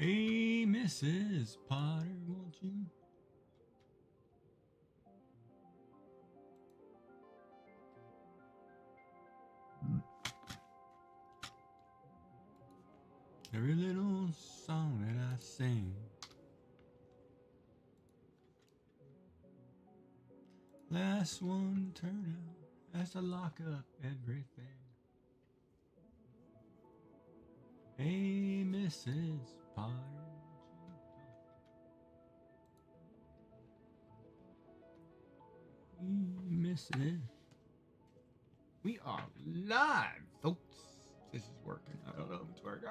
Hey, Mrs. Potter, won't you? Every little song that I sing, last one turned out has to lock up everything. Hey, Mrs. Potter, Mrs. We are live, folks. This is working. I don't know if it's working.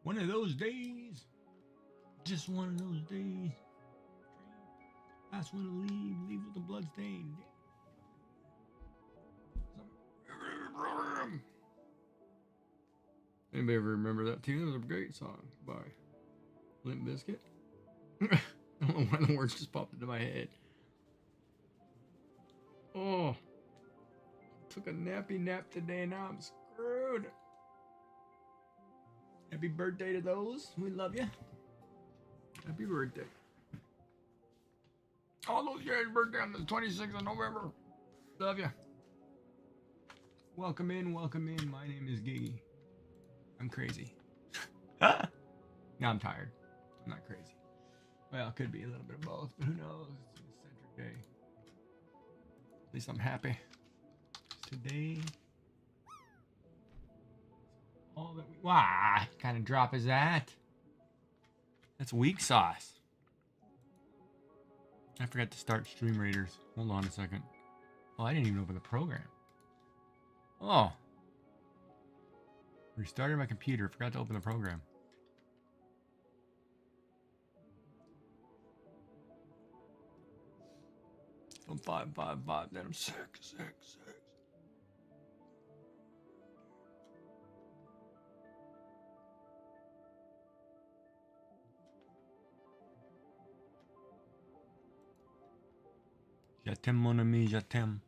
One of those days. Just one of those days. Last one to leave with a blood stain. Anybody ever remember that tune? It was a great song by Limp Bizkit. I don't know why the words just popped into my head. Oh, took a nappy nap today. Now I'm screwed. Happy birthday to those. We love you. Happy birthday. All those guys' birthday on the 26th of November. Love you. Welcome in, welcome in. My name is Giggy. I'm crazy. No, I'm tired. I'm not crazy. Well, it could be a little bit of both, but who knows? It's an eccentric day. At least I'm happy. Today, all that we... Wow, what kind of drop is that? That's weak sauce. I forgot to start Stream Raiders. Hold on a second. Oh, I didn't even open the program. Oh. Restarted my computer. Forgot to open the program. I'm 555. Then I'm 666. Je t'aime, mon ami, je t'aime.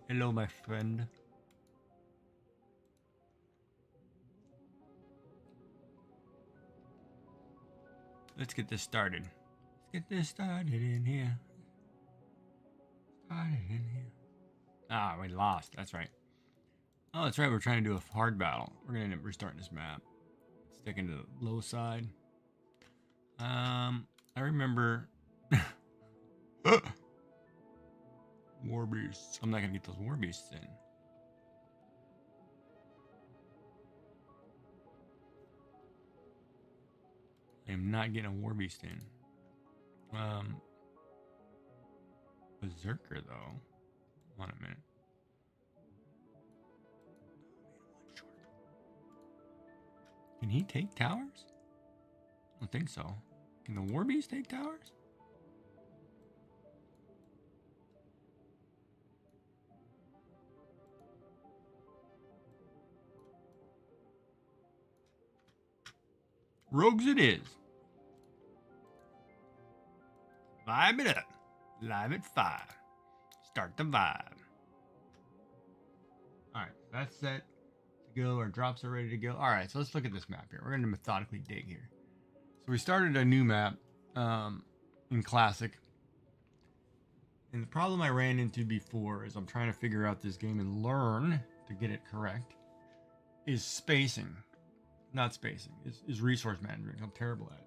Hello, my friend. Let's get this started. Let's get this started in here. Started in here. Ah, we lost. That's right. Oh, that's right. We're trying to do a hard battle. We're going to end up restarting this map. Sticking to the low side. I remember... War beasts. I'm not going to get those war beasts in. I am not getting a war beast in. Berserker though. Hold on a minute. Can he take towers? I don't think so. Can the war beast take towers? Rogues it is. Vibe it up. Live at 5. Start the vibe. Alright, that's set to go. Our drops are ready to go. Alright, so let's look at this map here. We're going to methodically dig here. So we started a new map in Classic. And the problem I ran into before is I'm trying to figure out this game and learn to get it correct. Is spacing. Not spacing. Is resource management. I'm terrible at it.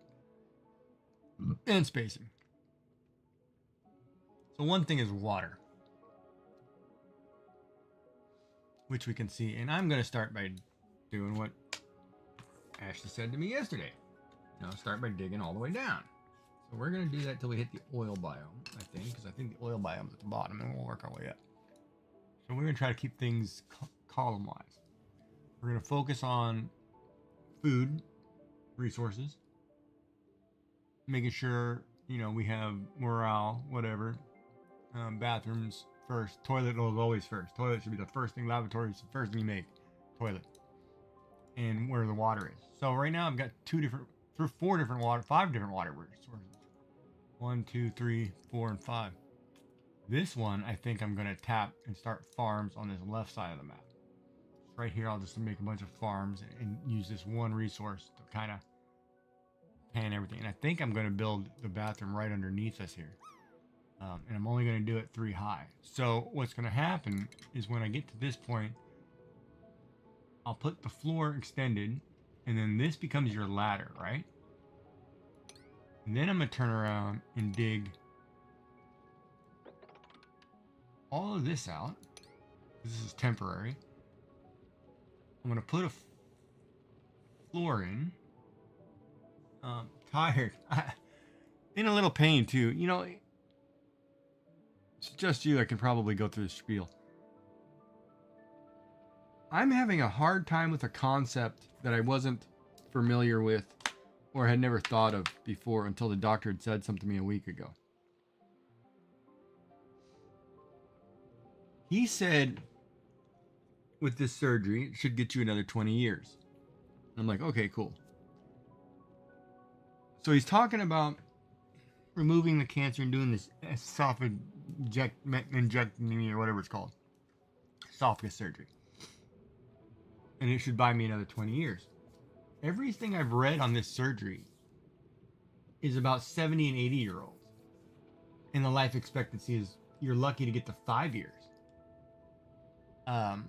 And spacing. So one thing is water, which we can see. And I'm going to start by doing what Ashley said to me yesterday. You know, start by digging all the way down. So we're going to do that till we hit the oil biome, I think, because I think the oil biome's at the bottom, and we'll work our way up. So we're going to try to keep things column-wise. We're going to focus on food, resources, making sure, you know, we have morale, whatever. Bathrooms first. Toilet was always first. Toilet should be the first thing. Lavatory is the first thing you make. Toilet. And where the water is. So right now I've got 5 different water sources. 1, 2, 3, 4, and 5. This one I think I'm going to tap and start farms on this left side of the map. right here, I'll just make a bunch of farms and use this one resource to kind of pan everything. And I think I'm going to build the bathroom right underneath us here. And I'm only going to do it 3 high. So what's going to happen is when I get to this point, I'll put the floor extended, and then this becomes your ladder, right? And then I'm going to turn around and dig all of this out. This is temporary. I'm going to put a floor in. Tired. In a little pain, too. You know, it's just you that can probably go through the spiel. I'm having a hard time with a concept that I wasn't familiar with or had never thought of before until the doctor had said something to me a week ago. He said, with this surgery, it should get you another 20 years. I'm like, okay, cool. So he's talking about removing the cancer and doing this esophagectomy or whatever it's called. Esophagus surgery. And it should buy me another 20 years. Everything I've read on this surgery is about 70 and 80-year-olds. And the life expectancy is, you're lucky to get to 5 years. And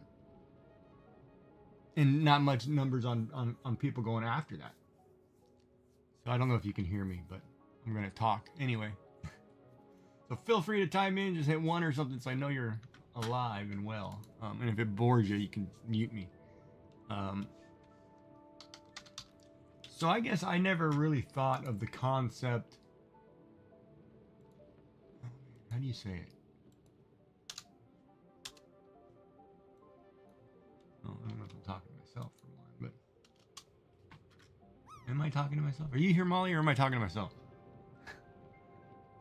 not much numbers on people going after that. So I don't know if you can hear me, but I'm going to talk anyway. So feel free to chime in, just hit 1 or something so I know you're alive and well. And if it bores you, you can mute me. So I guess I never really thought of the concept. How do you say it? Oh, I don't know if I'm talking to myself for one, but am I talking to myself? Are you here, Molly, or am I talking to myself?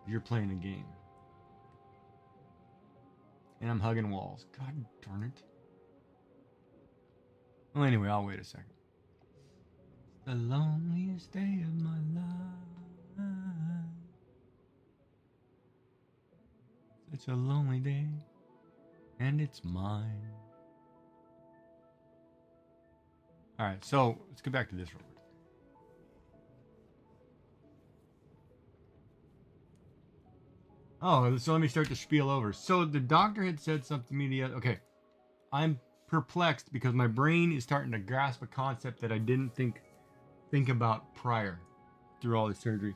You're playing a game. And I'm hugging walls. God darn it. Well, anyway, I'll wait a second. The loneliest day of my life. Such a lonely day, and it's mine. All right, so let's get back to this real quick. Oh, so let me start the spiel over. So the doctor had said something to me the other. Okay, I'm perplexed because my brain is starting to grasp a concept that I didn't think about prior through all this surgery.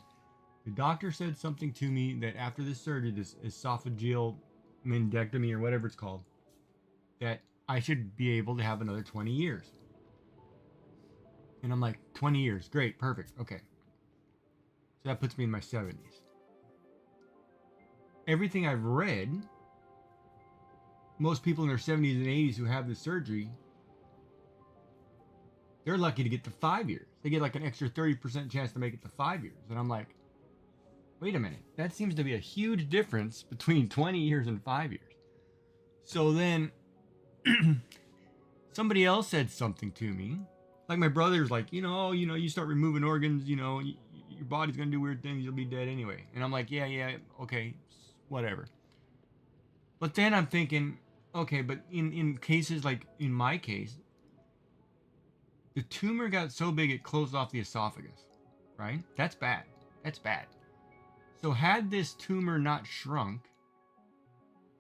The doctor said something to me that after this surgery, this esophageal mendectomy or whatever it's called, that I should be able to have another 20 years. And I'm like, 20 years, great, perfect, okay. So that puts me in my 70s. Everything I've read, most people in their 70s and 80s who have this surgery, they're lucky to get to 5 years. They get like an extra 30% chance to make it to 5 years. And I'm like, wait a minute. That seems to be a huge difference between 20 years and 5 years. So then somebody else said something to me. Like my brother's like, you start removing organs, your body's going to do weird things. You'll be dead anyway. And I'm like, yeah, okay, whatever. But then I'm thinking, okay, but in cases like in my case, the tumor got so big it closed off the esophagus, right? That's bad. That's bad. So had this tumor not shrunk,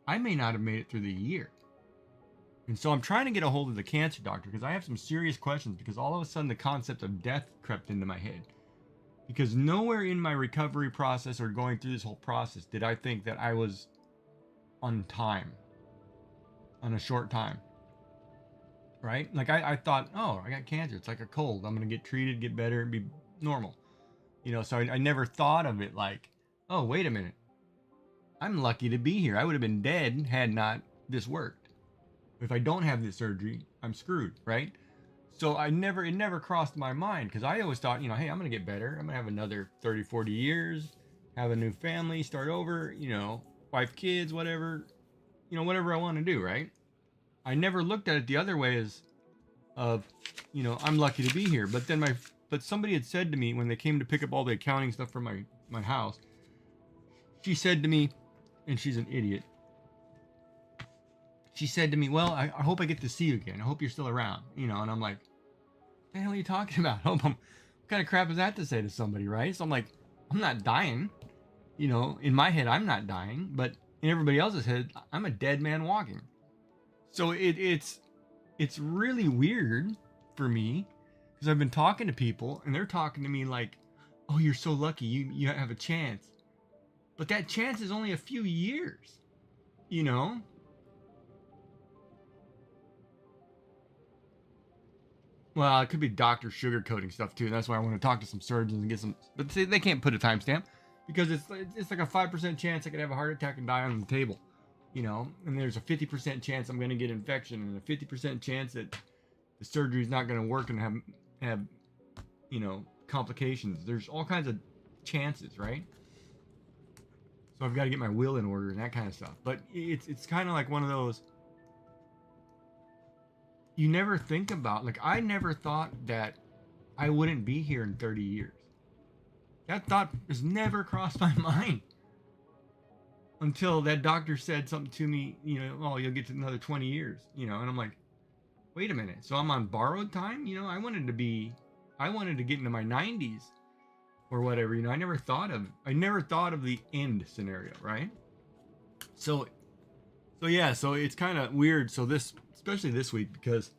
I may not have made it through the year. And so I'm trying to get a hold of the cancer doctor because I have some serious questions because all of a sudden the concept of death crept into my head. Because nowhere in my recovery process or going through this whole process did I think that I was on time, on a short time. Right? Like I thought, oh, I got cancer. It's like a cold. I'm going to get treated, get better, and be normal. So I never thought of it like, oh, wait a minute. I'm lucky to be here. I would have been dead had not this worked. If I don't have this surgery, I'm screwed, right? So it never crossed my mind because I always thought, hey, I'm going to get better. I'm going to have another 30, 40 years, have a new family, start over, wife, kids, whatever, whatever I want to do, right? I never looked at it the other way as of, I'm lucky to be here. But somebody had said to me when they came to pick up all the accounting stuff from my house, she said to me, and she's an idiot. she said to me, well, I hope I get to see you again. I hope you're still around, and I'm like, what the hell are you talking about? What kind of crap is that to say to somebody, right? So I'm like, I'm not dying. In my head, I'm not dying, but in everybody else's head, I'm a dead man walking. So it's really weird for me because I've been talking to people and they're talking to me like, oh, you're so lucky, you have a chance. But that chance is only a few years, Well, it could be doctor sugarcoating stuff too. That's why I want to talk to some surgeons and get some. But see, they can't put a timestamp because it's like a 5% chance I could have a heart attack and die on the table, And there's a 50% chance I'm going to get infection and a 50% chance that the surgery is not going to work and have complications. There's all kinds of chances, right? So I've got to get my will in order and that kind of stuff. But it's kind of like one of those. You never think about, like, I never thought that I wouldn't be here in 30 years. That thought has never crossed my mind until that doctor said something to me, oh, you'll get to another 20 years, and I'm like, wait a minute. So I'm on borrowed time? I wanted to get into my 90s or whatever, I never thought of the end scenario, right? So yeah, so it's kind of weird. So especially this week, because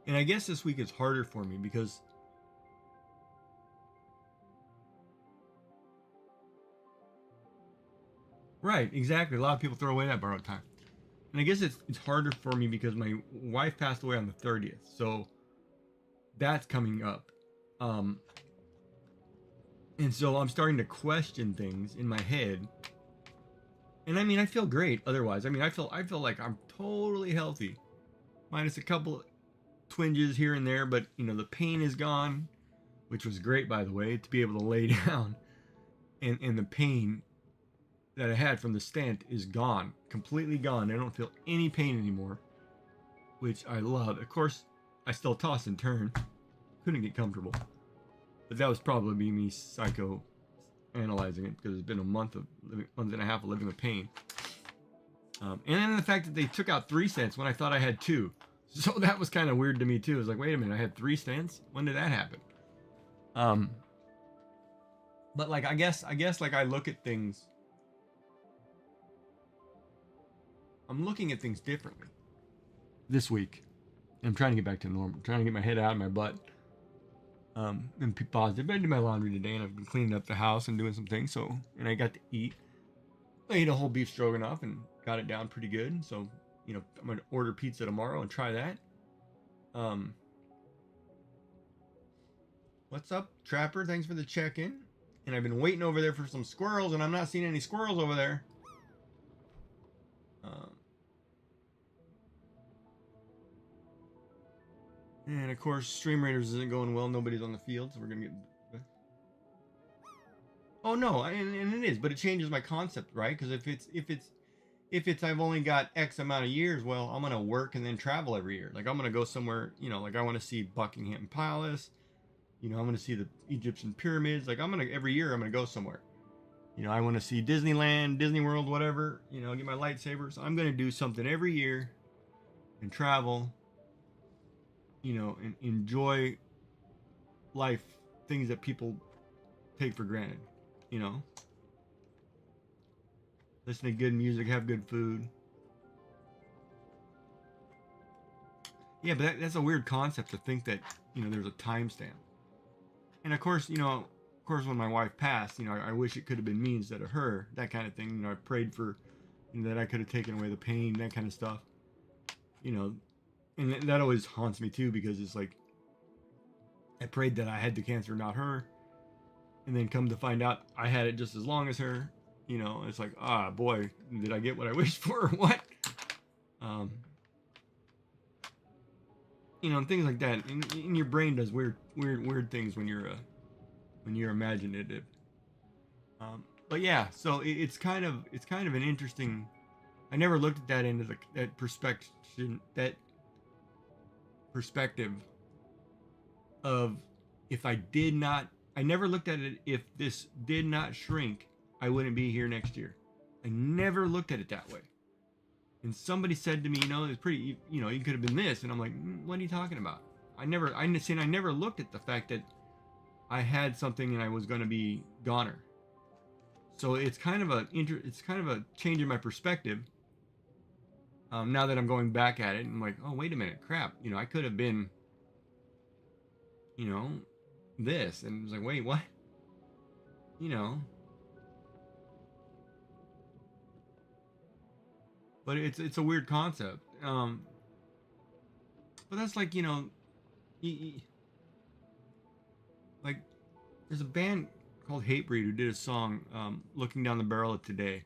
and I guess this week is harder for me because right, exactly. A lot of people throw away that borrowed time. And I guess it's harder for me because my wife passed away on the 30th. So that's coming up. And so I'm starting to question things in my head. And I mean, I feel great otherwise. I mean, I feel like I'm totally healthy. Minus a couple twinges here and there, but the pain is gone, which was great, by the way, to be able to lay down. And the pain that I had from the stent is gone, completely gone. I don't feel any pain anymore, which I love. Of course, I still toss and turn. Couldn't get comfortable. But that was probably me psycho analyzing it because it's been a month and a half of living with pain. And then the fact that they took out 3 stents when I thought I had 2. So that was kind of weird to me too. It was like, wait a minute, I had 3 stents? When did that happen? But like, I guess like I look at things. I'm looking at things differently this week. I'm trying to get back to normal. I'm trying to get my head out of my butt. And be positive. I did my laundry today, and I've been cleaning up the house and doing some things. So, and I got to eat. I ate a whole beef stroganoff and got it down pretty good. So, I'm gonna order pizza tomorrow and try that. What's up, Trapper? Thanks for the check-in. And I've been waiting over there for some squirrels, and I'm not seeing any squirrels over there. And of course, Stream Raiders isn't going well. Nobody's on the field, so we're gonna get. Oh no, and it is, but it changes my concept, right? Because if it's I've only got X amount of years, well, I'm gonna work and then travel every year. Like I'm gonna go somewhere, like I want to see Buckingham Palace. I'm gonna see the Egyptian pyramids. Like every year I'm gonna go somewhere. I want to see Disneyland, Disney World, whatever. Get my lightsabers. I'm gonna do something every year and travel. And enjoy life, things that people take for granted, listen to good music, have good food. Yeah, but that's a weird concept to think that, there's a timestamp. And of course, when my wife passed, I wish it could have been me instead of her, that kind of thing. I prayed for, that I could have taken away the pain, that kind of stuff. And that always haunts me too, because it's like I prayed that I had the cancer, not her, and then come to find out I had it just as long as her. It's like, boy, did I get what I wished for or what? And things like that. And your brain does weird things when you're imaginative. But yeah, so it's kind of an interesting. I never looked at that end of that perspective of if I did not I never looked at it. If this did not shrink, I wouldn't be here next year. I never looked at it that way. And somebody said to me, it's pretty, you could have been this. And I'm like, what are you talking about? I never looked at the fact that I had something and I was going to be goner. So it's kind of a change in my perspective. Now that I'm going back at it, and I'm like, oh, wait a minute, crap. I could have been, this. And it's like, wait, what? But it's a weird concept. But that's like, like there's a band called Hatebreed who did a song, Looking Down the Barrel of Today.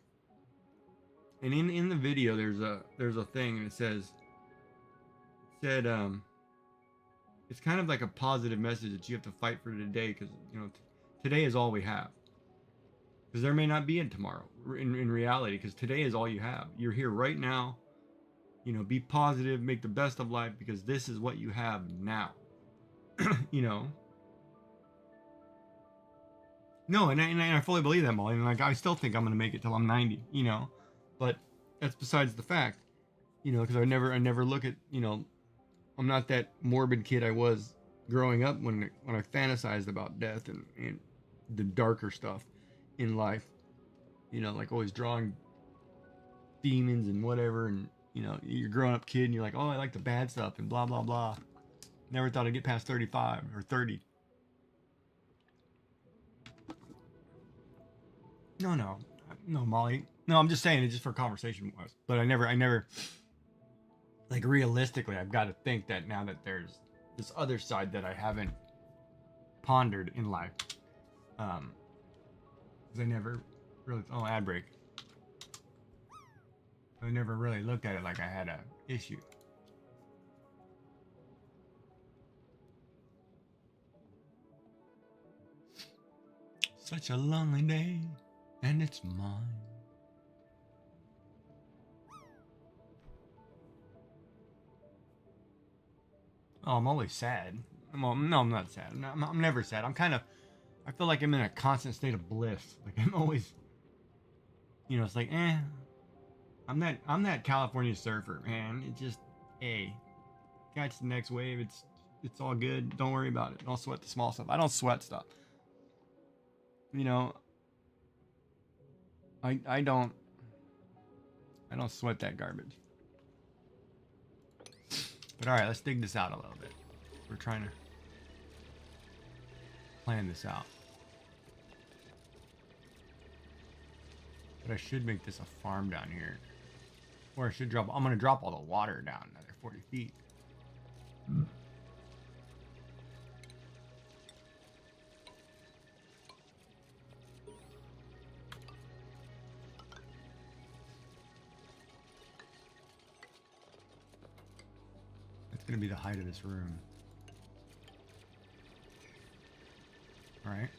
And in the video there's a thing, and it said it's kind of like a positive message that you have to fight for today, because today is all we have. Because there may not be a tomorrow in reality, because today is all you have. You're here right now. Be positive, make the best of life, because this is what you have now. No, and I fully believe that, Molly. And like, I still think I'm gonna make it till I'm 90. But that's besides the fact. Because I never look at. I'm not that morbid kid I was growing up when I fantasized about death and the darker stuff in life, like always drawing demons and whatever, and you're a grown up kid and you're like, oh, I like the bad stuff and blah blah blah. Never thought I'd get past 35 or 30. No, Molly. No, I'm just saying it just for conversation was. But I never like realistically, I've got to think that now that there's this other side that I haven't pondered in life. I never really, ad break. I never really looked at it like I had a issue. Such a lonely day, and it's mine. Oh, I'm always sad. No, I'm not sad. I'm never sad. I feel like I'm in a constant state of bliss. Like I'm always, it's like, I'm that California surfer, man. It just, catch the next wave. It's all good. Don't worry about it. Don't sweat the small stuff. I don't sweat stuff. I don't sweat that garbage. But all right, let's dig this out a little bit. We're trying to plan this out. But I should make this a farm down here. Or I'm going to drop all the water down another 40 feet. That's going to be the height of this room. All right.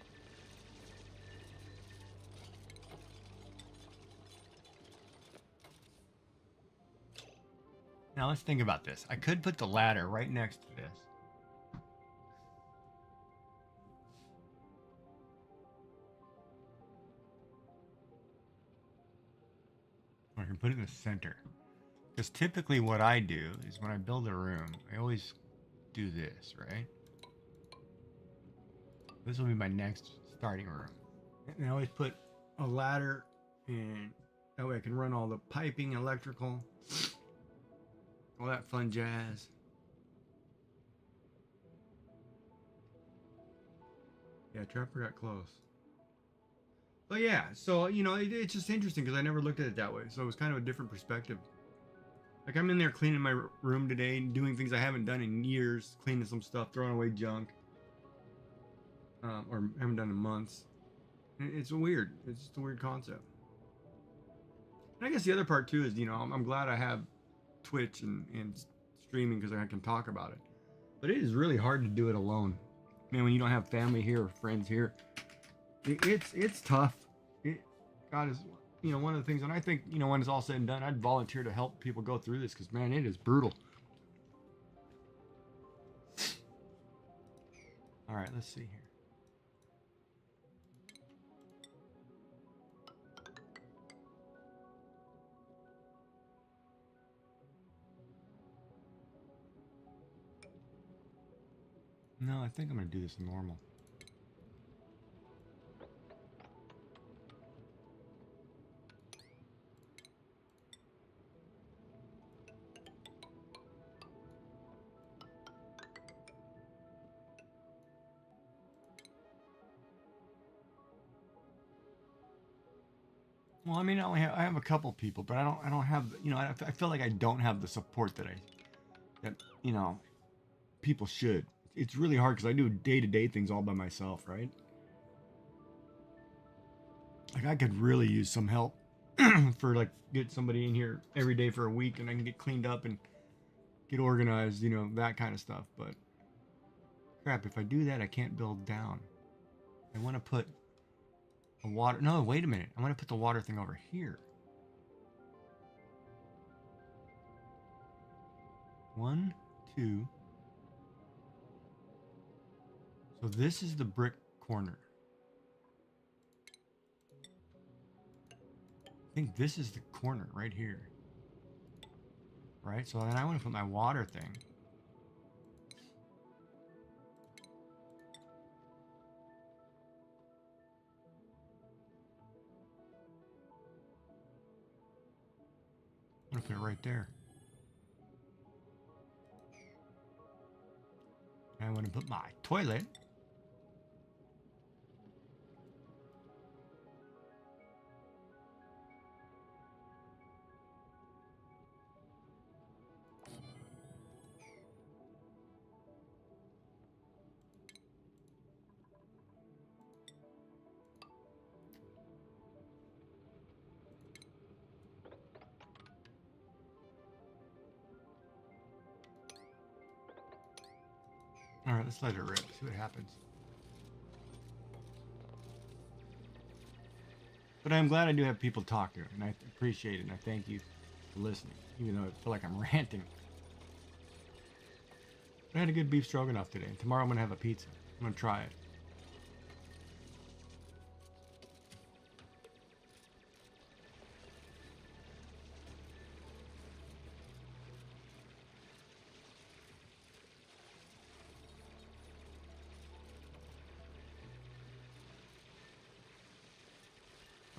Now let's think about this. I could put the ladder right next to this. Or I can put it in the center. Because typically what I do is when I build a room, I always do this, right? This will be my next starting room. And I always put a ladder in. That way I can run all the piping, electrical, all that fun jazz. Yeah, Trapper got close. But yeah, so, it's just interesting because I never looked at it that way. So it was kind of a different perspective. Like, I'm in there cleaning my room today, doing things I haven't done in years, cleaning some stuff, throwing away junk. Or haven't done in months. It's weird. It's just a weird concept. And I guess the other part, too, is, I'm glad I have Twitch and streaming because I can talk about it. But it is really hard to do it alone. Man, when you don't have family here or friends here, it's tough. God is, one of the things, and I think, when it's all said and done, I'd volunteer to help people go through this because, man, it is brutal. All right, let's see here. No, I think I'm going to do this normal. Well, I mean, I have a couple people, but I don't have, you know, I feel like I don't have the support that, you know, people should. It's really hard because I do day-to-day things all by myself, right? Like I could really use some help for like get somebody in here every day for a week and I can get cleaned up and get organized, you know, that kind of stuff. But crap, if I do that, I can't build down. I want to put a water. No, wait a minute. I want to put the water thing over here. 1, 2. So this is the brick corner. I think this is the corner right here. Right? So then I want to put my water thing. I'm going to put it right there. And I want to put my toilet. All right, let's let it rip. See what happens. But I'm glad I do have people talk to, and I appreciate it, and I thank you for listening, even though I feel like I'm ranting. But I had a good beef stroganoff today, and tomorrow I'm gonna have a pizza. I'm gonna try it.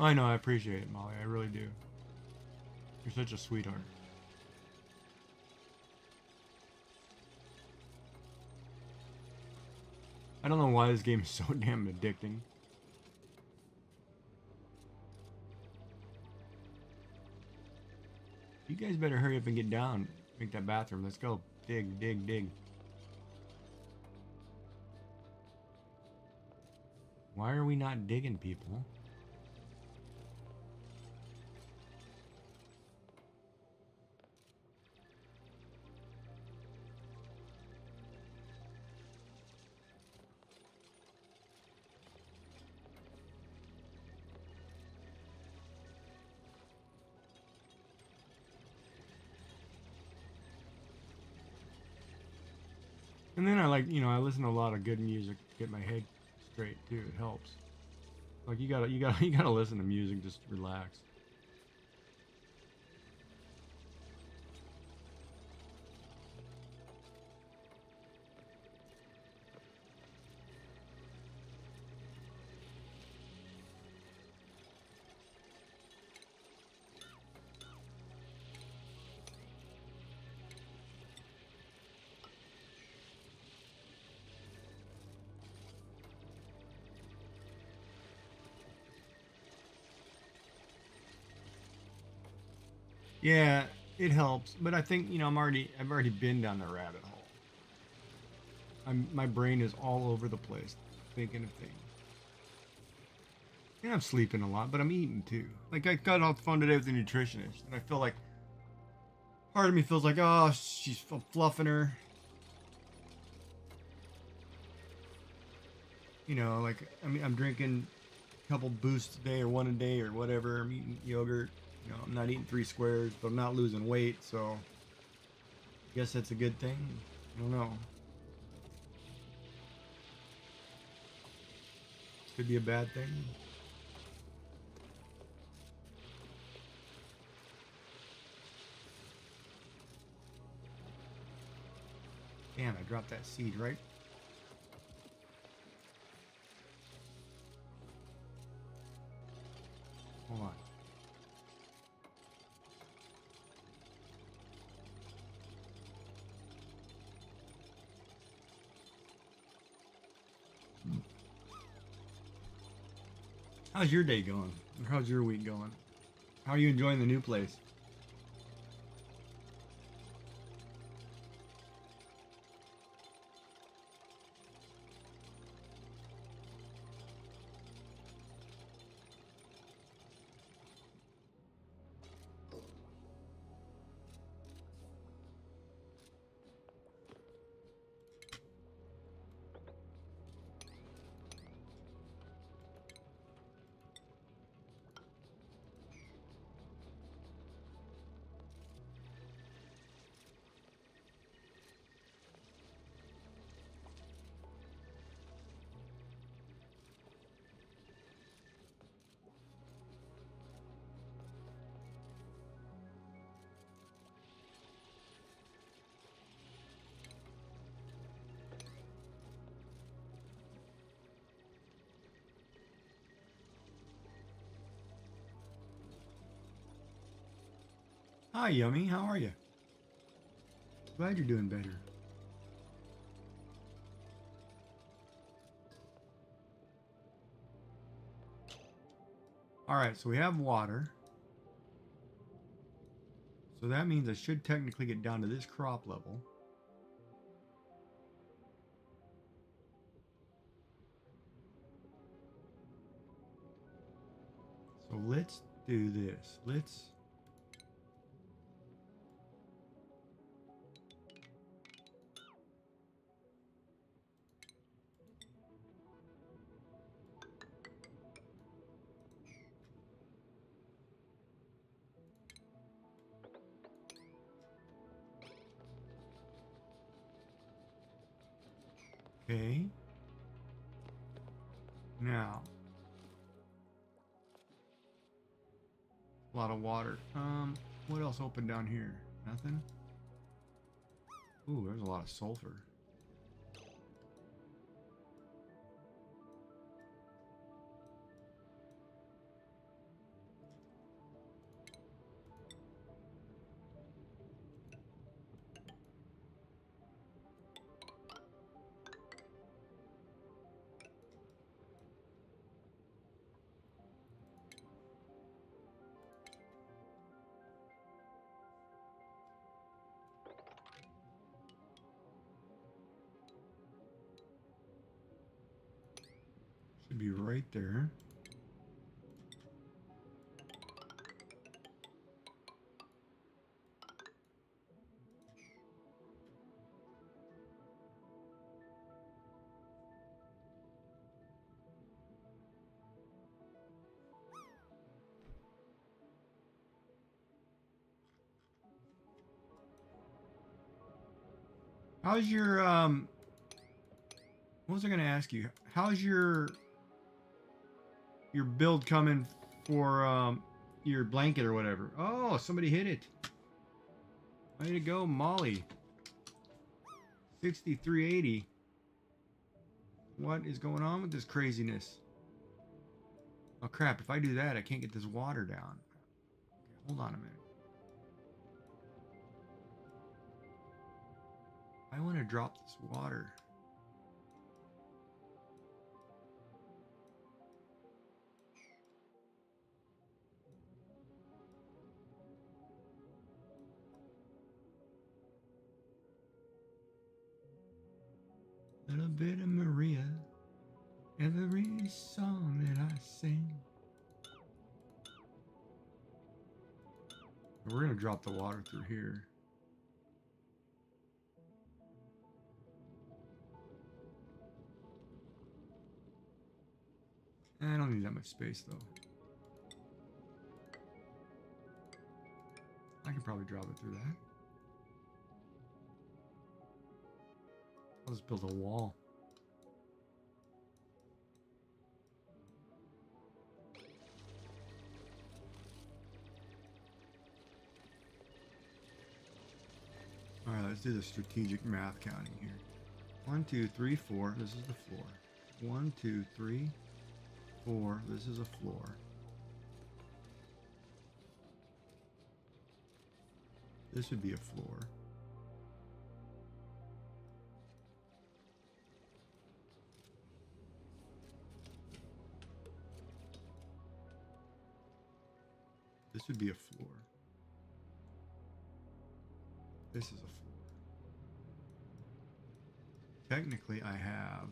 I know, I appreciate it, Molly. I really do. You're such a sweetheart. I don't know why this game is so damn addicting. You guys better hurry up and get down. Make that bathroom. Let's go. Dig, dig, dig. Why are we not digging, people? And then I like, you know, I listen to a lot of good music to get my head straight too. It helps. Like you gotta listen to music just to relax. Yeah, it helps, but I think, you know, I've already been down the rabbit hole. My brain is all over the place thinking of things. And I'm sleeping a lot, but I'm eating too. Like I got off the phone today with the nutritionist, and I feel like part of me feels like, oh, she's fluffing her. You know, like I'm drinking a couple boosts a day or one a day or whatever. I'm eating yogurt. You know, I'm not eating 3 squares, but I'm not losing weight, so I guess that's a good thing. I don't know. Could be a bad thing. Damn, I dropped that seed right Hold on. How's your day going? Or how's your week going? How are you enjoying the new place? Hi, Yummy. How are you? Glad you're doing better. All right, so we have water. So that means I should technically get down to this crop level. So let's do this. Let's... Okay. Now. A lot of water. What else open down here? Nothing? Ooh, there's a lot of sulfur. Should be right there. How's your what was I gonna ask you? How's your build coming for your blanket or whatever? Oh, somebody hit it. Way to go, Molly. 6380. What is going on with this craziness? Oh crap, if I do that, I can't get this water down. Okay, hold on a minute. I want to drop this water. Little bit of Maria, every song that I sing. We're gonna drop the water through here. I don't need that much space though. I can probably drop it through that. I'll just build a wall. All right, let's do the strategic math counting here. 1, 2, 3, 4. This is the floor. 1, 2, 3, 4. This is a floor. This would be a floor. This would be a floor. This is a floor. Technically, I have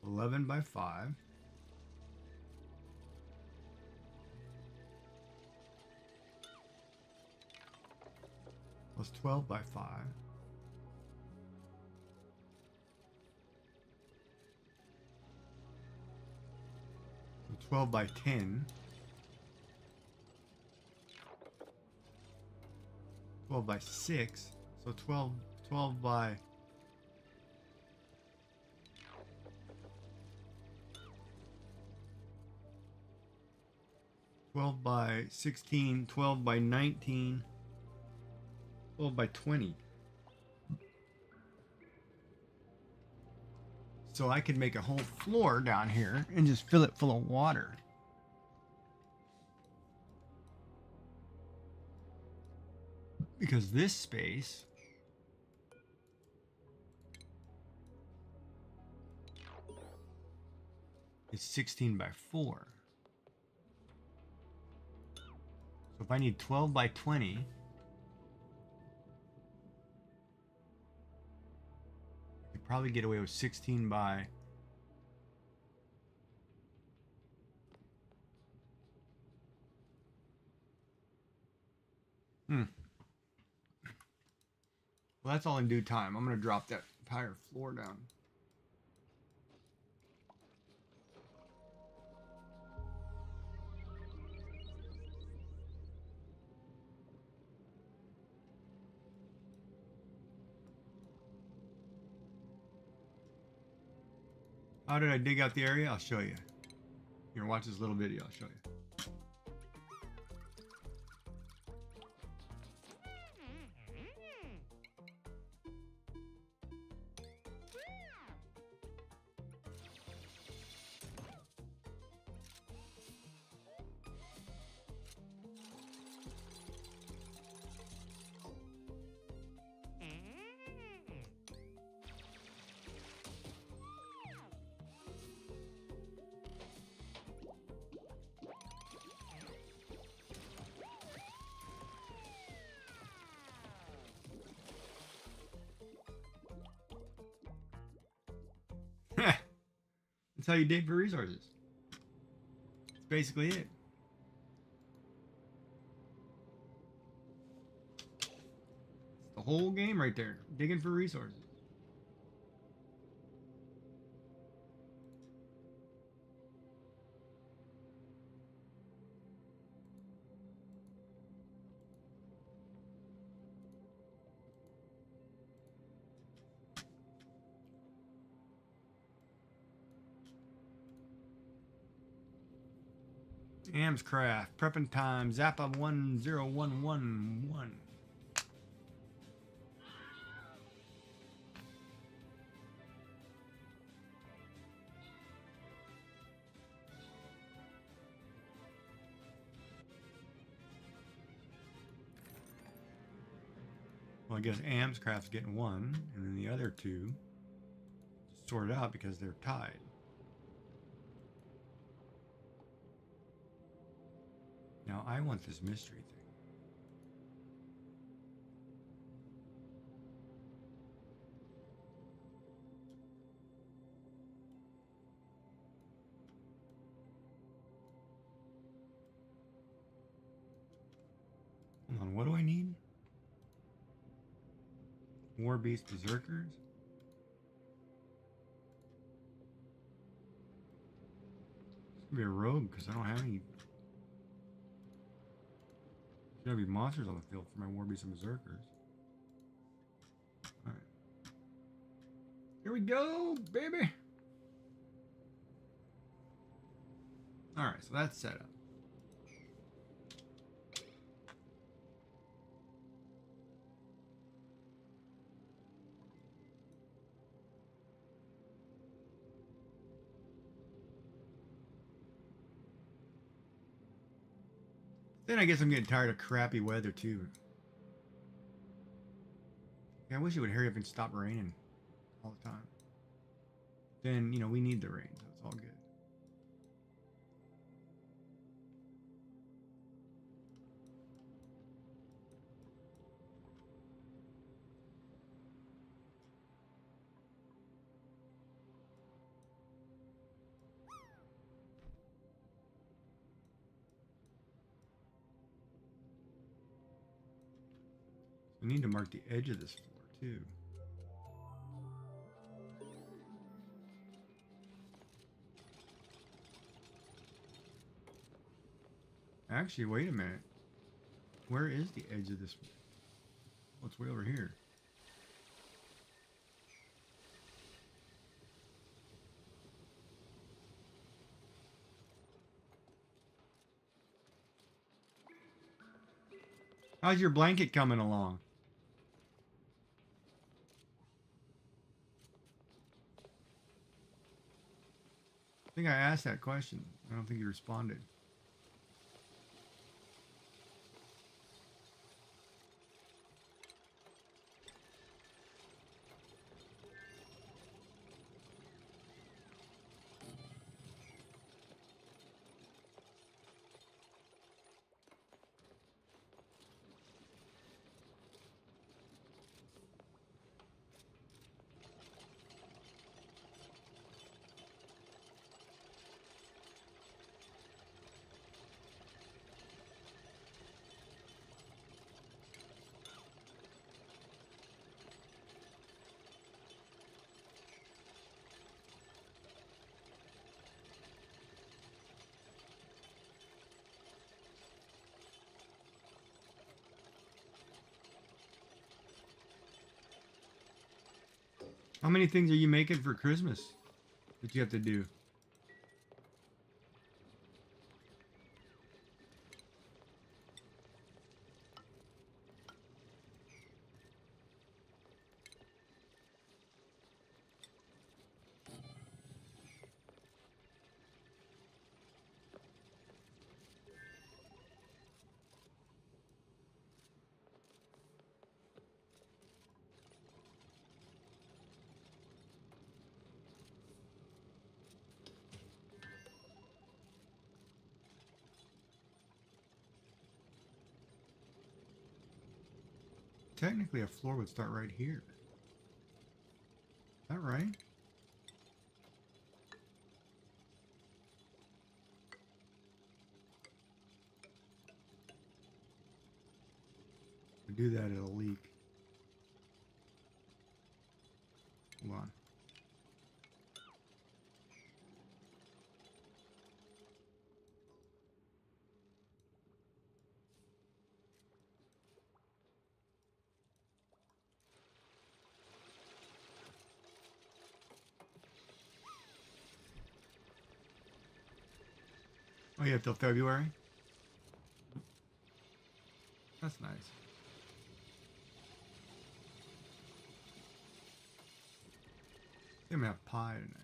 (11 by 5). Plus 12 by 5. So 12 by 10. 12 by 6. So 12 by 12 by 16, 12 by 19, 12 by 20. So I could make a whole floor down here and just fill it full of water. Because this space is 16 by 4. So if I need 12 by 20, I could probably get away with 16 by 'Well, that's all in due time. I'm going to drop that entire floor down. How did I dig out the area? I'll show you. Here, watch this little video. I'll show you. That's how you dig for resources. That's basically it. It's the whole game right there. Digging for resources. Amscraft, prepping time, Zappa 10111. Well, I guess Amscraft's getting one, and then the other two sorted out because they're tied. Now I want this mystery thing. Hold on, what do I need? War Beast Berserkers? It's gonna be a rogue because I don't have any. There's gonna be monsters on the field for my War Beasts and Berserkers. Alright. Here we go, baby! Alright, so that's set up. Then I guess I'm getting tired of crappy weather too. Yeah, I wish it would hurry up and stop raining all the time. Then, you know, we need the rain, so it's all good. We need to mark the edge of this floor too. Actually, wait a minute. Where is the edge of this? Oh, it's way over here. How's your blanket coming along? I think I asked that question. I don't think you responded. How many things are you making for Christmas that you have to do? Technically, a floor would start right here. Is that right? To do that, it'll leak. Hold on. Oh, you have till February? That's nice. I'm gonna have pie tonight.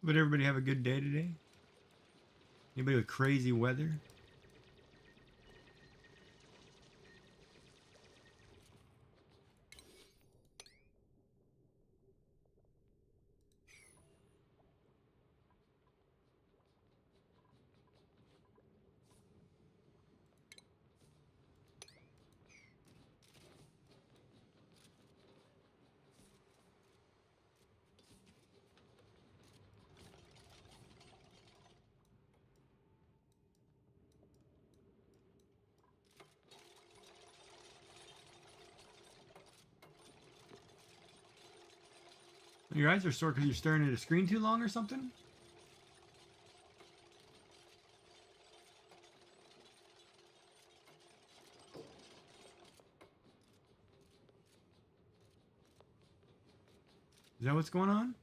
But everybody have a good day today? Anybody with crazy weather? Your eyes are sore because you're staring at a screen too long or something? Is that what's going on?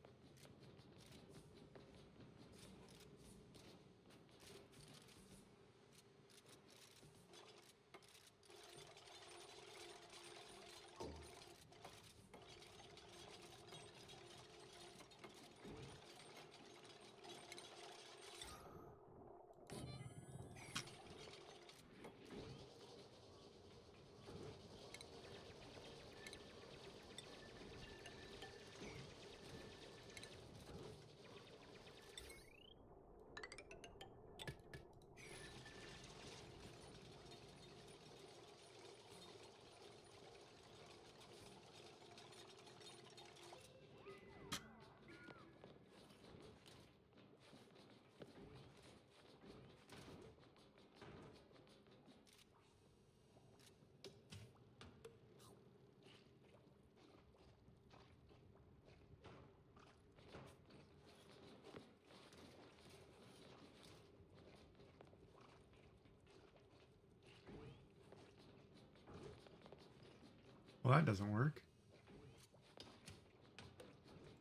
Well, that doesn't work.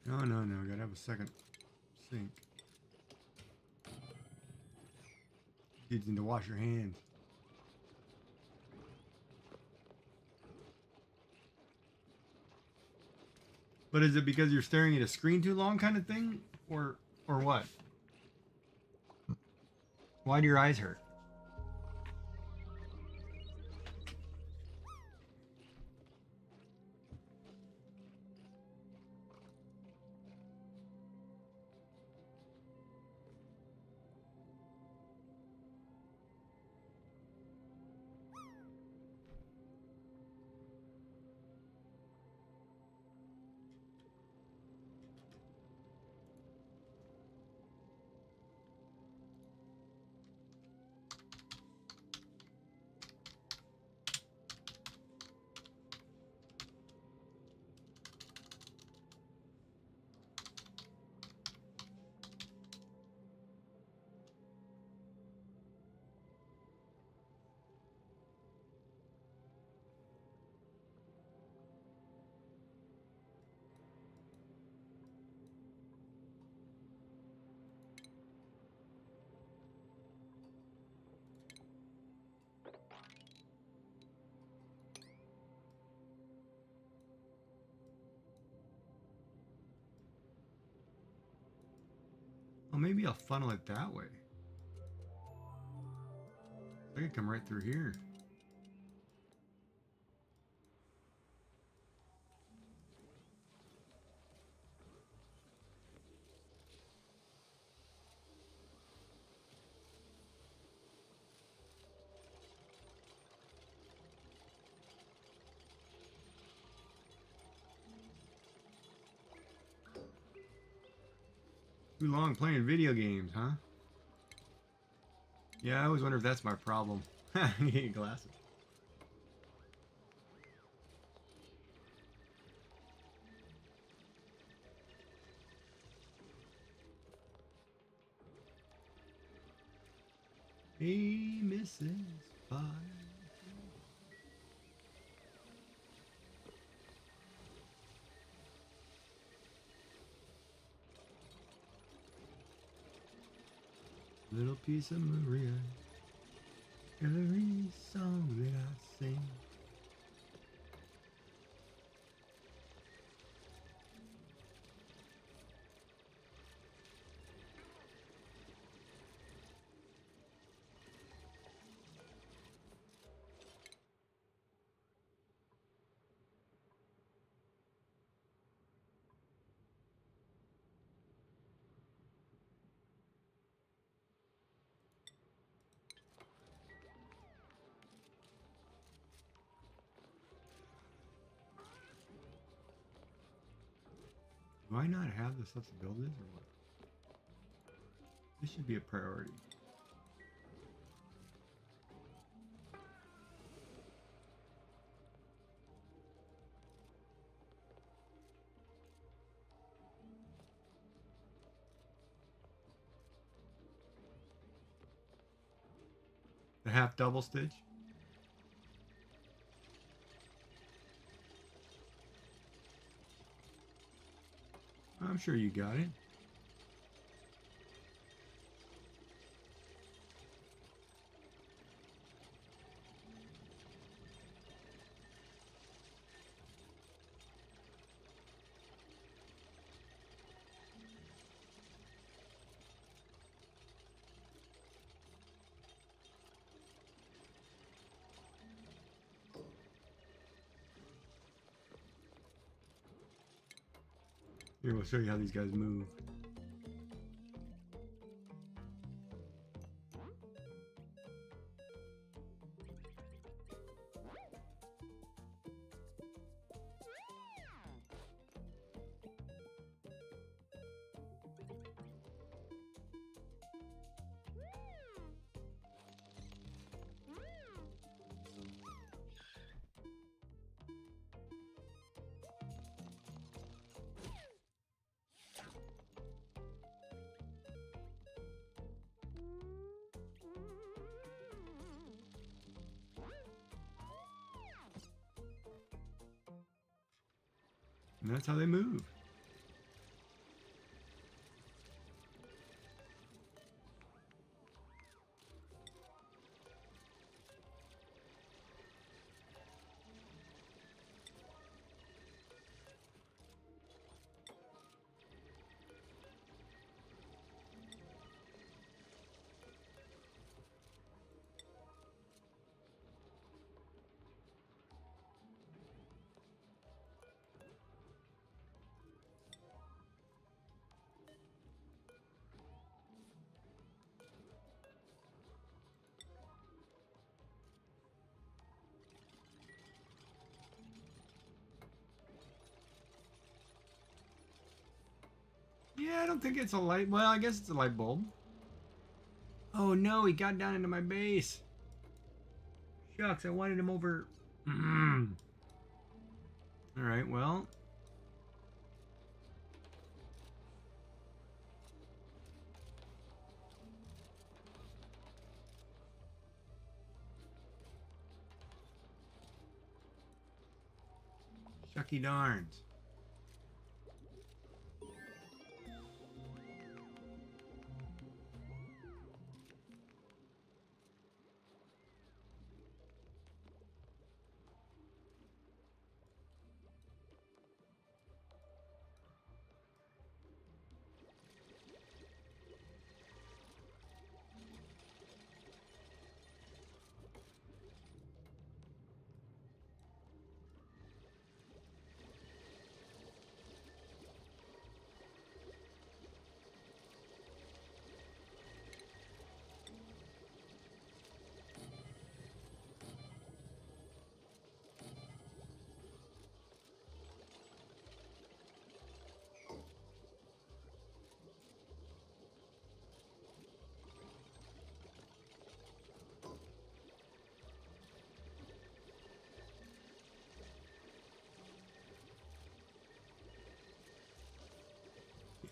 No, no, no. Gotta have a second sink. You need to wash your hands. But is it because you're staring at a screen too long kind of thing? Or what? Why do your eyes hurt? Well, maybe I'll funnel it that way. I could come right through here. Too long playing video games, huh? Yeah, I always wonder if that's my problem. I need glasses. Hey, Mrs. Pie. Little piece of Maria. Every song that I sing. Do I not have the stuff to build this or what? This should be a priority. The half double stitch. I'm sure you got it. Here, we'll show you how these guys move. And that's how they move. Yeah, I don't think it's a light. Well, I guess it's a light bulb. Oh no, he got down into my base. Shucks, I wanted him over. Alright, well. Shucky darns.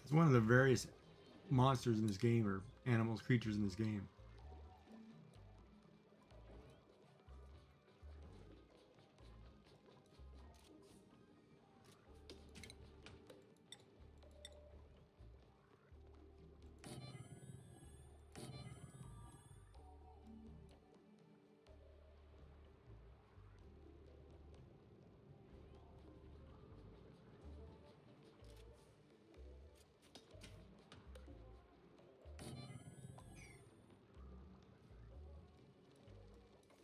It's one of the various monsters in this game, or animals, creatures in this game.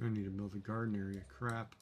I need to build a garden area. Crap.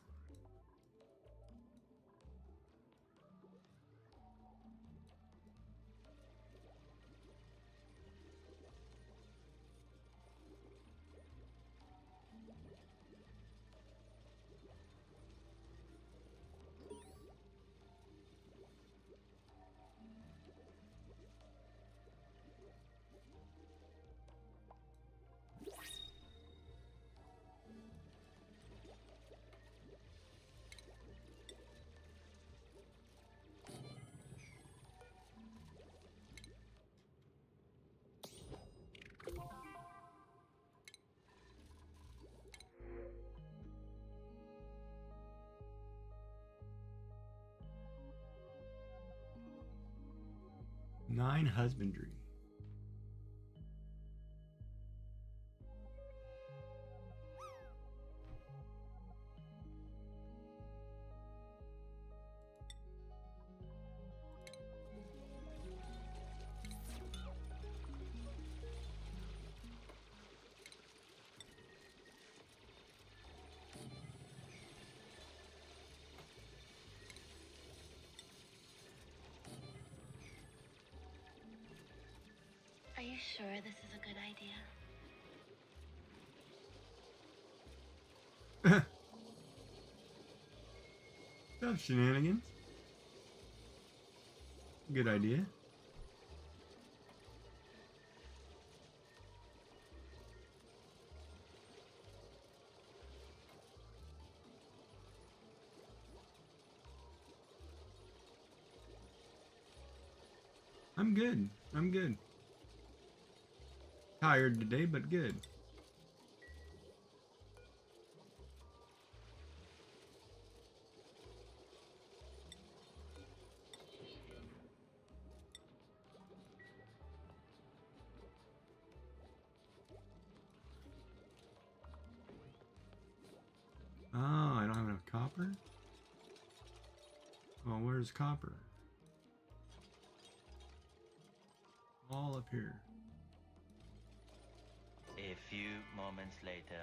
9 husbandry. Are you sure this is a good idea? Tough shenanigans. Good idea. I'm good. I'm good. Tired today, but good. Oh, I don't have enough copper? Well, where's copper? All up here. A few moments later.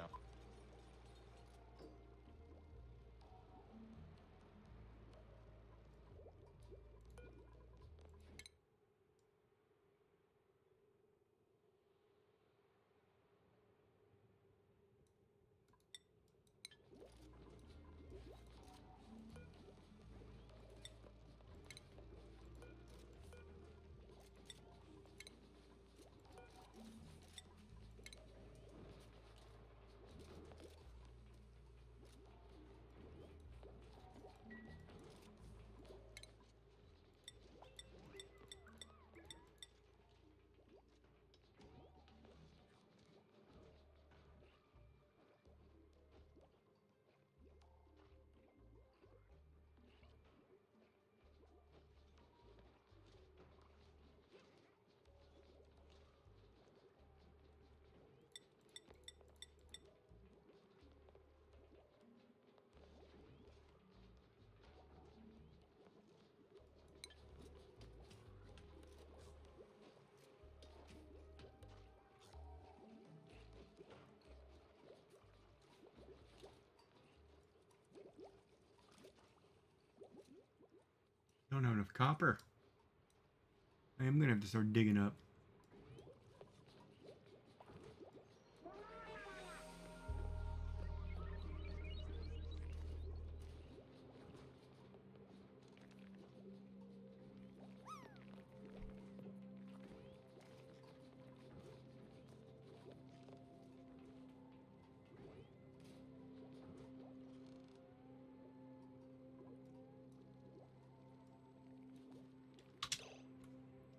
Don't have enough copper. I am gonna have to start digging up.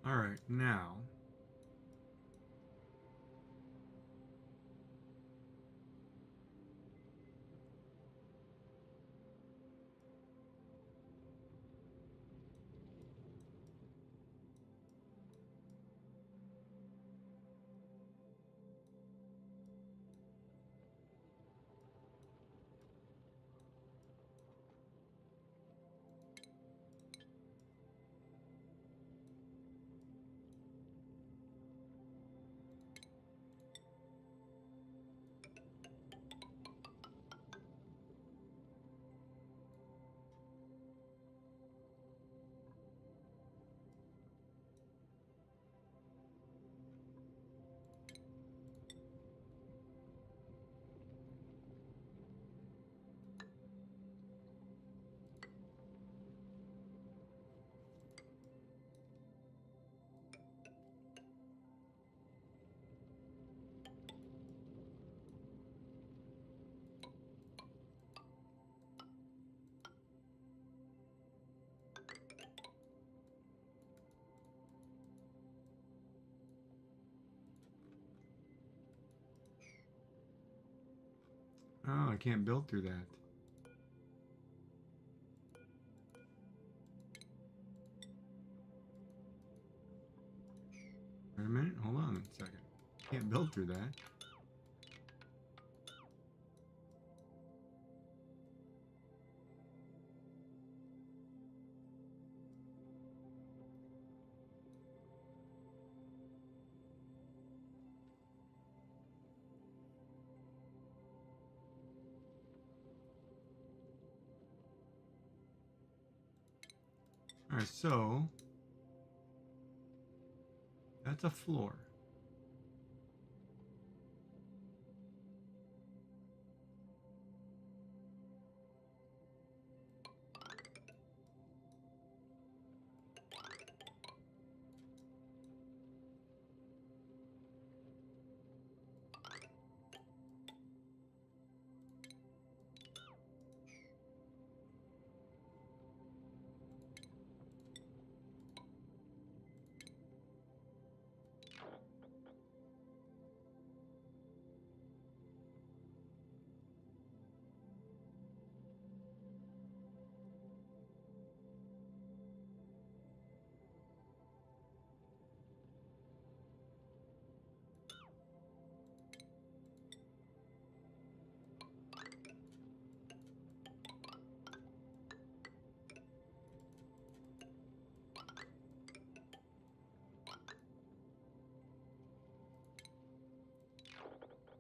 All right, now. Oh, I can't build through that. a minute. Hold on a second. Can't build through that. All right, so that's a floor.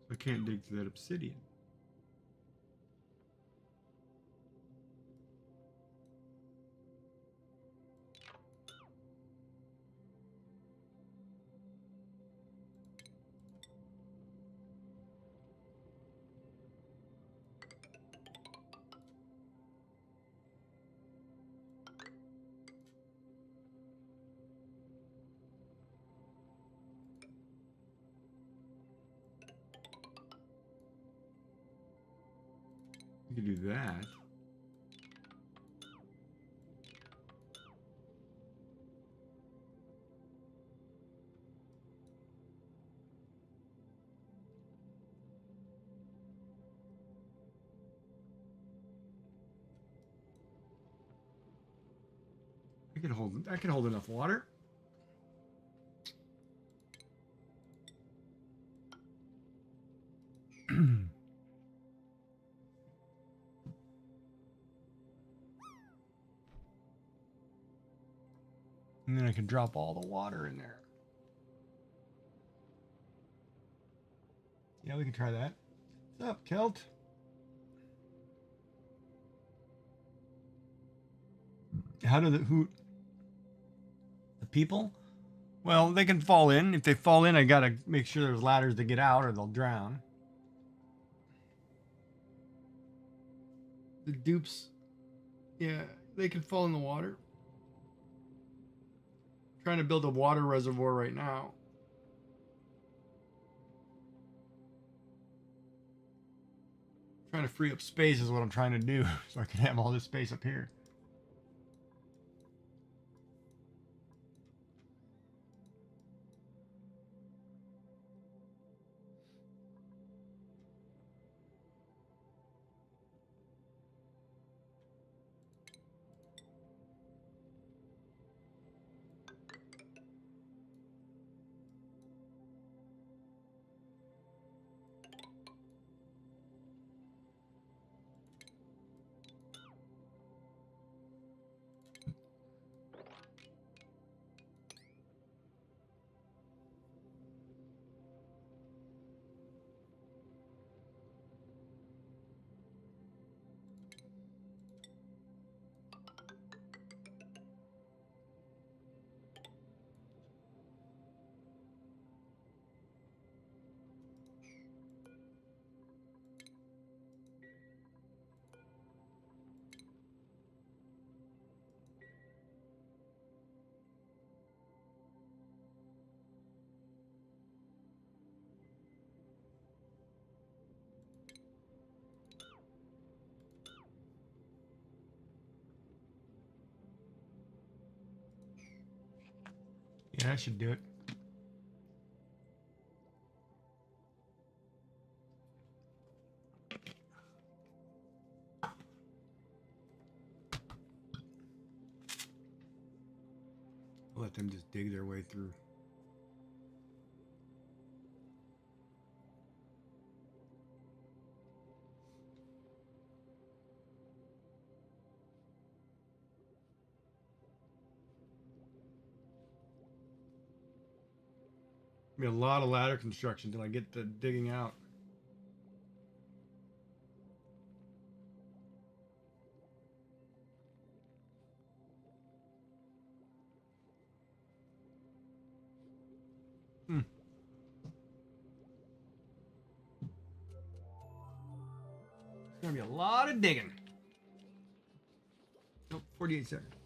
I can't dig through that obsidian. You can do that. I can hold enough water. And then I can drop all the water in there. Yeah, we can try that. What's up, Kelt? How do the people? Well, they can fall in. If they fall in, I gotta make sure there's ladders to get out or they'll drown. The dupes, yeah, they can fall in the water. Trying to build a water reservoir right now. Trying to free up space is what I'm trying to do, so I can have all this space up here. Yeah, I should do it. I'll let them just dig their way through. Be a lot of ladder construction till I get the digging out. Hmm. It's gonna be a lot of digging. Nope, 48 seconds.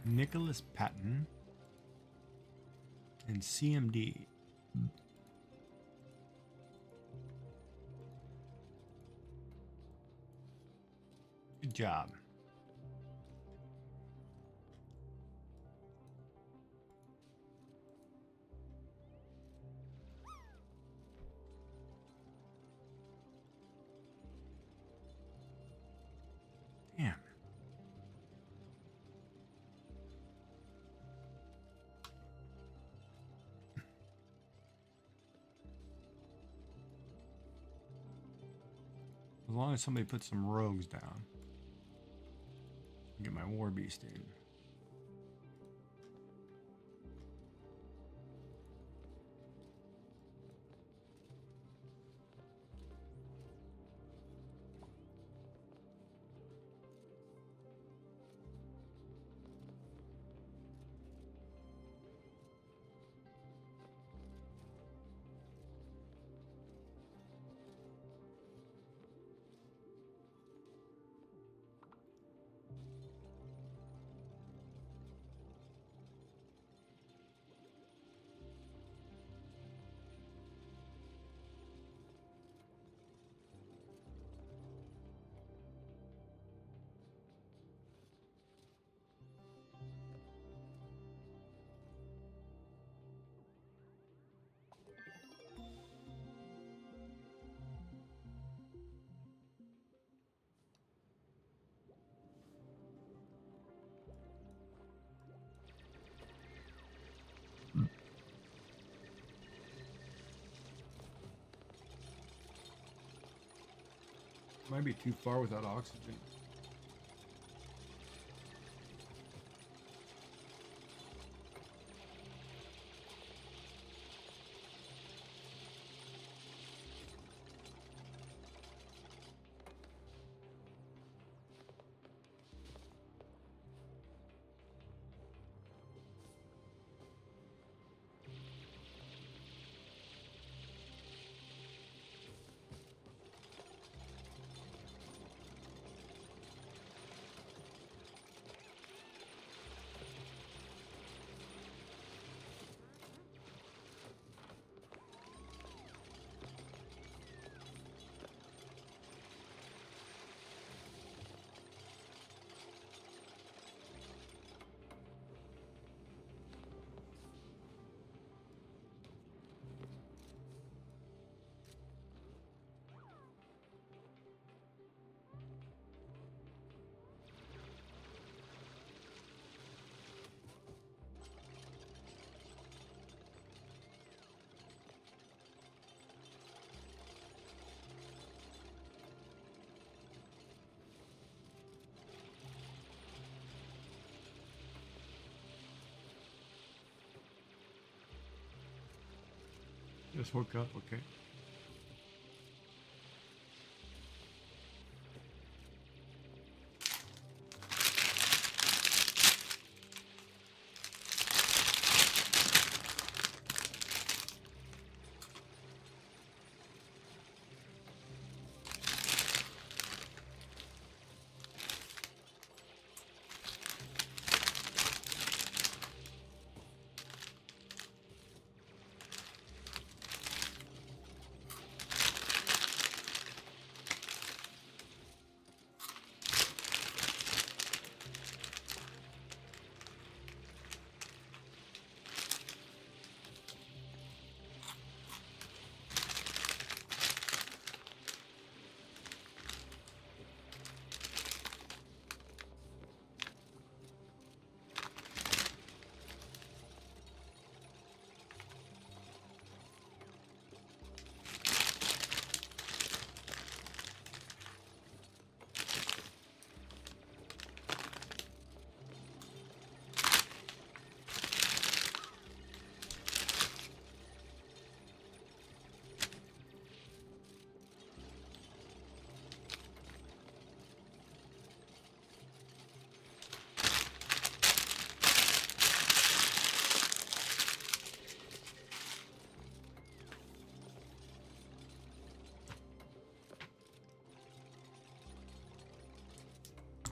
Nicholas Patton and CMD. Good job. Damn. As long as somebody puts some rogues down. Get my war beast in. Might be too far without oxygen. Just woke up, okay.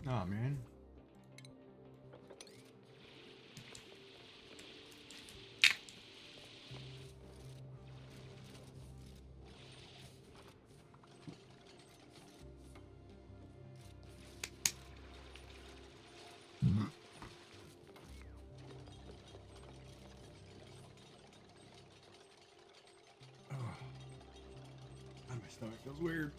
Oh man. Oh, my stomach feels weird.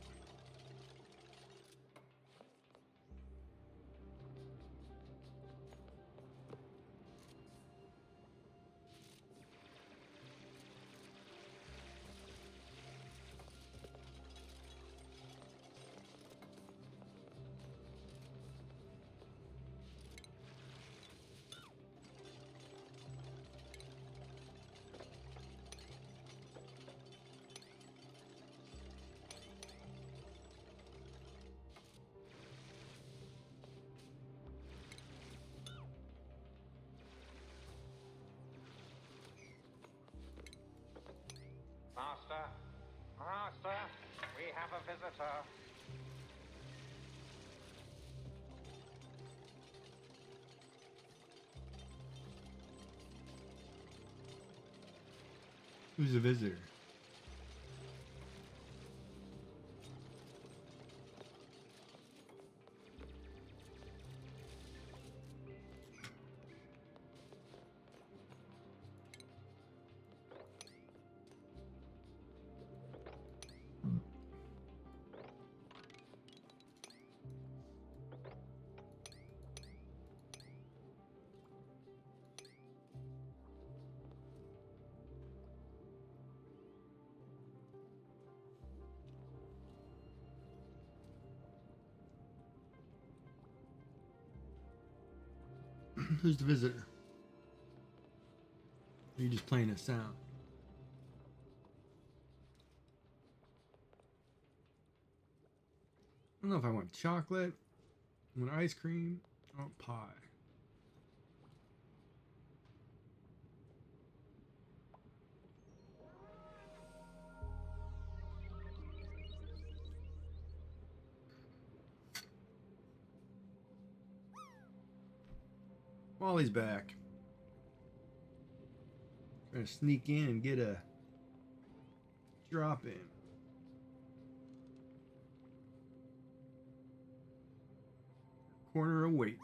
Master, Master, we have a visitor. Who's the visitor? Who's the visitor? Are you just playing a sound? I don't know if I want chocolate, I want ice cream, I want pie. Wally's back. Trying to sneak in and get a drop in. Corner awaits.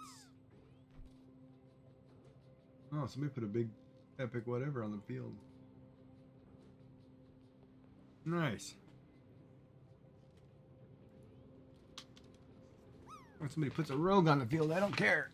Oh, somebody put a big epic whatever on the field. Nice. When somebody puts a rogue on the field, I don't care.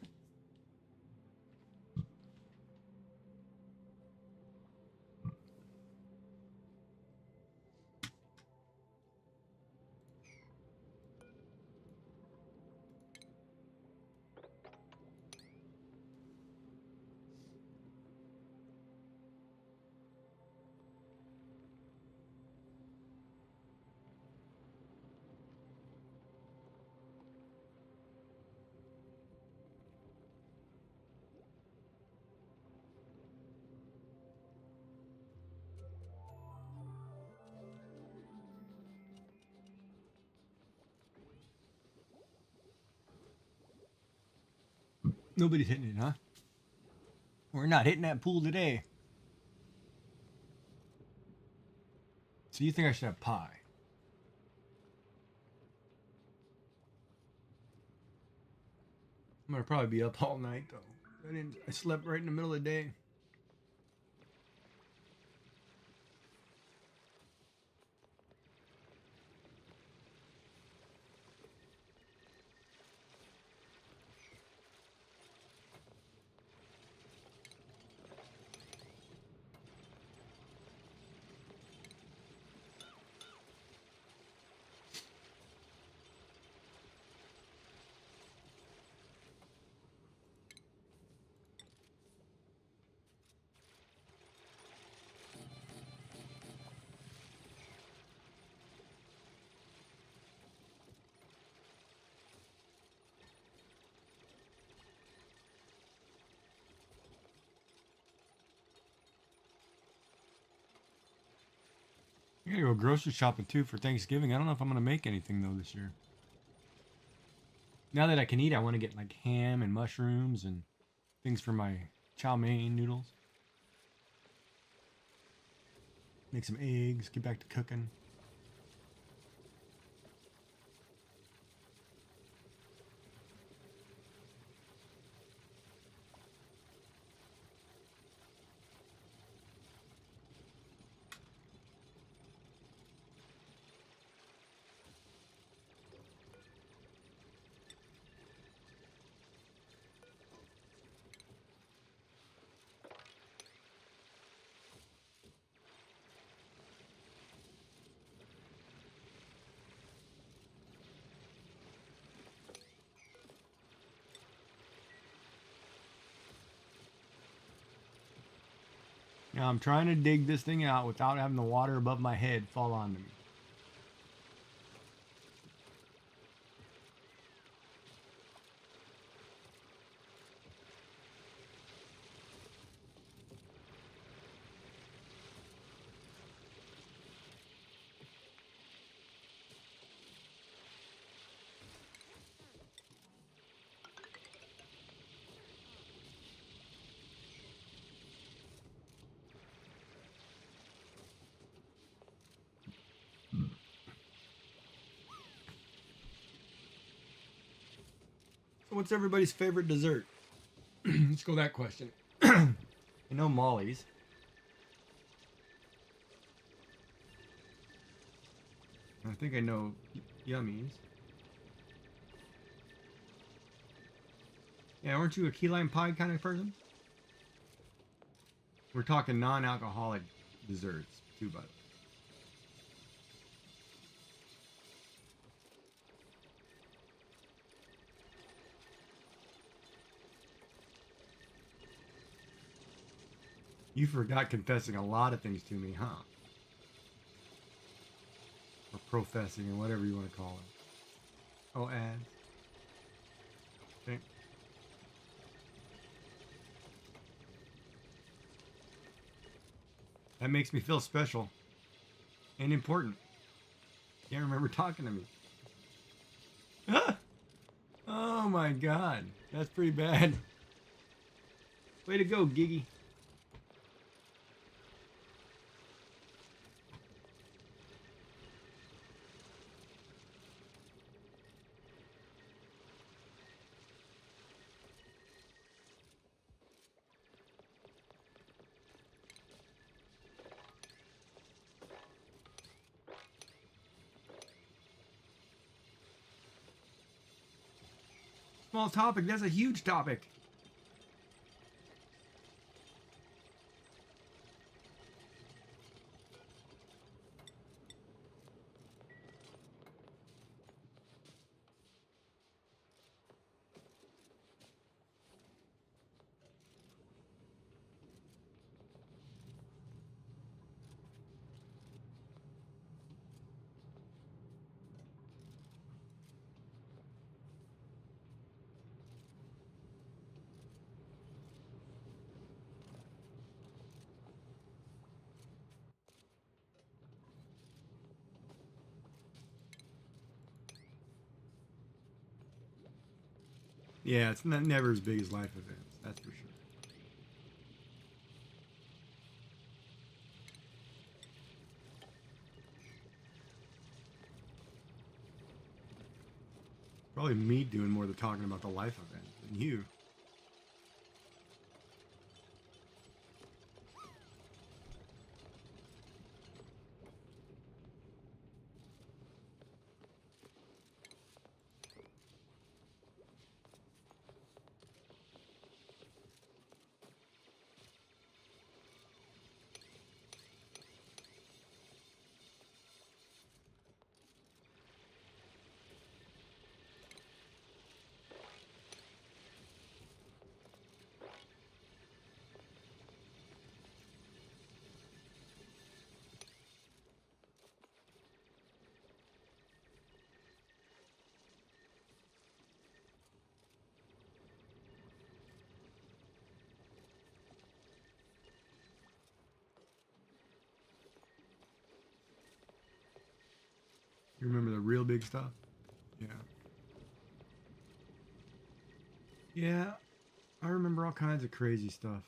Nobody's hitting it, huh? We're not hitting that pool today. So you think I should have pie? I'm gonna probably be up all night though. I slept right in the middle of the day. I gotta go grocery shopping too for Thanksgiving. I don't know if I'm gonna make anything though this year. Now that I can eat, I want to get like ham and mushrooms and things for my chow mein noodles. Make some eggs, get back to cooking. Now I'm trying to dig this thing out without having the water above my head fall onto me. So what's everybody's favorite dessert? Let's go that question. I know Molly's. I think I know Yummy's. Yeah, weren't you a key lime pie kind of person? We're talking non-alcoholic desserts too, by the way. You forgot confessing a lot of things to me, huh? Or professing, or whatever you want to call it. Oh, ads. Okay. That makes me feel special and important. Can't remember talking to me. Ah! Oh my god. That's pretty bad. Way to go, Giggy. Small topic, that's a huge topic. Yeah, it's not never as big as life events. That's for sure. Probably me doing more of the talking about the life event than you. You remember the real big stuff? Yeah. Yeah, I remember all kinds of crazy stuff.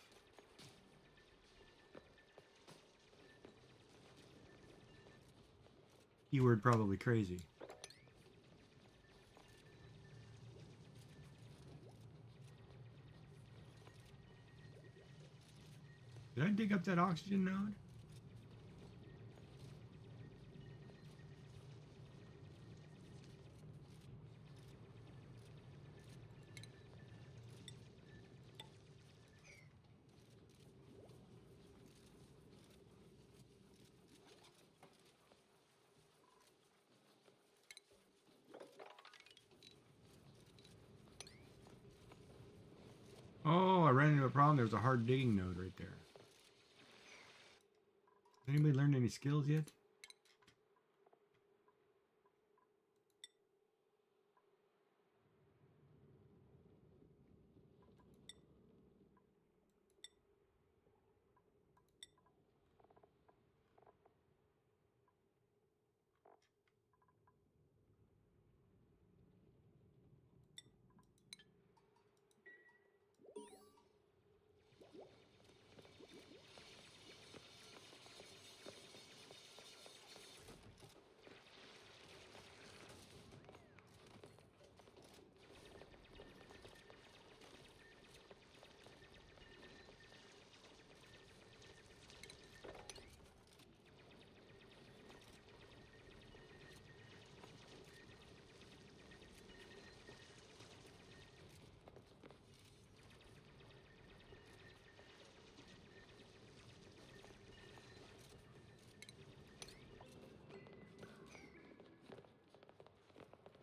Keyword probably crazy. Did I dig up that oxygen node? Oh, I ran into a problem. There was a hard digging node right there. Has anybody learned any skills yet?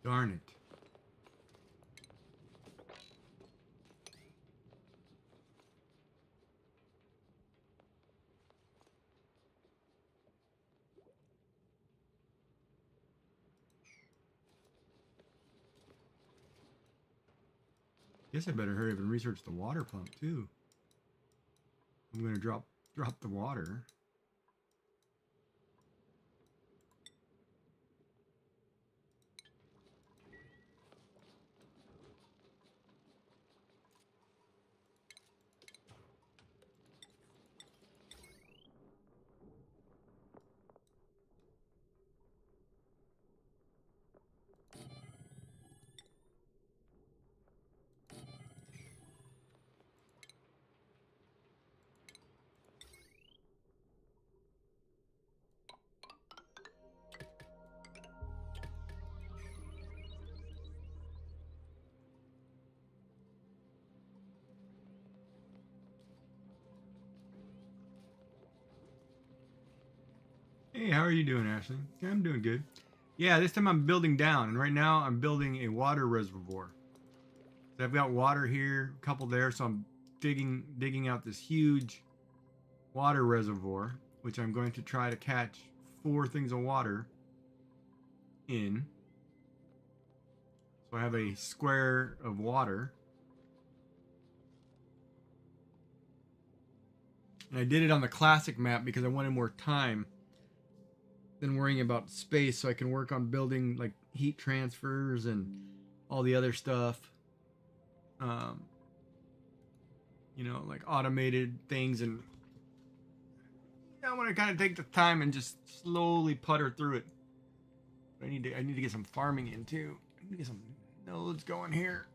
Darn it. Guess I better hurry up and research the water pump too. I'm gonna drop the water. Hey, how are you doing, Ashley? Yeah, I'm doing good. Yeah, this time I'm building down, and right now I'm building a water reservoir. So I've got water here, a couple there, so I'm digging out this huge water reservoir, which I'm going to try to catch 4 things of water in. So I have a square of water. And I did it on the classic map because I wanted more time than worrying about space, so I can work on building like heat transfers and all the other stuff. um, you know, like automated things, and I want to kind of take the time and just slowly putter through it. But I need to get some farming in too. I need to get some nodes going here.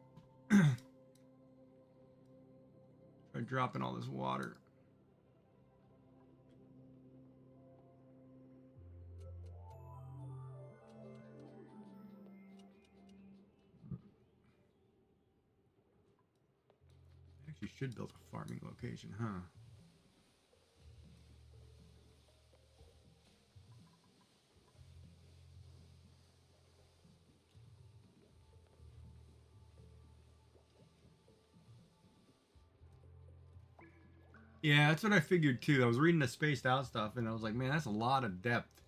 Start dropping all this water. Actually should build a farming location, huh? Yeah, that's what I figured too. I was reading the spaced out stuff and I was like, man, that's a lot of depth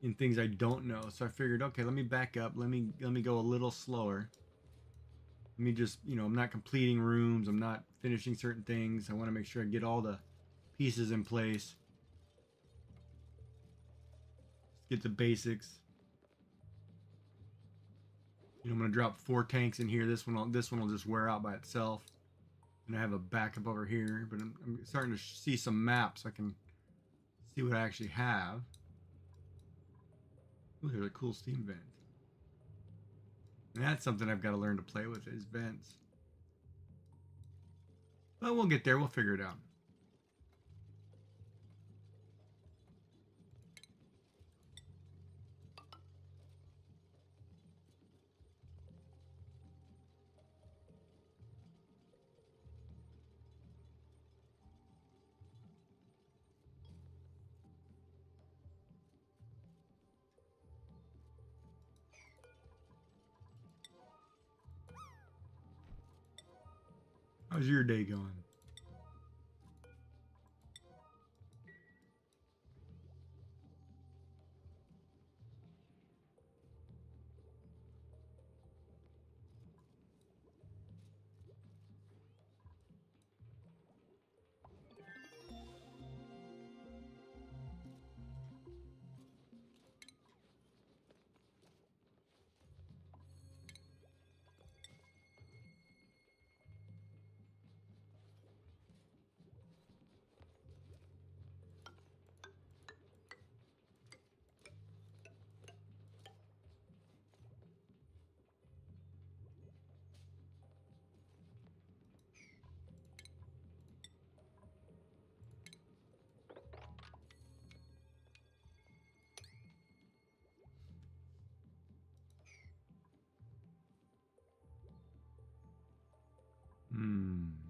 in things I don't know. So I figured, okay, let me back up. Let me go a little slower. Let me just, you know, I'm not completing rooms. I'm not finishing certain things. I want to make sure I get all the pieces in place. Just get the basics. You know, I'm gonna drop 4 tanks in here. This one will just wear out by itself. And I have a backup over here, but I'm starting to see some maps. So I can see what I actually have. Ooh, there's a cool steam vent. And that's something I've got to learn to play with, is vents. But we'll get there. We'll figure it out. How's your day going?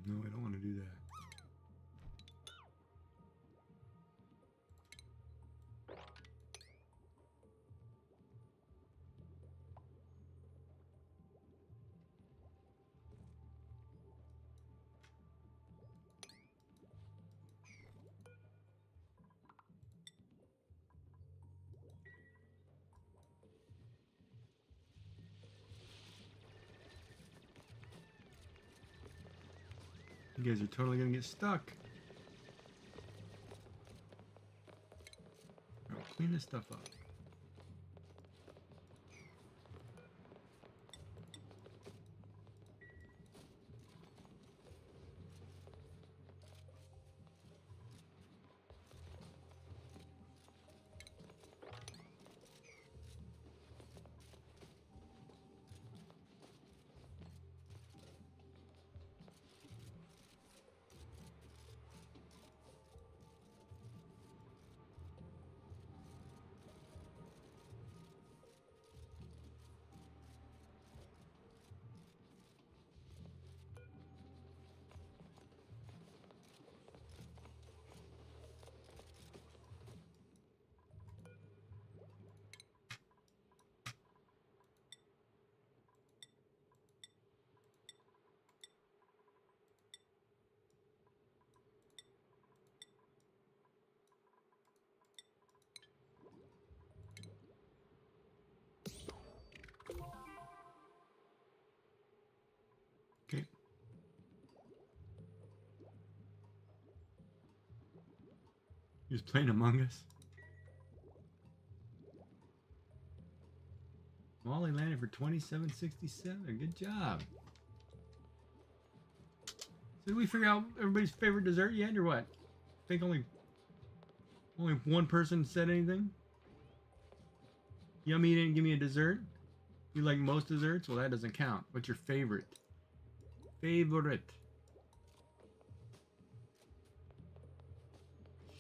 No, I don't want to do that. You guys are totally gonna get stuck. All right, clean this stuff up. Okay. You're just playing Among Us. Molly landed for 2767. Good job. Did we figure out everybody's favorite dessert yet, or what? I think only one person said anything. Yummy didn't give me a dessert. You like most desserts? Well, that doesn't count. What's your favorite? Favorite.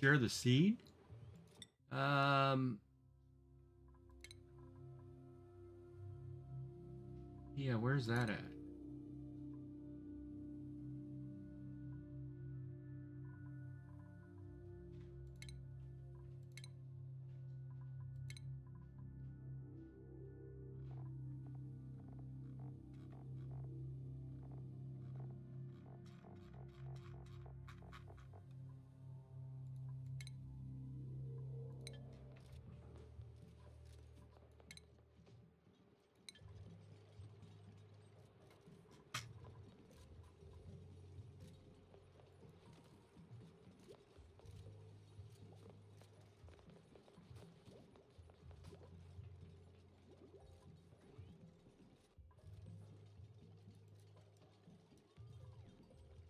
Share the seed? Yeah, where's that at?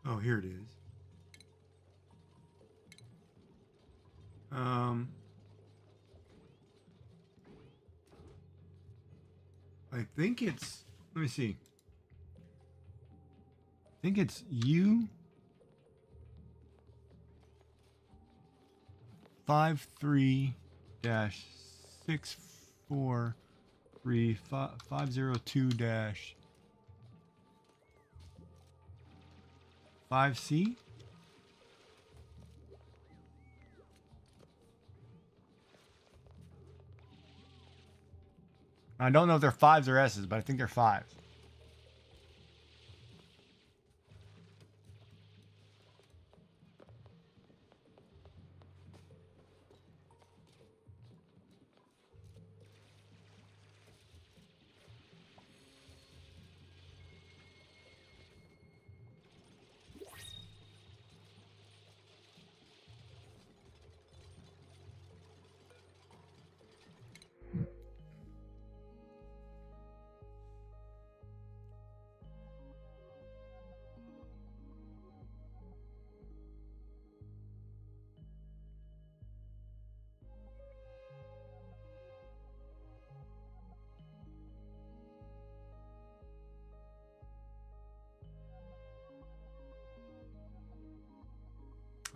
Oh, here it is. I think it's, let me see. I think it's U 53-643-502-5C. I don't know if they're fives or S's, but I think they're fives.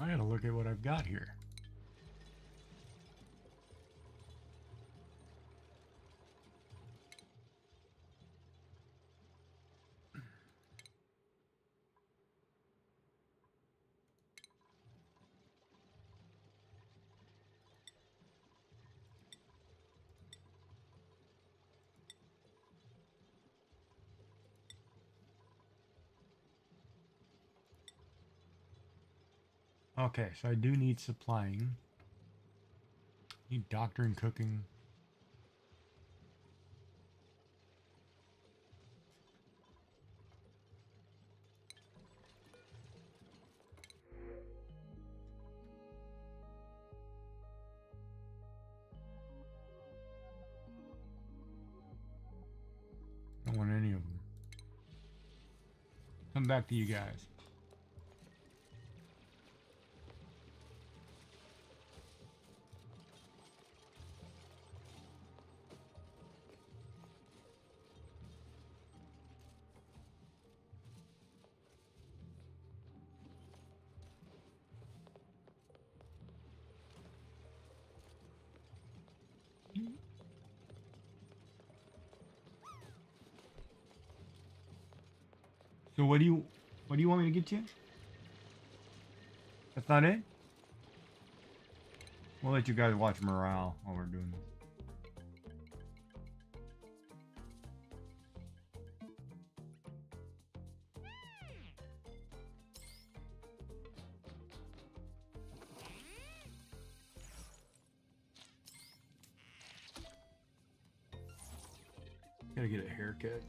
I gotta look at what I've got here. Okay, so I do need supplying. Need doctoring, cooking. Don't want any of them. Come back to you guys. So what do you want me to get you? That's not it? We'll let you guys watch morale while we're doing this. Gotta get a haircut.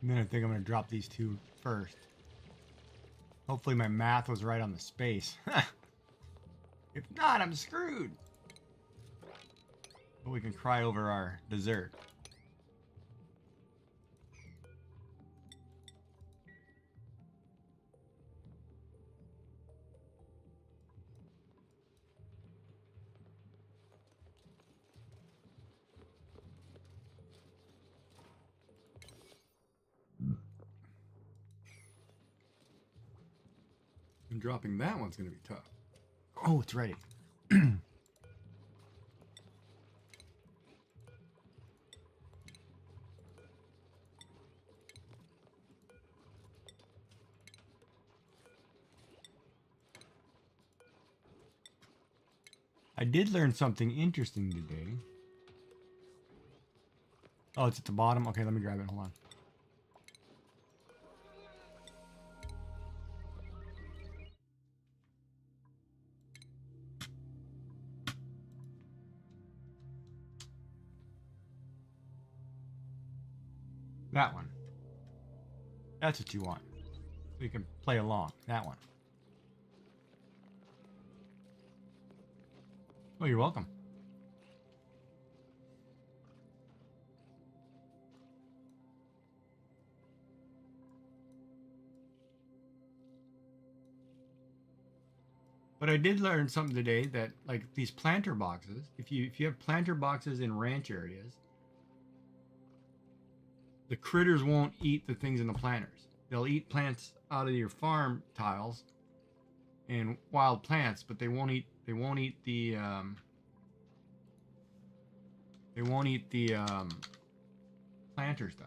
And then I think I'm going to drop these two first. Hopefully my math was right on the space. If not, I'm screwed. But we can cry over our dessert. And dropping that one's going to be tough. Oh, it's ready. I did learn something interesting today. Oh, it's at the bottom? Okay, let me grab it. Hold on. That one. That's what you want. So you can play along. That one. Oh, you're welcome. But I did learn something today that like these planter boxes, if you have planter boxes in ranch areas, the critters won't eat the things in the planters. They'll eat plants out of your farm tiles and wild plants, but they won't eat the planter stuff.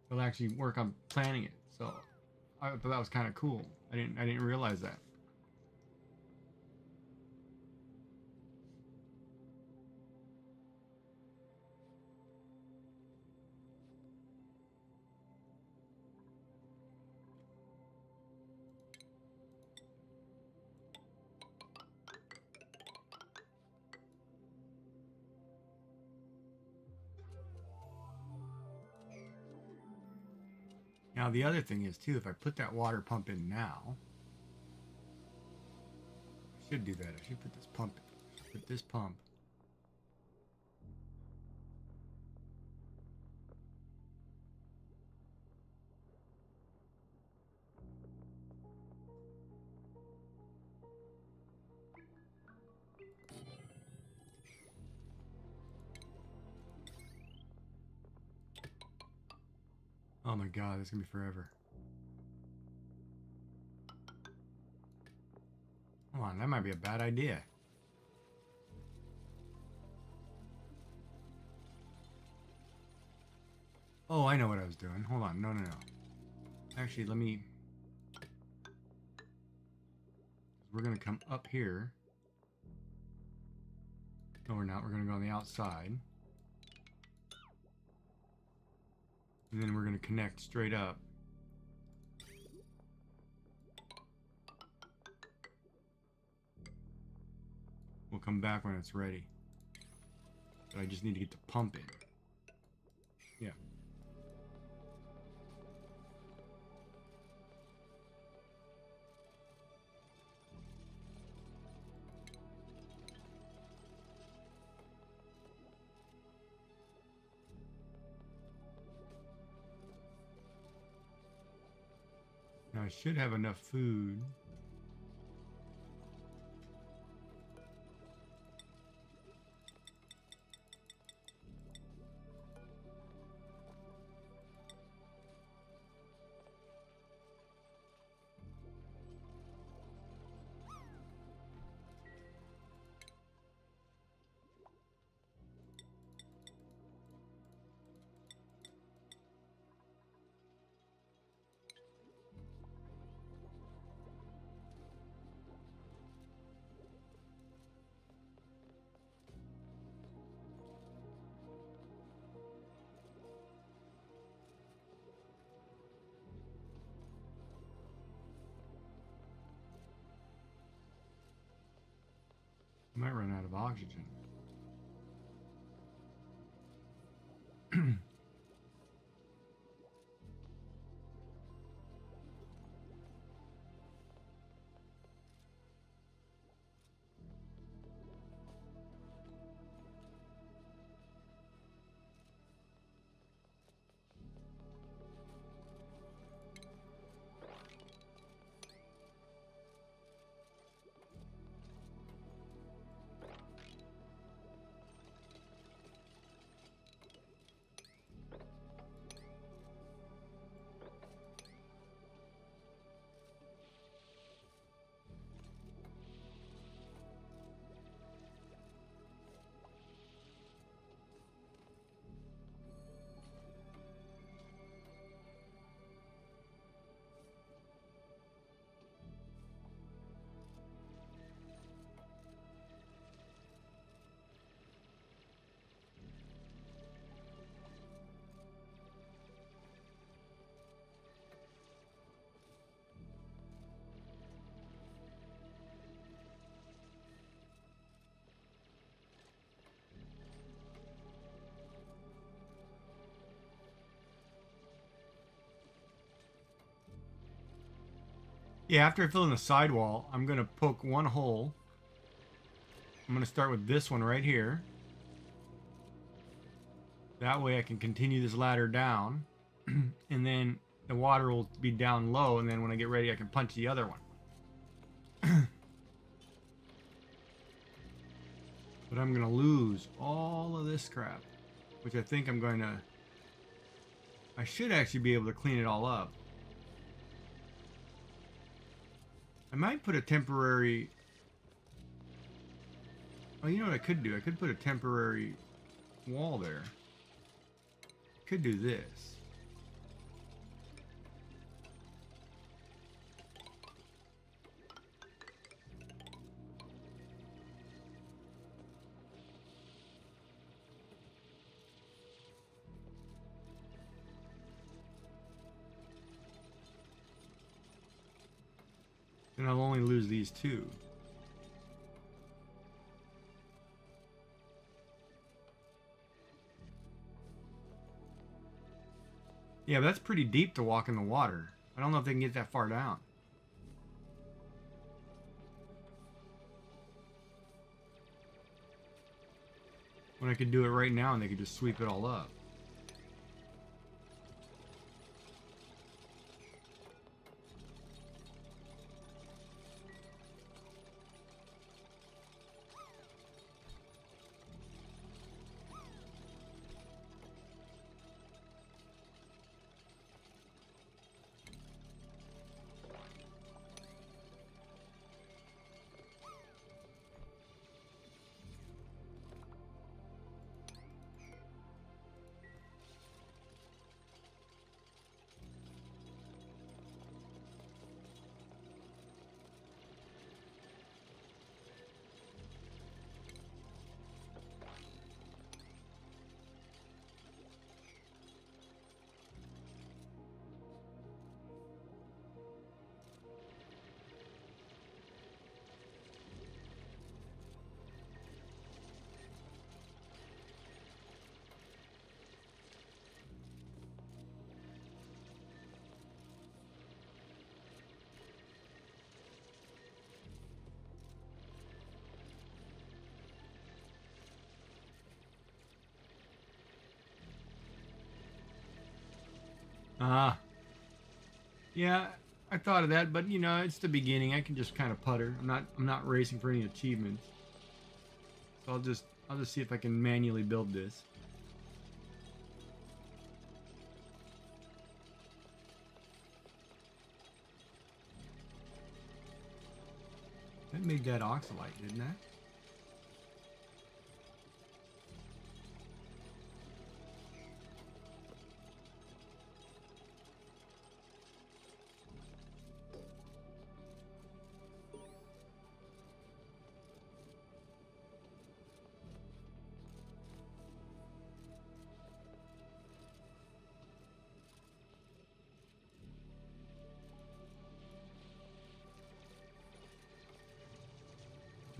They'll actually work on planting it. So I thought that was kind of cool. I didn't realize that. Now the other thing is too, if I put that water pump in now, I should do that. I should put this pump. Put this pump. Oh my god, this is gonna be forever. Hold on, that might be a bad idea. Oh, I know what I was doing. Hold on, no. Actually, let me... We're gonna come up here. No, we're not. We're gonna go on the outside. And then we're gonna connect straight up. We'll come back when it's ready. But I just need to get the pump in. Yeah. Now I should have enough food. I might run out of oxygen. Yeah, after I fill in the sidewall, I'm going to poke one hole. I'm going to start with this one right here. That way I can continue this ladder down. And then the water will be down low. And then when I get ready, I can punch the other one. But I'm going to lose all of this crap. Which I think I'm going to... I should actually be able to clean it all up. I might put a temporary... Oh, you know what I could do? I could put a temporary wall there. Could do this. And I'll only lose these two. Yeah, but that's pretty deep to walk in the water. I don't know if they can get that far down. When I could do it right now and they could just sweep it all up. Ah. Yeah, I thought of that, but you know, it's the beginning. I can just kind of putter. I'm not racing for any achievements. So I'll just see if I can manually build this. That made that oxalite, didn't that?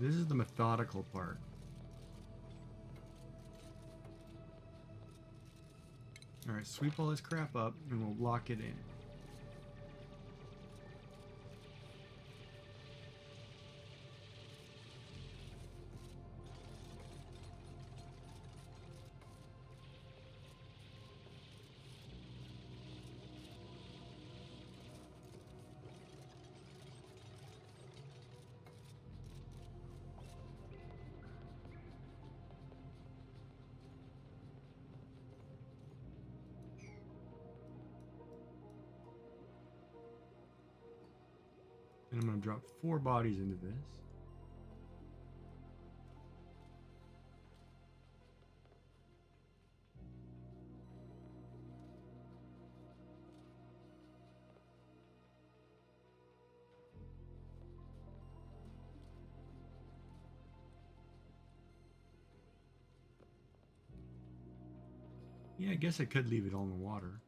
This is the methodical part. Alright, sweep all this crap up and we'll lock it in. And I'm going to drop 4 bodies into this. Yeah, I guess I could leave it all in the water.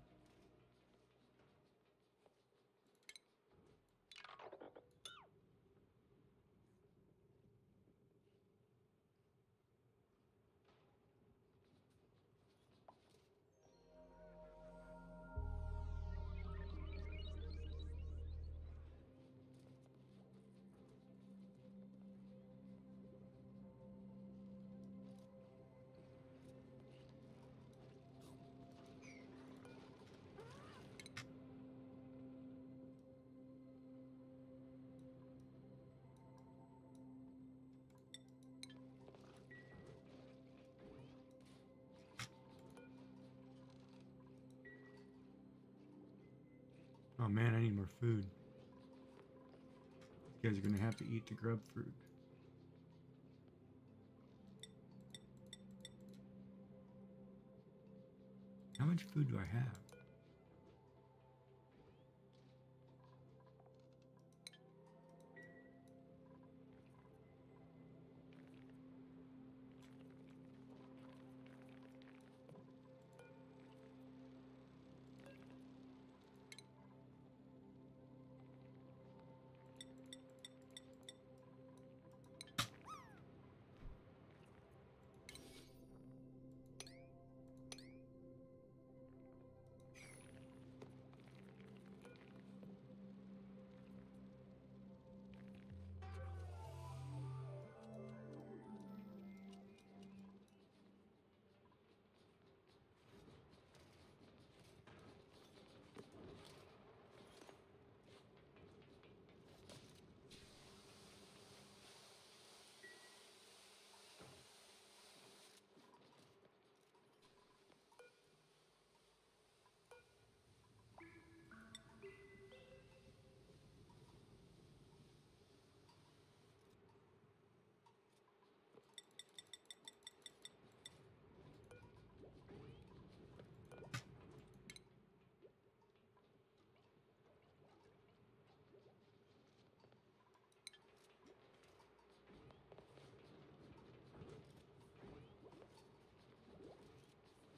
Oh man, I need more food. You guys are gonna have to eat the grub fruit. How much food do I have?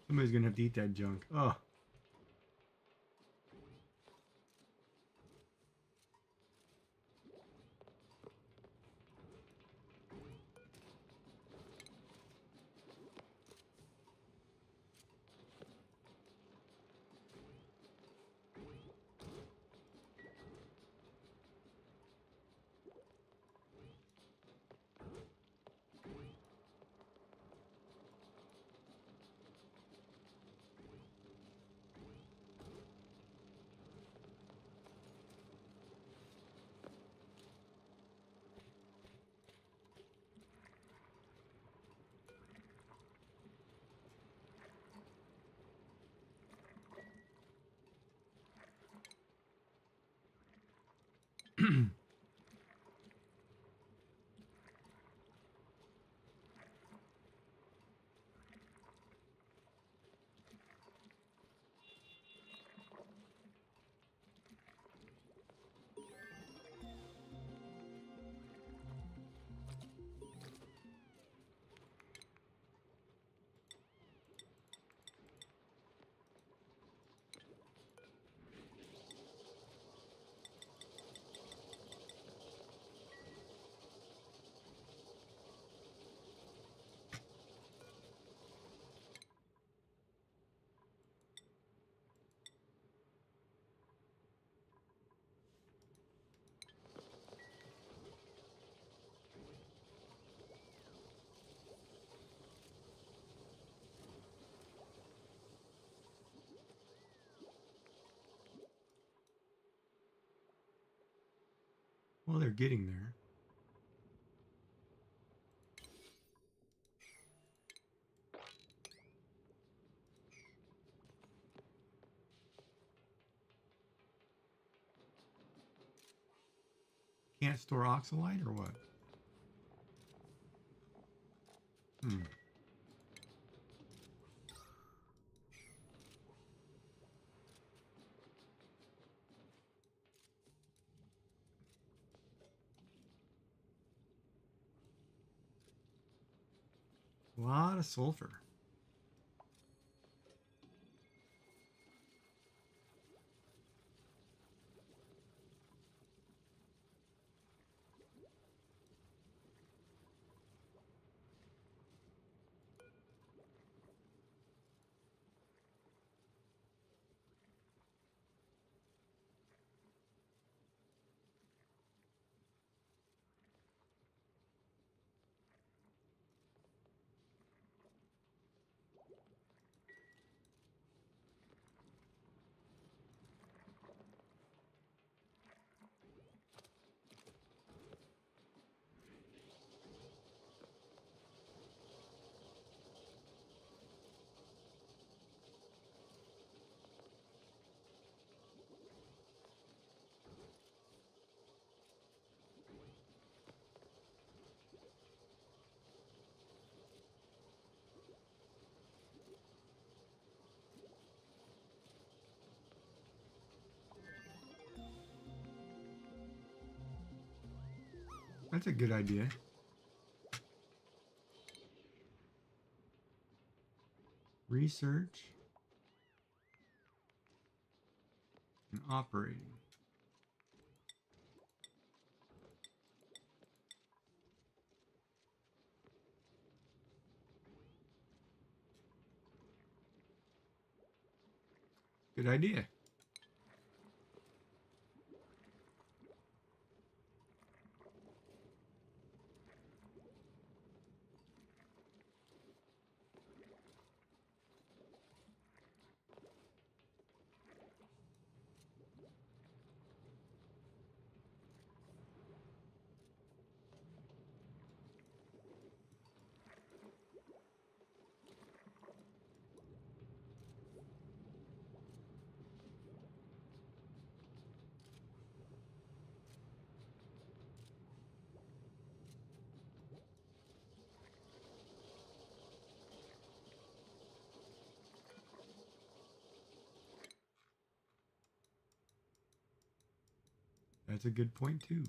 Somebody's gonna have to eat that junk. Oh. Well, they're getting there. Can't store oxalite or what? Hmm. A lot of sulfur. That's a good idea. Research and operating. Good idea. That's a good point too.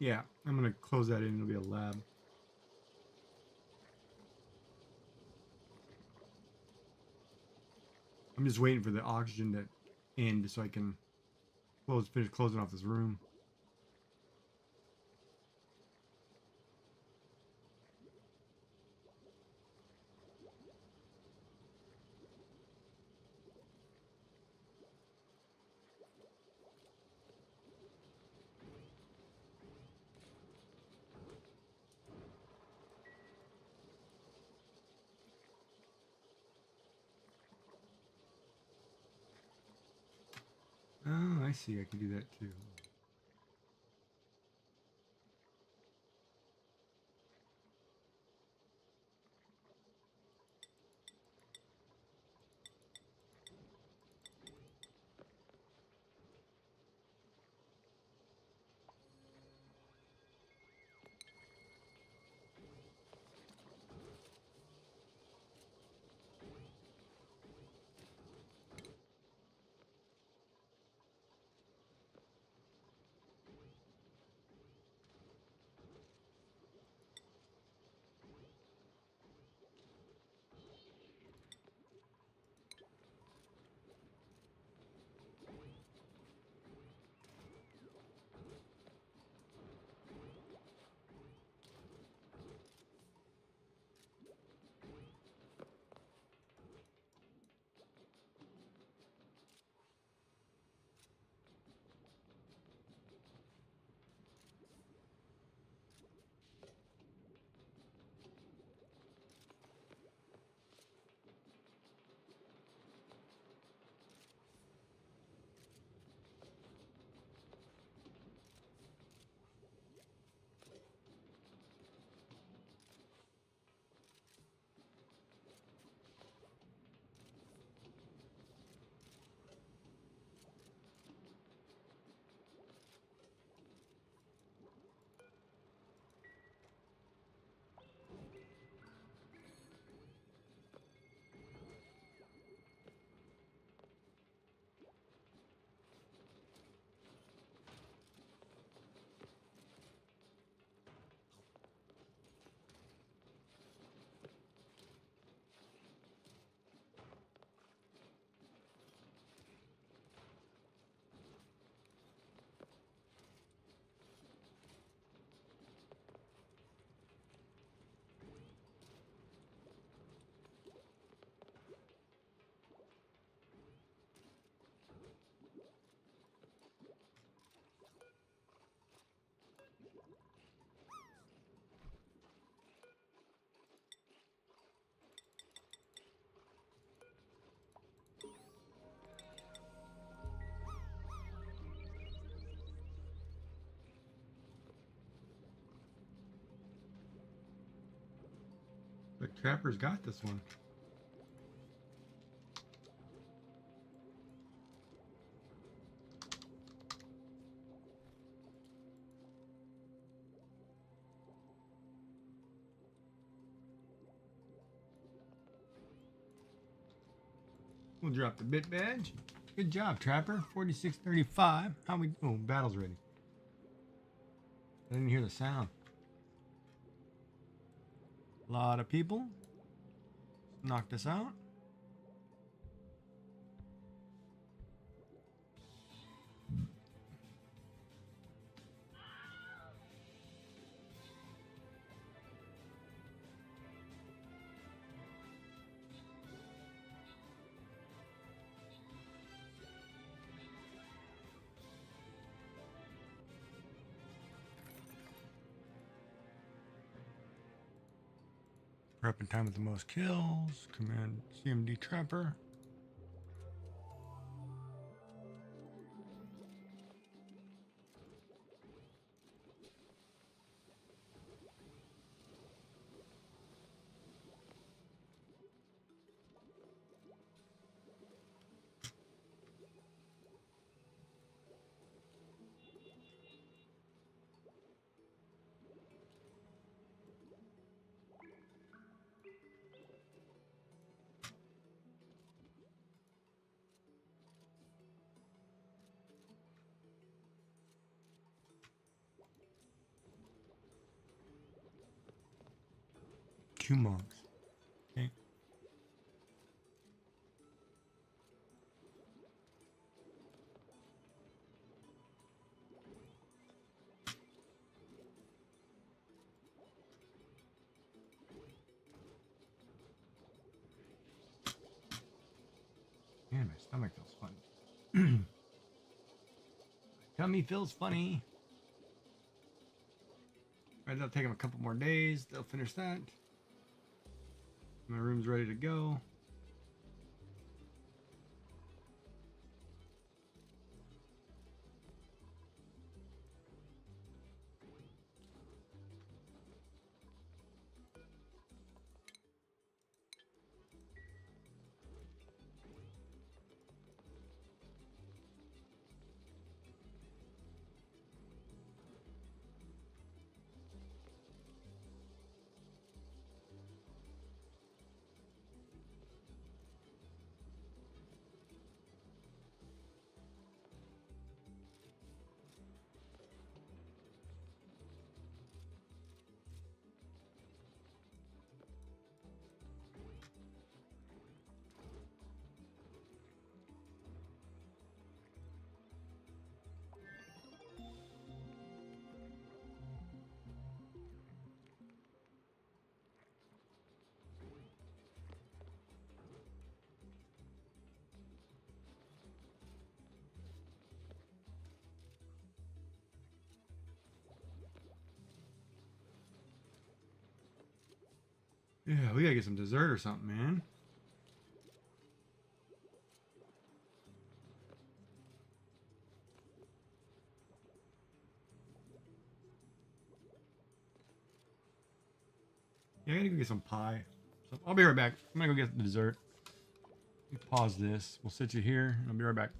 Yeah, I'm gonna close that in. It'll be a lab. I'm just waiting for the oxygen to end so I can finish closing off this room. Oh, I see. I can do that too. But Trapper's got this one. We'll drop the bit badge. Good job, Trapper. 4635. How we? Oh, battle's ready. I didn't hear the sound. A lot of people. Knock this out. Prepping time with the most kills. Command CMD Trapper. Two monks. Okay. Man, my stomach feels funny. Tummy feels funny. Right, that'll take them a couple more days. They'll finish that. My room's ready to go. Yeah, we gotta get some dessert or something, man. Yeah, I gotta go get some pie. So I'll be right back. I'm gonna go get the dessert. Let me pause this. We'll sit you here, and I'll be right back.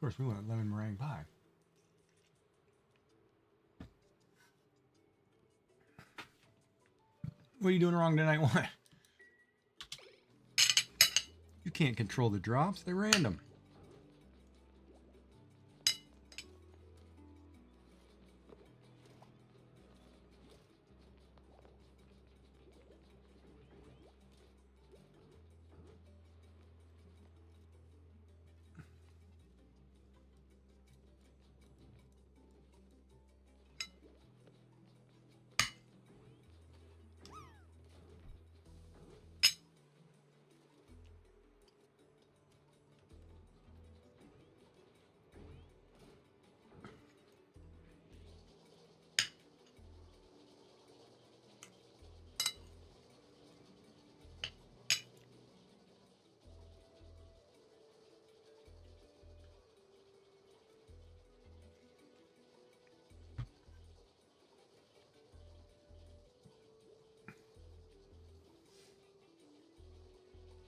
Of course, we want lemon meringue pie. What are you doing wrong tonight? What? You can't control the drops. They're random.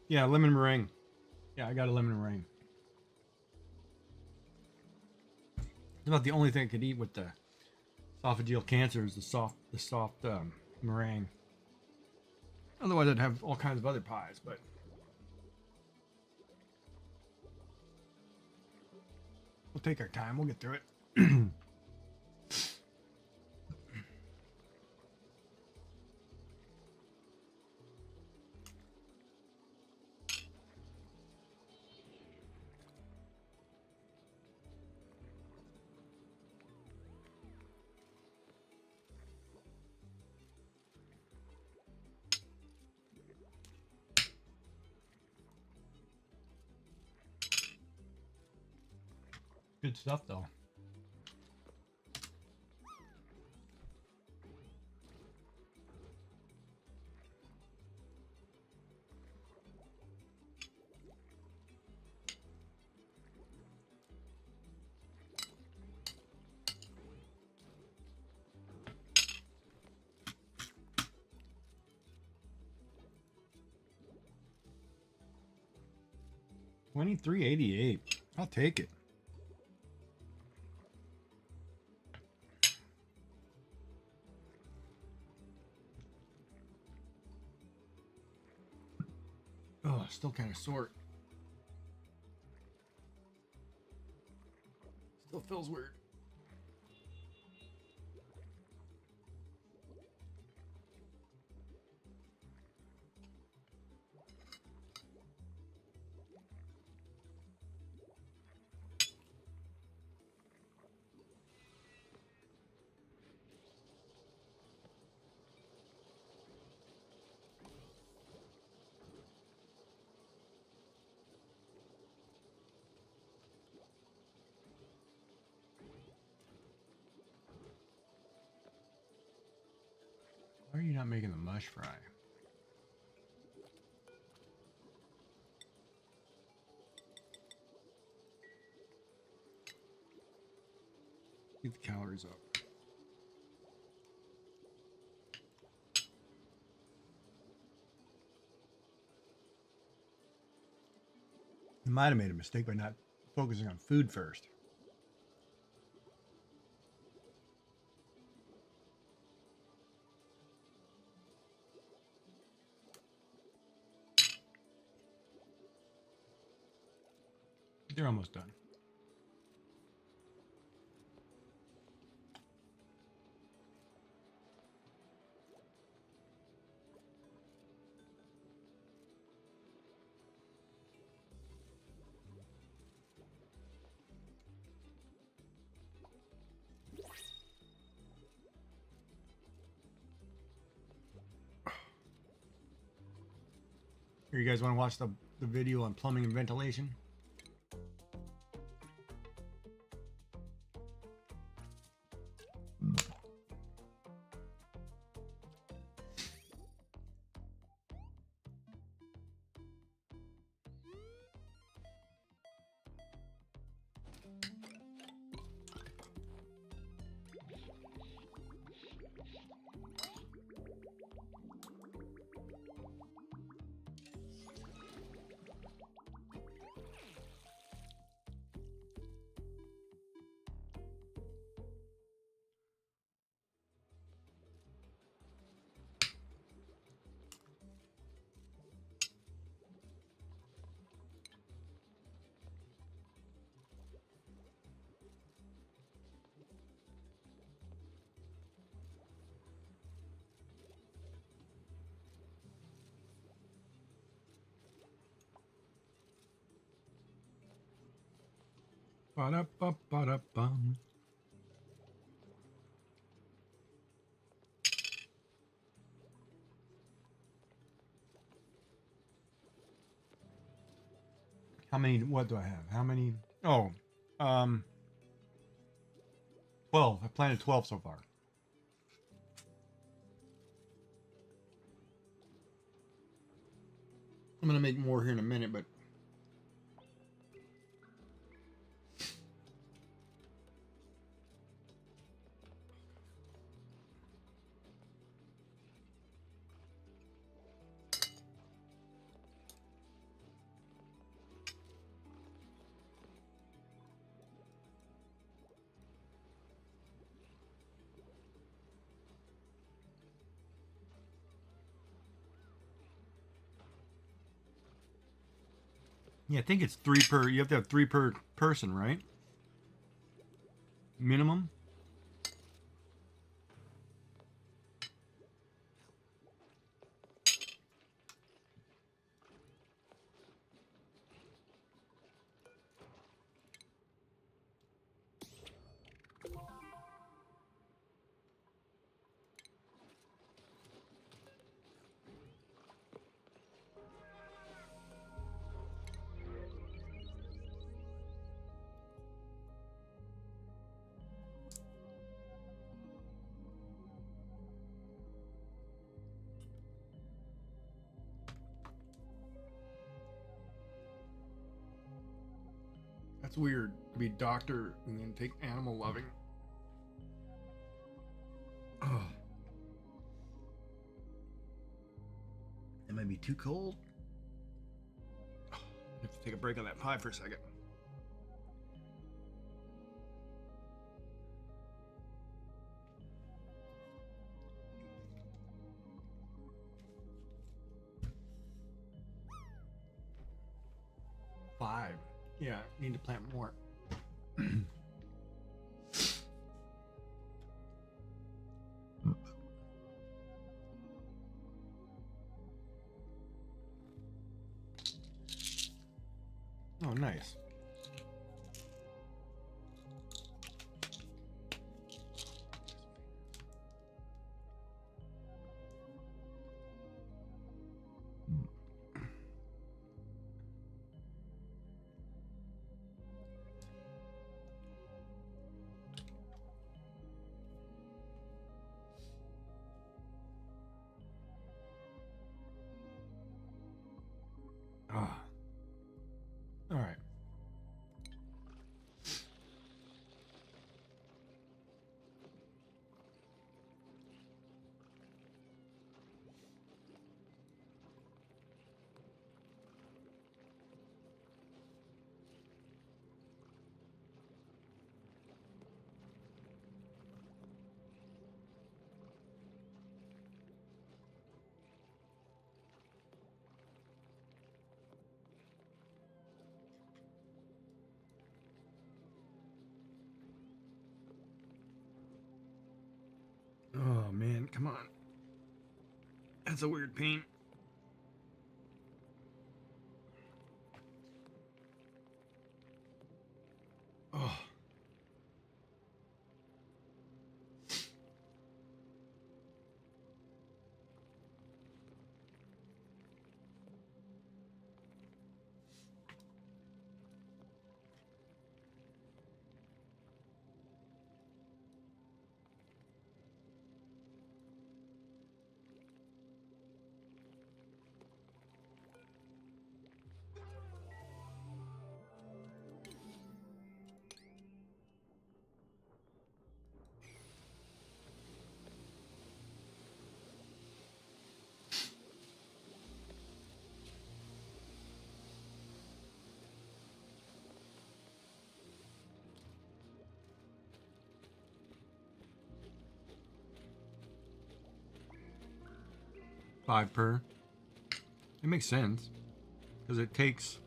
Yeah, lemon meringue. Yeah, I got a lemon meringue. It's about the only thing I could eat with the esophageal cancer is the soft meringue. Otherwise, I'd have all kinds of other pies, but we'll take our time. We'll get through it. Good stuff, though. $23.88. I'll take it. Oh, still kind of sore. Still feels weird. Why are you not making the mush fry? Get the calories up. You might have made a mistake by not focusing on food first. They're almost done. Here, you guys want to watch the video on plumbing and ventilation? Ba-da-ba-ba-da-bum. How many? What do I have? How many? Oh, 12. I planted 12 so far. I'm gonna make more here in a minute, but yeah, I think it's 3 per. You have to have 3 per person, right? Minimum. That's weird to be doctor and then take animal loving. Oh. It might be too cold. I have to take a break on that pie for a second. Five. Yeah, need to plant more. Oh, nice. Ah. All right. Oh man, come on. That's a weird paint. Oh. Five per. It makes sense because it takes.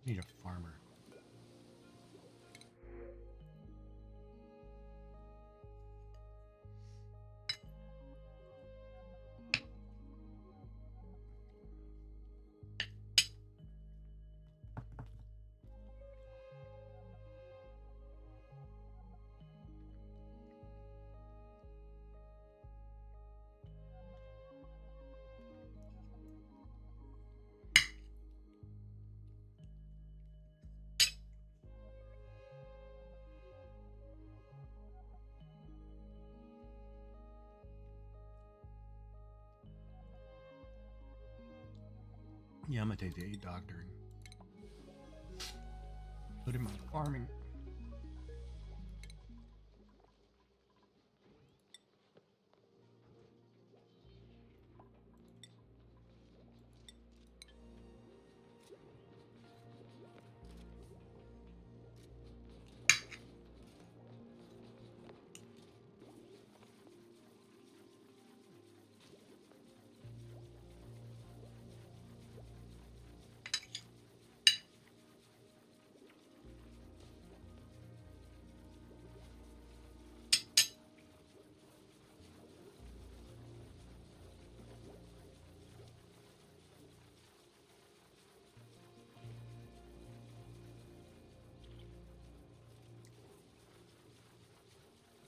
Need a farmer. Yeah, I'm gonna take the 8 doctoring. Put him on farming.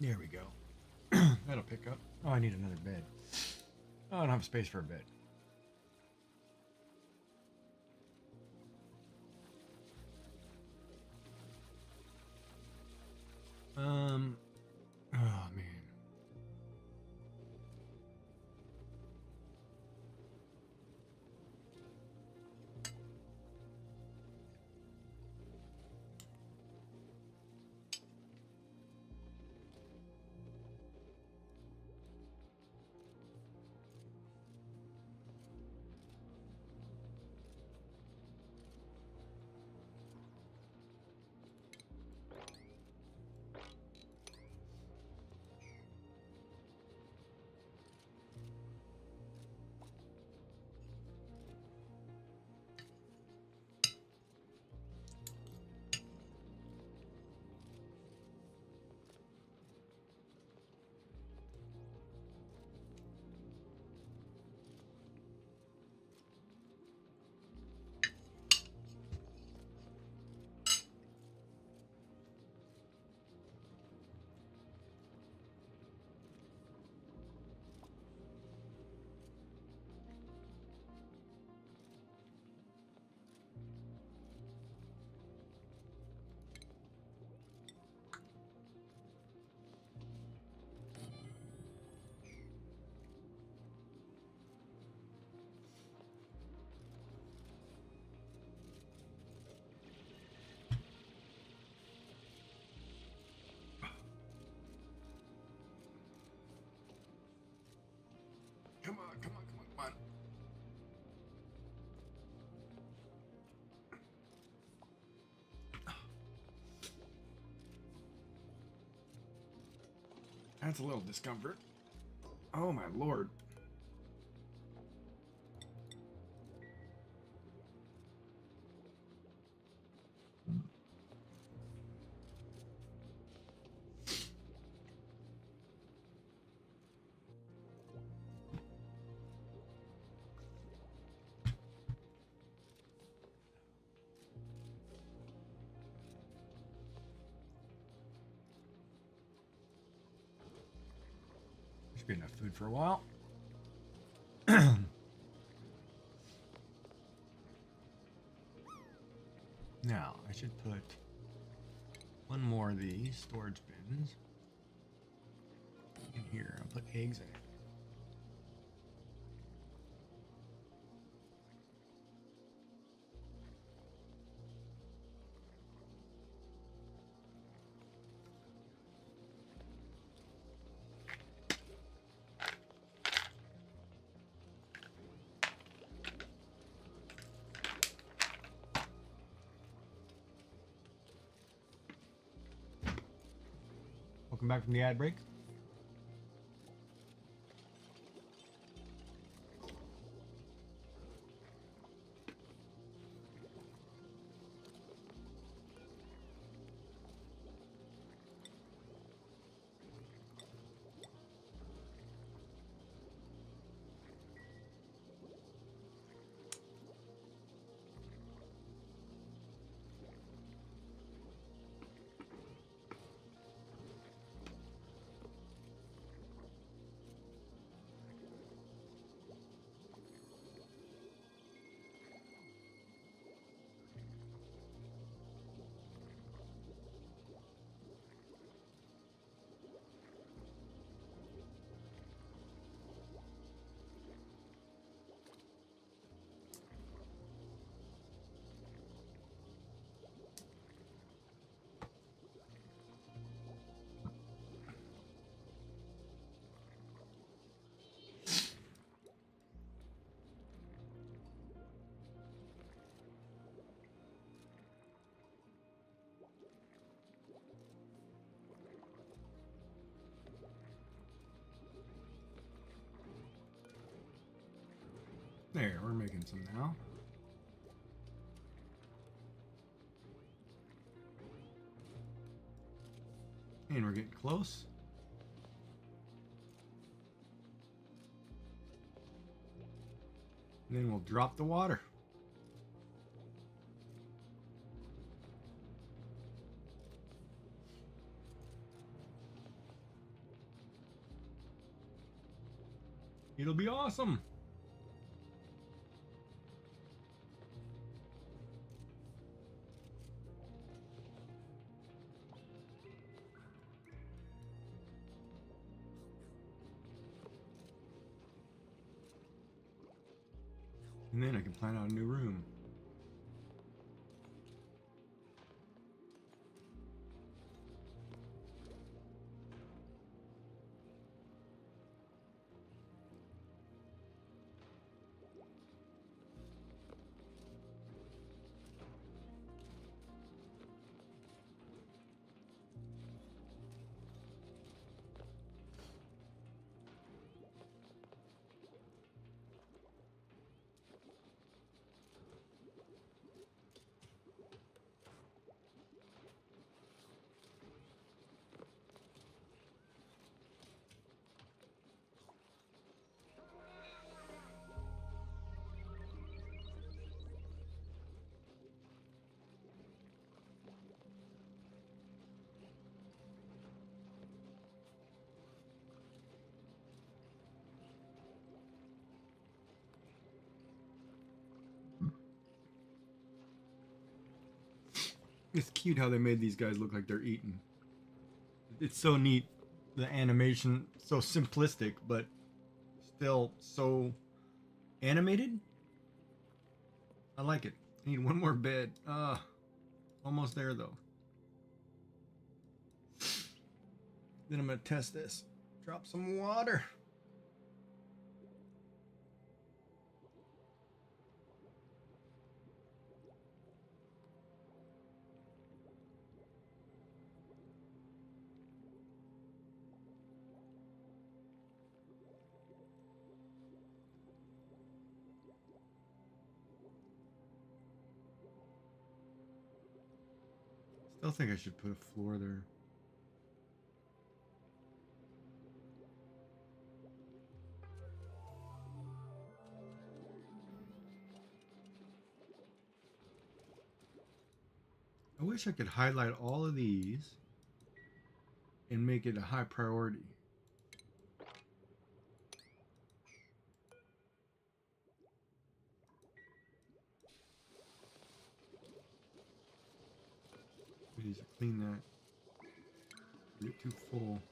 There we go. That'll pick up. Oh, I need another bed. Oh, I don't have space for a bed. Oh man. Come on, come on, come on, come on. That's a little discomfort. Oh my lord. Should be enough food for a while. Now, I should put one more of these storage bins in here. I'll put eggs in it. Welcome back from the ad break. There, we're making some now. And we're getting close. And then we'll drop the water. It'll be awesome. And then I can plan out a new room. It's cute how they made these guys look like they're eating. It's so neat. The animation, so simplistic, but still so animated. I like it. I need one more bed. Almost there though. Then I'm gonna test this. Drop some water. Still think I should put a floor there. I wish I could highlight all of these and make it a high priority. We need to clean that. Get too full.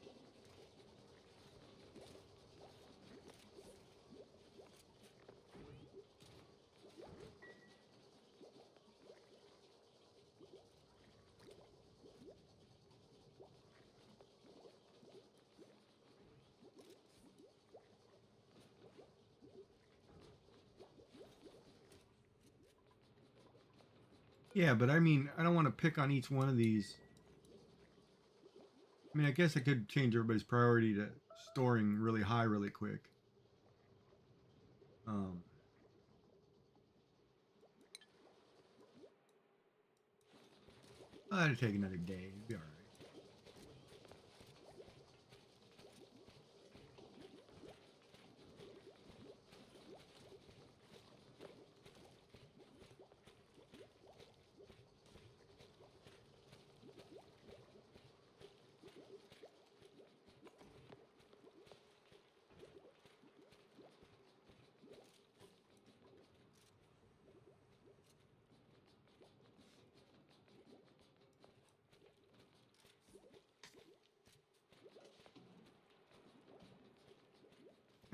Yeah, but I mean, I don't want to pick on each one of these. I mean, I guess I could change everybody's priority to storing really high really quick. That'd take another day. It'd be all right.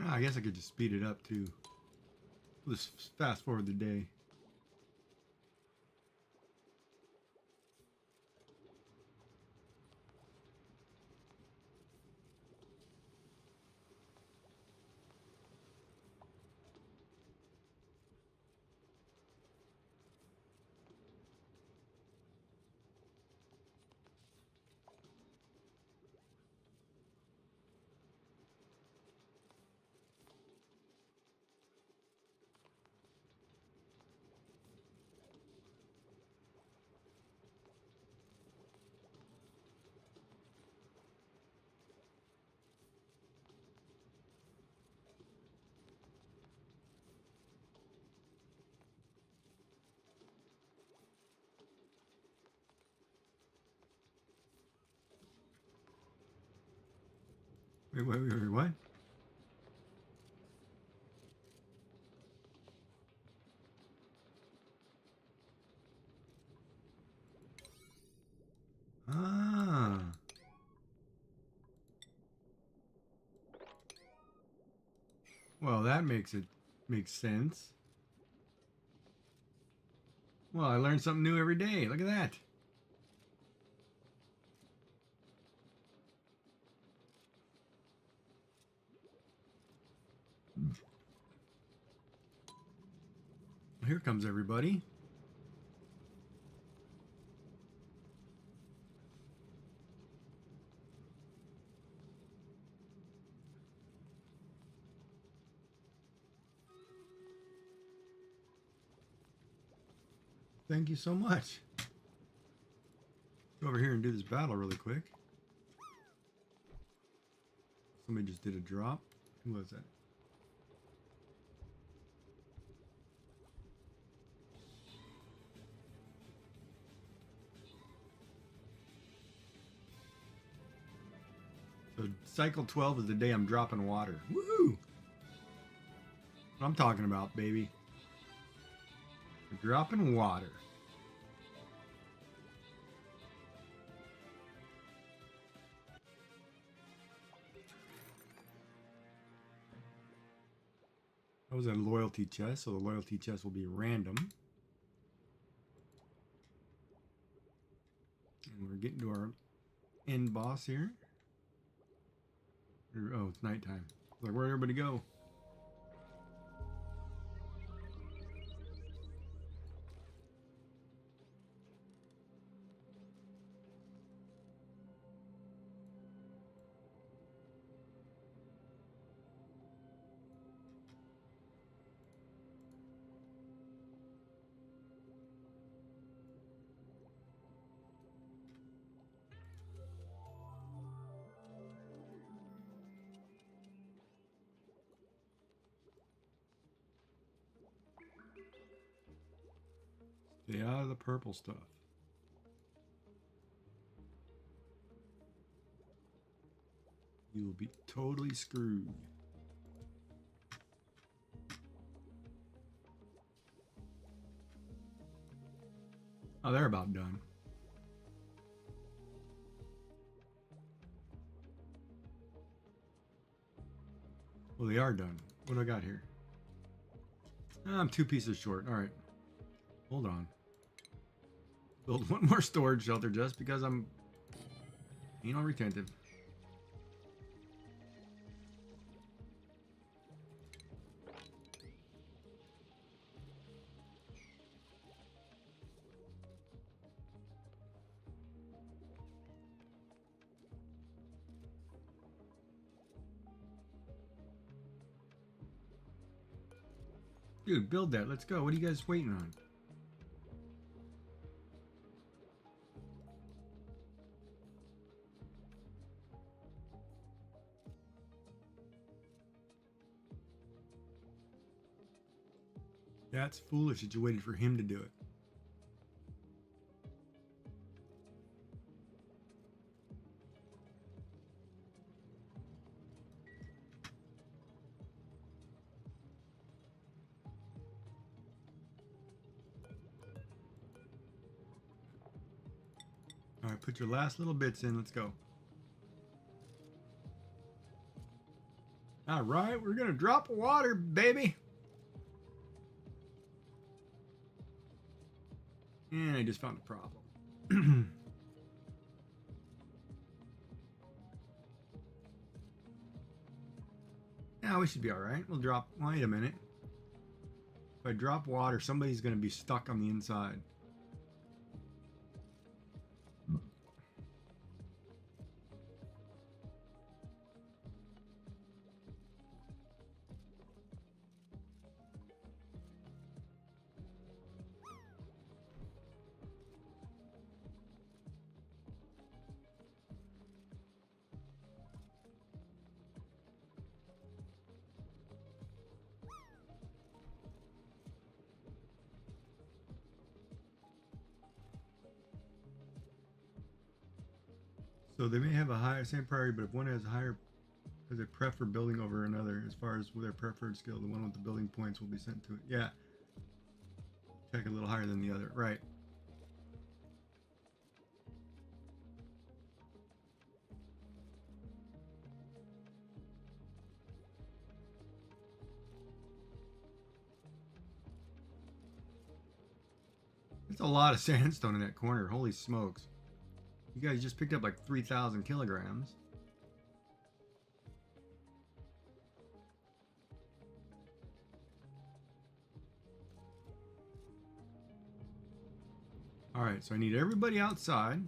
I guess I could just speed it up too. Let's fast forward the day. Wait, what? Ah. Well, that makes sense. Well, I learn something new every day. Look at that. Here comes everybody. Thank you so much. Go over here and do this battle really quick. Somebody just did a drop. Who was that? So cycle 12 is the day I'm dropping water. Woo! What I'm talking about, baby. We're dropping water. That was a loyalty chest, so the loyalty chest will be random. And we're getting to our end boss here. Oh, it's nighttime. Like, where'd everybody go? Stay out of the purple stuff. You will be totally screwed. Oh, they're about done. Well, they are done. What do I got here? I'm 2 pieces short. All right. Hold on. Build one more storage shelter just because I'm anal retentive. Dude, build that. Let's go. What are you guys waiting on? That's foolish that you waited for him to do it. All right, put your last little bits in. Let's go. All right, we're going to drop water, baby. And I just found a problem. Yeah, we should be all right. We'll drop. Wait a minute. If I drop water, somebody's going to be stuck on the inside. So they may have a higher same priority, but if one has a higher Because they prefer building over another. As far as their preferred skill, the one with the building points will be sent to it. Yeah. Check a little higher than the other. Right. That's a lot of sandstone in that corner. Holy smokes. You guys just picked up like 3,000 kilograms. Alright, so I need everybody outside.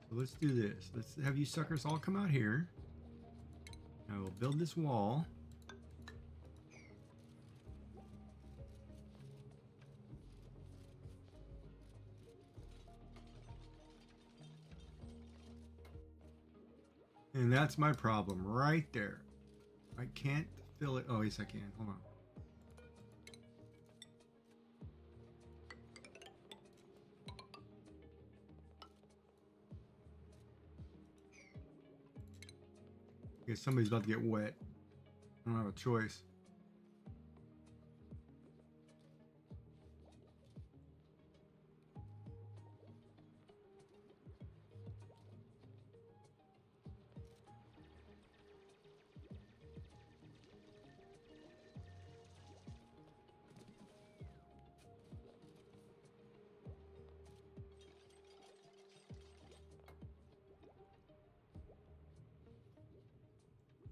So let's do this. Let's have you suckers all come out here. I will build this wall. And that's my problem right there. I can't fill it. Oh, yes, I can. Hold on. I guess somebody's about to get wet. I don't have a choice.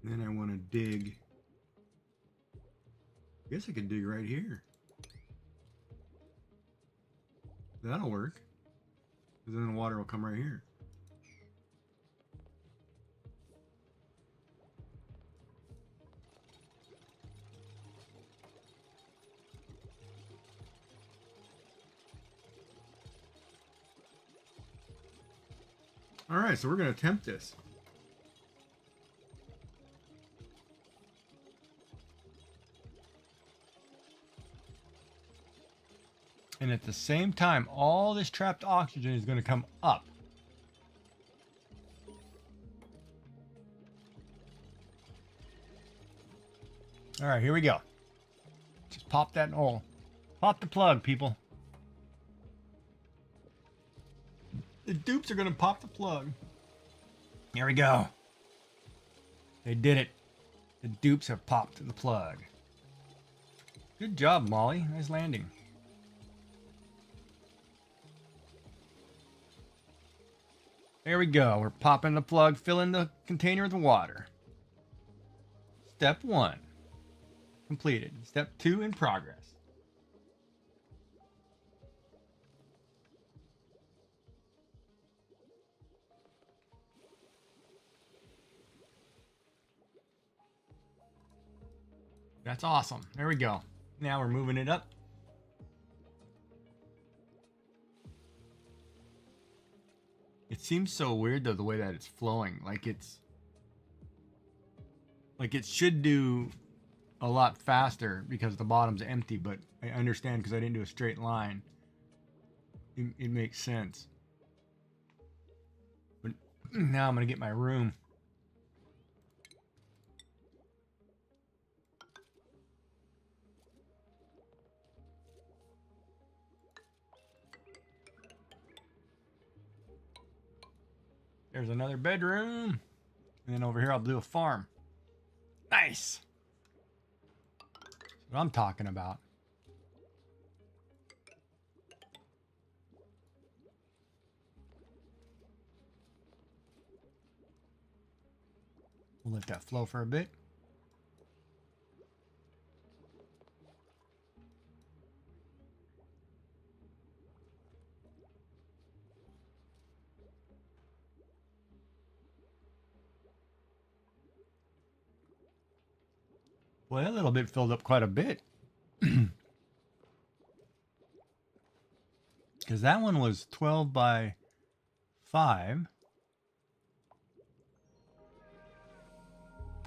Then I want to dig. I guess I could dig right here. That'll work. Because then the water will come right here. Alright, so we're going to attempt this. And at the same time, all this trapped oxygen is going to come up. All right, here we go. Just pop that hole. Pop the plug, people. The dupes are going to pop the plug. Here we go. They did it. The dupes have popped the plug. Good job, Molly. Nice landing. There we go. We're popping the plug, filling the container with water. Step 1 completed. Step 2 in progress. That's awesome. There we go. Now we're moving it up. It seems so weird though, the way that it's flowing. Like it should do a lot faster because the bottom's empty, but I understand because I didn't do a straight line. It makes sense. But now I'm gonna get my room. There's another bedroom. And then over here, I'll do a farm. Nice. That's what I'm talking about. We'll let that flow for a bit. Well, that little bit filled up quite a bit. Because that one was 12 by 5.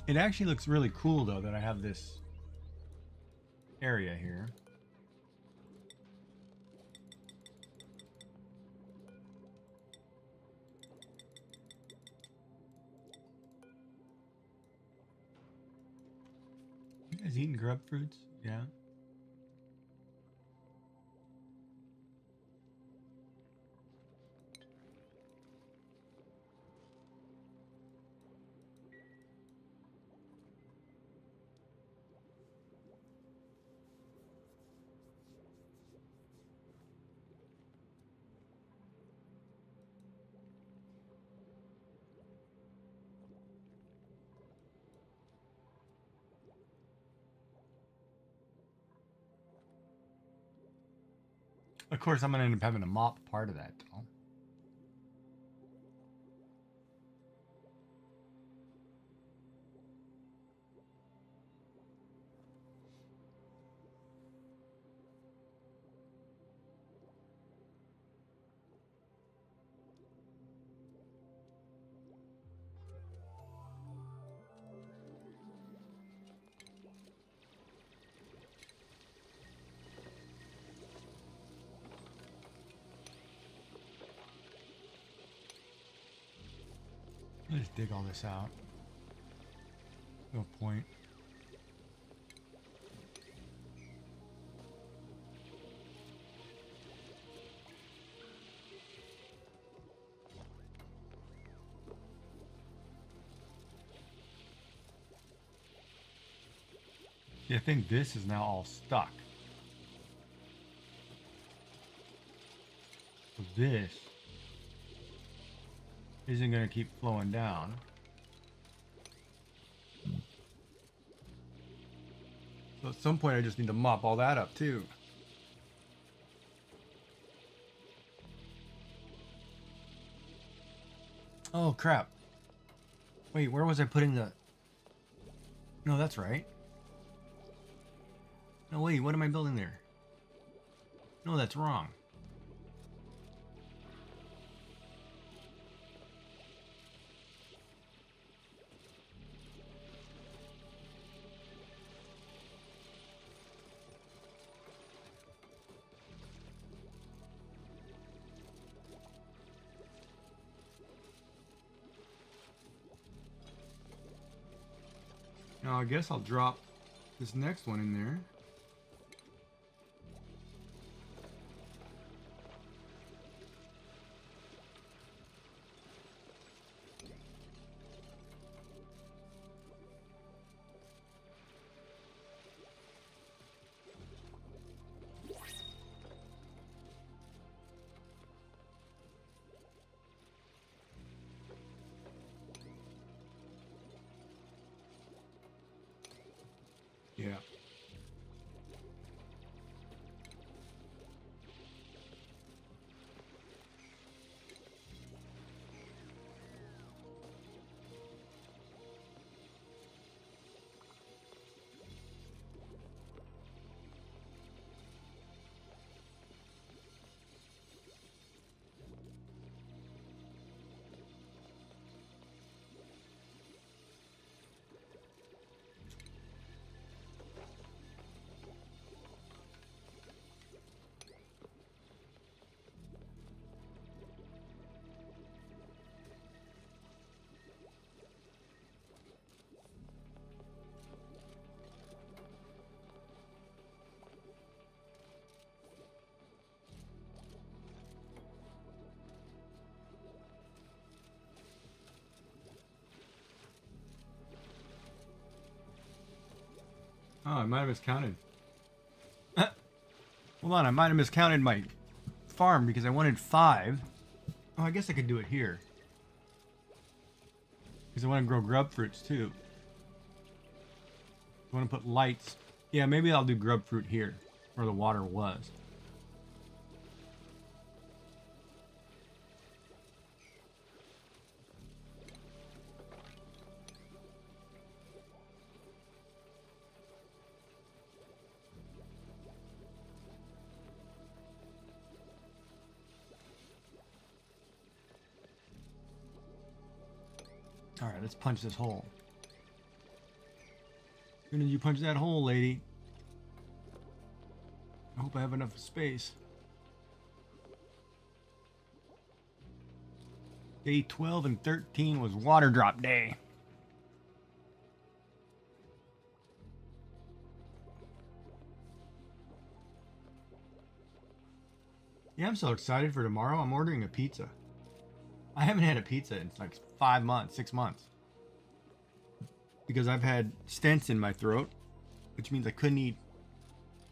It actually looks really cool, though, that I have this area here. Is eating grub fruits? Yeah. Of course, I'm gonna end up having to mop part of that though. I'll just dig all this out. No point. Yeah, I think this is now all stuck. So this isn't going to keep flowing down. So at some point I just need to mop all that up too. Oh crap. Wait, where was I putting the... No, that's right. No, wait, what am I building there? No, that's wrong. Now I guess I'll drop this next one in there. Yeah. Oh, I might have miscounted. Hold on, I might have miscounted my farm because I wanted 5. Oh, I guess I could do it here. Because I want to grow grub fruits too. I want to put lights. Yeah, maybe I'll do grub fruit here, where the water was. Alright, let's punch this hole. As soon as you punch that hole, lady. I hope I have enough space. Day 12 and 13 was water drop day. Yeah, I'm so excited for tomorrow. I'm ordering a pizza. I haven't had a pizza in like 5 months, 6 months. Because I've had stents in my throat, which means I couldn't eat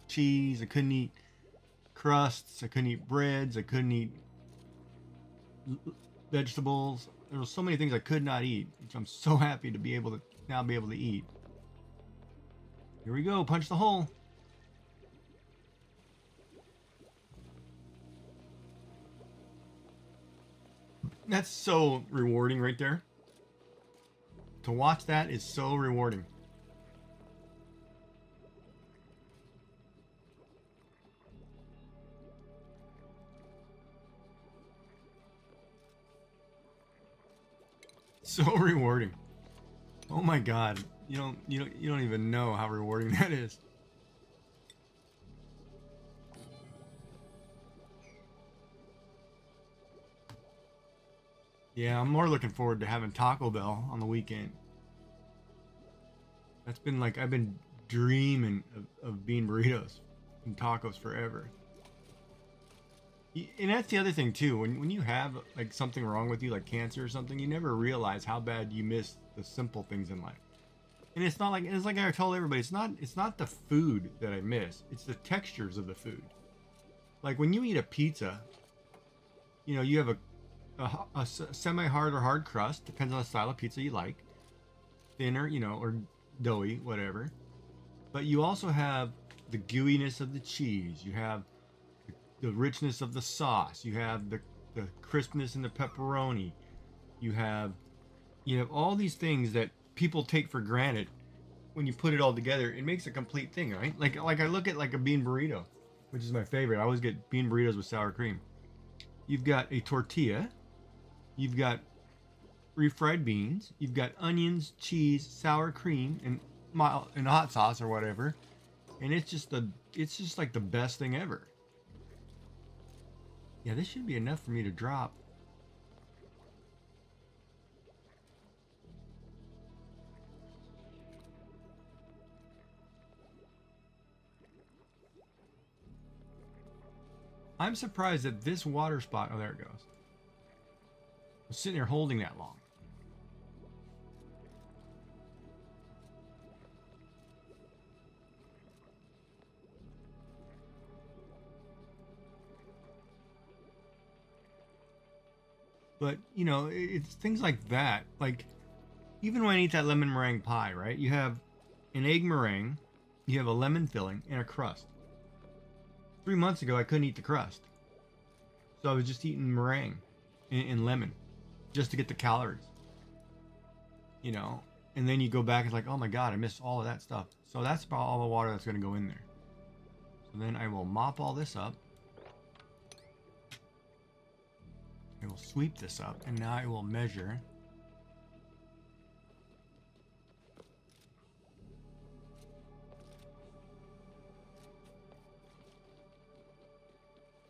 cheese, I couldn't eat crusts, I couldn't eat breads, I couldn't eat vegetables. There were so many things I could not eat, which I'm so happy to be able to now be able to eat. Here we go, punch the hole. That's so rewarding right there. To watch that is so rewarding. So rewarding. Oh my god. You don't even know how rewarding that is. Yeah, I'm more looking forward to having Taco Bell on the weekend. That's been like I've been dreaming of bean burritos and tacos forever. And that's the other thing too. When you have like something wrong with you, like cancer or something, you never realize how bad you miss the simple things in life. And it's like I told everybody, it's not the food that I miss. It's the textures of the food. Like when you eat a pizza, you have a semi-hard or hard crust, depends on the style of pizza you like, thinner, or doughy, whatever. But you also have the gooiness of the cheese. You have the richness of the sauce. You have the crispness in the pepperoni. You have all these things that people take for granted. When you put it all together, it makes a complete thing, right? Like I look at like a bean burrito, which is my favorite. I always get bean burritos with sour cream. You've got a tortilla, you've got refried beans, you've got onions, cheese, sour cream, and hot sauce or whatever, and it's just like the best thing ever. Yeah, this should be enough for me to drop. I'm surprised that this water spot, oh there it goes, was sitting there holding that long. But, it's things like that. Like, even when I eat that lemon meringue pie, right? You have an egg meringue, you have a lemon filling, and a crust. 3 months ago, I couldn't eat the crust. So I was just eating meringue and lemon just to get the calories. And then you go back and it's like, oh my god, I missed all of that stuff. So that's about all the water that's going to go in there. So then I will mop all this up. I will sweep this up, and now I will measure.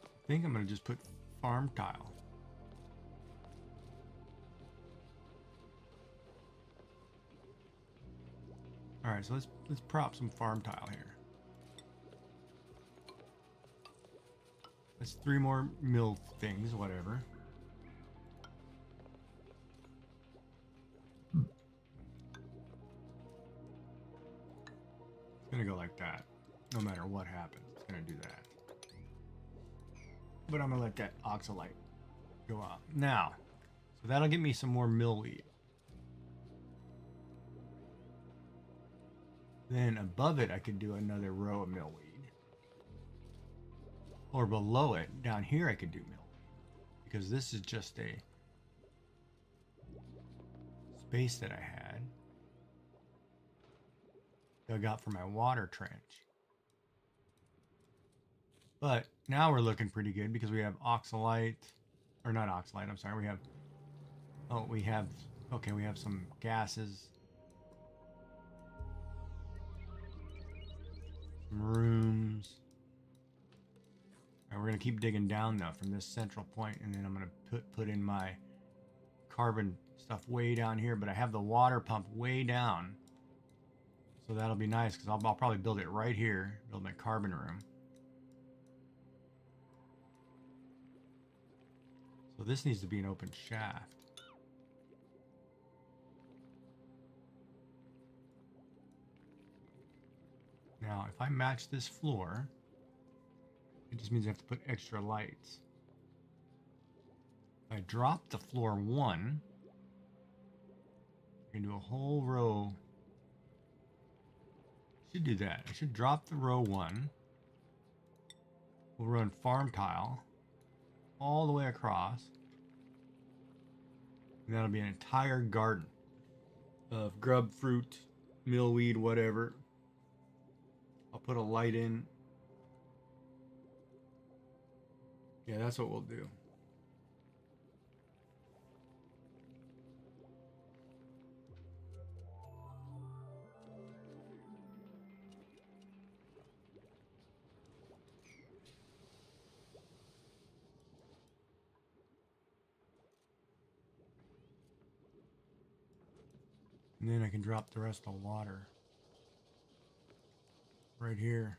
I think I'm going to just put farm tile. All right, so let's prop some farm tile here. That's 3 more mill things, whatever. It's gonna go like that. No matter what happens, it's gonna do that. But I'm gonna let that oxalite go up. Now, so that'll get me some more millweed. Then above it, I could do another row of millweed. Or below it, down here, I could do millweed. Because this is just a space that I had dug out for my water trench. But now we're looking pretty good because we have oxalite, or not oxalite, I'm sorry, we have some gases, some rooms. And we're going to keep digging down now from this central point, and then I'm going to put in my carbon stuff way down here, but I have the water pump way down. So that'll be nice because I'll probably build it right here, build my carbon room. So this needs to be an open shaft. Now, if I match this floor, it just means I have to put extra lights. If I drop the floor 1, I can do a whole row. I should do that. I should drop the row 1. We'll run farm tile all the way across. And that'll be an entire garden of grub, fruit, millweed, whatever. I'll put a light in. Yeah, that's what we'll do. And then I can drop the rest of the water right here.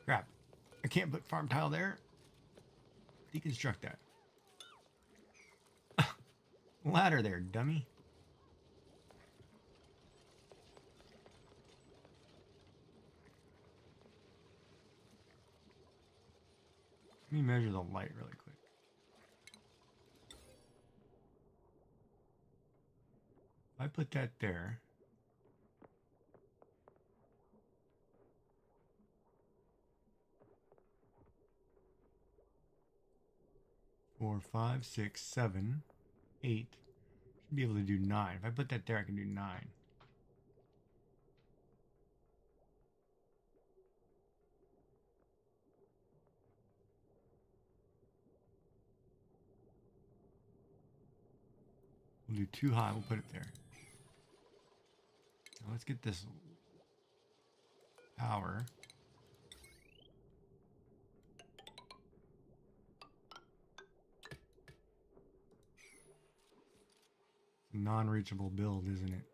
Crap. I can't put farm tile there. Deconstruct that. Ladder there, dummy. Let me measure the light really quick. If I put that there, 4, 5, 6, 7, 8. Should be able to do 9. If I put that there, I can do 9. We'll do 2 high. We'll put it there. Now let's get this power. It's a non-reachable build, isn't it?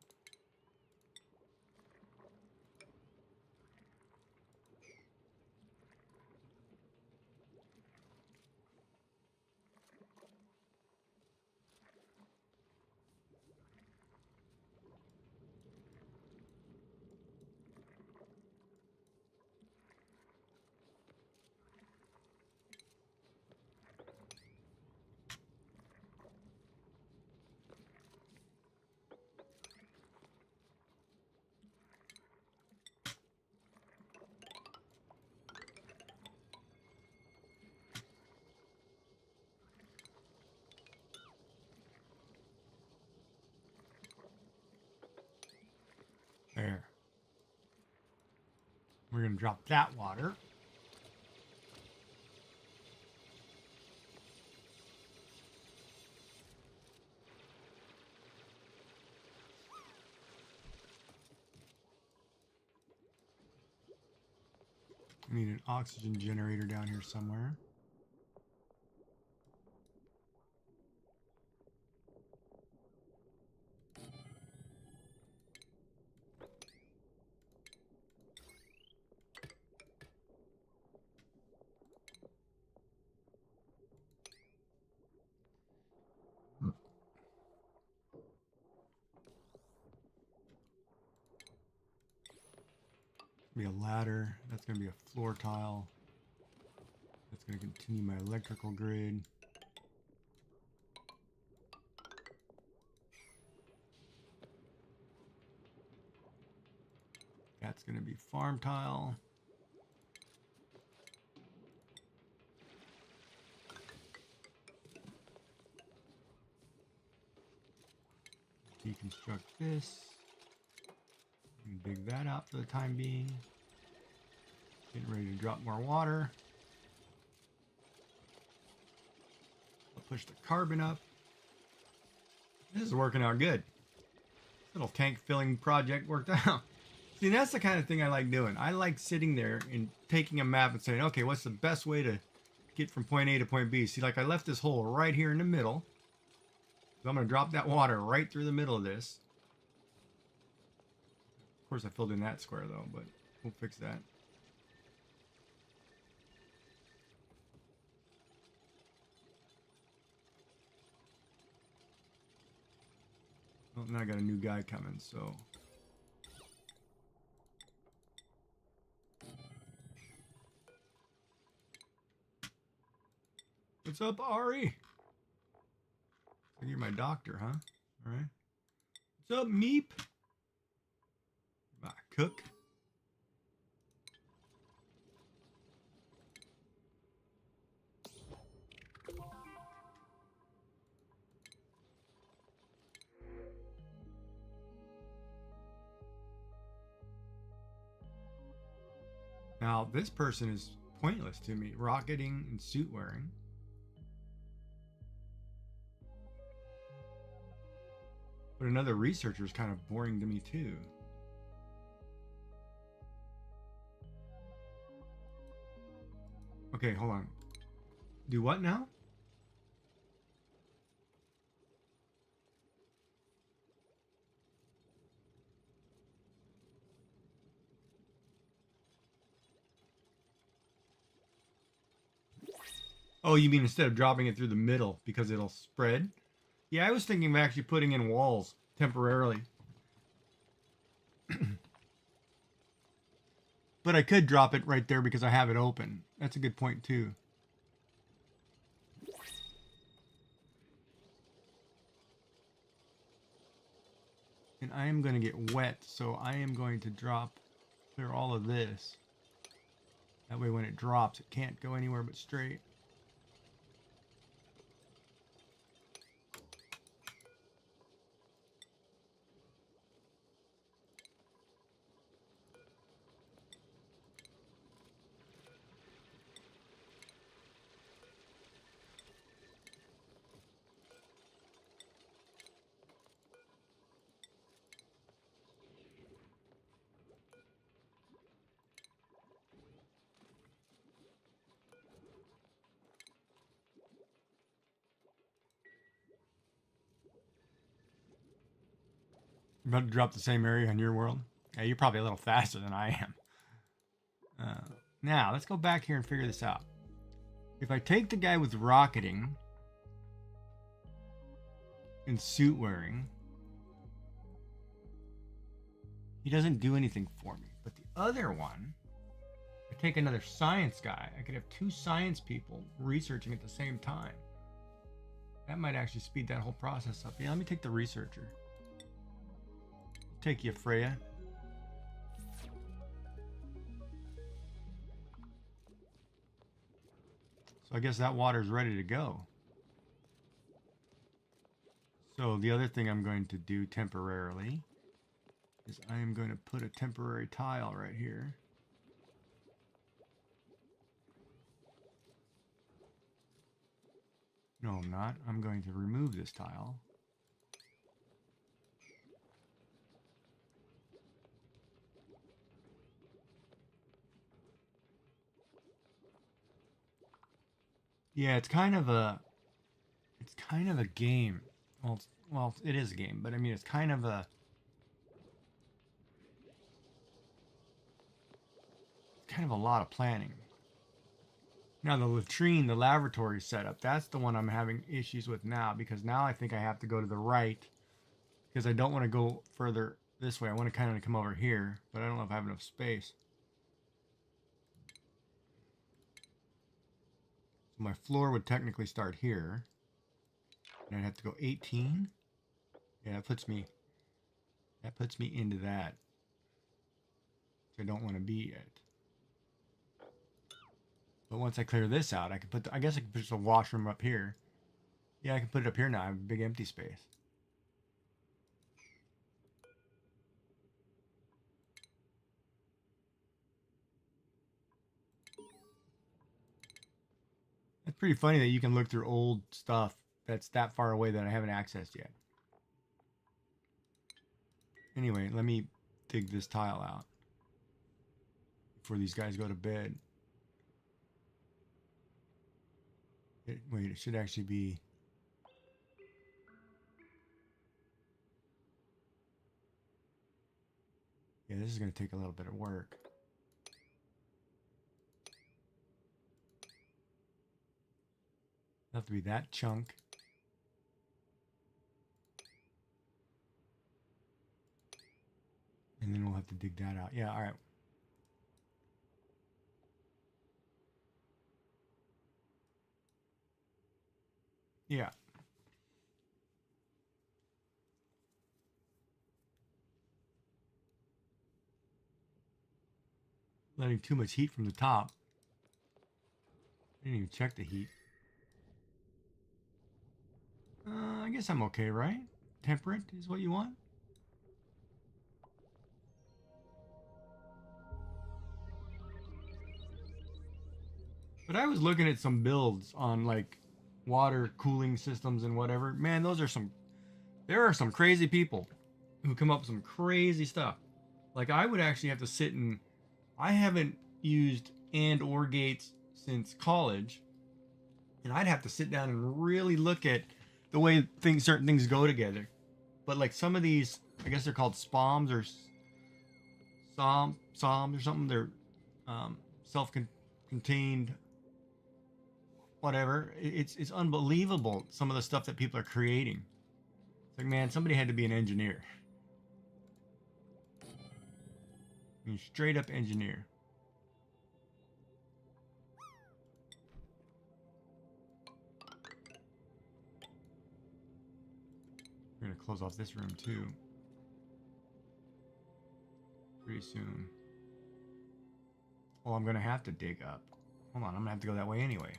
There. We're going to drop that water. We need an oxygen generator down here somewhere. Be a ladder. That's going to be a floor tile. That's going to continue my electrical grid. That's going to be farm tile. Deconstruct this. And dig that out for the time being. Getting ready to drop more water. I'll push the carbon up. This is working out good. Little tank filling project worked out. See, that's the kind of thing I like doing. I like sitting there and taking a map and saying, okay, what's the best way to get from point A to point B? See, like I left this hole right here in the middle. So I'm going to drop that water right through the middle of this. Of course, I filled in that square, though, but We'll fix that. Well, now I got a new guy coming, so. What's up, Ari? You're my doctor, huh? All right. What's up, Meep? My cook. Now, this person is pointless to me. Rocketing and suit wearing. But another researcher is kind of boring to me too. Okay, hold on. Do what now? Oh, you mean instead of dropping it through the middle because it'll spread? Yeah, I was thinking of actually putting in walls temporarily. But I could drop it right there because I have it open. That's a good point too. And I am going to get wet, so I am going to clear all of this. That way when it drops, it can't go anywhere but straight. I'm about to drop the same area on your world. Yeah, you're probably a little faster than I am. Now, let's go back here and figure this out. If I take the guy with rocketing and suit wearing, he doesn't do anything for me. But the other one, I take another science guy. I could have two science people researching at the same time. That might actually speed that whole process up. Yeah, let me take the researcher. Take you, Freya. So I guess that water's ready to go. So the other thing I'm going to do temporarily is I am going to put a temporary tile right here. No, I'm not. I'm going to remove this tile. Yeah, it's kind of a game. Well, it is a game, but I mean, it's kind of a lot of planning. Now the latrine, the laboratory setup, that's the one I'm having issues with now, because now I think I have to go to the right because I don't want to go further this way. I want to kind of come over here, but I don't know if I have enough space. So my floor would technically start here. And I'd have to go 18. Yeah, that puts me into that. Which I don't want to be at. But once I clear this out, I can put I guess I can put a washroom up here. Yeah, I can put it up here now. I have a big empty space. It's pretty funny that you can look through old stuff that's that far away that I haven't accessed yet. Anyway, let me dig this tile out before these guys go to bed. Wait, it should actually be... Yeah, this is going to take a little bit of work. to be that chunk. And then we'll have to dig that out. Yeah, all right. Yeah. Letting too much heat from the top. I didn't even check the heat. I guess I'm okay, right? Temperate is what you want? But I was looking at some builds on like water cooling systems and whatever. Man, there are some crazy people who come up with some crazy stuff. Like I would actually have to sit and I haven't used and or gates since college. And I'd have to sit down and really look at the way certain things go together. But like some of these, I guess they're called SPOMs or SOMs or something. They're self-contained whatever. It's unbelievable some of the stuff that people are creating. It's like, man, somebody had to be an engineer. I mean, straight up engineer. We're gonna close off this room too. Pretty soon. Oh, I'm gonna have to dig up. Hold on, I'm gonna have to go that way anyway.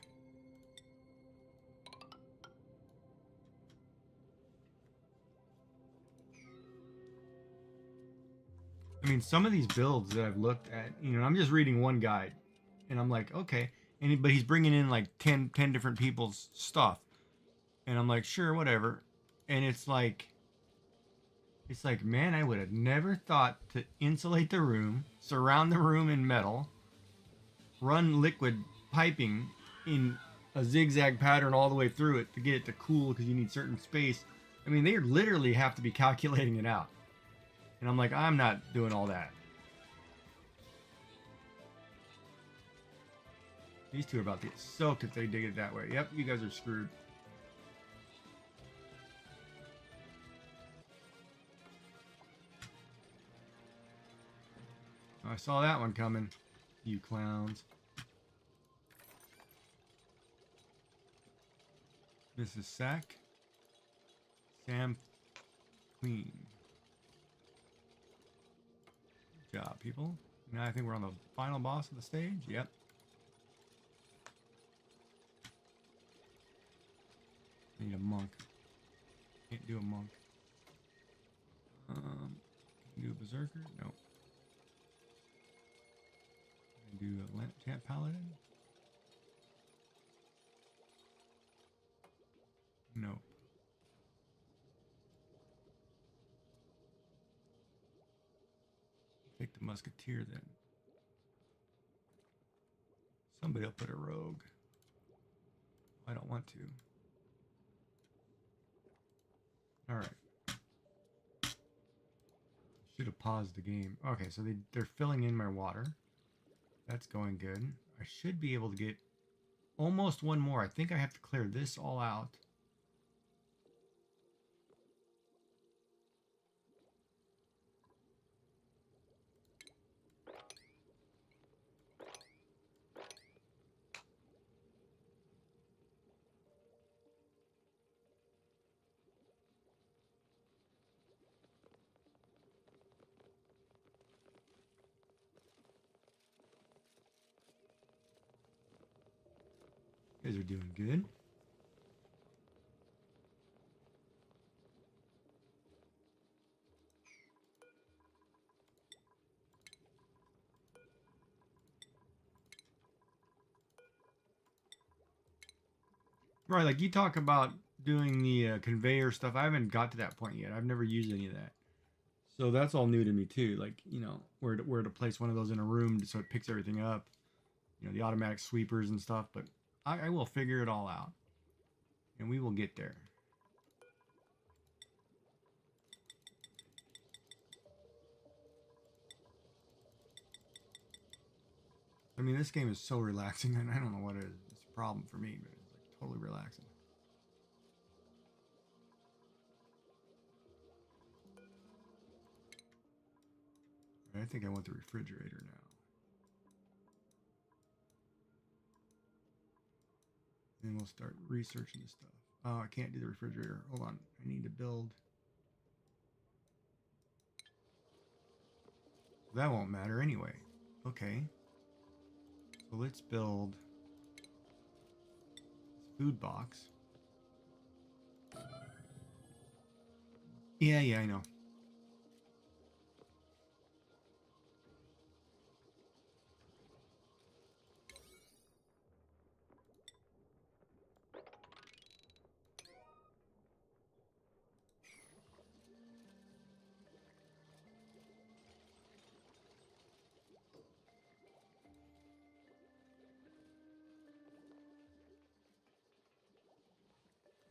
I mean, some of these builds that I've looked at, I'm just reading one guide, and I'm like, okay, but he's bringing in like 10 different people's stuff, and I'm like, sure, whatever, and it's like, man, I would have never thought to insulate the room, surround the room in metal, run liquid piping in a zigzag pattern all the way through it to get it to cool because you need certain space. I mean, they literally have to be calculating it out. And I'm like, I'm not doing all that. These two are about to get soaked if they dig it that way. Yep, you guys are screwed. I saw that one coming, you clowns. Mrs. Sack. Sam Queen. Good job, people. Now I think we're on the final boss of the stage. Yep. Need a monk. Can't do a monk. Can you do a berserker? No. Can you do a lamp champ paladin? No. Take the musketeer then. Somebody will put a rogue. I don't want to. Alright. Should have paused the game. Okay, so they're filling in my water. That's going good. I should be able to get almost one more. I think I have to clear this all out. You guys are doing good. Right, like you talk about doing the conveyor stuff. I haven't got to that point yet. I've never used any of that. So that's all new to me too. Like, where to place one of those in a room so it picks everything up. The automatic sweepers and stuff. But I will figure it all out. And we will get there. I mean, this game is so relaxing, and I don't know what it is. It's a problem for me, but it's like totally relaxing. I think I want the refrigerator now. Then we'll start researching the stuff. Oh, I can't do the refrigerator. Hold on. I need to build. That won't matter anyway. Okay. So let's build this food box. Yeah, I know.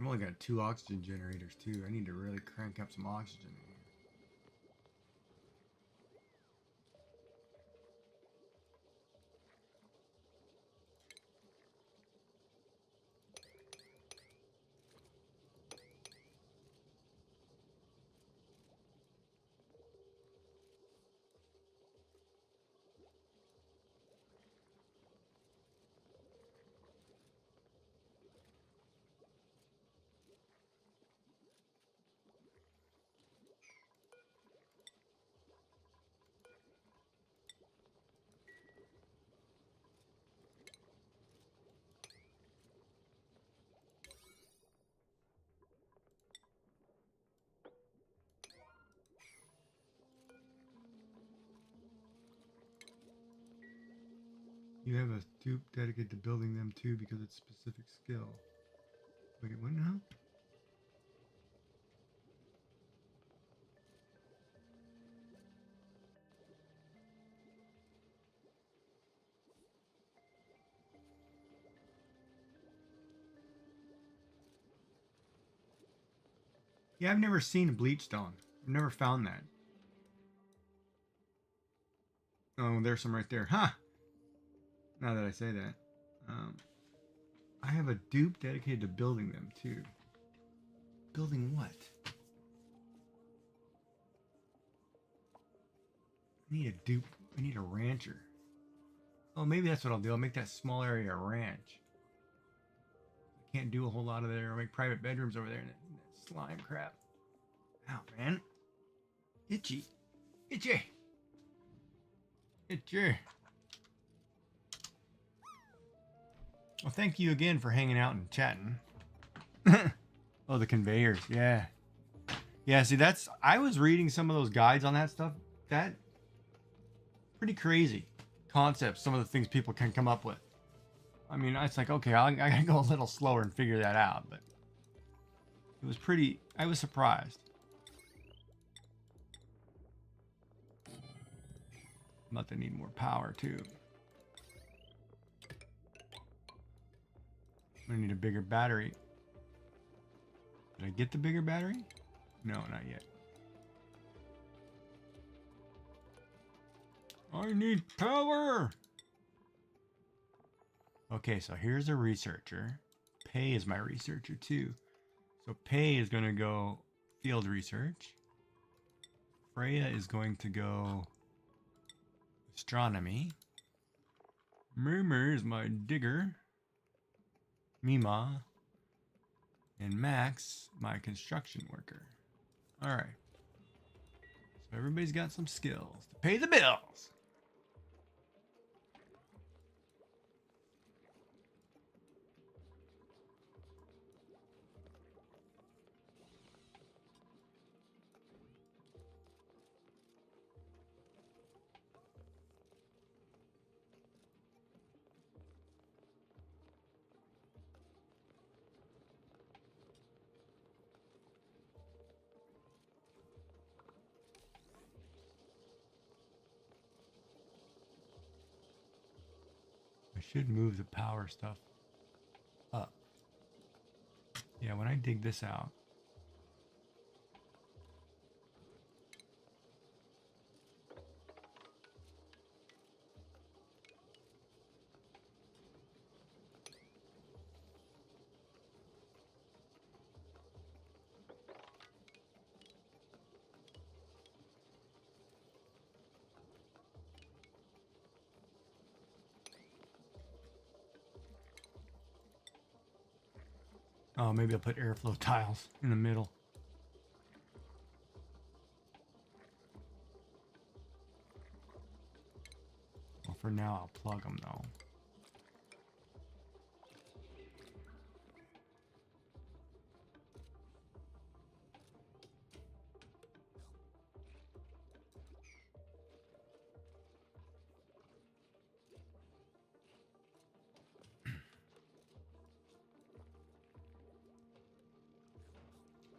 I've only got 2 oxygen generators too. I need to really crank up some oxygen in here. You have a dupe dedicated to building them too because it's specific skill. Wait, what now? Yeah, I've never seen a bleach stone. I've never found that. Oh, there's some right there. Ha! Now that I say that. I have a dupe dedicated to building them too. Building what? I need a dupe. I need a rancher. Oh, maybe that's what I'll do. I'll make that small area a ranch. I can't do a whole lot of there. I'll make private bedrooms over there and that slime crap. Ow, man. Itchy. Itchy. Itchy. Well, thank you again for hanging out and chatting. Oh, the conveyors. Yeah. Yeah, see, I was reading some of those guides on that stuff. That, pretty crazy concepts, some of the things people can come up with. I mean, it's like, okay, I gotta go a little slower and figure that out, but it was pretty, I was surprised. I'm about to need more power too. I'm gonna need a bigger battery. Did I get the bigger battery? No, not yet. I need power! Okay, so here's a researcher. Pei is my researcher too. So Pei is gonna go field research. Freya is going to go astronomy. Murmur is my digger. Mima. And Max, my construction worker. Alright. So everybody's got some skills to pay the bills. I should move the power stuff up. Yeah, when I dig this out. Oh, maybe I'll put airflow tiles in the middle. Well, for now, I'll plug them though.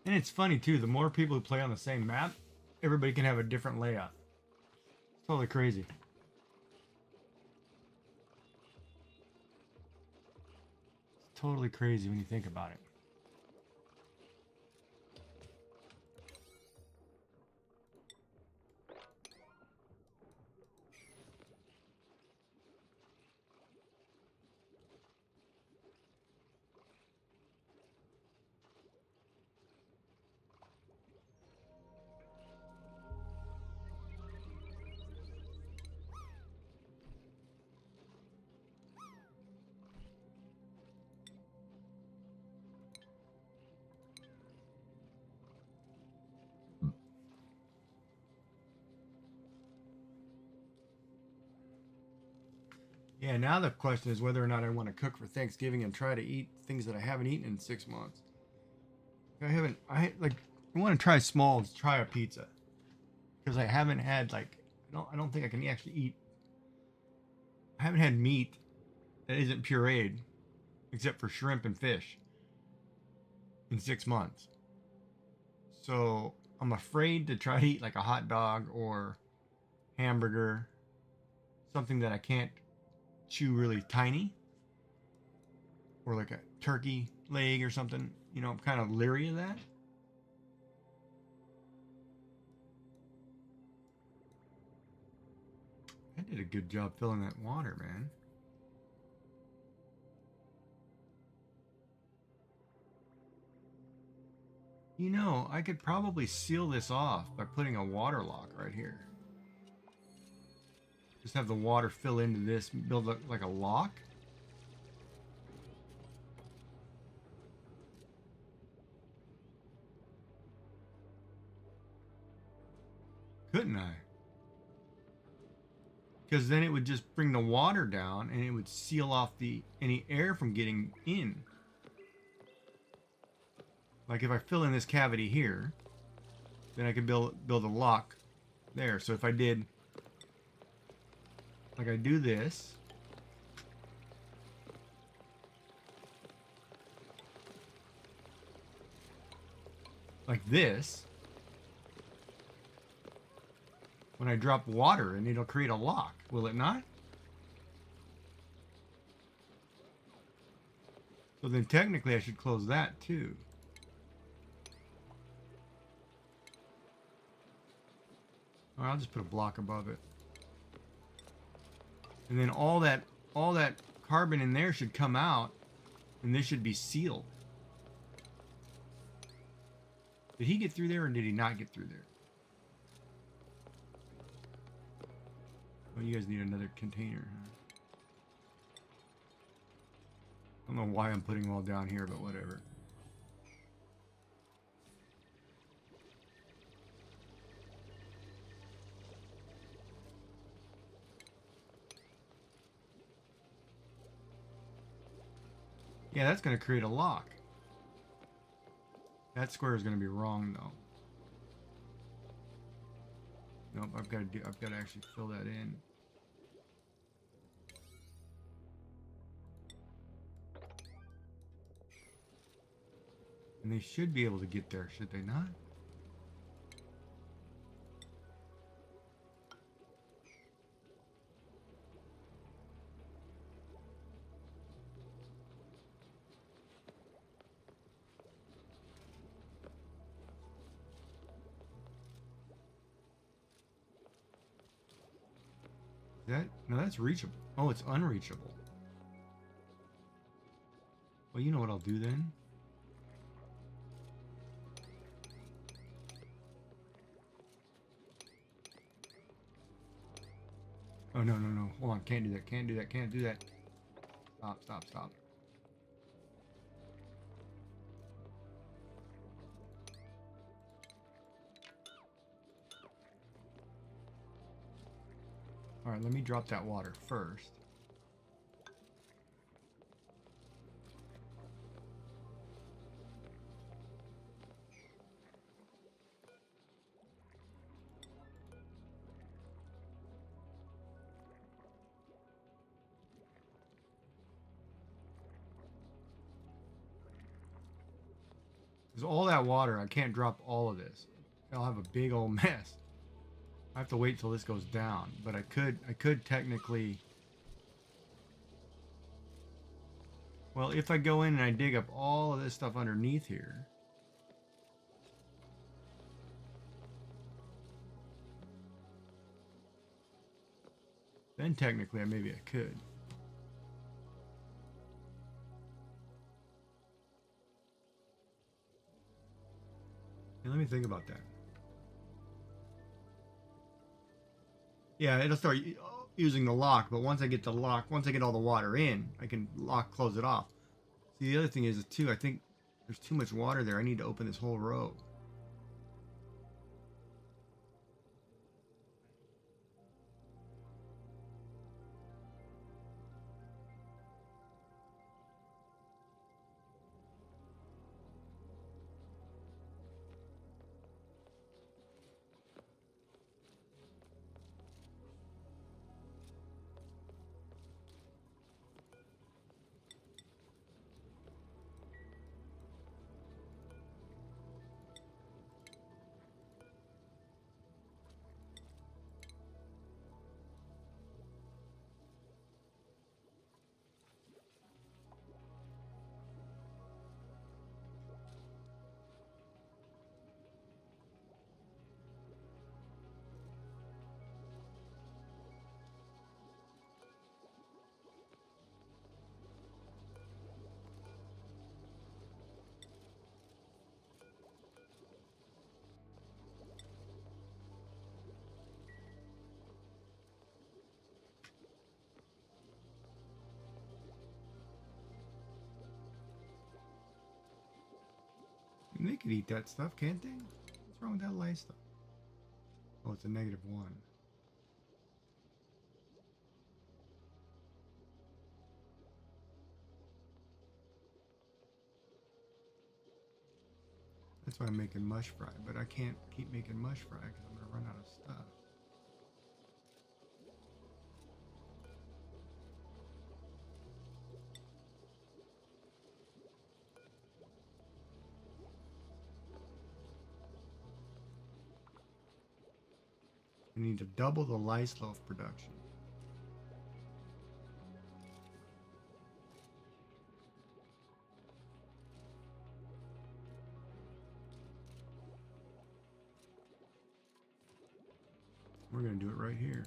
And it's funny too, the more people who play on the same map, everybody can have a different layout. It's totally crazy. It's totally crazy when you think about it. Yeah, now the question is whether or not I want to cook for Thanksgiving and try to eat things that I haven't eaten in 6 months. I want to try try a pizza. Because I haven't had I don't think I can actually eat. I haven't had meat that isn't pureed, except for shrimp and fish, in 6 months. So I'm afraid to try to eat like a hot dog or hamburger, something that I can't chew really tiny, or like a turkey leg or something. You know, I'm kind of leery of that. I did a good job filling that water, man. You know, I could probably seal this off by putting a water lock right here. Just have the water fill into this, build like a lock. Couldn't I? Because then it would just bring the water down and it would seal off any air from getting in. Like if I fill in this cavity here, then I could build a lock there. So if I did, like I do this, like this, when I drop water and it'll create a lock, will it not? So then technically I should close that too. Or I'll just put a block above it. And then all that carbon in there should come out and this should be sealed. Did he get through there or did he not get through there? Oh, you guys need another container, huh? I don't know why I'm putting them all down here, but whatever. Yeah, that's going to create a lock. That square is going to be wrong, though. Nope, I've got to actually fill that in. And they should be able to get there, should they not? No, that's reachable. Oh, it's unreachable. Well, you know what I'll do then? Oh, no. Hold on. Can't do that. Can't do that. Stop. All right, let me drop that water first. Because all that water, I can't drop all of this. I'll have a big old mess. I have to wait till this goes down, but I could technically. Well, if I go in and I dig up all of this stuff underneath here. Then technically, maybe I could. Hey, let me think about that. Yeah, it'll start using the lock, but once I get the lock, once I get all the water in, I can close it off. See, the other thing is too, I think there's too much water there. I need to open this whole row. They could eat that stuff, can't they? What's wrong with that light stuff? Oh, it's a -1. That's why I'm making mush fry, but I can't keep making mush fry because I'm going to run out of stuff. We need to double the lice loaf production. We're going to do it right here.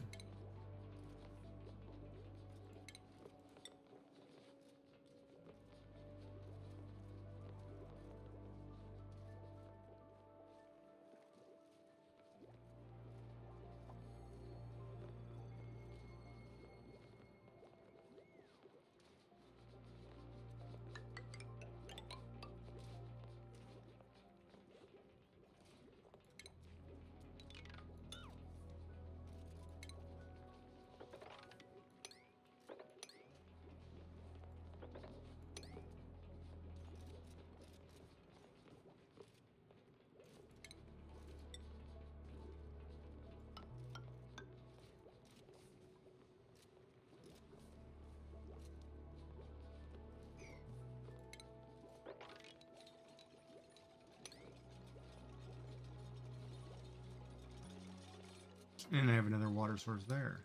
And I have another water source there.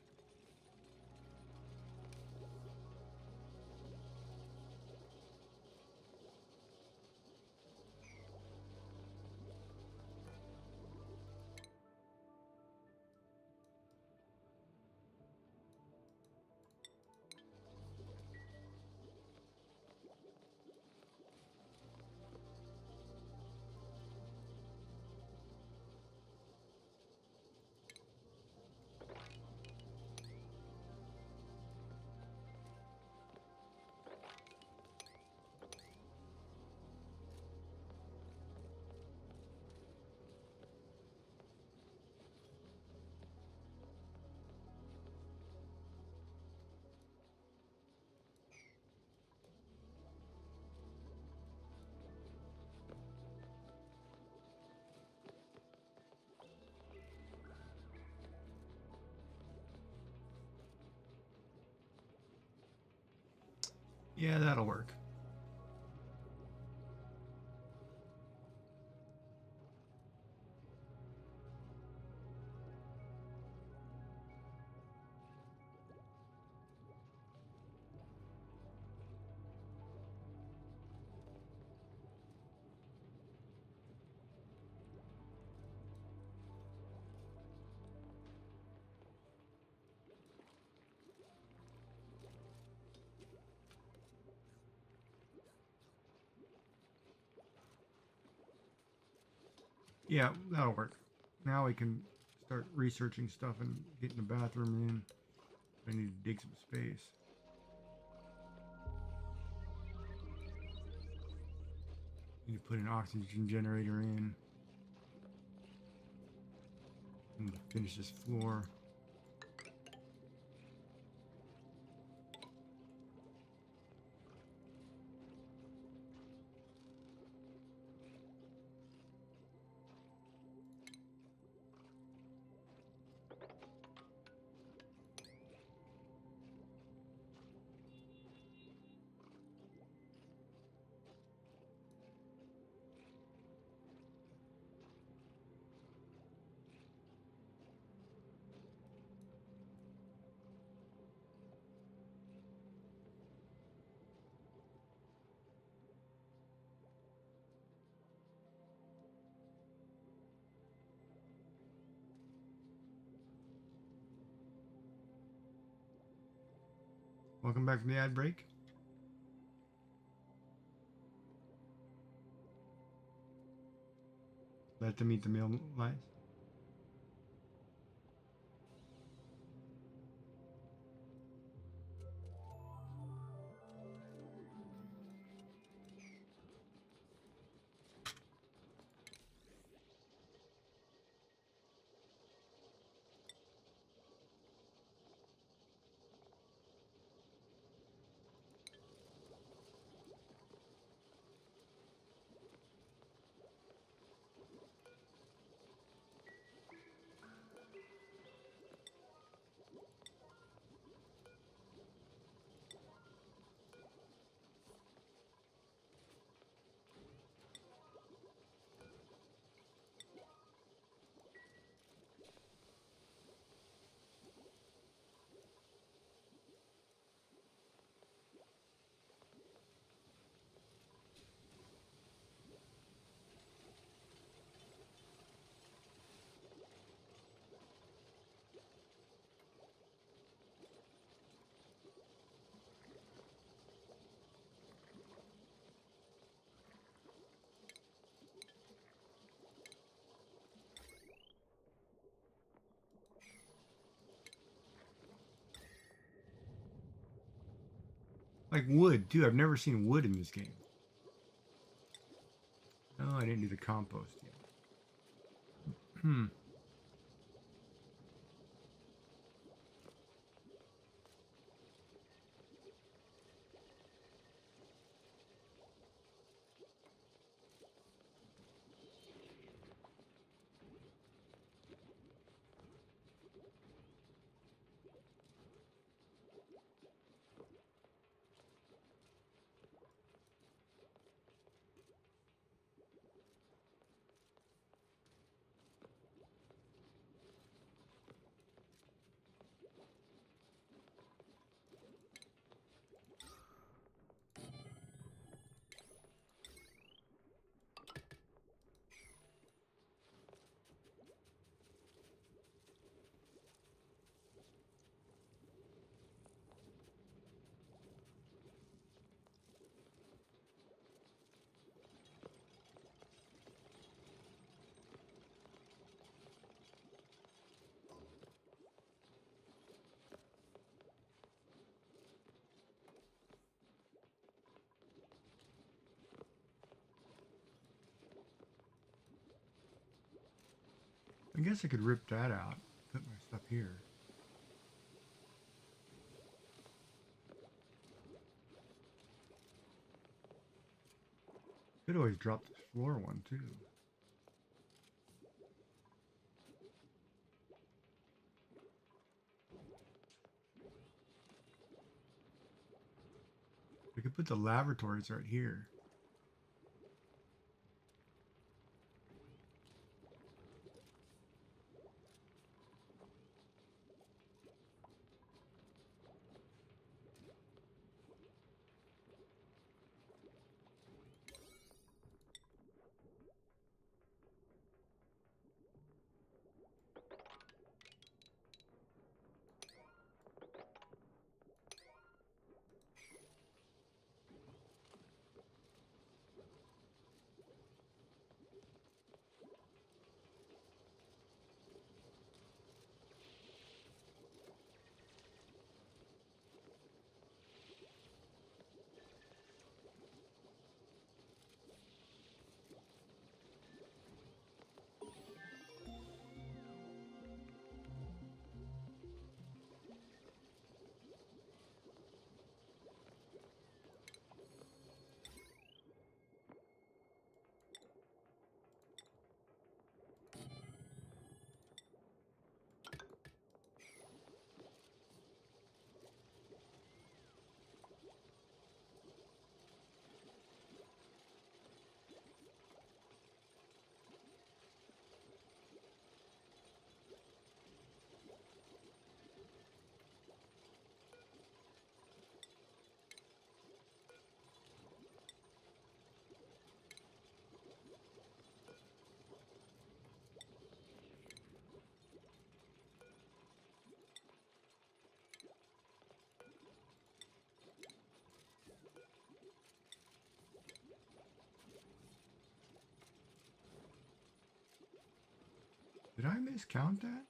Yeah, that'll work. Yeah, that'll work. Now we can start researching stuff and getting the bathroom in. I need to dig some space. Need to put an oxygen generator in. And finish this floor. Welcome back from the ad break. Let them eat the meal lies. Like wood, too. I've never seen wood in this game. Oh, I didn't do the compost yet. I guess I could rip that out. Put my stuff here. Could always drop this floor one too. I could put the lavatories right here. Did I miscount that?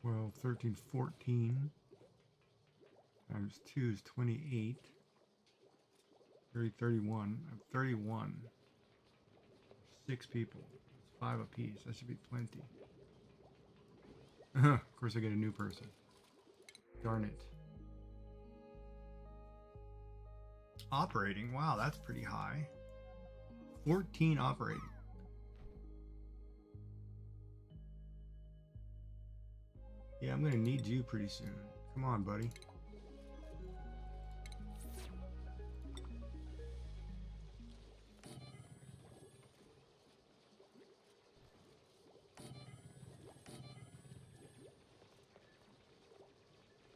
Well, 13, 14 times 2 is 28. 30, 31. I have 31. 6 people. It's 5 apiece. That should be plenty. Of course, I get a new person. Darn it. Operating. Wow, that's pretty high. 14 operating. Yeah, I'm gonna need you pretty soon. Come on, buddy.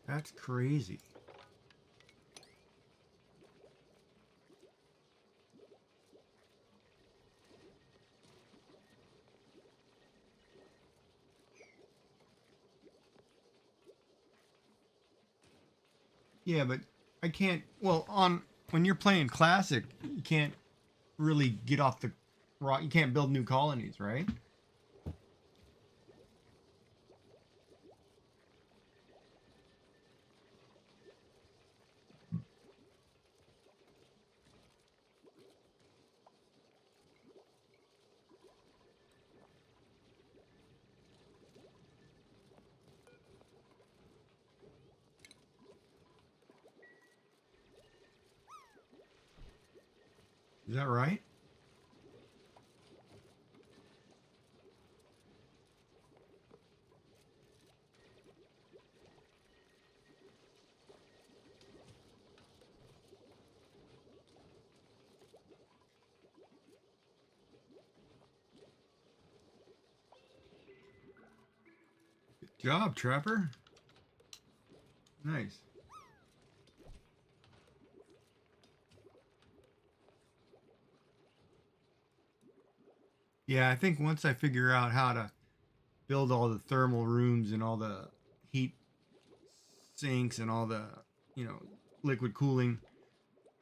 That's crazy. Yeah, but I can't. Well, when you're playing classic, you can't really get off the rock. You can't build new colonies, right? Is that right? Job, Trapper. Nice. Yeah, I think once I figure out how to build all the thermal rooms and all the heat sinks and all the, liquid cooling,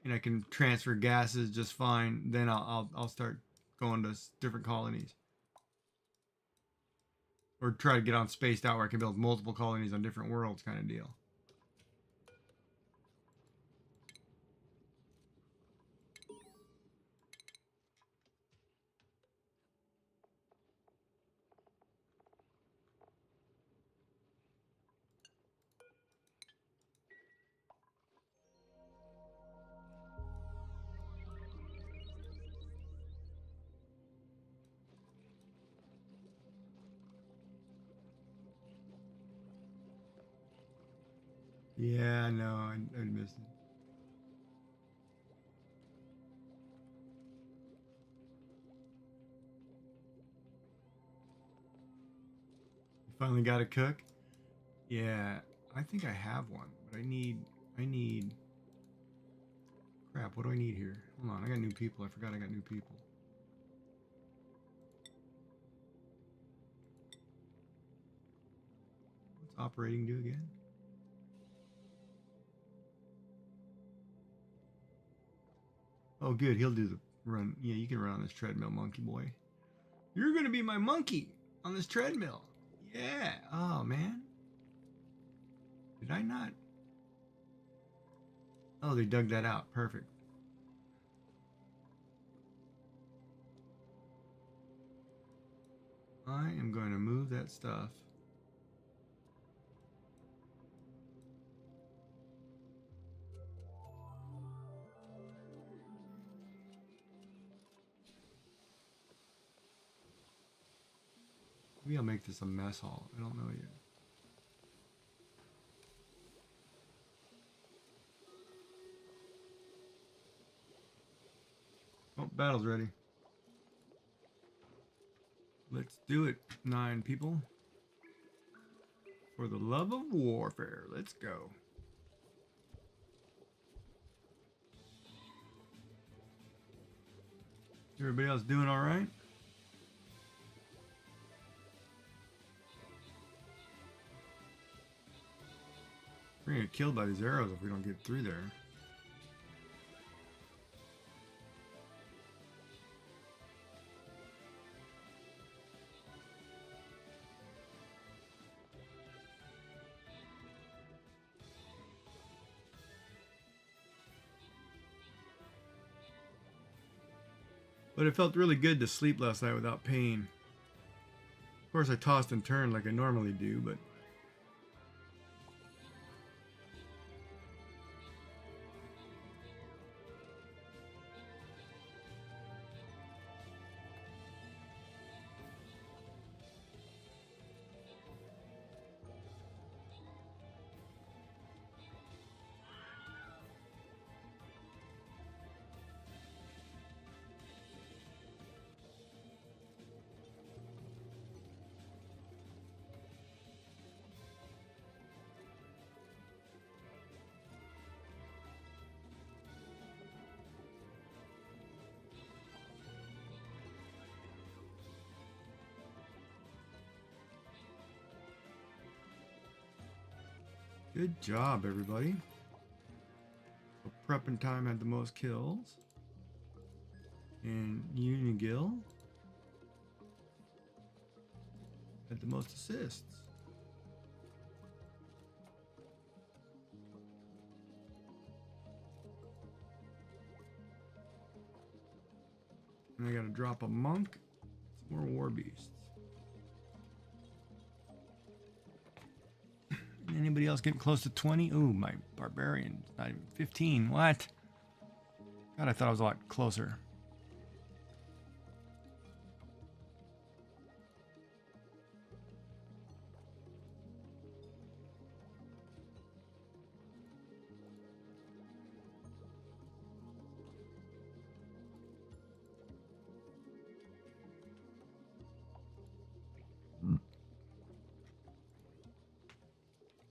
and I can transfer gases just fine, then I'll start going to different colonies. Or try to get on spaced out where I can build multiple colonies on different worlds kind of deal. Yeah, no, I missed it. You finally got a cook? Yeah, I think I have one, but I need, crap, what do I need here? Hold on, I got new people. I forgot I got new people. What's operating do again? Oh, good. He'll do the run. Yeah, you can run on this treadmill, monkey boy. You're going to be my monkey on this treadmill. Yeah. Oh, man. Did I not? Oh, they dug that out. Perfect. I am going to move that stuff. Maybe I'll make this a mess hall. I don't know yet. Oh, battle's ready. Let's do it, 9 people. For the love of warfare, let's go. Everybody else doing all right? We're gonna get killed by these arrows if we don't get through there. But it felt really good to sleep last night without pain. Of course, I tossed and turned like I normally do, but good job, everybody. So Prepping Time had the most kills. And Unigil had the most assists. And I gotta drop a monk, some more war beasts. Anybody else getting close to 20? Ooh, my barbarian, not even 15. What? God, I thought I was a lot closer.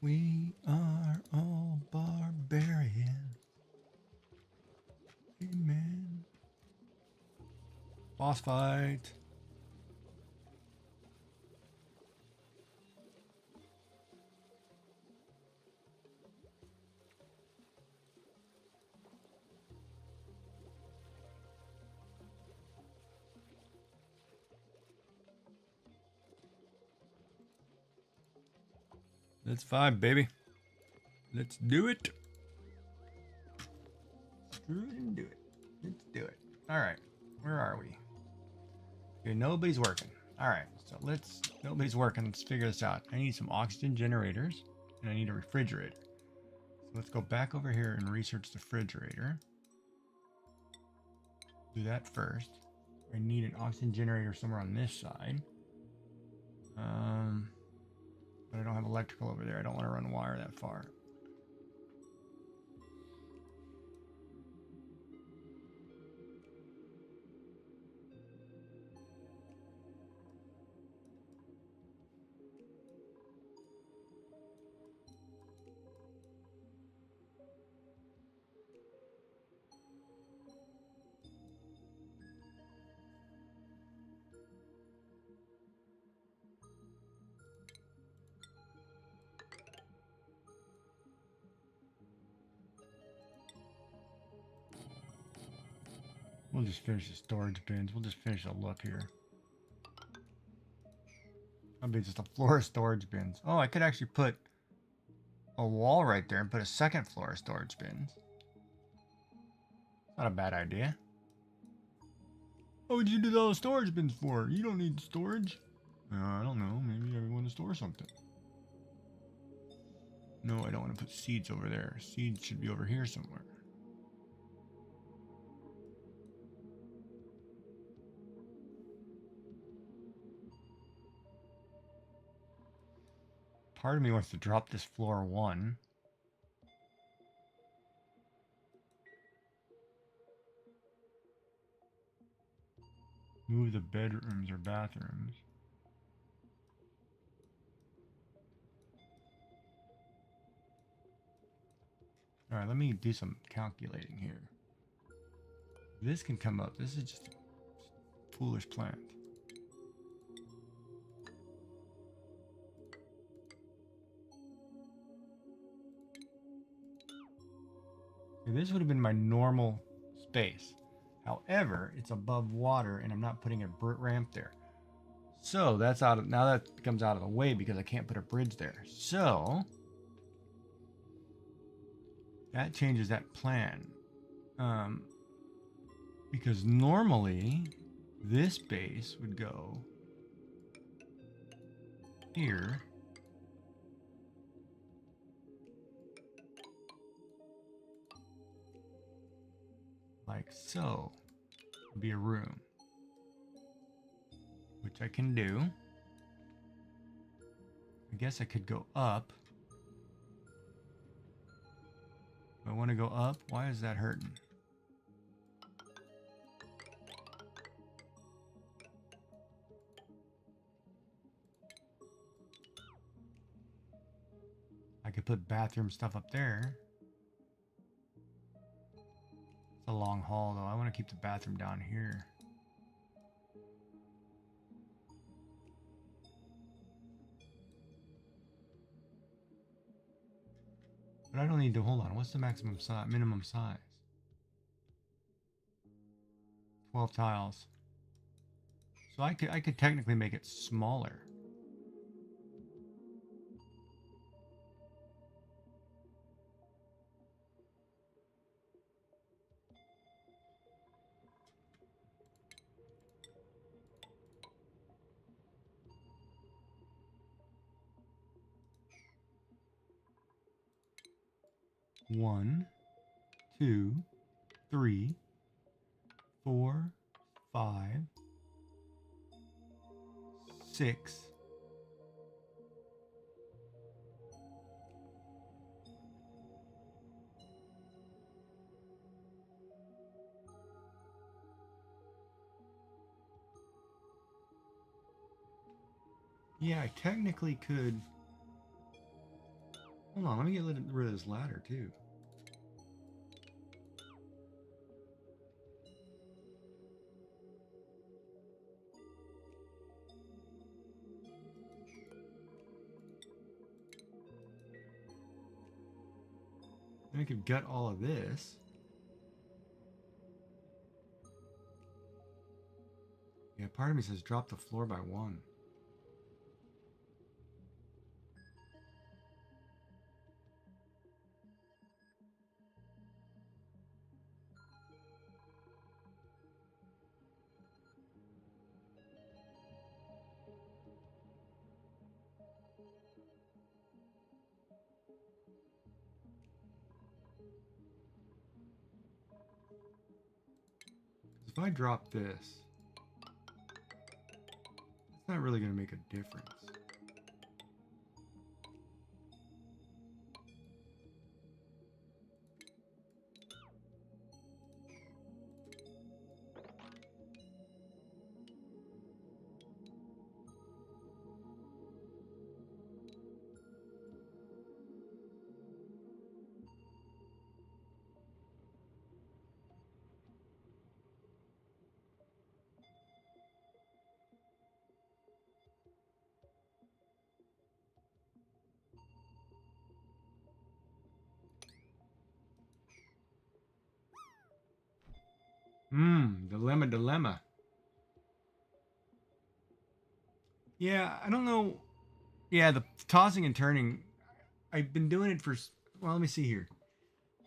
We are all barbarians. Amen. Boss fight. That's fine, baby. Let's do it. Screw it and do it. Let's do it. All right. Where are we? Okay, nobody's working. All right. So nobody's working. Let's figure this out. I need some oxygen generators and I need a refrigerator. So let's go back over here and research the refrigerator. Do that first. I need an oxygen generator somewhere on this side. But I don't have electrical over there. I don't want to run wire that far. We'll just finish the storage bins. We'll just finish a look here. That'll be just a floor of storage bins. Oh, I could actually put a wall right there and put a second floor of storage bins. Not a bad idea. What would you do those storage bins for? You don't need storage. I don't know. Maybe I want to store something. No, I don't want to put seeds over there. Seeds should be over here somewhere. Part of me wants to drop this floor 1. Move the bedrooms or bathrooms. All right, let me do some calculating here. This can come up. This is just a foolish plant. This would have been my normal space. However, it's above water and I'm not putting a ramp there. So that's out of, now that becomes out of the way because I can't put a bridge there. So that changes that plan. Because normally this base would go here. Like so. Be a room. Which I can do. I guess I could go up. I want to go up. Why is that hurting? I could put bathroom stuff up there. It's a long haul though. I want to keep the bathroom down here. But I don't need to, hold on. What's the maximum size, minimum size? 12 tiles. So I could technically make it smaller. One, 2, 3, 4, 5, 6. Yeah, I technically could Hold on, let me get rid of this ladder too. Then I could gut all of this. Yeah, part of me says drop the floor by 1. If I drop this, it's not really going to make a difference. Dilemma. Yeah, I don't know. Yeah, the tossing and turning, I've been doing it for, well, let me see here.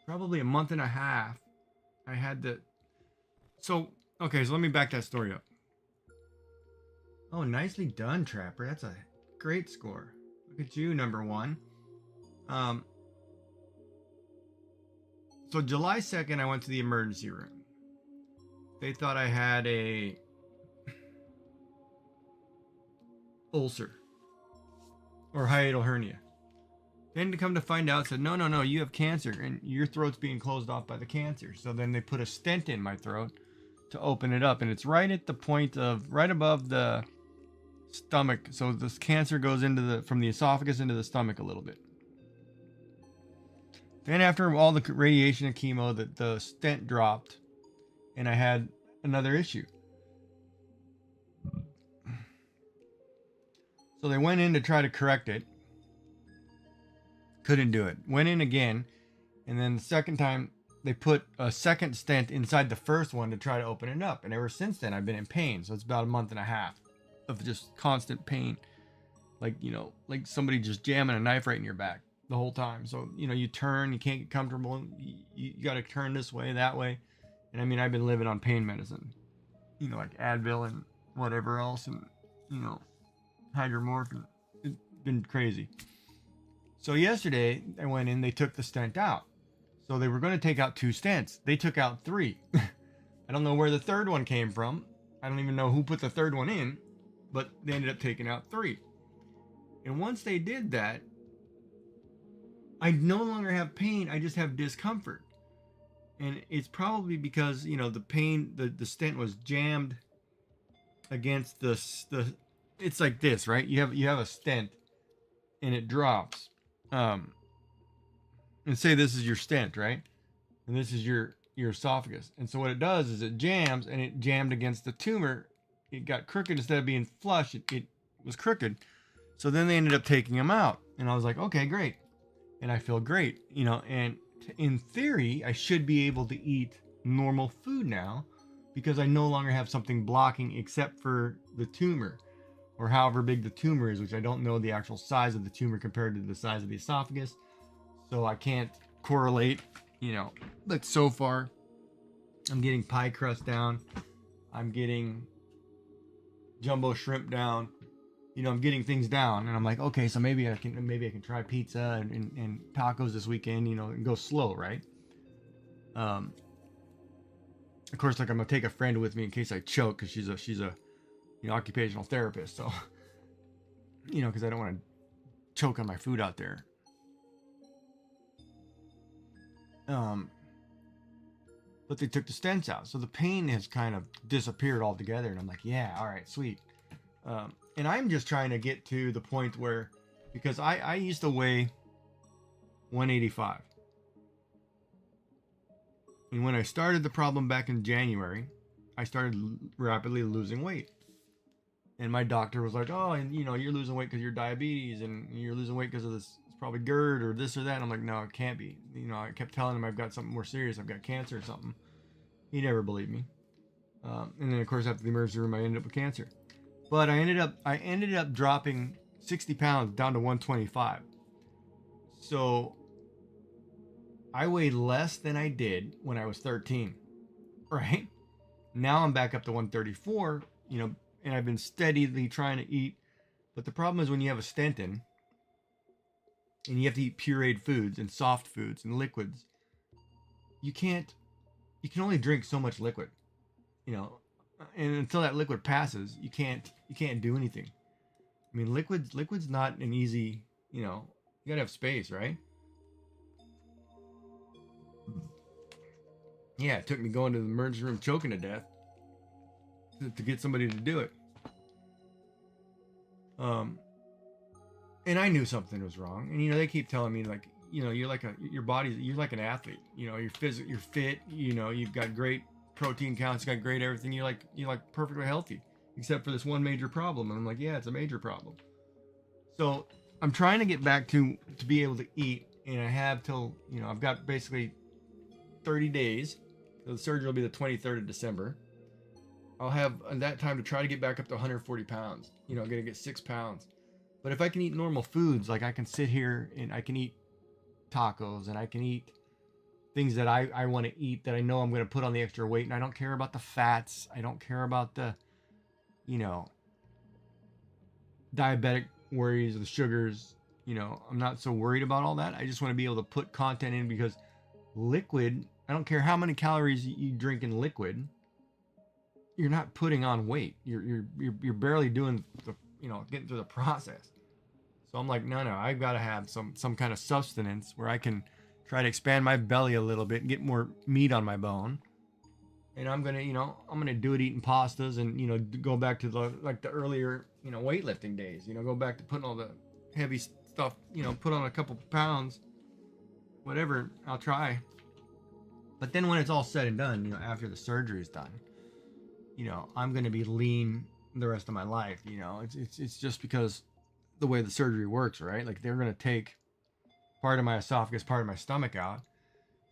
Probably a month and a half. I had the, so, okay, so let me back that story up. Oh, nicely done, Trapper. That's a great score. Look at you, number 1. So July 2nd, I went to the emergency room. They thought I had a ulcer or hiatal hernia. Then to come to find out, said, no, you have cancer and your throat's being closed off by the cancer. So then they put a stent in my throat to open it up, and it's right at the point of, right above the stomach. So this cancer goes into from the esophagus into the stomach a little bit. Then after all the radiation and chemo, the stent dropped, and I had another issue. So they went in to try to correct it. Couldn't do it. Went in again, and then the second time they put a second stent inside the first one to try to open it up. And ever since then, I've been in pain. So it's about a month and a half of just constant pain, like, you know, like somebody just jamming a knife right in your back the whole time. So, you know, you turn, you can't get comfortable, you got to turn this way, that way. And I mean, I've been living on pain medicine, you know, like Advil and whatever else, and, you know, hydromorphine. It's been crazy. So yesterday I went in, they took the stent out. So they were going to take out 2 stents. They took out 3. I don't know where the third one came from. I don't even know who put the third one in, but they ended up taking out 3. And once they did that, I no longer have pain. I just have discomfort. And it's probably because, you know, the pain, the stent was jammed against the it's like this, right? You have a stent and it drops. And say this is your stent, right? And this is your esophagus. And so what it does is it jams, and it jammed against the tumor. It got crooked instead of being flush. It was crooked. So then they ended up taking him out. And I was like, okay, great. And I feel great, you know, and in theory, I should be able to eat normal food now because I no longer have something blocking except for the tumor, or however big the tumor is, which I don't know the actual size of the tumor compared to the size of the esophagus. So I can't correlate, you know, but so far I'm getting pie crust down. I'm getting jumbo shrimp down. You know, I'm getting things down, and I'm like, okay, so maybe I can try pizza and tacos this weekend, you know, and go slow, right? Of course, like, I'm gonna take a friend with me in case I choke, because she's a you know, occupational therapist, so, you know, because I don't want to choke on my food out there. But they took the stents out, so the pain has kind of disappeared altogether, and I'm like, yeah, all right, sweet. And I'm just trying to get to the point where, because I used to weigh 185. And when I started the problem back in January, I started rapidly losing weight. And my doctor was like, "Oh, and you're losing weight because you're diabetes, and you're losing weight because of this, it's probably GERD or this or that." And I'm like, "No, it can't be." I kept telling him I've got something more serious. I've got cancer or something. He never believed me. And then of course after the emergency room, I ended up with cancer. But I ended up dropping 60 pounds down to 125. So I weighed less than I did when I was 13, right? Now I'm back up to 134, and I've been steadily trying to eat. But the problem is when you have a stent in and you have to eat pureed foods and soft foods and liquids, you can only drink so much liquid, and until that liquid passes, you can't do anything. I mean, liquid's not an easy, you gotta have space, right? Yeah, it took me going to the emergency room choking to death to get somebody to do it. And I knew something was wrong. And they keep telling me like, you're like you're like an athlete. You're fit. You've got great protein counts, got great everything. You're like perfectly healthy, except for this one major problem. And I'm like, yeah, it's a major problem. So I'm trying to get back to be able to eat, and I have till I've got basically 30 days. So the surgery will be the 23rd of December. I'll have that time to try to get back up to 140 pounds. I'm gonna get 6 pounds. But if I can eat normal foods, like I can sit here and I can eat tacos and I can eat things that I want to eat that I know I'm going to put on the extra weight, and I don't care about the fats. I don't care about the, diabetic worries or the sugars. I'm not so worried about all that. I just want to be able to put content in, because liquid, I don't care how many calories you drink in liquid, you're not putting on weight. You're barely doing the, getting through the process. So I'm like, no, I've got to have some kind of sustenance where I can try to expand my belly a little bit and get more meat on my bone. And I'm gonna do it eating pastas and go back to the earlier weightlifting days. Go back to putting all the heavy stuff. Put on a couple pounds, whatever. I'll try. But then when it's all said and done, after the surgery is done, I'm gonna be lean the rest of my life. It's just because the way the surgery works, right? Like they're gonna take part of my esophagus, part of my stomach out,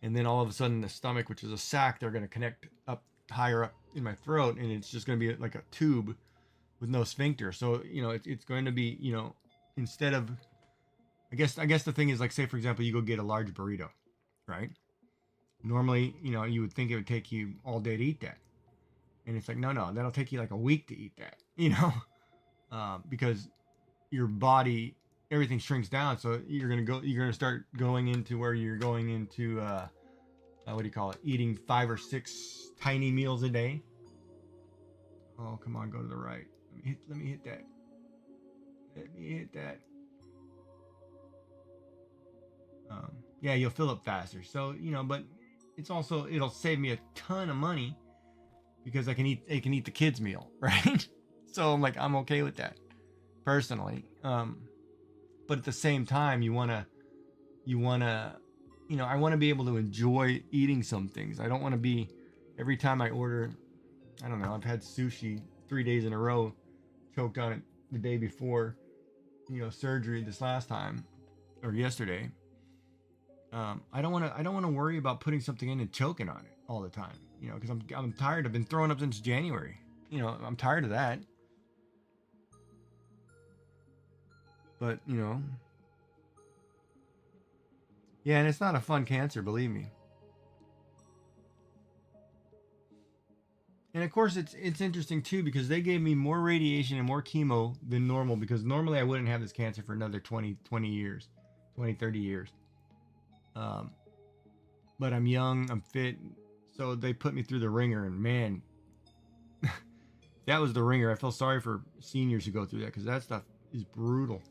and then all of a sudden the stomach, which is a sac, they're gonna connect up higher up in my throat, and it's just gonna be like a tube with no sphincter. So it's going to be instead of, I guess the thing is, like, say for example you go get a large burrito, right? Normally you would think it would take you all day to eat that. And it's like, no, that'll take you like a week to eat that, because your body, everything shrinks down. So you're gonna start going into where you're going into, what do you call it? Eating 5 or 6 tiny meals a day. Oh, come on, go to the right. Let me hit that. Let me hit that. Yeah, you'll fill up faster. So but it's also, it'll save me a ton of money, because I can eat the kids' meal, right? So I'm like, I'm okay with that, personally. But at the same time, I want to be able to enjoy eating some things. I don't want to be, every time I order, I don't know, I've had sushi 3 days in a row, choked on it the day before, surgery this last time, or yesterday. I don't want to worry about putting something in and choking on it all the time, because I'm tired. I've been throwing up since January. I'm tired of that. But yeah, and it's not a fun cancer, believe me. And of course, it's interesting too, because they gave me more radiation and more chemo than normal, because normally I wouldn't have this cancer for another 20 years, 20, 30 years. But I'm young, I'm fit, so they put me through the ringer, and man, that was the ringer. I feel sorry for seniors who go through that, because that stuff is brutal.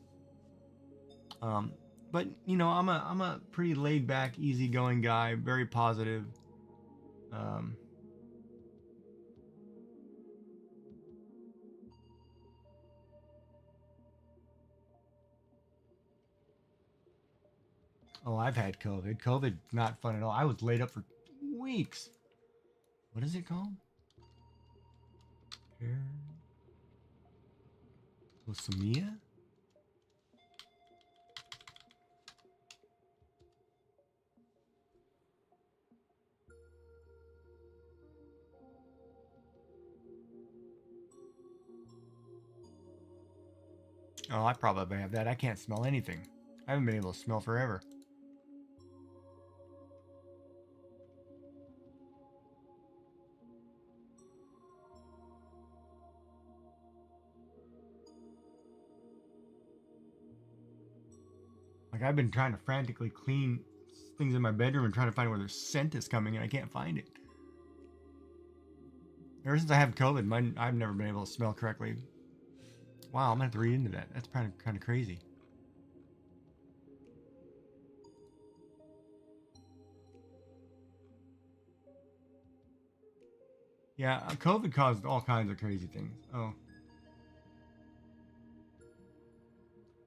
But I'm a pretty laid back, easygoing guy, very positive. Oh, I've had COVID. COVID's not fun at all. I was laid up for weeks. What is it called? Leucemia? Oh, I probably have that. I can't smell anything. I haven't been able to smell forever. Like, I've been trying to frantically clean things in my bedroom and trying to find where the scent is coming, and I can't find it. Ever since I have COVID, I've never been able to smell correctly. Wow, I'm gonna have to read into that. That's kind of crazy. Yeah, COVID caused all kinds of crazy things. Oh.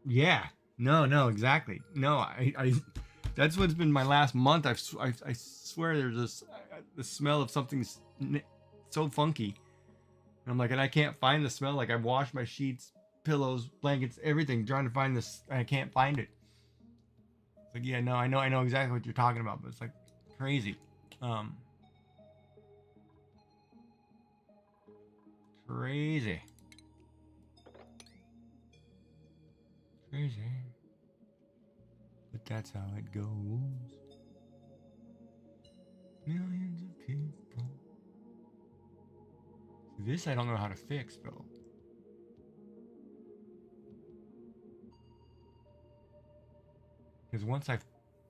Yeah. No, exactly. No, I that's what's been my last month. I swear there's this the smell of something so funky. And I'm like, and I can't find the smell. Like, I've washed my sheets, pillows, blankets, everything, trying to find this. I can't find it. It's like, yeah, no, I know exactly what you're talking about, but it's like crazy. Crazy. Crazy. But that's how it goes. Millions of people. This I don't know how to fix, though. Because once I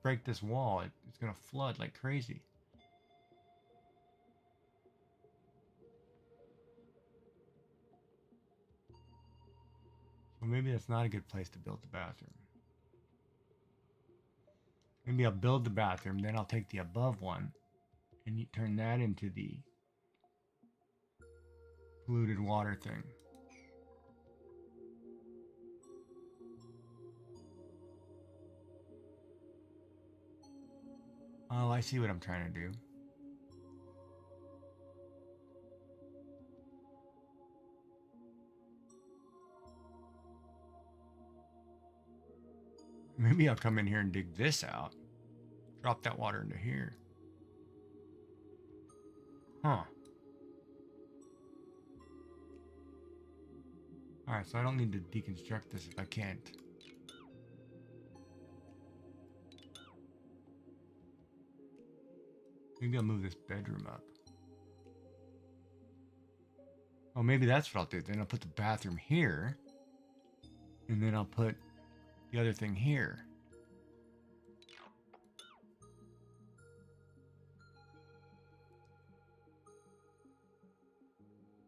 break this wall, it's going to flood like crazy. So maybe that's not a good place to build the bathroom. Maybe I'll build the bathroom, then I'll take the above one and you turn that into the polluted water thing. Oh, I see what I'm trying to do. Maybe I'll come in here and dig this out. Drop that water into here. Huh. Alright, so I don't need to deconstruct this if I can't. Maybe I'll move this bedroom up. Oh, maybe that's what I'll do. Then I'll put the bathroom here. And then I'll put the other thing here.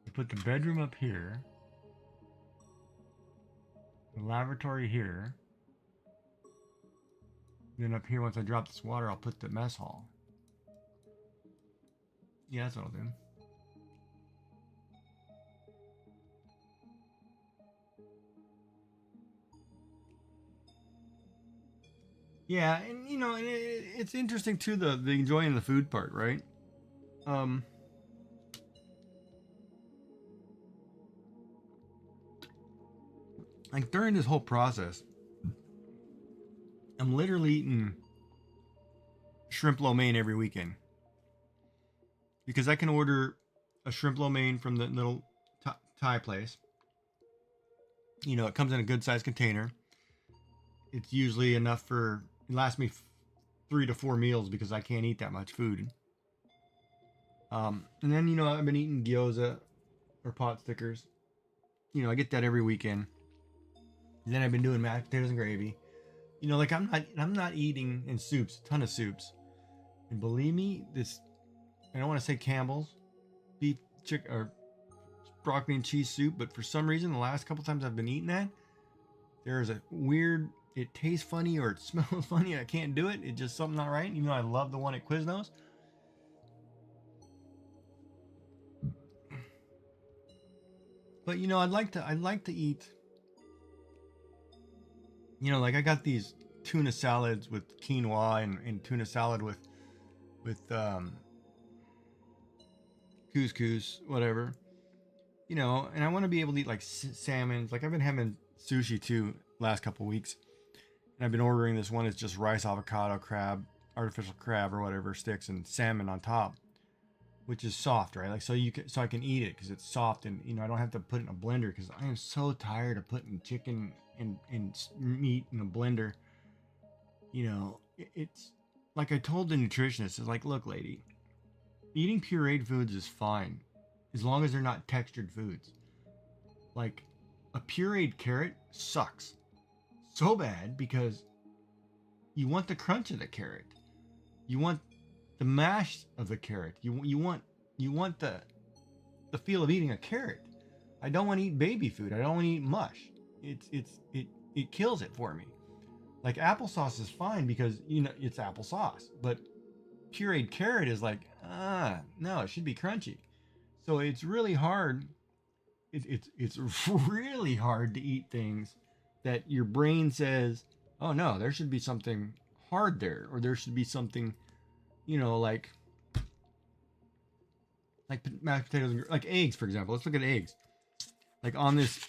I put the bedroom up here. The lavatory here. Then up here, once I drop this water, I'll put the mess hall. Yeah, that's what I'll do. Yeah, and you know, it's interesting too, the enjoying the food part, right? Like during this whole process, I'm literally eating shrimp lo mein every weekend because I can order a shrimp lo mein from the little Thai place. You know, it comes in a good sized container. It's usually enough for it lasts me 3 to 4 meals because I can't eat that much food. And then you know I've been eating gyoza or pot stickers. You know I get that every weekend. And then I've been doing mashed potatoes and gravy. You know, like I'm not eating in soups, a ton of soups. And believe me, this I don't want to say Campbell's beef chicken or broccoli and cheese soup, but for some reason the last couple times I've been eating that, there is a weird. It tastes funny or it smells funny. I can't do it. It's just something not right. Even though I love the one at Quiznos. But you know, I'd like to eat. You know, like I got these tuna salads with quinoa and tuna salad with couscous, whatever. You know, and I want to be able to eat like salmon. Like I've been having sushi too last couple weeks, and I've been ordering this one. It's just rice, avocado, crab, artificial crab or whatever sticks, and salmon on top, which is soft, right? Like so I can eat it because it's soft, and you know I don't have to put it in a blender because I am so tired of putting chicken and meat in a blender. You know, it's like I told the nutritionist, it's like, look, lady, eating pureed foods is fine as long as they're not textured foods. Like a pureed carrot sucks so bad because you want the crunch of the carrot. You want the mash of the carrot. You want the feel of eating a carrot. I don't want to eat baby food. I don't want to eat mush. It kills it for me. Like applesauce is fine because you know it's applesauce, but pureed carrot is like no, it should be crunchy. So it's really hard. It's really hard to eat things that your brain says, oh no, there should be something hard there, or there should be something, you know, like mashed potatoes, and like eggs, for example. Let's look at eggs. Like on this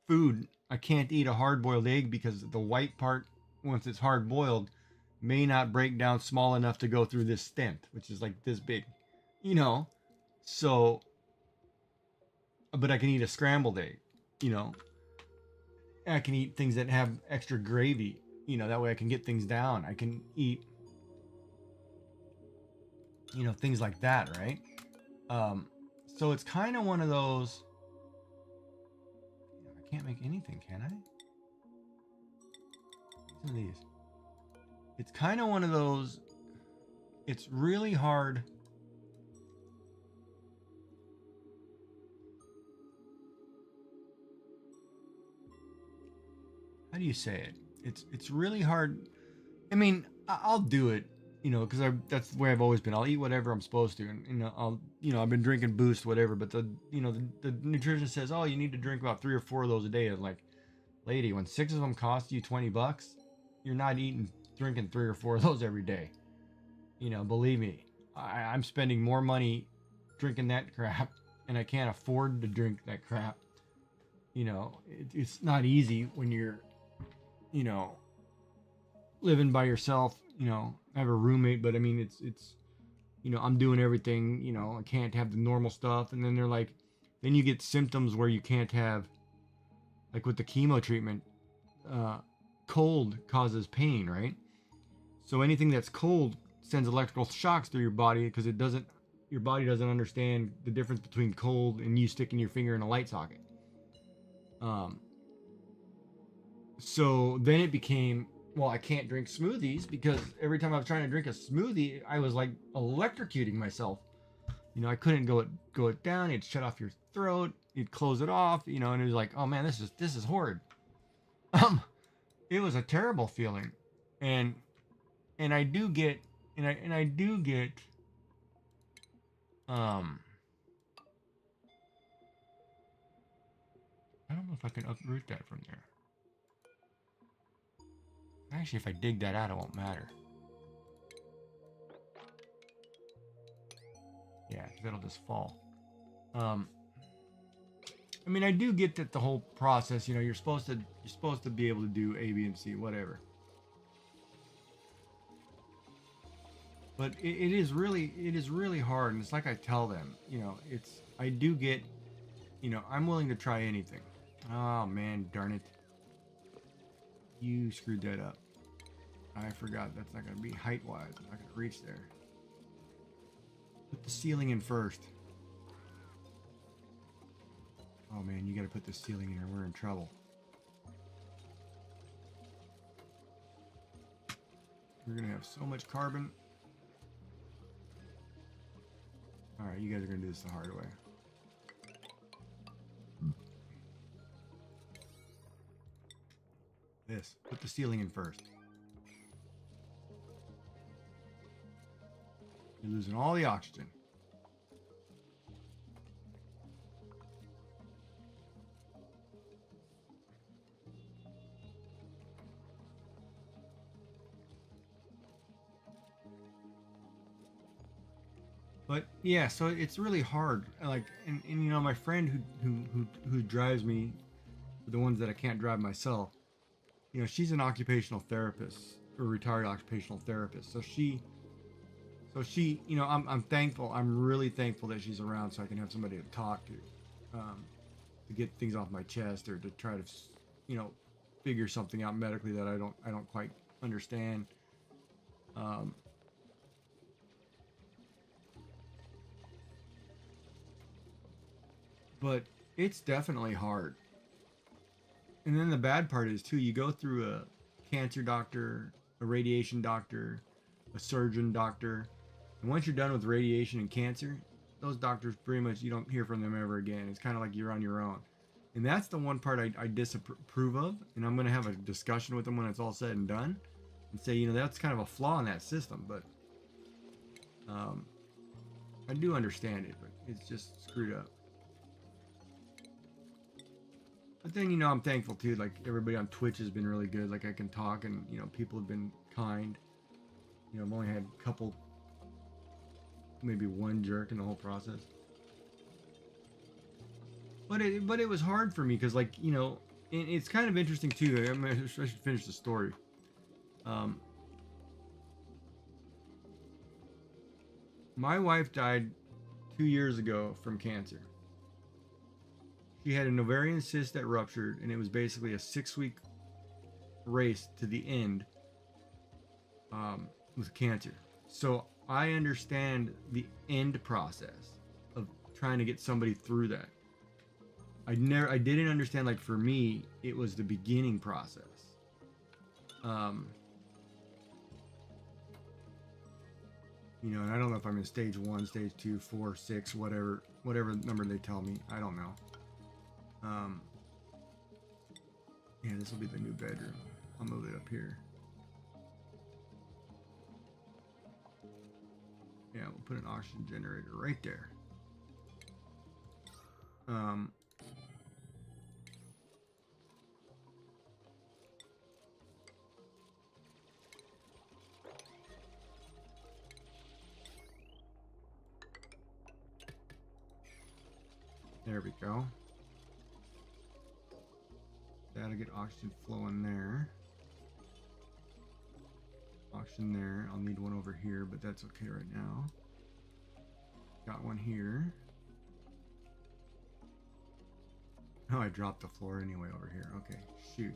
food, I can't eat a hard-boiled egg because the white part, once it's hard-boiled, may not break down small enough to go through this stent, which is like this big, you know. So, but I can eat a scrambled egg, you know. I can eat things that have extra gravy, you know, that way I can get things down. I can eat, you know, things like that, right? So it's kind of one of those, I can't make anything, can I? Some of these. It's kind of one of those, it's really hard. How do you say it? It's really hard. I mean, I'll do it, you know, because that's the way I've always been. I'll eat whatever I'm supposed to, and you know, I've been drinking Boost, whatever. But the nutrition says, oh, you need to drink about 3 or 4 of those a day. I'm like, lady, when 6 of them cost you $20, you're not drinking 3 or 4 of those every day. You know, believe me, I'm spending more money drinking that crap, and I can't afford to drink that crap. You know, it's not easy when you're, you know, living by yourself. You know, I have a roommate, but I mean, it's, you know, I'm doing everything, you know, I can't have the normal stuff. And then they're like, then you get symptoms where you can't have, like with the chemo treatment, cold causes pain, right? So anything that's cold sends electrical shocks through your body because your body doesn't understand the difference between cold and you sticking your finger in a light socket. So then it became, well, I can't drink smoothies because every time I was trying to drink a smoothie, I was like electrocuting myself. You know, I couldn't go it down. It'd shut off your throat. You'd close it off. You know, and it was like, oh man, this is horrid. It was a terrible feeling, and I do get, I do get, I don't know if I can uproot that from there. Actually, if I dig that out, it won't matter. Yeah, that'll just fall. I mean, I do get that the whole process, you know, you're supposed to be able to do A, B, and C, whatever. But it is really hard, and it's like I tell them, you know, I do get, you know, I'm willing to try anything. Oh man, darn it. You screwed that up. I forgot that's not going to be height-wise. I'm not going to reach there. Put the ceiling in first. Oh man, you got to put the ceiling in or we're in trouble. We're going to have so much carbon. Alright, you guys are going to do this the hard way. This. Put the ceiling in first. You're losing all the oxygen. But yeah, so it's really hard. Like, and you know, my friend who drives me, the ones that I can't drive myself, you know, she's an occupational therapist or retired occupational therapist. So she, you know, I'm thankful. I'm really thankful that she's around so I can have somebody to talk to get things off my chest or to try to, you know, figure something out medically that I don't quite understand. Um, but it's definitely hard. And then the bad part is too, you go through a cancer doctor, a radiation doctor, a surgeon doctor, and once you're done with radiation and cancer, those doctors pretty much you don't hear from them ever again. It's kind of like you're on your own. And that's the one part I disapprove of, and I'm going to have a discussion with them when it's all said and done, and say, you know, that's kind of a flaw in that system, but um, I do understand it, but it's just screwed up. But then, you know, I'm thankful too. Like everybody on Twitch has been really good. Like I can talk, and you know, people have been kind. You know, I've only had a couple, maybe one jerk in the whole process. But it was hard for me because, like, you know, it's kind of interesting too. I should finish the story. Um, my wife died 2 years ago from cancer. She had an ovarian cyst that ruptured, and it was basically a 6-week race to the end with cancer. So I understand the end process of trying to get somebody through that. I didn't understand, like, for me, it was the beginning process. You know, and I don't know if I'm in stage 1, stage 2, 4, 6, whatever number they tell me. I don't know. Yeah, this will be the new bedroom. I'll move it up here. Yeah, we'll put an oxygen generator right there. There we go. That'll get oxygen flowing there. Oxygen there. I'll need one over here, but that's okay right now. Got one here. Oh, I dropped the floor anyway over here. Okay, shoot.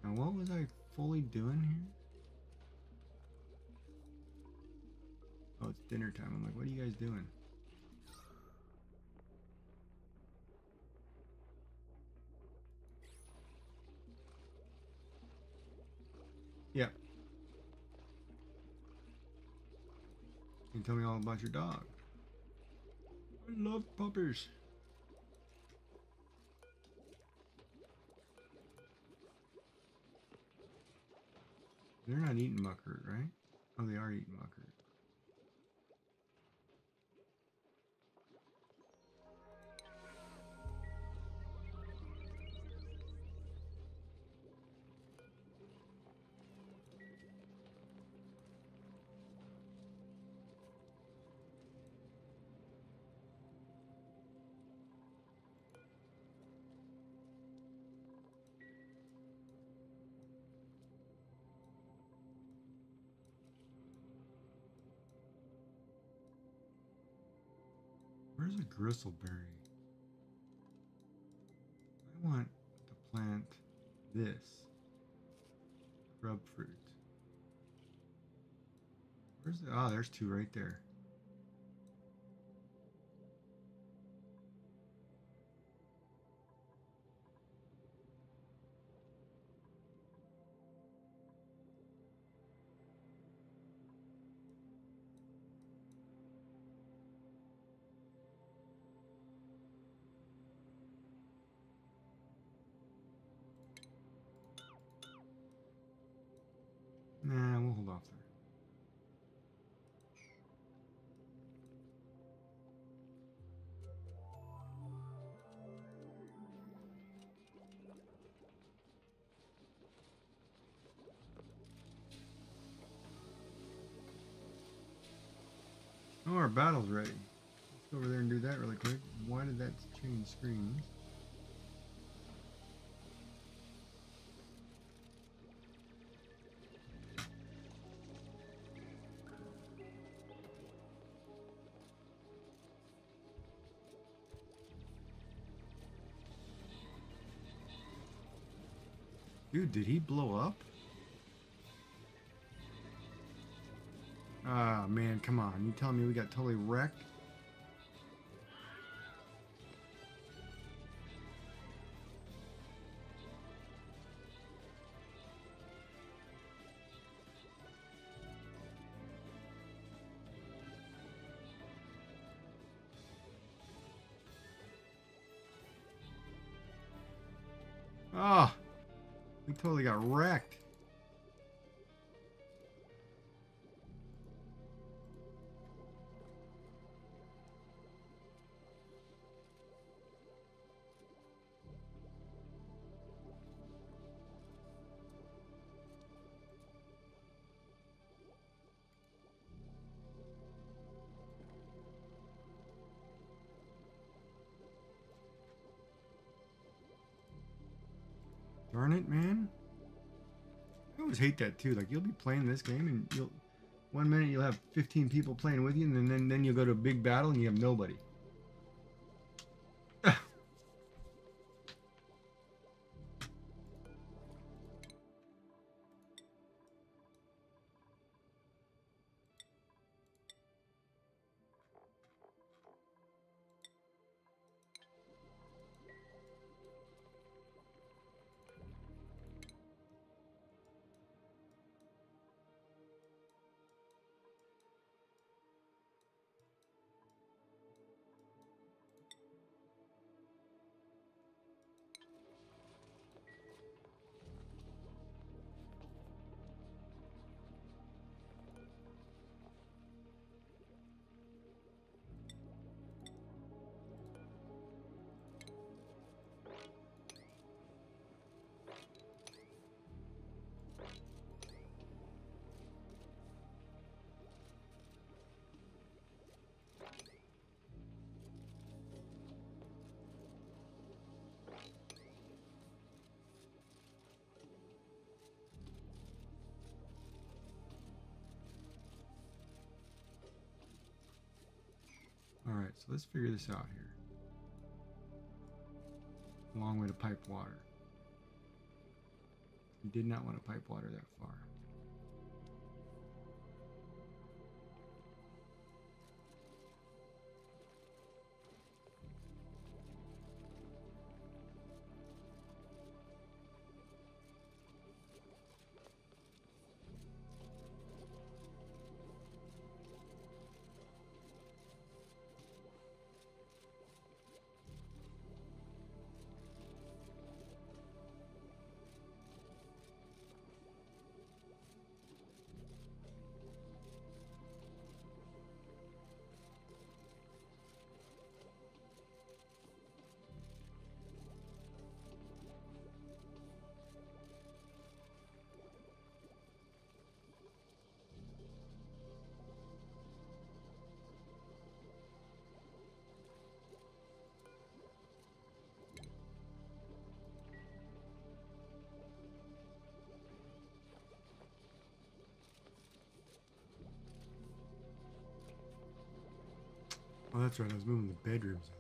Now, what was I fully doing here? Oh, it's dinner time. I'm like, what are you guys doing? Yeah. Can you tell me all about your dog? I love puppies. They're not eating muckroot, right? Oh, they are eating muckroot. Where's a gristleberry? I want to plant this grub fruit. Where's the? Oh, there's two right there. softer. Oh, our battle's ready. Let's go over there and do that really quick. Why did that change screens? Dude, did he blow up? Ah, man, come on. You telling me we got totally wrecked? Ah, we totally got wrecked. Darn it, man. I always hate that too. Like, you'll be playing this game and you'll one minute you'll have 15 people playing with you, and then you'll go to a big battle and you have nobody. Alright, so let's figure this out here. Long way to pipe water. We did not want to pipe water that far. Oh, that's right. I was moving the bedrooms.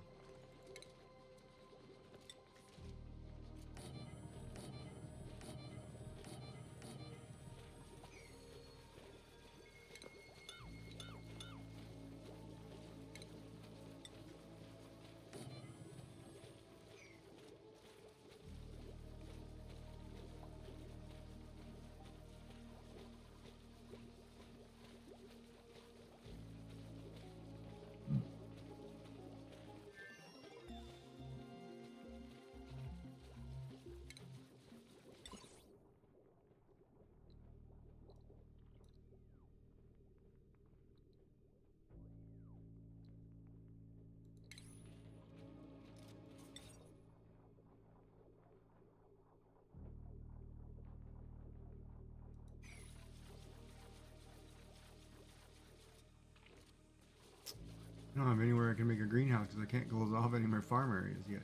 I don't have anywhere I can make a greenhouse because I can't close off any more farm areas yet.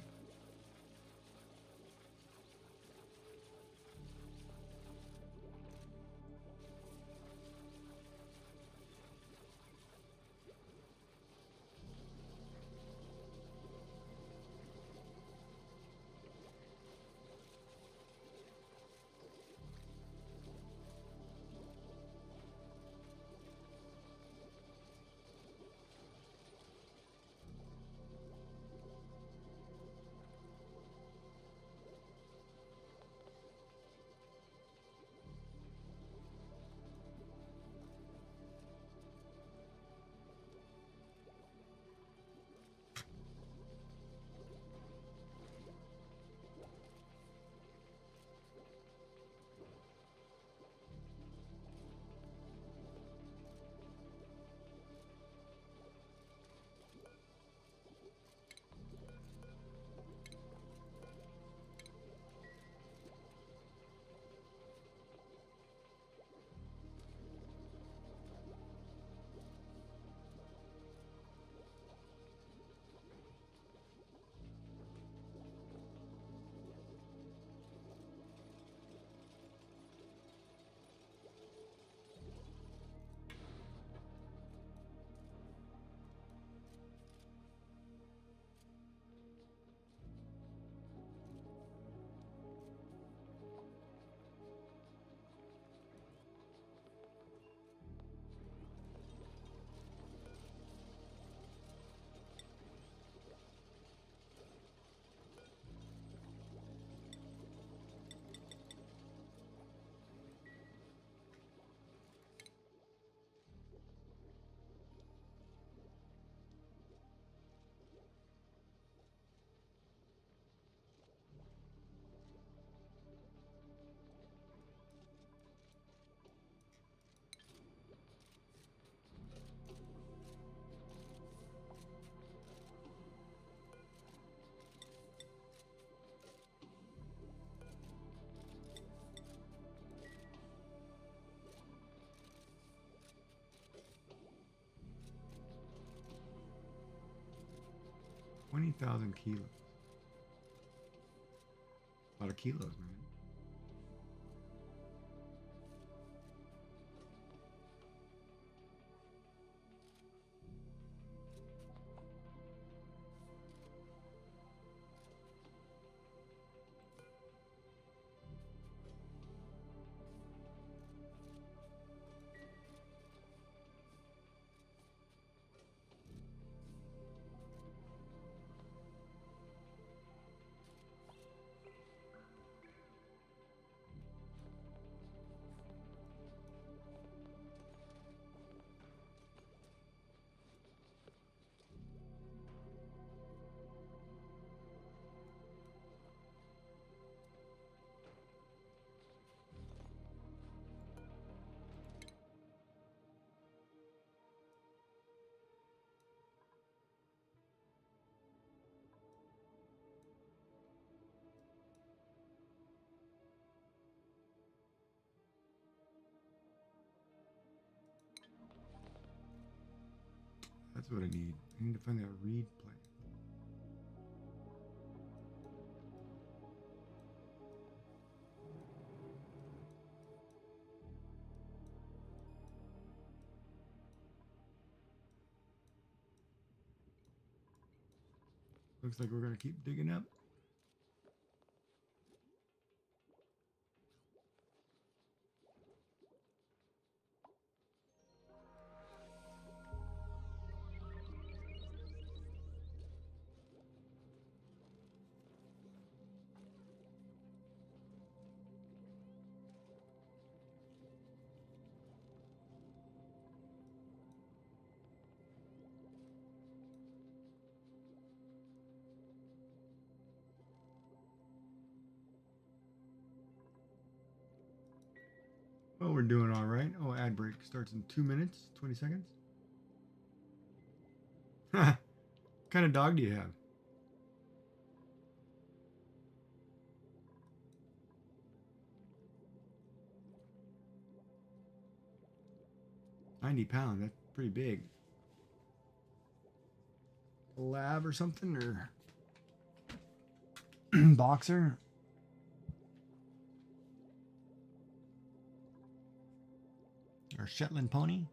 $20,000 kilos. A lot of kilos, man. That's what I need. I need to find that reed plant. Looks like we're gonna keep digging up. Well, we're doing all right. Oh, ad break starts in 2 minutes, 20 seconds. What kind of dog do you have? £90. That's pretty big. lab or something, or boxer. Or Shetland pony.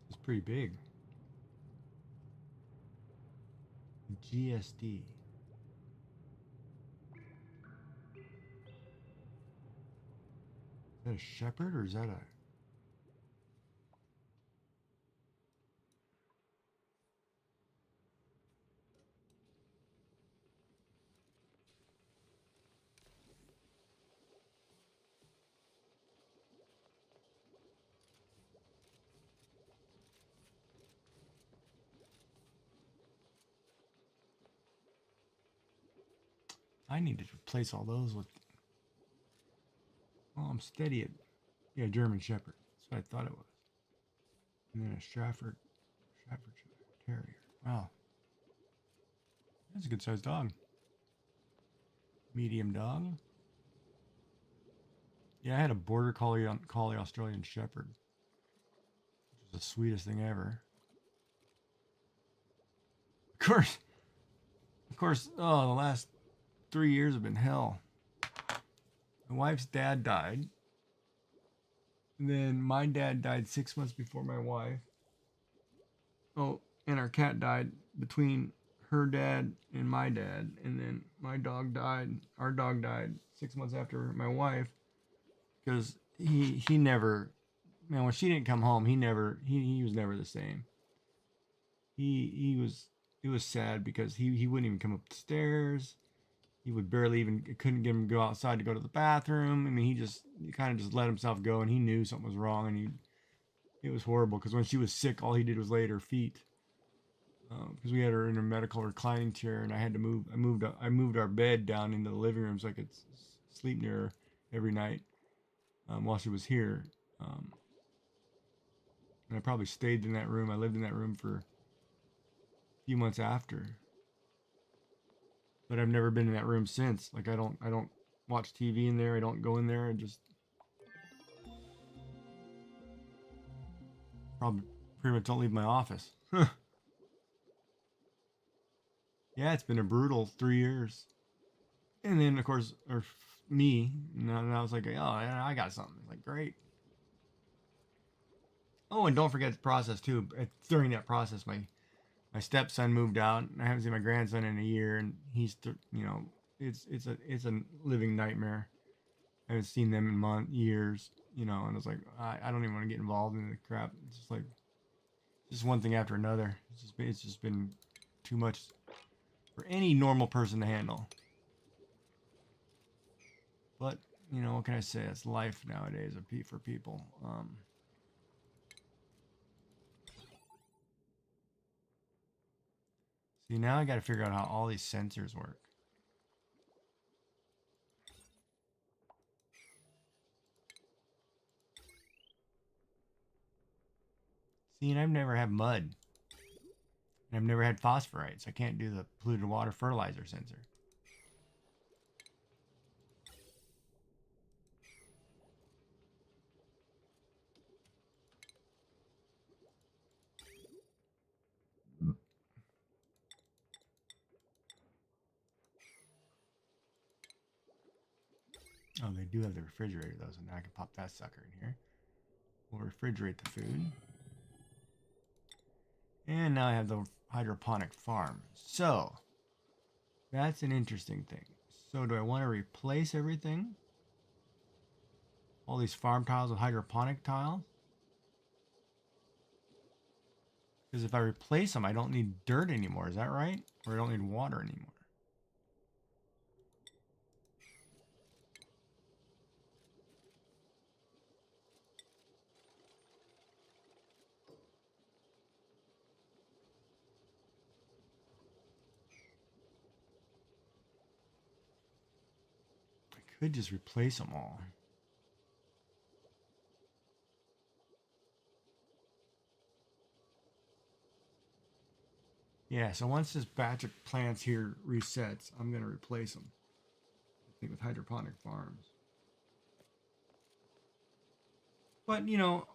It's pretty big. GSD. Is that a shepherd or is that a... I need to replace all those with... Oh, I'm steady at... Yeah, German Shepherd. That's what I thought it was. And then a Stafford Terrier. Wow. That's a good sized dog. Medium dog. Yeah, I had a Border Collie Australian Shepherd, which was the sweetest thing ever. Of course, oh, the last 3 years have been hell. My wife's dad died. And then my dad died 6 months before my wife. Oh, and our cat died between her dad and my dad. And then my dog died. Our dog died 6 months after my wife. Because he never, man, when she didn't come home, he was never the same. It was sad because he wouldn't even come up the stairs. He would barely even, couldn't get him to go outside to go to the bathroom. I mean, he kind of just let himself go, and he knew something was wrong, and it was horrible because when she was sick, all he did was lay at her feet. Because we had her in a medical reclining chair, and I moved our bed down into the living room so I could sleep near her every night while she was here. And I probably stayed in that room. I lived in that room for a few months after. But I've never been in that room since. Like I don't watch TV in there. I don't go in there. I just probably pretty much don't leave my office. Yeah, it's been a brutal 3 years. And then of course, me, and I was like, oh, I got something. Like great. Oh, and don't forget the process too. During that process, my stepson moved out. I haven't seen my grandson in a year, and he's it's a living nightmare. I haven't seen them in years, and I was like, I don't even want to get involved in the crap. It's just like just one thing after another. It's just been too much for any normal person to handle. But what can I say? It's life nowadays for people. See, now I got to figure out how all these sensors work. See, and I've never had mud. And I've never had phosphorite, so I can't do the polluted water fertilizer sensor. Oh, they do have the refrigerator though, so now I can pop that sucker in here. We'll refrigerate the food. And now I have the hydroponic farm. So, that's an interesting thing. So do I want to replace everything? All these farm tiles with hydroponic tiles? Because if I replace them, I don't need dirt anymore. Is that right? Or I don't need water anymore. could just replace them all. Yeah, so once this batch of plants here resets, I'm going to replace them. I think with hydroponic farms. But, you know,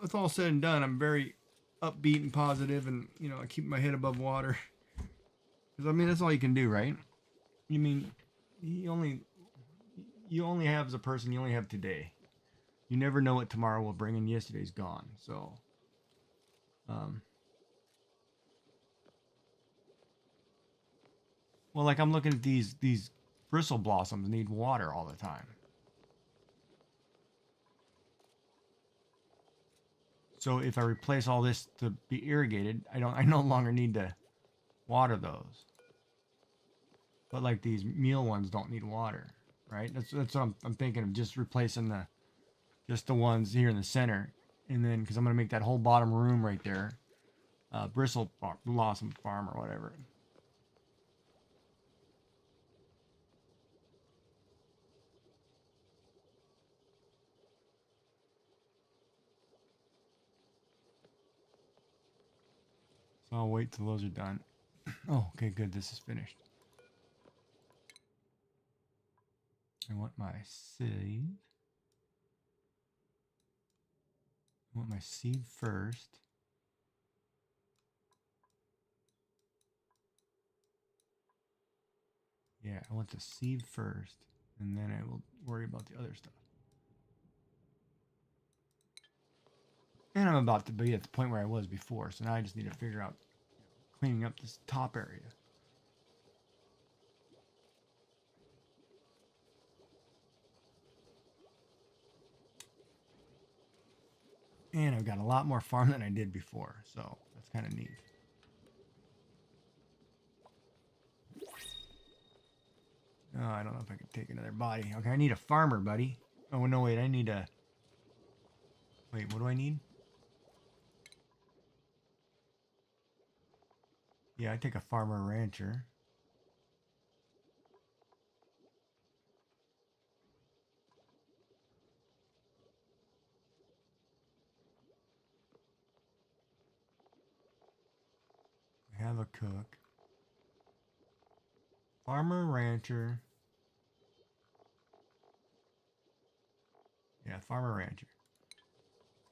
with all said and done, I'm very upbeat and positive, and, you know, I keep my head above water. Because, I mean, that's all you can do, right? You mean, you only have as a person, you only have today. You never know what tomorrow will bring, and yesterday's gone. So, well, like I'm looking at these bristle blossoms need water all the time. So if I replace all this to be irrigated, I no longer need to water those. But like these meal ones don't need water, right? That's what I'm thinking of, just replacing just the ones here in the center, and then because I'm gonna make that whole bottom room right there, bristle blossom farm or whatever. So I'll wait till those are done. Oh, okay, good. This is finished. I want my seed. I want my seed first. Yeah, I want the seed first, and then I will worry about the other stuff. And I'm about to be at the point where I was before, so now I just need to figure out cleaning up this top area. And I've got a lot more farm than I did before, so that's kind of neat. Oh, I don't know if I can take another body. Okay, I need a farmer, buddy. Oh, no, wait, I need a... Wait, what do I need? Yeah, I take a farmer rancher. I have a cook. Farmer rancher. Yeah, farmer rancher.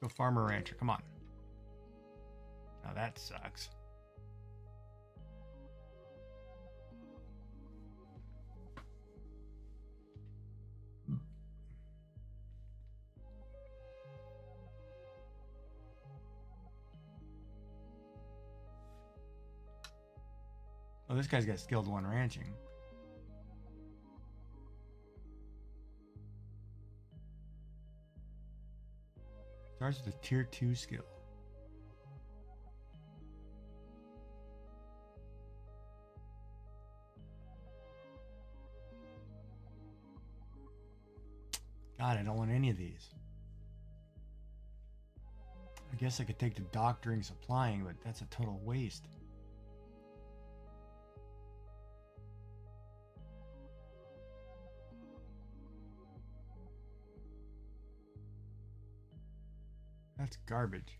Go farmer rancher, come on. Now that sucks. Oh, this guy's got skilled one ranching. Starts with a tier 2 skill. God, I don't want any of these. I guess I could take the doctoring supplying, but that's a total waste. That's garbage.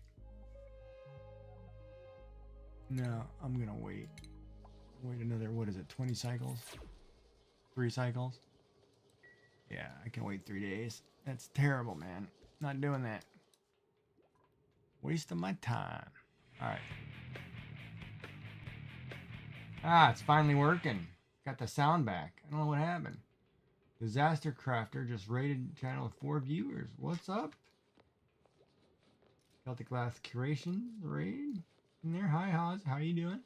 No, I'm gonna wait. Wait another, what is it, 20 cycles? 3 cycles? Yeah, I can wait 3 days. That's terrible, man. Not doing that. Waste of my time. Alright. Ah, it's finally working. Got the sound back. I don't know what happened. Disaster Crafter just rated channel with 4 viewers. What's up? Celtic Glass Curation raid in there. Hi, Haas. How you doing?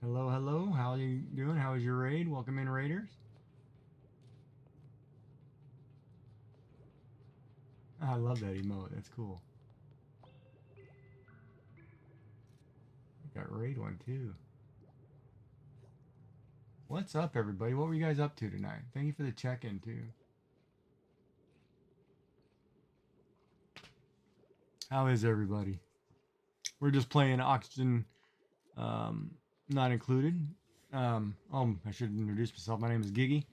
Hello, hello. How are you doing? How was your raid? Welcome in, raiders. I love that emote. That's cool. Got raid one too. What's up, everybody? What were you guys up to tonight? Thank you for the check-in too. How is everybody? We're just playing Oxygen not included. I should introduce myself. My name is Giggy.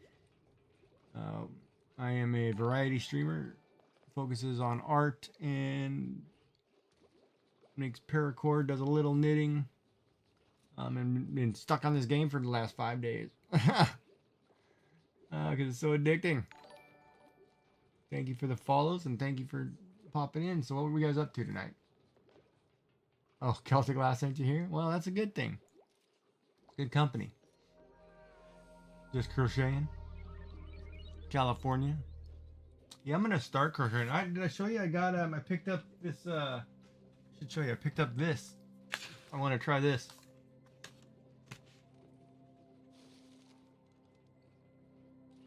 I am a variety streamer. Focuses on art and makes paracord. Does a little knitting. And been stuck on this game for the last 5 days. Because it's so addicting. Thank you for the follows and thank you for popping in. So what were you guys up to tonight? Oh, Celtic Lass sent you here? Well, that's a good thing. Good company. Just crocheting. California. Yeah, I'm gonna start crocheting. Did I show you? I got I picked up this. I should show you. I picked up this. I want to try this.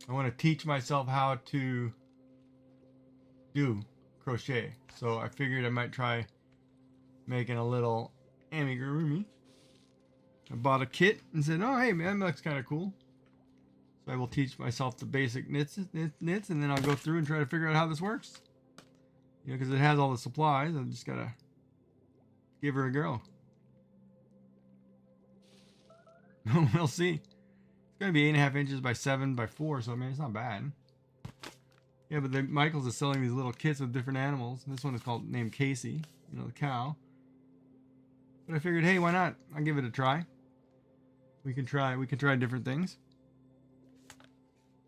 I want to teach myself how to do crochet. So I figured I might try making a little amigurumi. I bought a kit and said, "Oh, hey man, that looks kind of cool." So I will teach myself the basic knits, and then I'll go through and try to figure out how this works. You know, because it has all the supplies. I just gotta give her a go. We'll see. It's gonna be 8.5 inches by 7 by 4, so I mean it's not bad. Yeah, but Michaels is selling these little kits with different animals. This one is named Casey, you know, the cow. But I figured, hey, why not? I'll give it a try. We can try different things.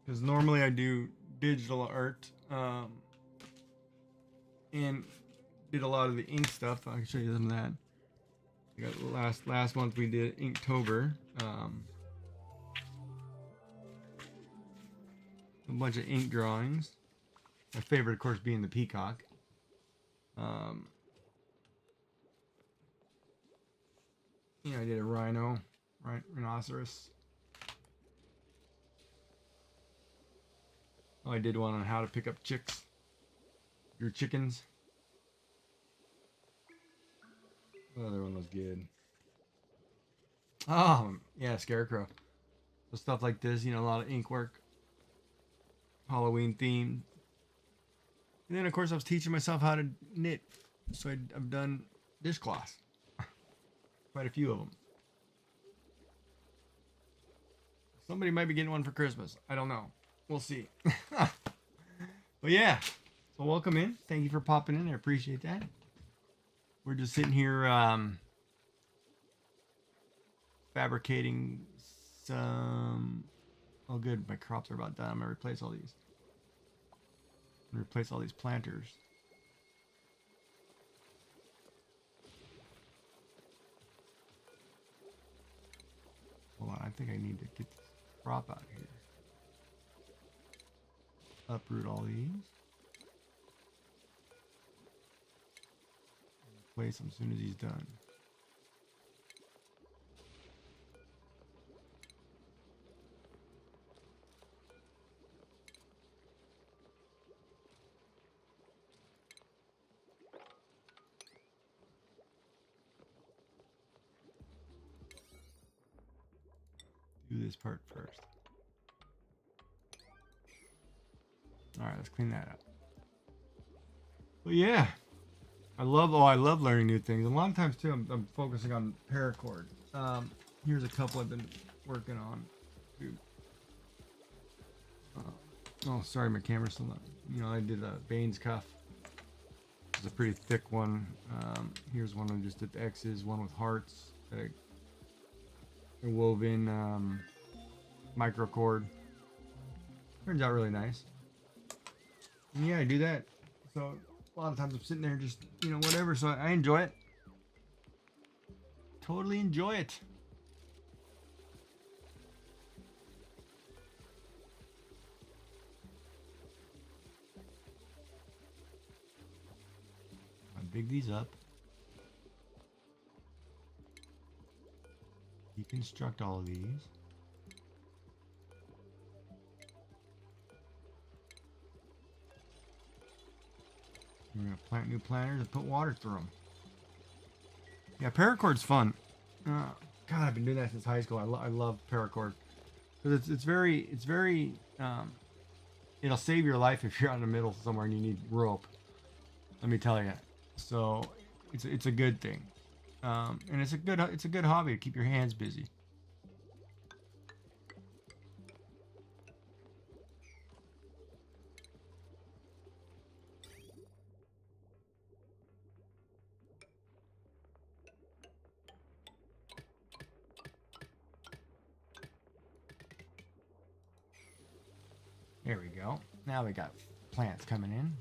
Because normally I do digital art, and did a lot of the ink stuff. I can show you some of that. We got last month we did Inktober. A bunch of ink drawings. My favorite, of course, being the peacock. You know, I did a rhinoceros. Oh, I did one on how to pick up chicks. Your chickens. What other one was good? Oh, yeah, Scarecrow. So stuff like this, you know, a lot of ink work. Halloween themed. And then, of course, I was teaching myself how to knit. So I've done dishcloths. Quite a few of them. Somebody might be getting one for Christmas. I don't know. We'll see. But yeah. So welcome in. Thank you for popping in. I appreciate that. We're just sitting here fabricating some... Oh good, my crops are about done. I'm going to replace all these. I'm going to replace all these planters. Hold on, I think I need to get this crop out here. Uproot all these. Replace him as soon as he's done. Do this part first. Alright, let's clean that up. But yeah. I love learning new things. And a lot of times too, I'm focusing on paracord. Here's a couple I've been working on. Oh, sorry, my camera's still not. You know, I did a Bane's cuff. It's a pretty thick one. Here's one I just did X's, one with hearts that I wove in microcord. Turns out really nice. And yeah, I do that. So a lot of times I'm sitting there just, you know, whatever. So I enjoy it. Totally enjoy it. I big these up. Deconstruct all of these. We're going to plant new planters and put water through them. Yeah, paracord's fun. God, I've been doing that since high school. I love paracord. Because it's very, it'll save your life if you're out in the middle somewhere and you need rope. Let me tell you. So, it's a good thing. And it's a good hobby to keep your hands busy. There we go. Now we got plants coming in.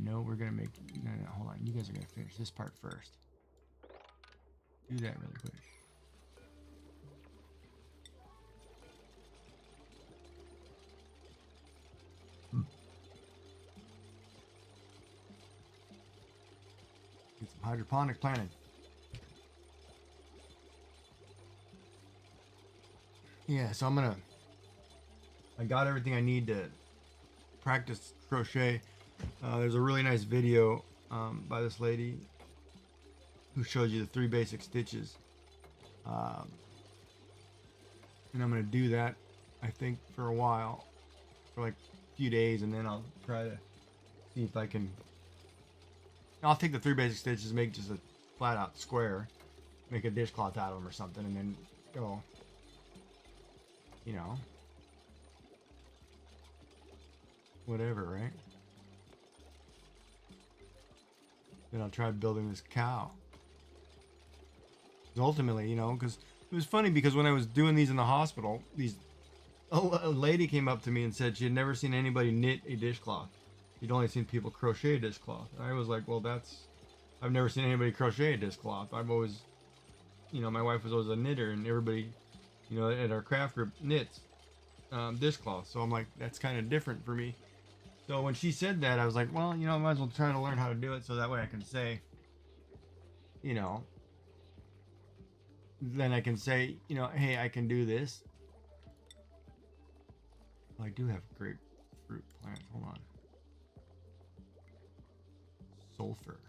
No, we're gonna make. No, hold on. You guys are gonna finish this part first. Do that really quick. Get some hydroponic planting. Yeah, so I got everything I need to practice crochet. There's a really nice video by this lady who shows you the 3 basic stitches. And I'm going to do that, I think, for a while, for like a few days, and then I'll try to see if I can. I'll take the 3 basic stitches, make just a flat out square, make a dishcloth out of them or something, and then go, you know, whatever, right? Then I'll try building this cow. Ultimately, you know, because it was funny because when I was doing these in the hospital, a lady came up to me and said she had never seen anybody knit a dishcloth. She'd only seen people crochet a dishcloth. And I was like, well, I've never seen anybody crochet a dishcloth. I've always, you know, my wife was always a knitter, and everybody, you know, at our craft group knits dishcloth. So I'm like, that's kind of different for me. So when she said that, I was like, well, you know, I might as well try to learn how to do it so that way I can say, you know, then I can say, you know, hey, I can do this. Well, I do have grapefruit plants. Hold on. Sulfur.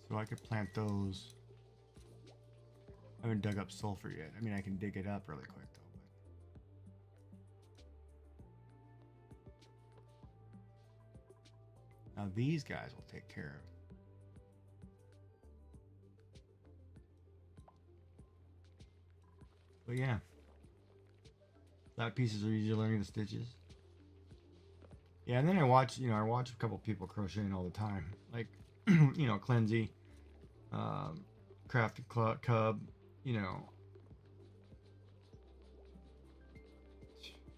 So I could plant those. I haven't dug up sulfur yet. I mean, I can dig it up really quick though. But now these guys will take care of. But yeah, flat pieces are easier learning the stitches. Yeah, and then I watch a couple people crocheting all the time, like you know, Cleansy, Crafted Cub, you know.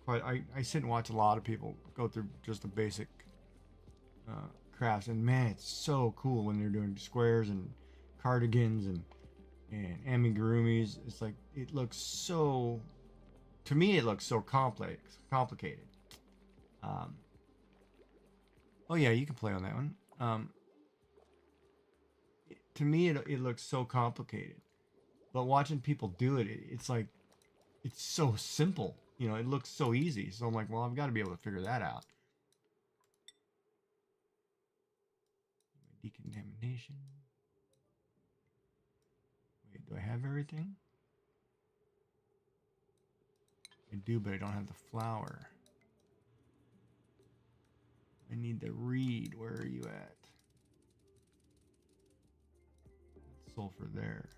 I sit and watch a lot of people go through just the basic crafts, and man, it's so cool when they're doing squares and cardigans and amigurumis. It's like, it looks so, to me it looks so complicated. Oh yeah, you can play on that one. To me it looks so complicated, but watching people do it, it's like, it's so simple. You know, it looks so easy. So I'm like, well, I've got to be able to figure that out. Decontamination. Wait, do I have everything? I do, but I don't have the flour. I need the reed. Where are you at? Sulfur there.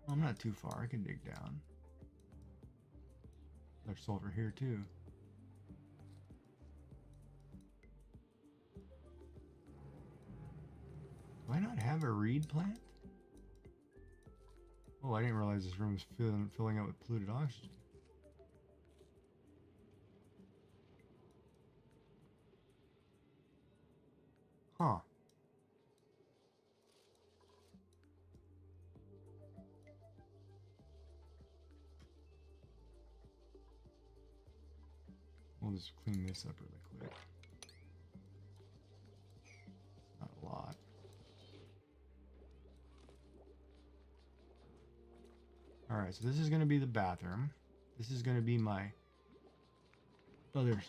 Oh, I'm not too far. I can dig down. There's sulfur here too. Do I not have a reed plant? Oh, I didn't realize this room was filling up with polluted oxygen. Huh. We'll just clean this up really quick. Not a lot. Alright, so this is going to be the bathroom. This is going to be my other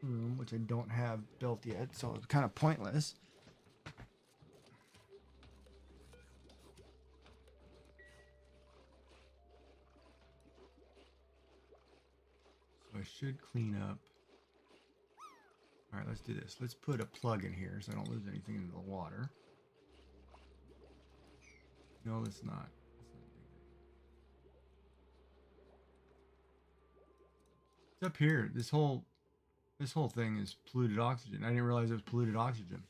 room, which I don't have built yet, so it's kind of pointless. So I should clean up. All right, let's do this. Let's put a plug in here so I don't lose anything into the water. No, let's not. It's up here. This whole thing is polluted oxygen. I didn't realize it was polluted oxygen.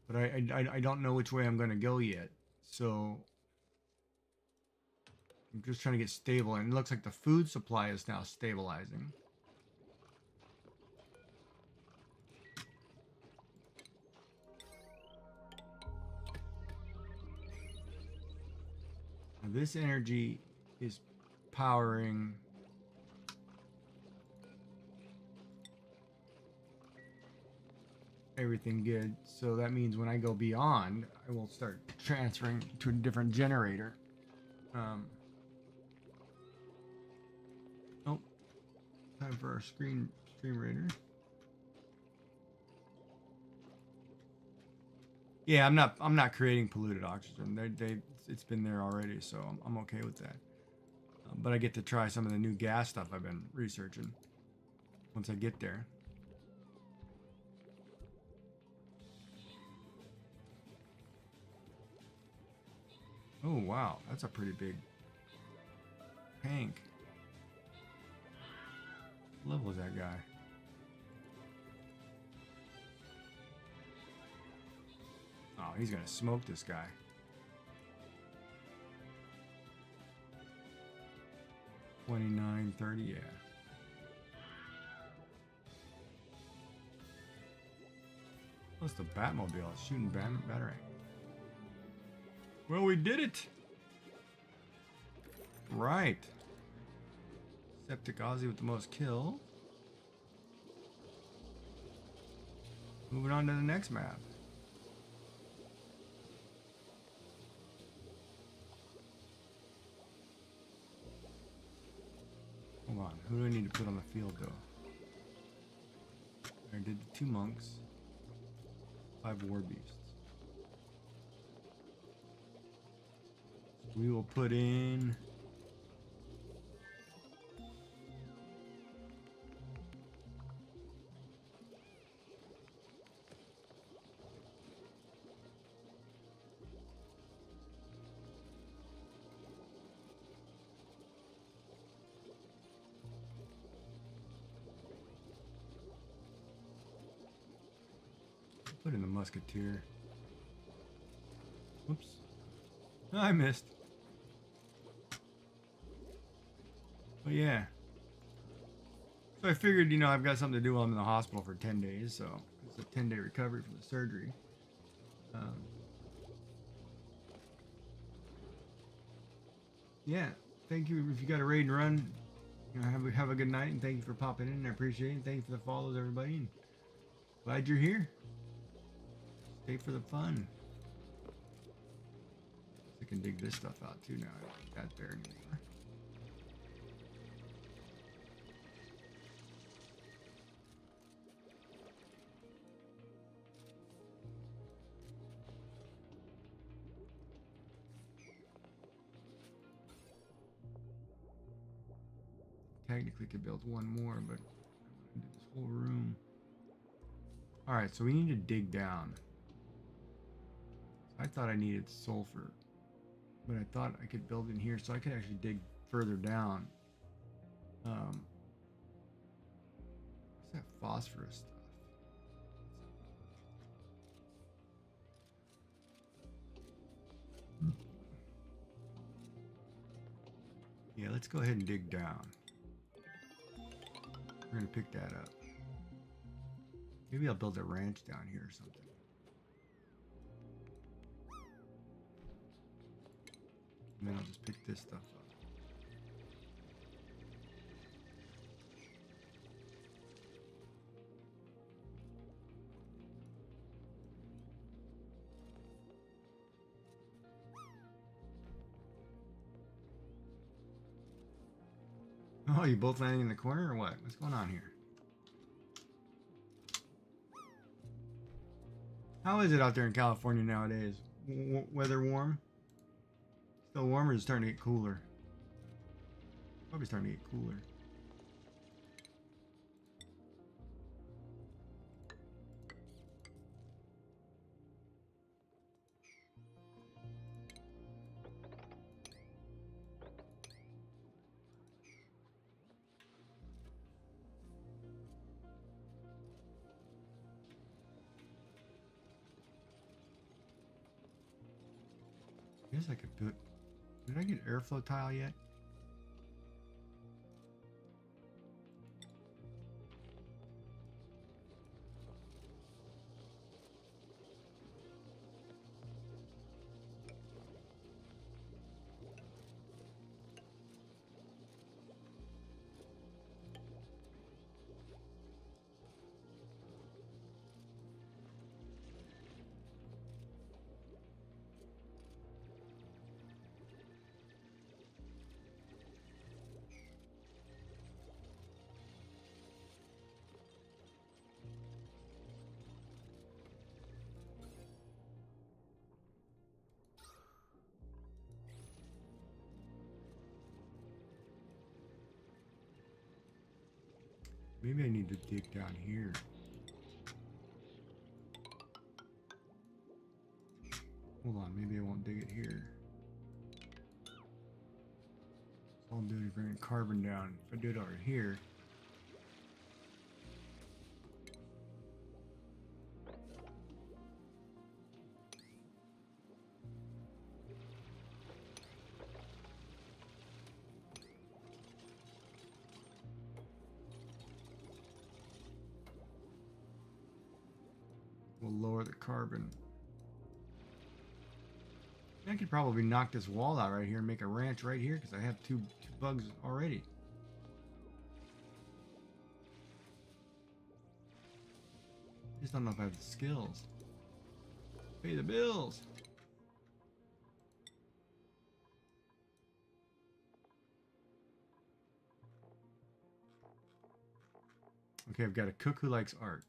But I don't know which way I'm going to go yet. So I'm just trying to get stable. And it looks like the food supply is now stabilizing. Now this energy is powering everything good. So that means when I go beyond, I will start transferring to a different generator. Oh, time for our stream raider. Yeah, I'm not creating polluted oxygen. It's been there already, so I'm okay with that. But I get to try some of the new gas stuff I've been researching once I get there. Oh, wow. That's a pretty big tank. What level is that guy? Oh, he's going to smoke this guy. $29.30, yeah. What's the Batmobile? It's shooting batarang. Well, we did it! Right. Septic Ozzy with the most kills. Moving on to the next map. Hold on, who do I need to put on the field though? I did 2 monks, 5 war beasts. We will put in in the musketeer. Oops. I missed. But yeah. So I figured, you know, I've got something to do while I'm in the hospital for 10 days. So it's a 10-day recovery from the surgery. Yeah. Thank you. If you got a raid and run, you know, have a good night. And thank you for popping in. I appreciate it. Thank you for the follows, everybody. And glad you're here. Stay for the fun. I can dig this stuff out too now. I don't need that there anymore. Technically could build one more, but I want to do this whole room. Alright, so we need to dig down. I thought I needed sulfur, but I thought I could build in here so I could actually dig further down. What's that phosphorus stuff? Yeah, let's go ahead and dig down. We're gonna pick that up. Maybe I'll build a ranch down here or something. And then I'll just pick this stuff up. Oh Oh, you both landing in the corner or what? What's going on here? How is it out there in California nowadays? Weather warm? Still warm or is it starting to get cooler? Probably starting to get cooler. I guess I could put... Did I get airflow tile yet? Maybe I need to dig down here. Hold on, maybe I won't dig it here. All I'm doing is bringing carbon down. If I do it over here, we'll lower the carbon. I could probably knock this wall out right here and make a ranch right here because I have two bugs already. Just don't know if I have the skills. Pay the bills. Okay, I've got a cook who likes art.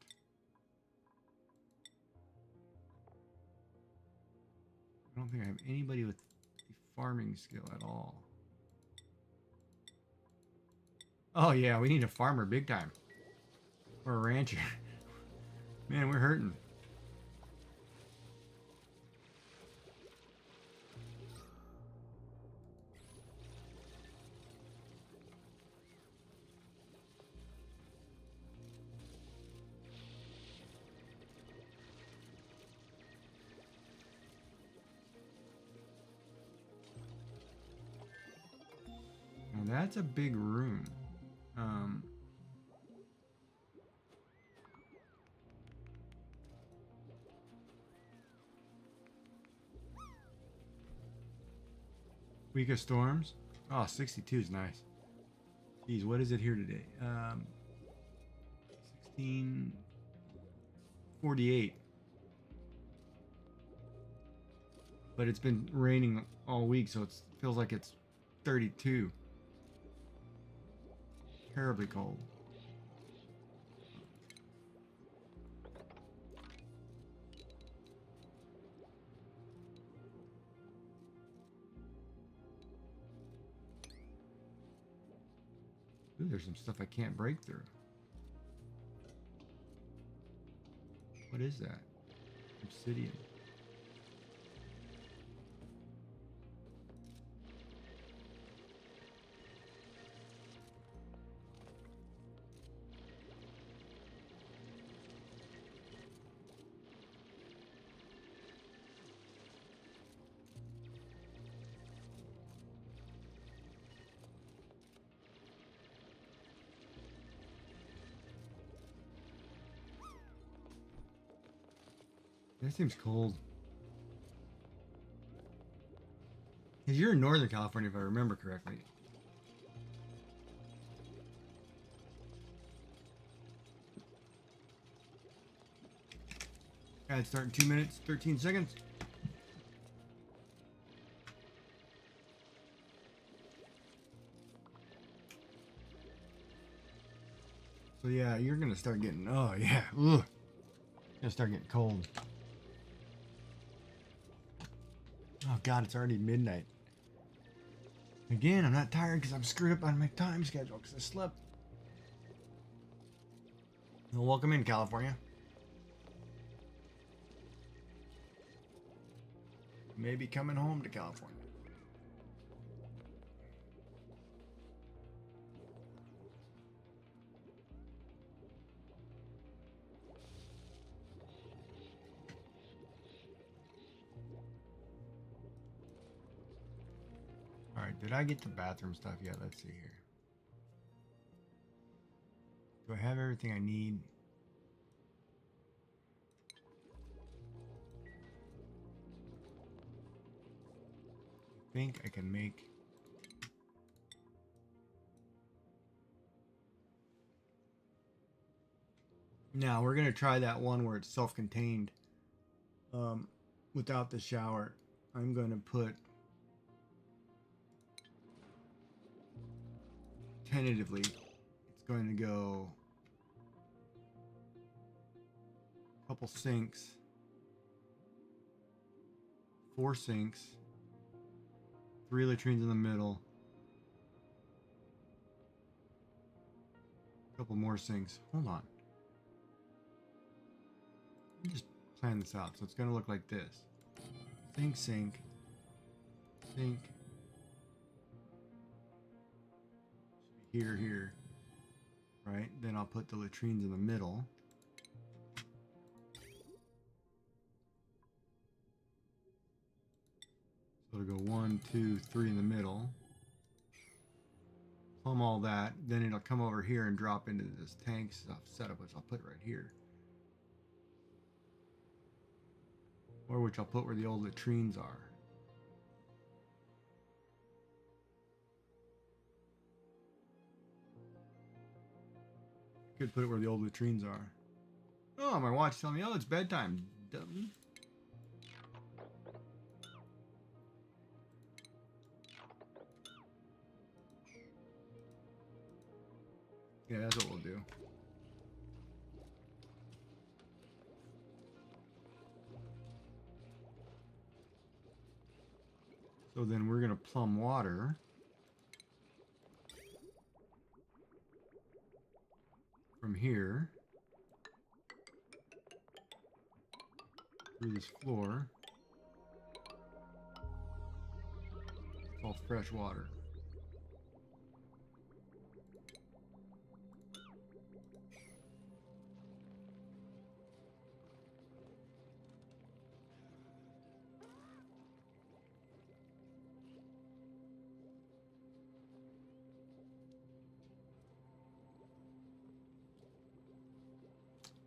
I don't think I have anybody with a farming skill at all. Oh yeah, we need a farmer big time. Or a rancher. Man, we're hurting. Now that's a big room. Week of storms. Oh, 62 is nice. Geez, what is it here today? 1648. But it's been raining all week, so it feels like it's 32. Terribly cold. Ooh, there's some stuff I can't break through. What is that? Obsidian. That seems cold. Because you're in Northern California, if I remember correctly. Guys, start in 2 minutes, 13 seconds. So yeah, you're gonna start getting. Oh yeah. Ugh. Gonna start getting cold. Oh god, it's already midnight. Again, I'm not tired because I'm screwed up on my time schedule because I slept. Well, welcome in, California. Maybe coming home to California. Alright, did I get the bathroom stuff yet? Let's see here. Do I have everything I need? I think I can make... Now, we're going to try that one where it's self-contained without the shower. I'm going to put... Tentatively, it's going to go... a couple sinks. 4 sinks. 3 latrines in the middle. A couple more sinks. Hold on. Let me just plan this out. So it's going to look like this. Sink, sink. Sink. Should be here, here. Right? Then I'll put the latrines in the middle. So it'll go 1, 2, 3 in the middle. Plumb all that. Then it'll come over here and drop into this tank stuff setup, which I'll put right here. Or which I'll put where the old latrines are. Could put it where the old latrines are. Oh, my watch telling me, oh, it's bedtime. Dummy. Yeah, that's what we'll do. So then we're going to plumb water from here through this floor. It's all fresh water.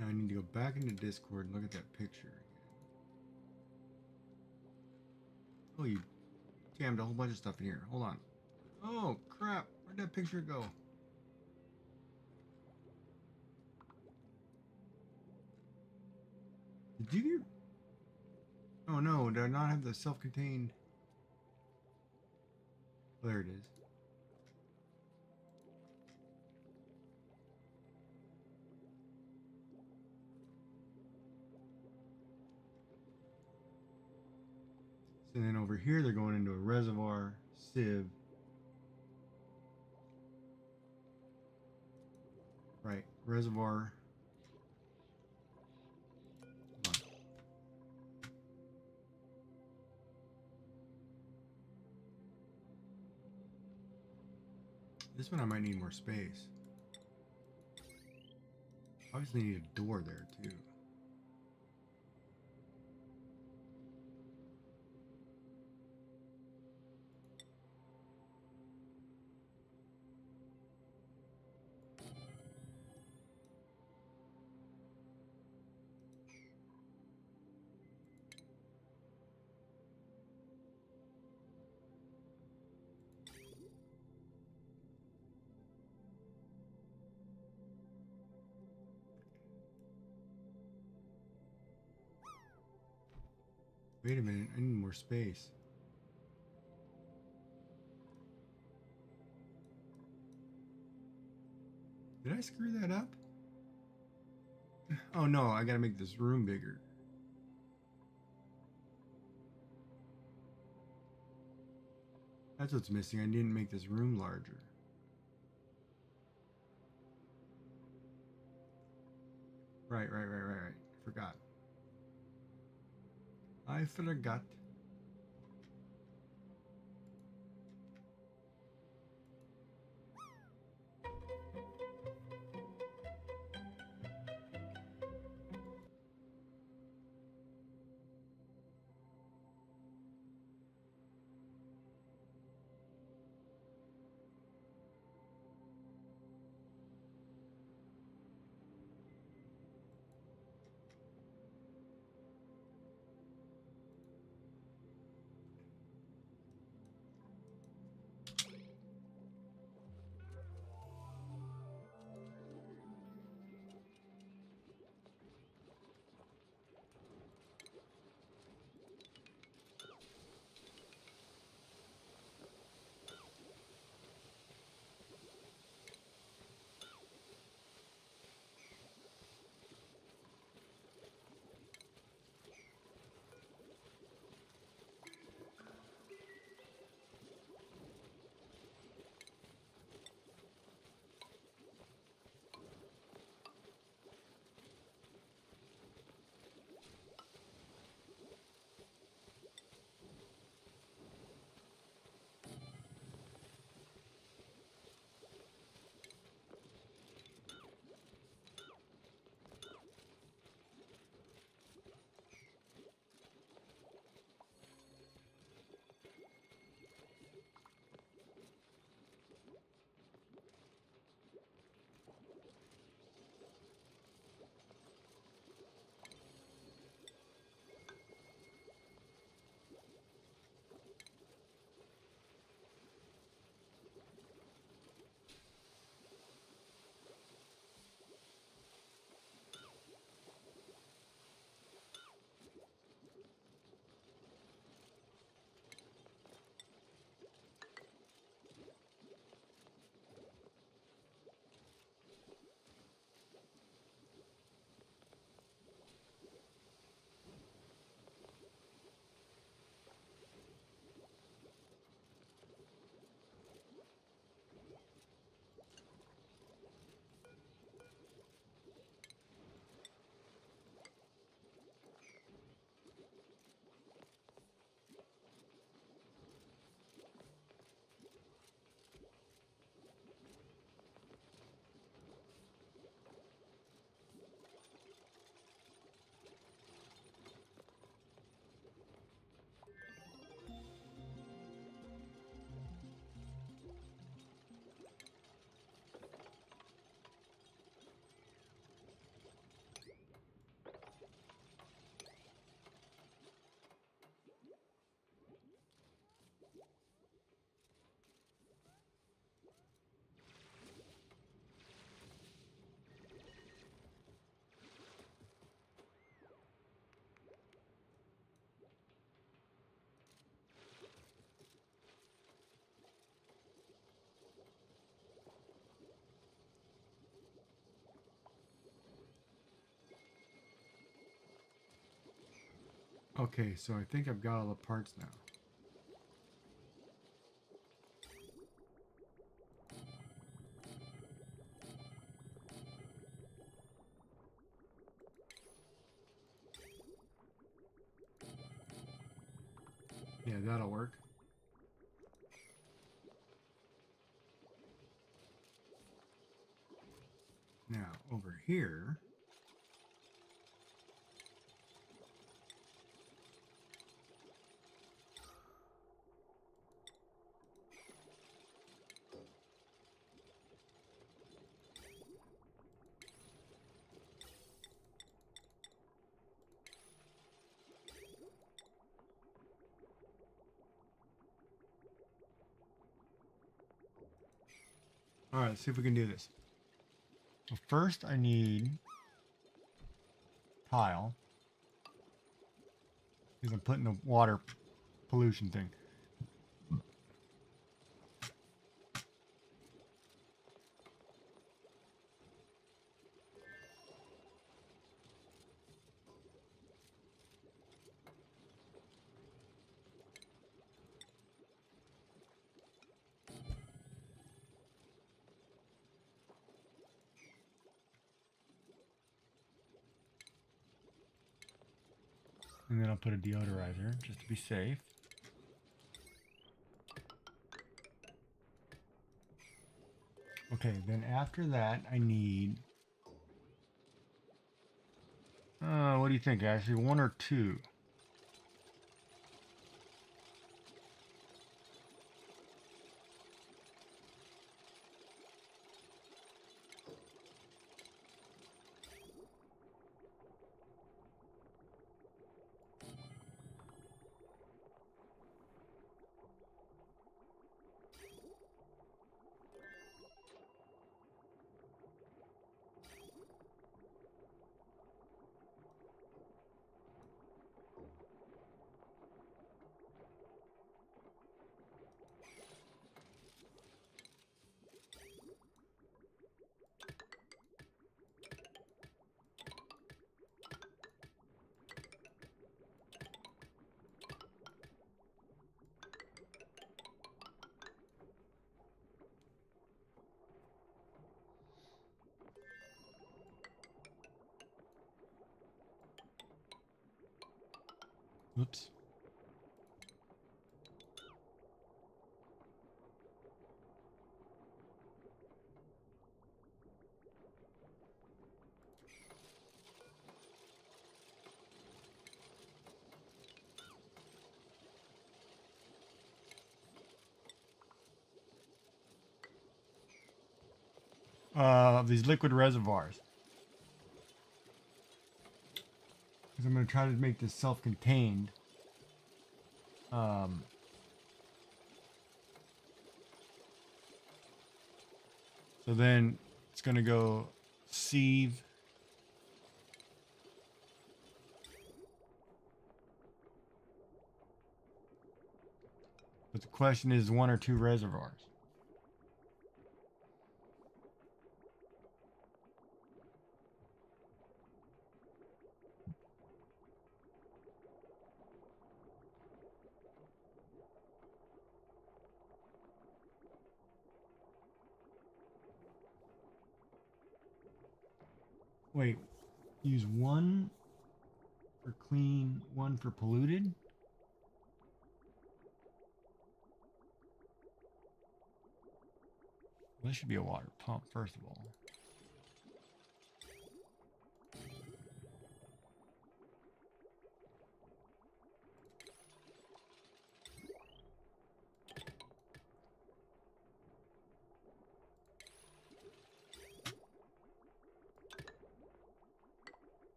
Now I need to go back into Discord and look at that picture again. Oh, you jammed a whole bunch of stuff in here. Hold on. Oh, crap. Where'd that picture go? Did you get... Oh, no. Did I not have the self-contained... Oh, there it is. And then over here, they're going into a reservoir sieve. Right, reservoir. Hold on. This one I might need more space. Obviously need a door there too. Wait a minute, I need more space. Did I screw that up? Oh no, I gotta make this room bigger. That's what's missing. I didn't make this room larger. Right. Forgot. I forgot. Okay, so I think I've got all the parts now. Yeah, that'll work. Now, over here, all right, let's see if we can do this. So first I need tile, because I'm putting the water pollution thing. And then I'll put a deodorizer just to be safe. Okay, then after that, I need... what do you think, Ashley? 1 or 2? Oops. These liquid reservoirs. Because I'm going to try to make this self-contained. So then it's going to go sieve. But the question is 1 or 2 reservoirs. Wait, use 1 for clean, 1 for polluted? Well, this should be a water pump, first of all.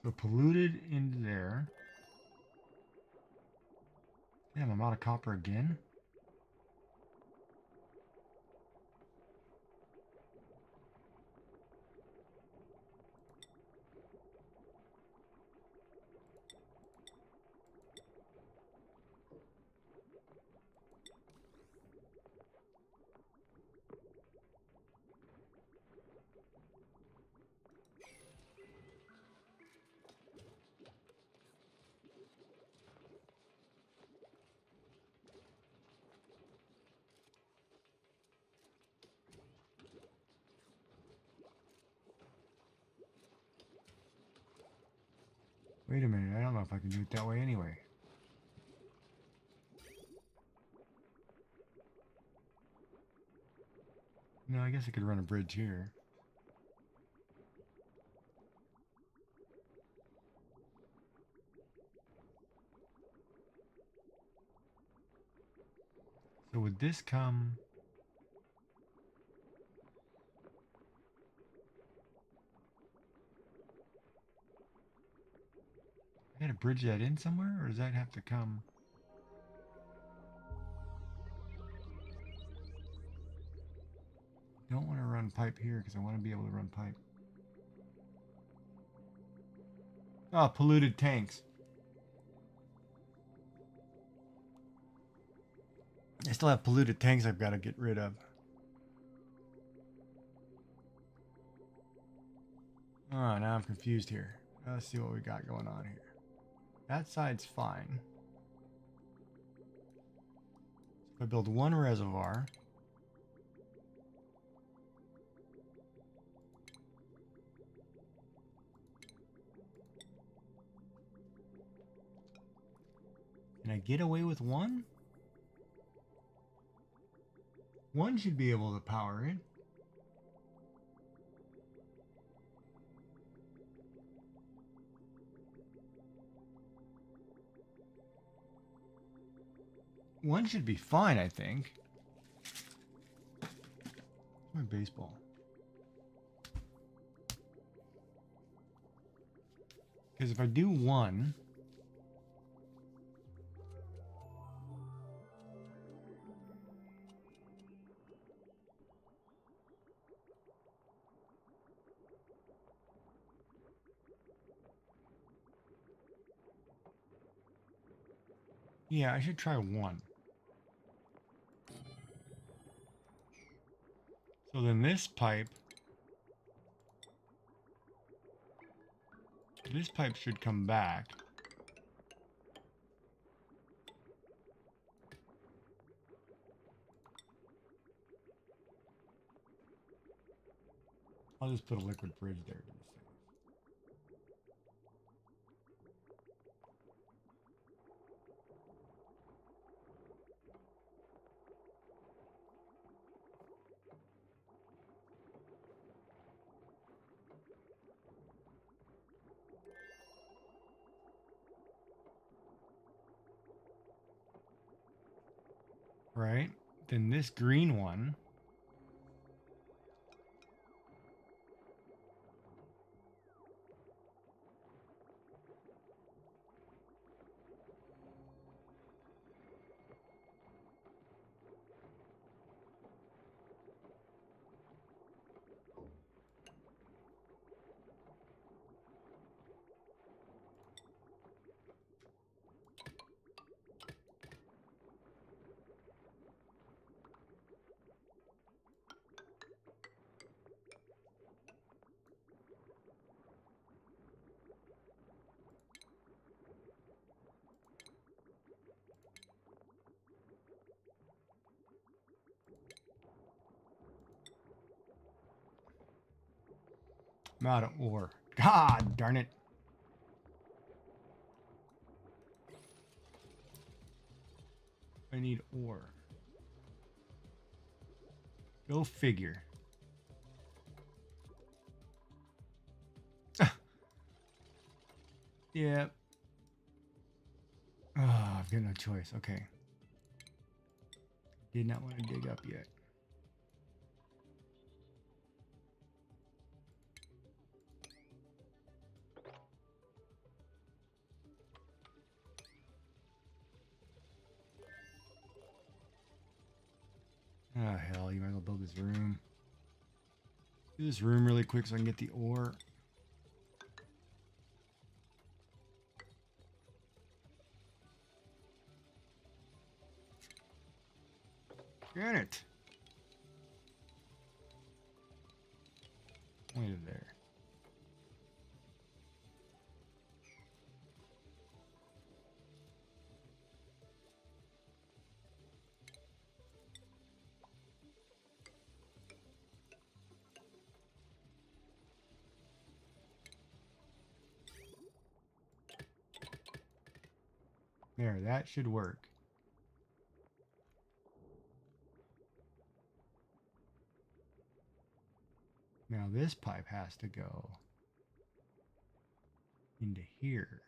So polluted into there. Damn, I'm out of copper again. Wait a minute, I don't know if I can do it that way anyway. No, I guess I could run a bridge here. So would this come... I gotta bridge that in somewhere, or does that have to come... I don't want to run pipe here because I want to be able to run pipe. Oh, polluted tanks. I still have polluted tanks I've got to get rid of. Oh, now I'm confused here. Let's see what we got going on here. That side's fine. If I build 1 reservoir, I get away with one? One should be able to power it. One should be fine, I think. My baseball. Because if I do one, yeah, I should try one. So then this pipe should come back. I'll just put a liquid bridge there. Right? Then this green one. I'm out of ore. God darn it. I need ore. Go figure. Yeah. Oh, I've got no choice. Okay. Did not want to dig up yet. Oh, hell, you might as well build this room. Do this room really quick so I can get the ore. Get it. Pointed there. There, that should work. Now this pipe has to go into here.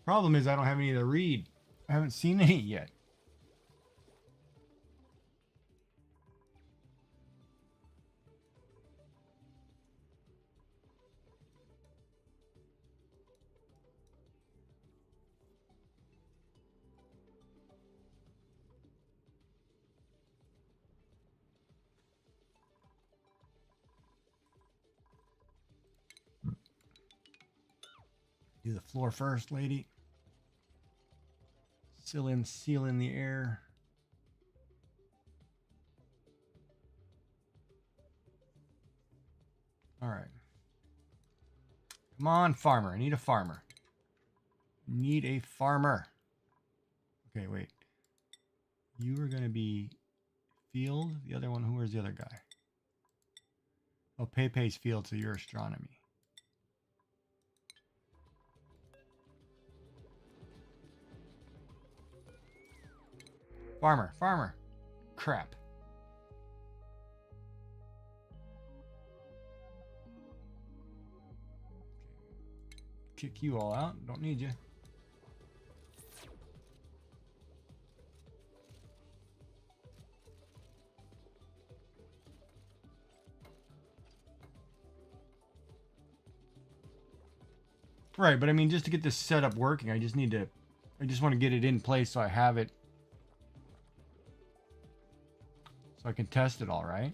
Problem is I don't have any to read. I haven't seen any yet. Do the floor first, lady. Seal in the air. All right. Come on, farmer. I need a farmer. Need a farmer. Okay, wait. You are going to be field. The other one, where's the other guy? Oh, Pepe's field, so you're astronomy. Farmer. Crap. Kick you all out. Don't need you. Right, but I mean, just to get this setup working, I just want to get it in place so I have it. So I can test it all, right?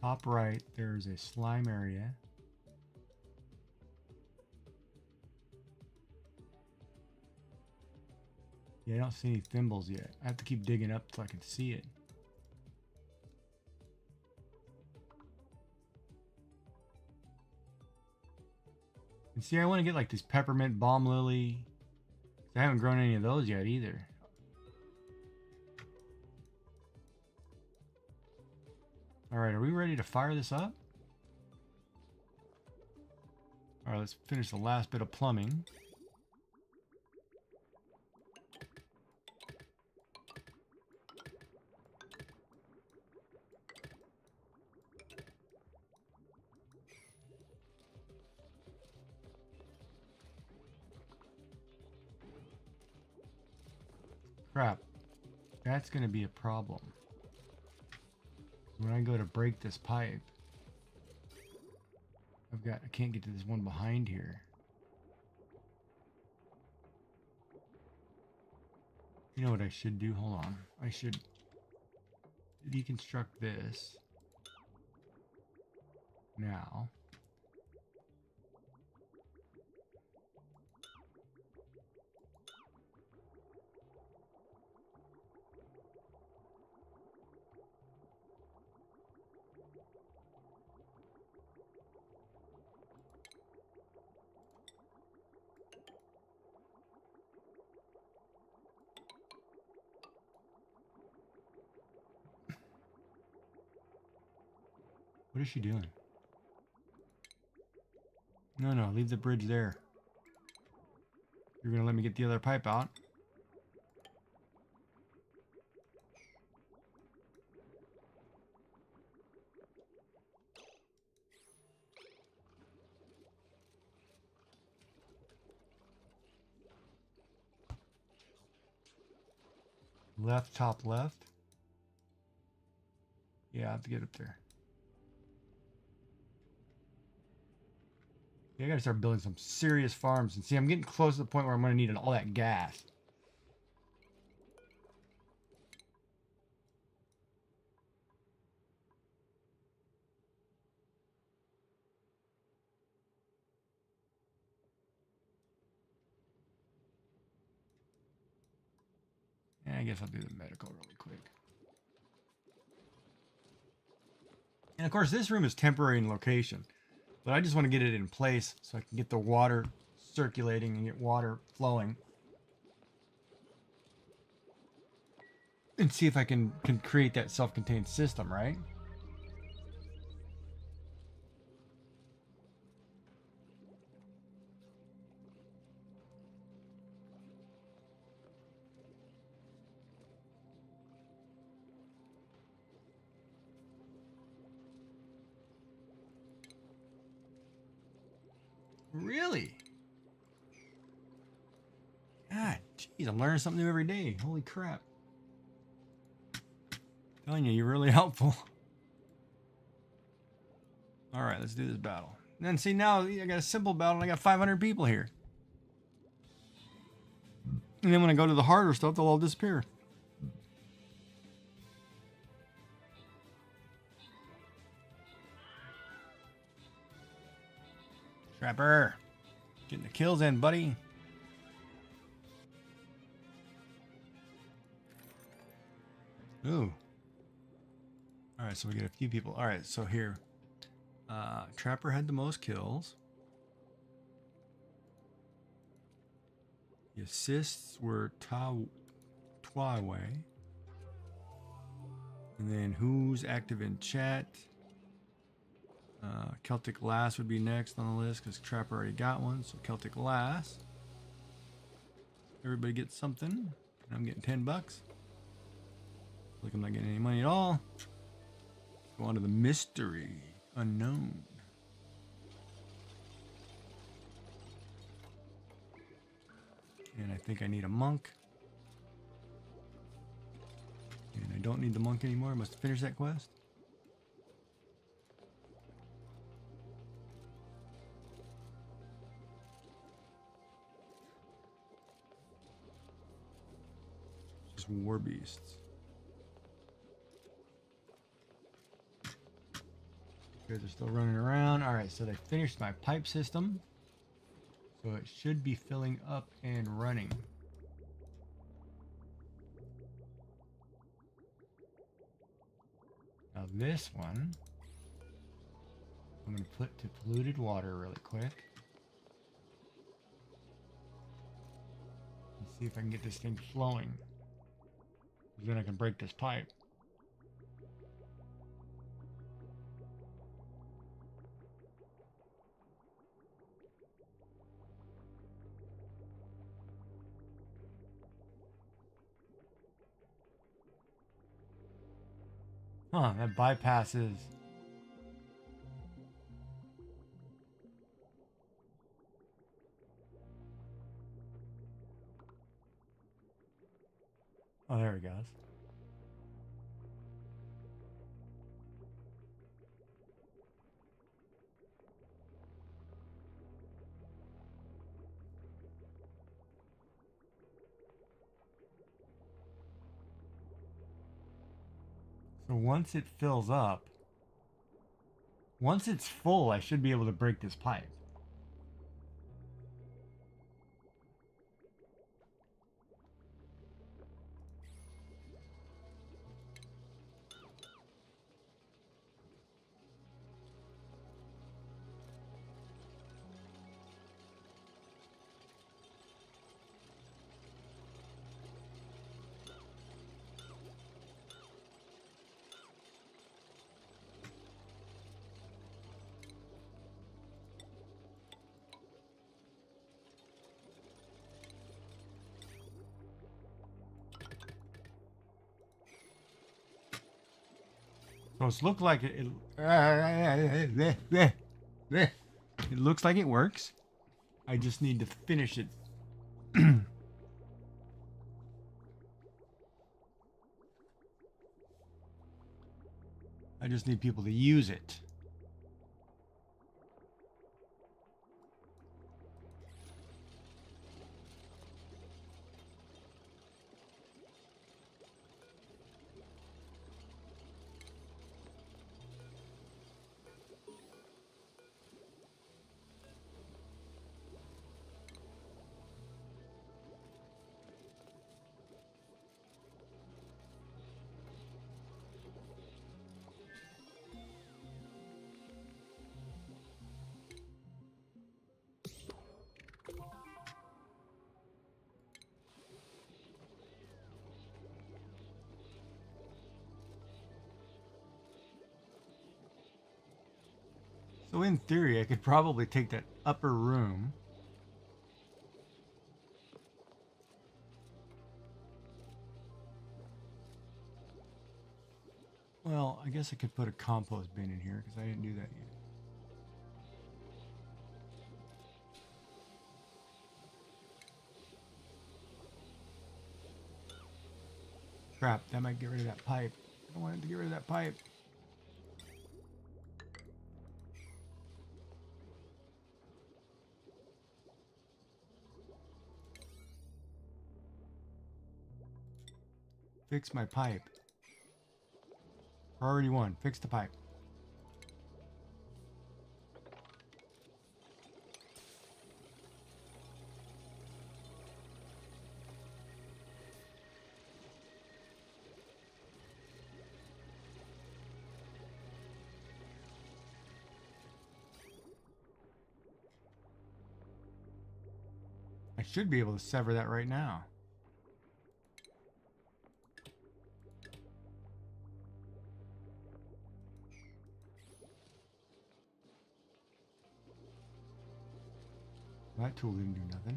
Top right, there's a slime area. Yeah, I don't see any thimbles yet. I have to keep digging up till I can see it. And see, I want to get like this peppermint balm lily. I haven't grown any of those yet either. All right, are we ready to fire this up? All right, let's finish the last bit of plumbing. Crap. That's going to be a problem. When I go to break this pipe, I can't get to this one behind here. You know what I should do? Hold on. I should deconstruct this now. What is she doing? No, leave the bridge there. You're gonna let me get the other pipe out. Left, top left. Yeah, I have to get up there. Yeah, I gotta start building some serious farms. And see, I'm getting close to the point where I'm gonna need all that gas. Yeah, I guess I'll do the medical really quick. And of course, this room is temporary in location. But I just want to get it in place so I can get the water circulating and get water flowing. And see if I can create that self-contained system, right? Really? God, jeez, I'm learning something new every day. Holy crap. Telling you, you're really helpful. All right, let's do this battle. And then see, now I got a simple battle and I got 500 people here. And then when I go to the harder stuff, they'll all disappear. Trapper. Getting the kills in, buddy. Ooh. Alright, so we get a few people. Alright, so here. Trapper had the most kills. The assists were Twaway. And then who's active in chat? Celtic Lass would be next on the list because Trapper already got one. So Celtic Lass. Everybody gets something. And I'm getting $10. Looks like I'm not getting any money at all. Let's go on to the mystery unknown. And I think I need a monk. And I don't need the monk anymore. I must finish that quest. Just war beasts. You guys are still running around. Alright, so they finished my pipe system. So it should be filling up and running. Now this one, I'm going to put to polluted water really quick. And see if I can get this thing flowing. Then I can break this pipe. Huh, that bypasses. Oh, there it goes. So once it fills up, once it's full, I should be able to break this pipe. So it's looked like it looks like it works. I just need to finish it. I just need people to use it. So in theory, I could probably take that upper room. Well, I guess I could put a compost bin in here because I didn't do that yet. Crap, that might get rid of that pipe. I don't want it to get rid of that pipe. Fix my pipe. Priority 1, fix the pipe. I should be able to sever that right now. That tool didn't do nothing.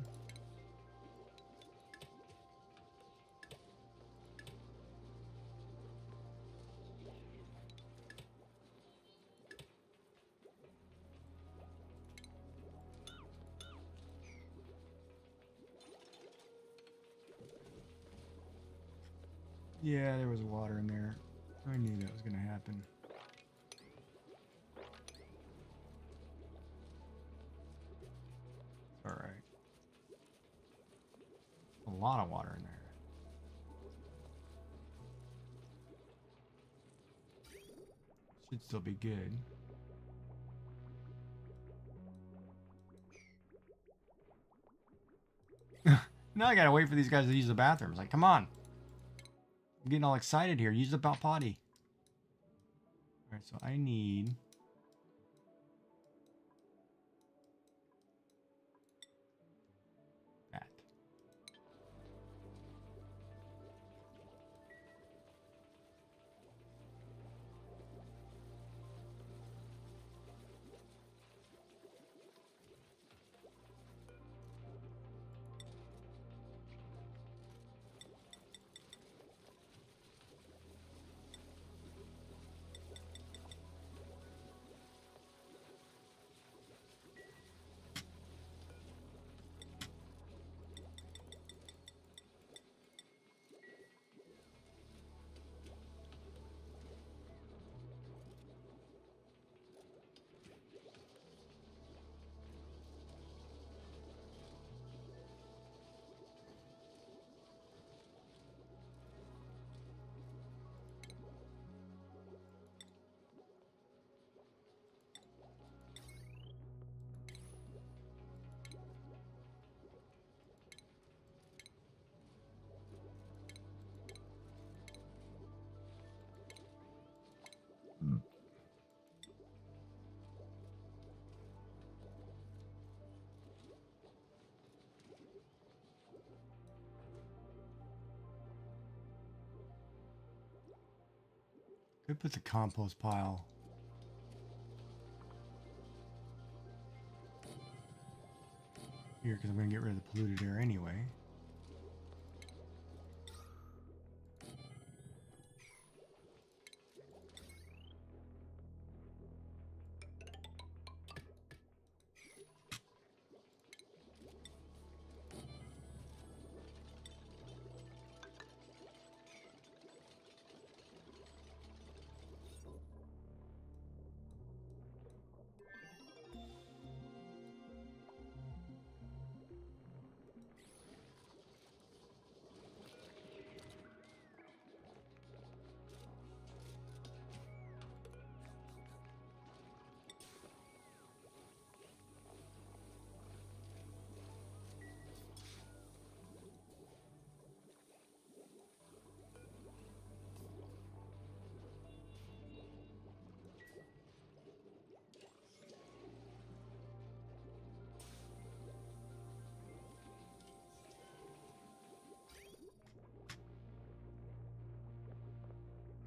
Yeah, there was water in there. I knew that was going to happen. All right. A lot of water in there. Should still be good. Now I gotta wait for these guys to use the bathrooms. Like, come on. I'm getting all excited here. Use the potty. Alright, so I need... that. Could put the compost pile. Here, because I'm going to get rid of the polluted air anyway.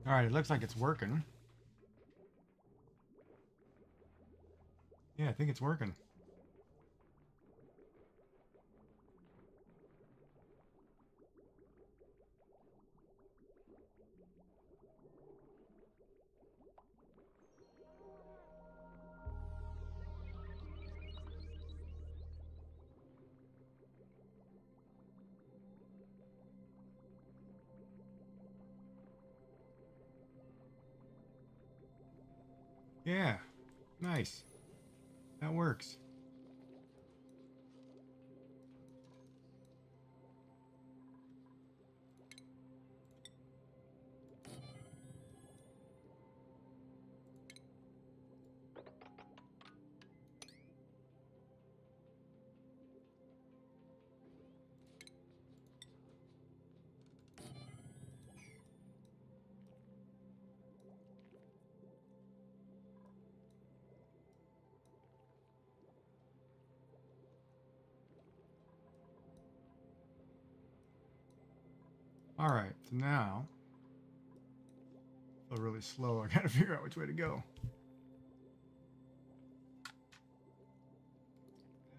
Alright, it looks like it's working. Yeah, I think it's working. Yeah. Nice. That works. All right, so now I feel really slow. I gotta figure out which way to go.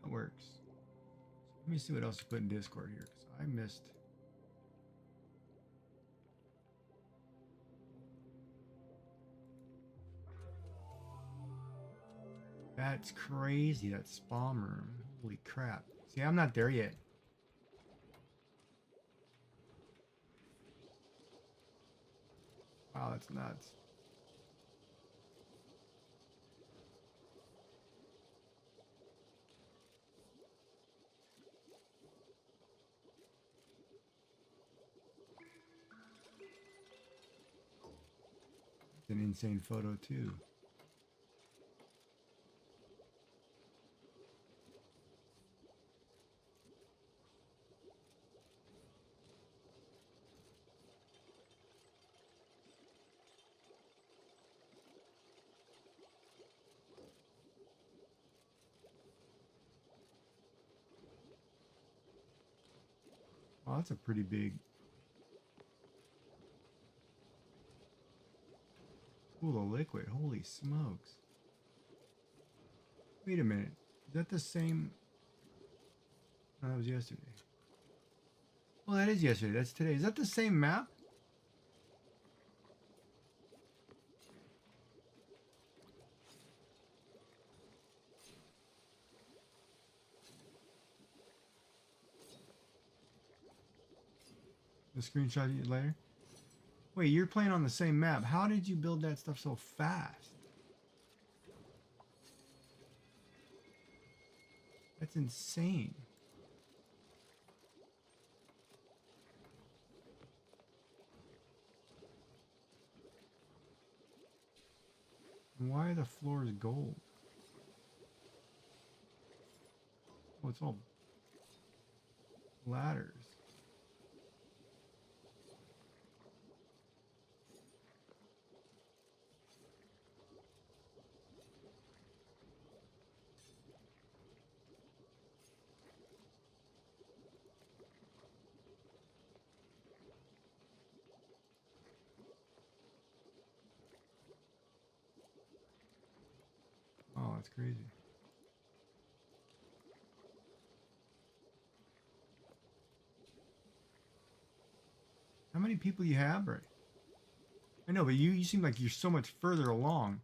That works. Let me see what else to put in Discord here, because I missed. That's crazy. That spawn room. Holy crap. See, I'm not there yet. Wow, that's nuts. It's an insane photo, too. Wow, that's a pretty big pool of liquid. Holy smokes. Wait a minute. Is that the same? No, that was yesterday. Well, that is yesterday. That's today. Is that the same map? The screenshot you later? Wait, you're playing on the same map. How did you build that stuff so fast? That's insane. Why are the floors gold? Oh, it's all ladders. Oh, that's crazy. How many people you have, right? I know, but you seem like you're so much further along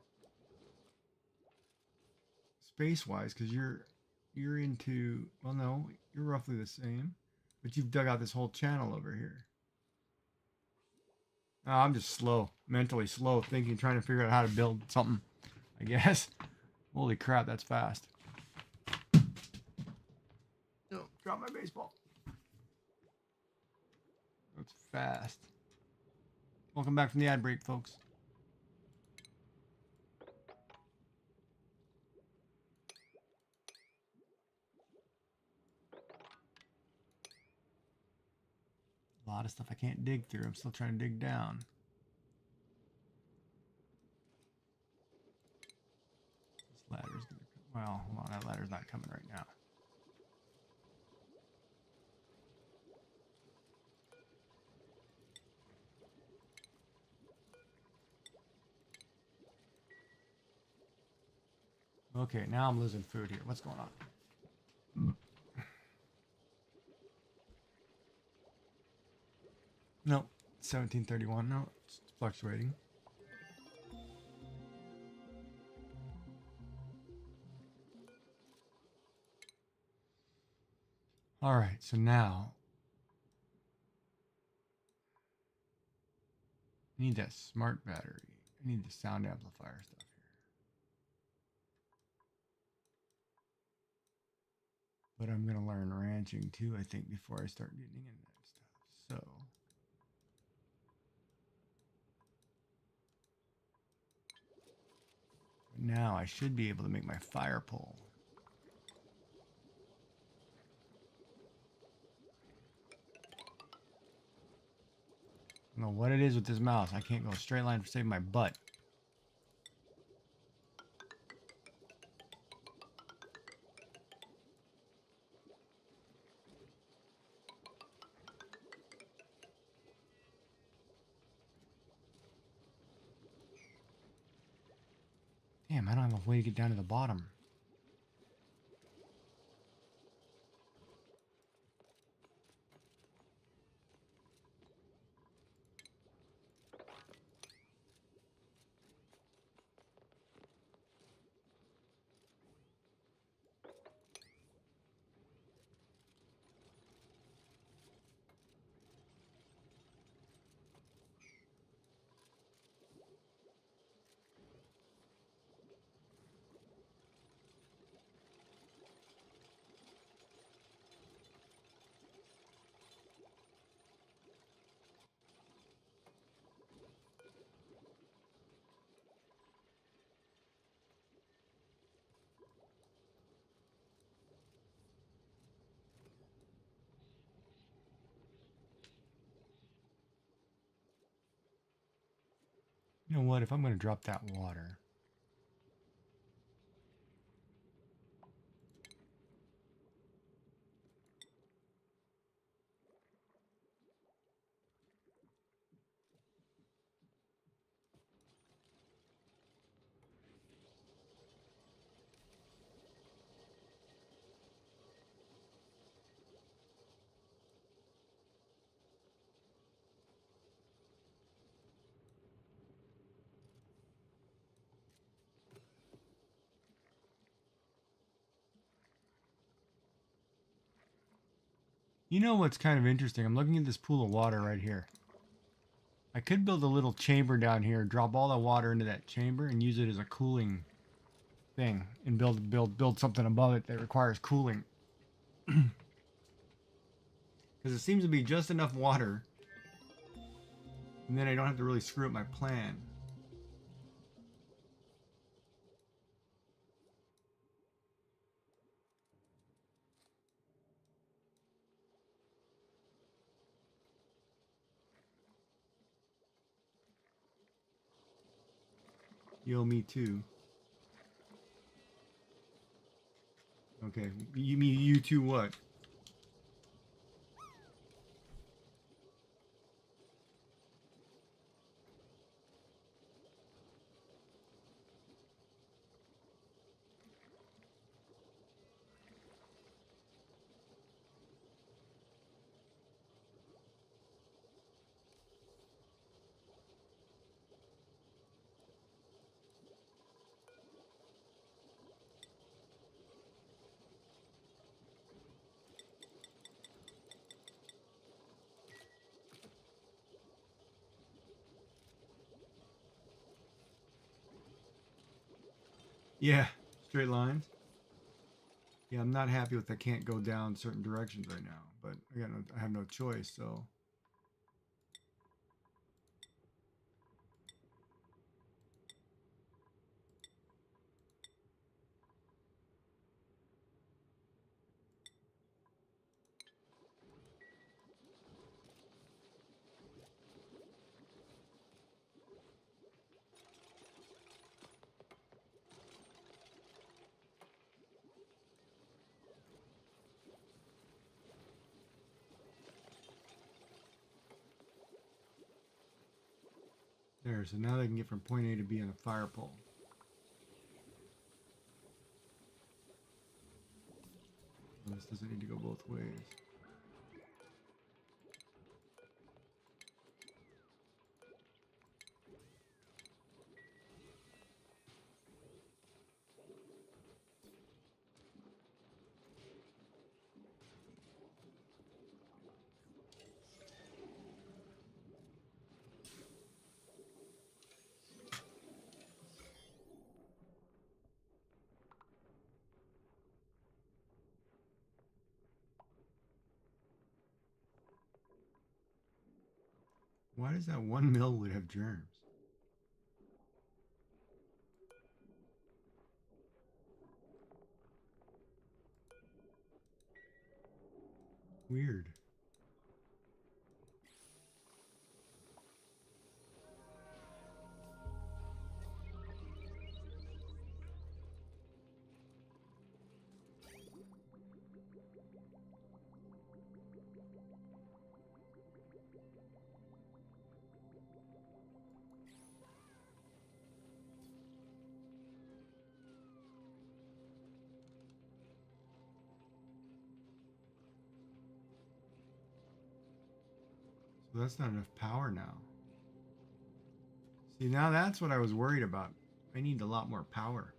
space-wise, because you're into, well, no, you're roughly the same, but you've dug out this whole channel over here. Oh, I'm just slow, mentally slow, thinking, trying to figure out how to build something, I guess. Holy crap, that's fast. No, drop my baseball. That's fast. Welcome back from the ad break, folks. A lot of stuff I can't dig through. I'm still trying to dig down. This ladder's gonna come. Well, hold on, that ladder's not coming right now. Okay, now I'm losing food here. What's going on? Nope. 1731. No, it's fluctuating. All right, so now I need that smart battery. I need the sound amplifier stuff here. But I'm going to learn ranching too, I think, before I start getting into that stuff. So. Now I should be able to make my fire pole. I don't know what it is with this mouse. I can't go a straight line for saving my butt. Damn, I don't have a way to get down to the bottom. You know what? If I'm going to drop that water. You know what's kind of interesting? I'm looking at this pool of water right here. I could build a little chamber down here, drop all the water into that chamber, and use it as a cooling thing, and build something above it that requires cooling. Because it seems to be just enough water, and then I don't have to really screw up my plan. Yo, me too. Okay, you mean you too what? Yeah, straight lines. Yeah, I'm not happy with I can't go down certain directions right now, but I have no choice, so. There, so now they can get from point A to B on a fire pole. Well, this doesn't need to go both ways. Why does that 1 mil would have germs? Weird. So that's not enough power now. See, now that's what I was worried about. I need a lot more power.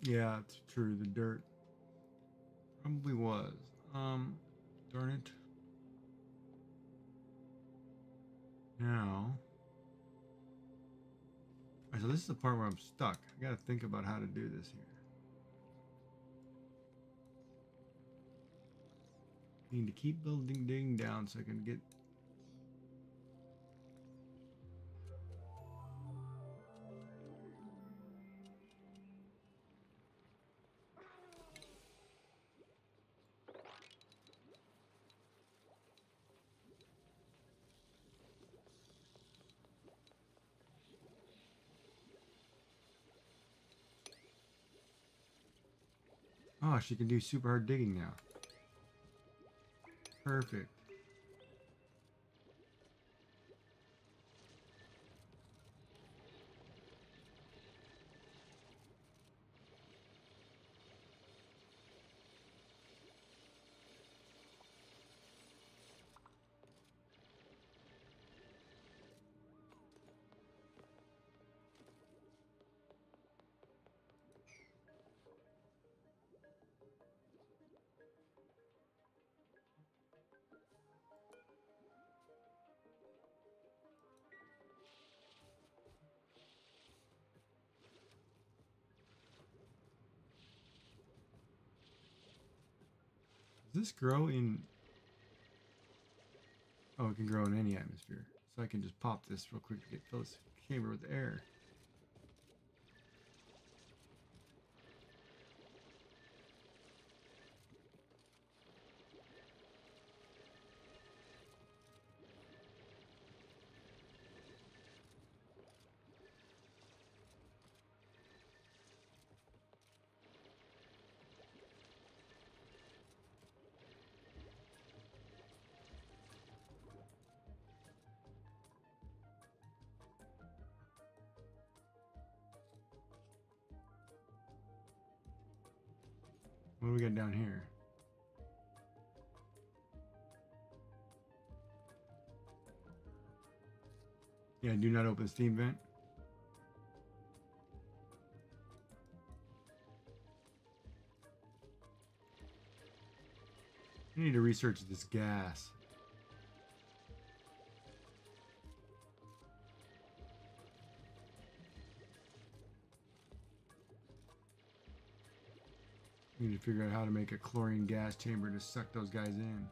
Yeah, it's true. The dirt probably was. Darn it. Now. Alright, so this is the part where I'm stuck. I gotta think about how to do this here. I need to keep building digging down so I can get. Oh, she can do super hard digging now. Perfect. Does this grow in... Oh, it can grow in any atmosphere. So I can just pop this real quick to fill this chamber with air. What do we got down here? Yeah, do not open steam vent. I need to research this gas. I need to figure out how to make a chlorine gas chamber to suck those guys in.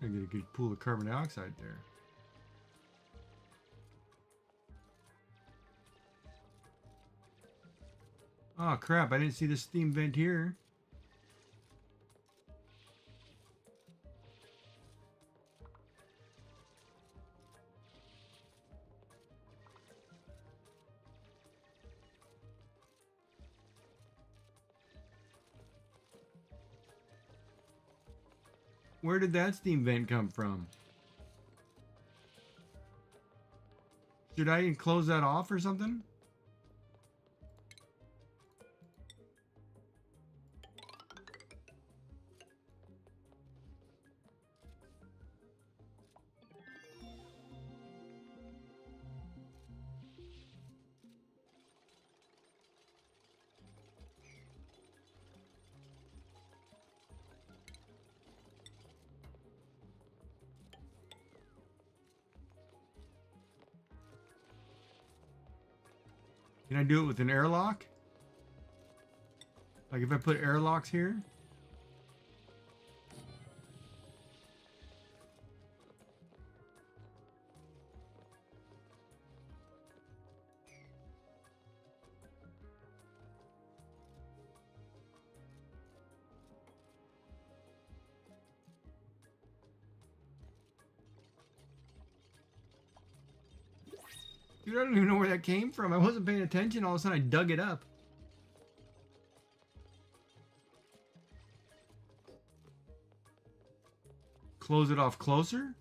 I get a good pool of carbon dioxide there. Oh crap, I didn't see the steam vent here. Where did that steam vent come from? Should I close that off or something? Can I do it with an airlock? Like if I put airlocks here? Dude, I don't even know where that came from. I wasn't paying attention. All of a sudden I dug it up. Close it off closer?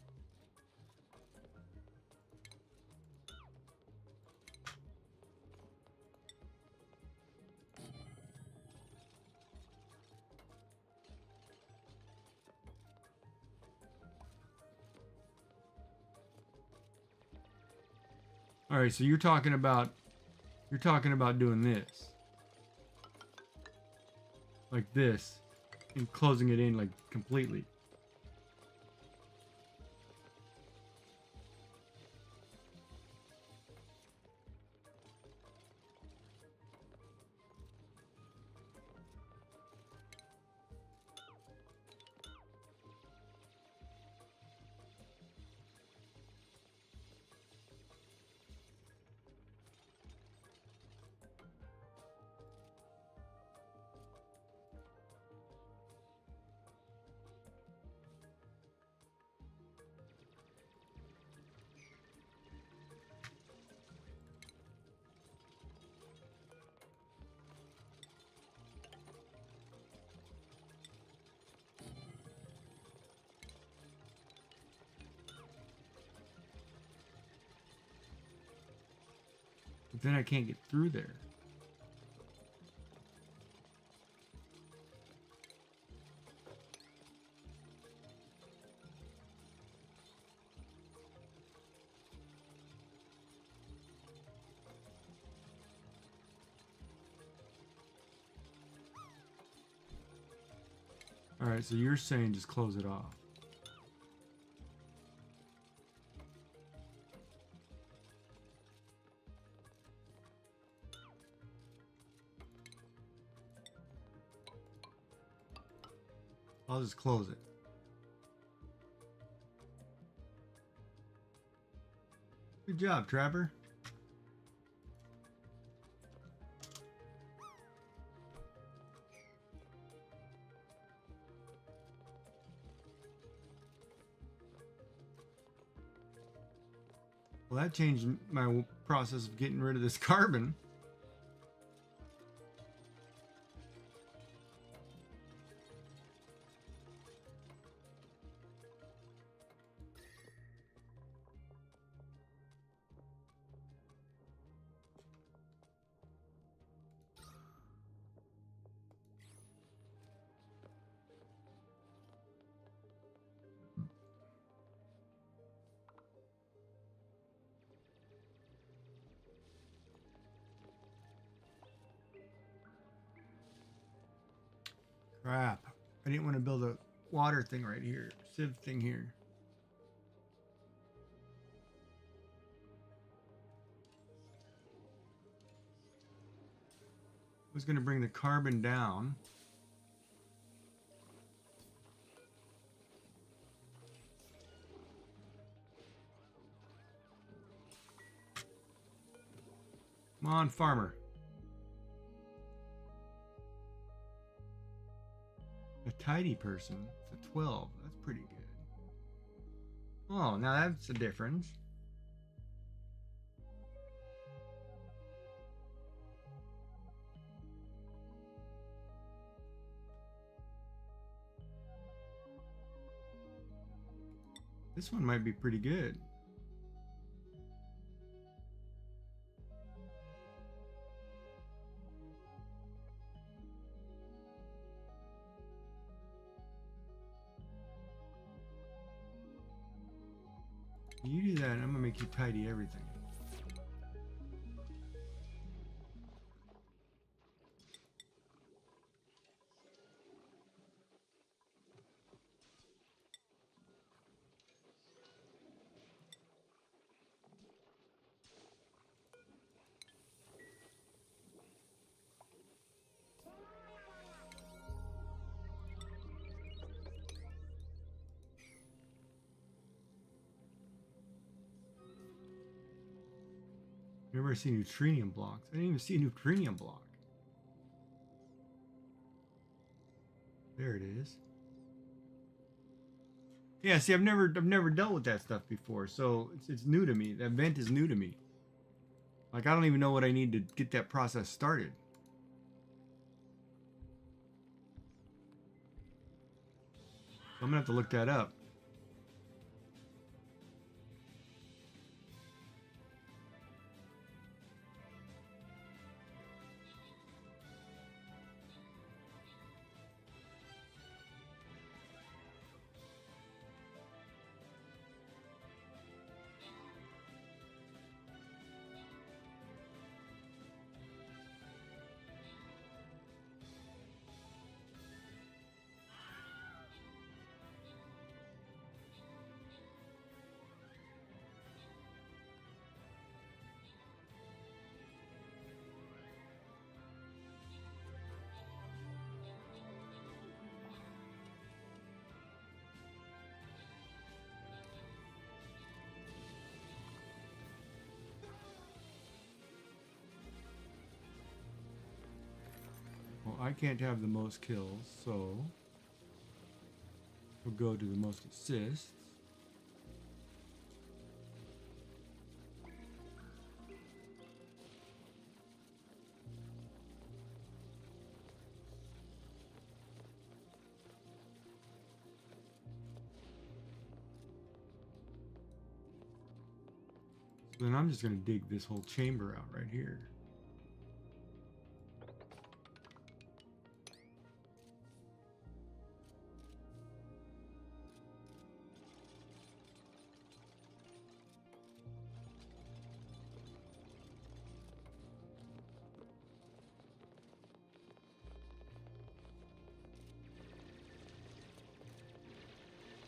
All right, so you're talking about doing this. Like this and closing it in like completely. But then I can't get through there. All right, so you're saying just close it off. I'll just close it. Good job, Trapper. Well, that changed my process of getting rid of this carbon. Crap. I didn't want to build a water thing right here. Sieve thing here. I was going to bring the carbon down. Come on, farmer. A tidy person. It's a 12. That's pretty good. Oh, now that's a difference. This one might be pretty good. You do that, and I'm gonna make you tidy everything. Never see neutrinium blocks. I didn't even see a neutrinium block. There it is. Yeah, see, I've never dealt with that stuff before, so it's new to me. That vent is new to me. Like, I don't even know what I need to get that process started. So I'm gonna have to look that up. Well, I can't have the most kills, so we'll go to the most assists. So then I'm just going to dig this whole chamber out right here.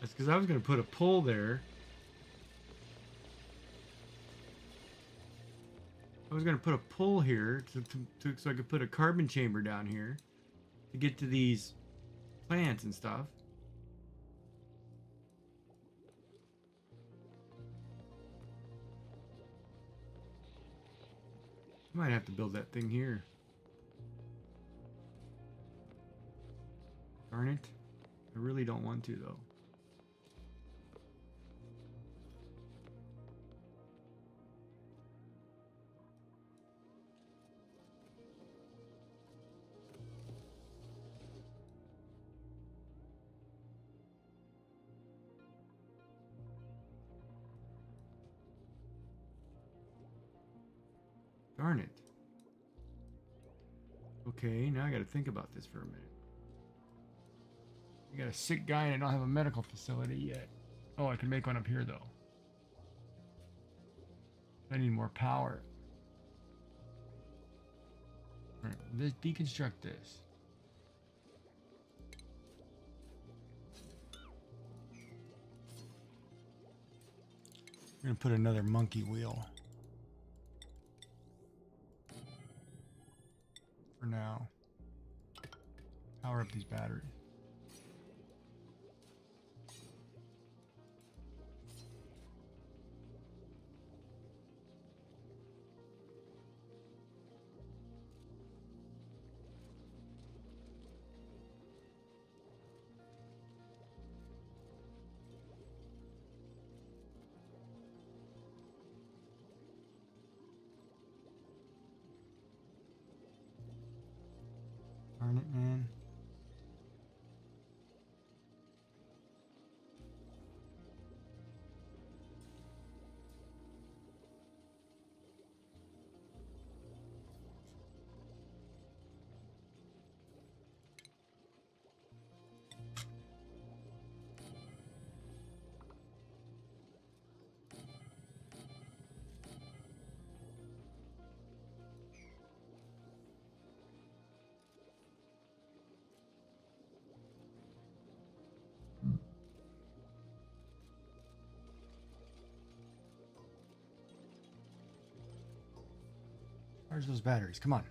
That's because I was going to put a pole there. I was going to put a pole here so I could put a carbon chamber down here to get to these plants and stuff. I might have to build that thing here. Darn it. I really don't want to, though. Darn it. Okay, now I gotta think about this for a minute. I got a sick guy and I don't have a medical facility yet. Oh, I can make one up here though. I need more power. Alright, let's deconstruct this. I'm gonna put another monkey wheel. For now. Power up these batteries. Darn it, man. Charge those batteries. Come on.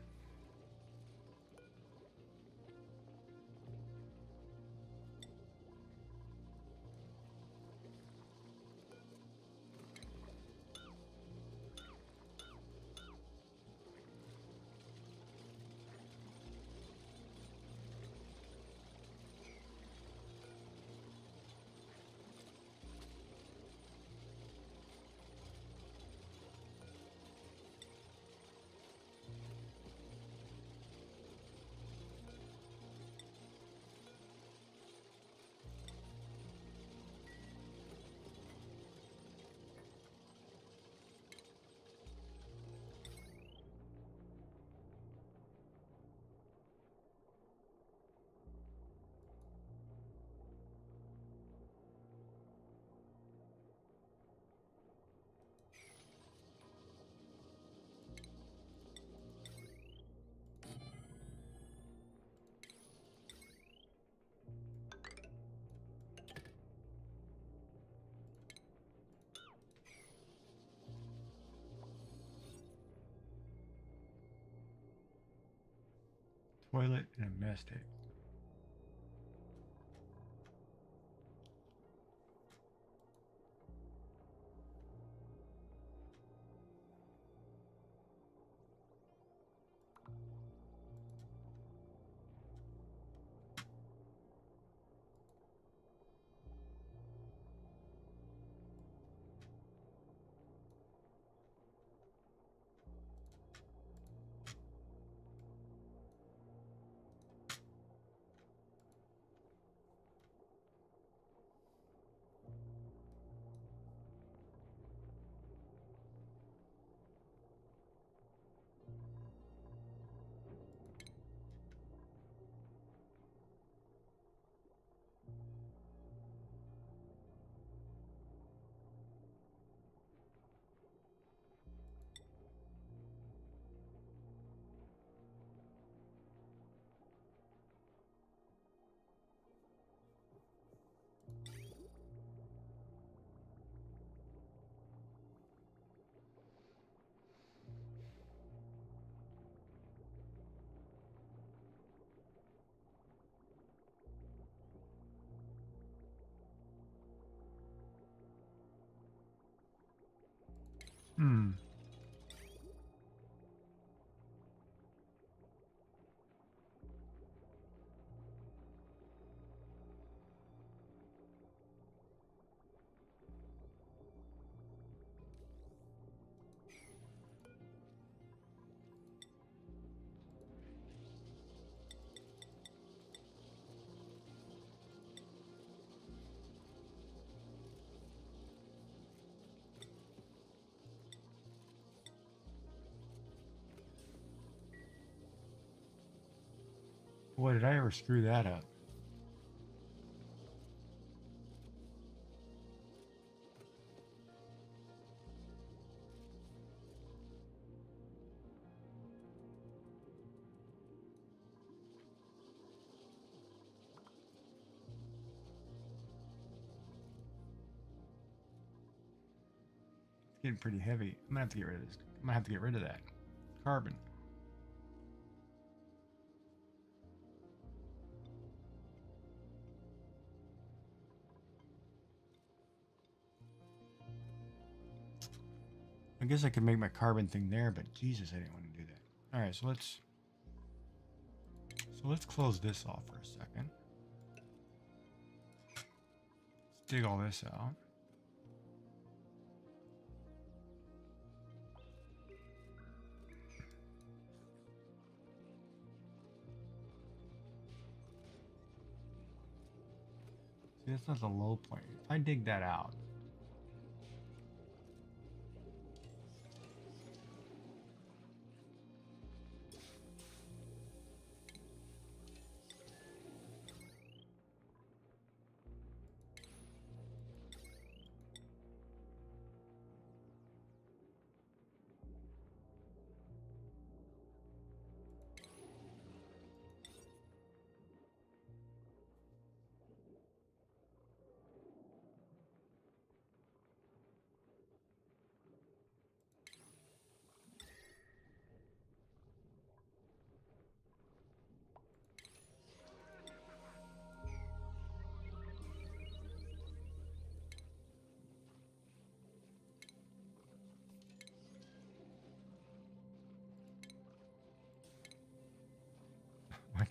Toilet and a mess tape. Hmm. Boy, did I ever screw that up. It's getting pretty heavy. I'm gonna have to get rid of this. I'm gonna have to get rid of that carbon. I guess I could make my carbon thing there, but Jesus, I didn't want to do that. All right, so let's close this off for a second. Let's dig all this out. See, that's not the low point. If I dig that out,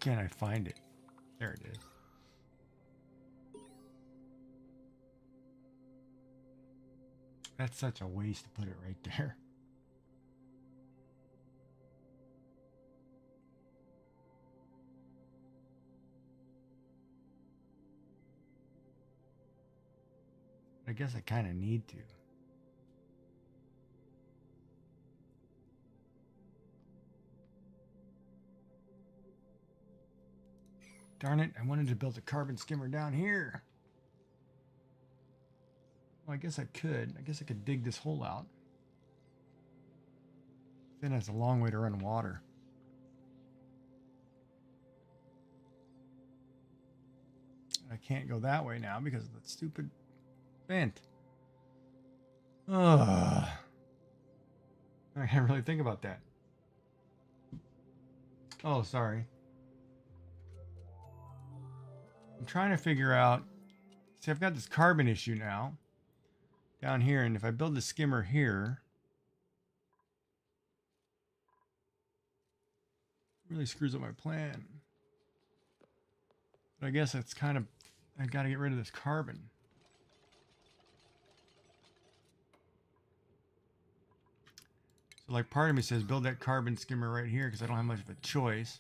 can't I find it? There it is. That's such a waste to put it right there. I guess I kind of need to. Darn it, I wanted to build a carbon skimmer down here. Well, I guess I could. I guess I could dig this hole out. Then it's a long way to run water. I can't go that way now because of that stupid vent. Ugh. I can't really think about that. Oh, sorry. I'm trying to figure out. See, I've got this carbon issue now down here, and if I build the skimmer here, it really screws up my plan. But I guess it's kind of, I got to get rid of this carbon. So like part of me says build that carbon skimmer right here because I don't have much of a choice.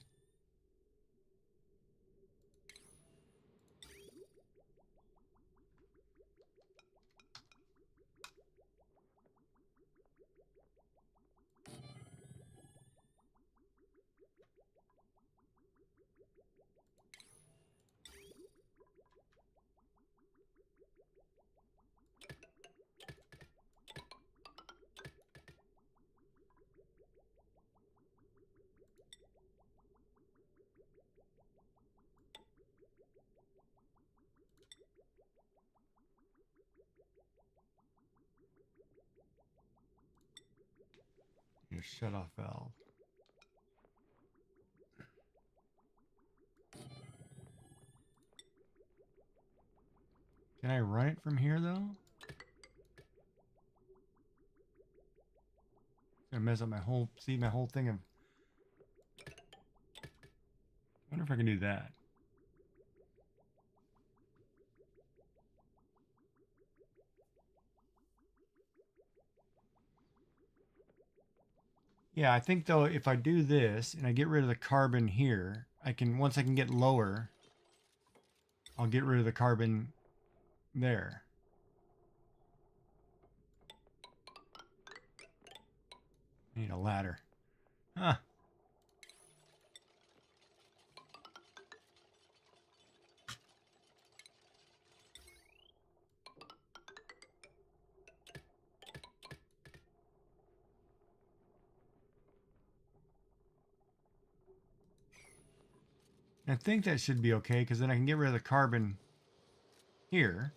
Your shut off valve. Can I run it from here though? It's gonna mess up my whole, see my whole thing of. I wonder if I can do that. Yeah, I think though if I do this and I get rid of the carbon here, I can, once I can get lower, I'll get rid of the carbon there. I need a ladder. Huh. I think that should be okay because then I can get rid of the carbon here.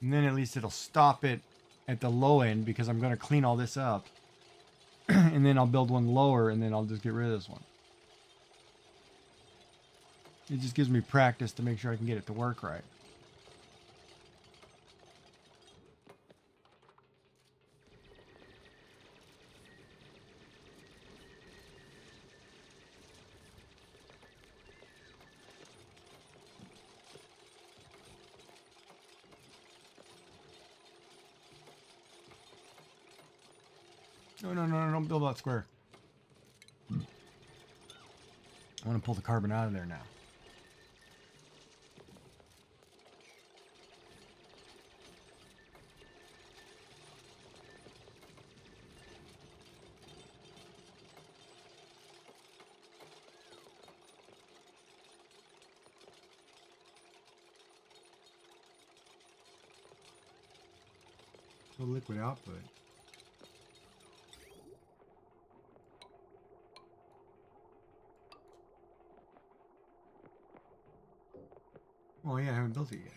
And then at least it'll stop it at the low end because I'm going to clean all this up. And then I'll build one lower and then I'll just get rid of this one. It just gives me practice to make sure I can get it to work right. No, don't build that square. I want to pull the carbon out of there now. The liquid output. Oh yeah, I haven't built it yet.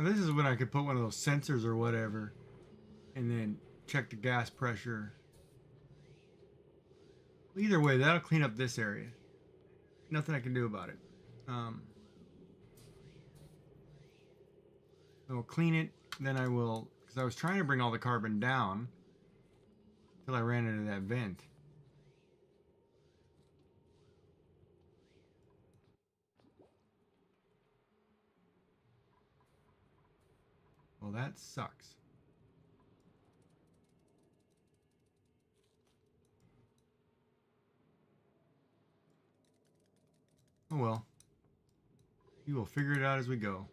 Well, this is when I could put one of those sensors or whatever and then check the gas pressure. Either way, that'll clean up this area. Nothing I can do about it. I will clean it, then I will, because I was trying to bring all the carbon down until I ran into that vent. Well, that sucks. Oh well. We will figure it out as we go.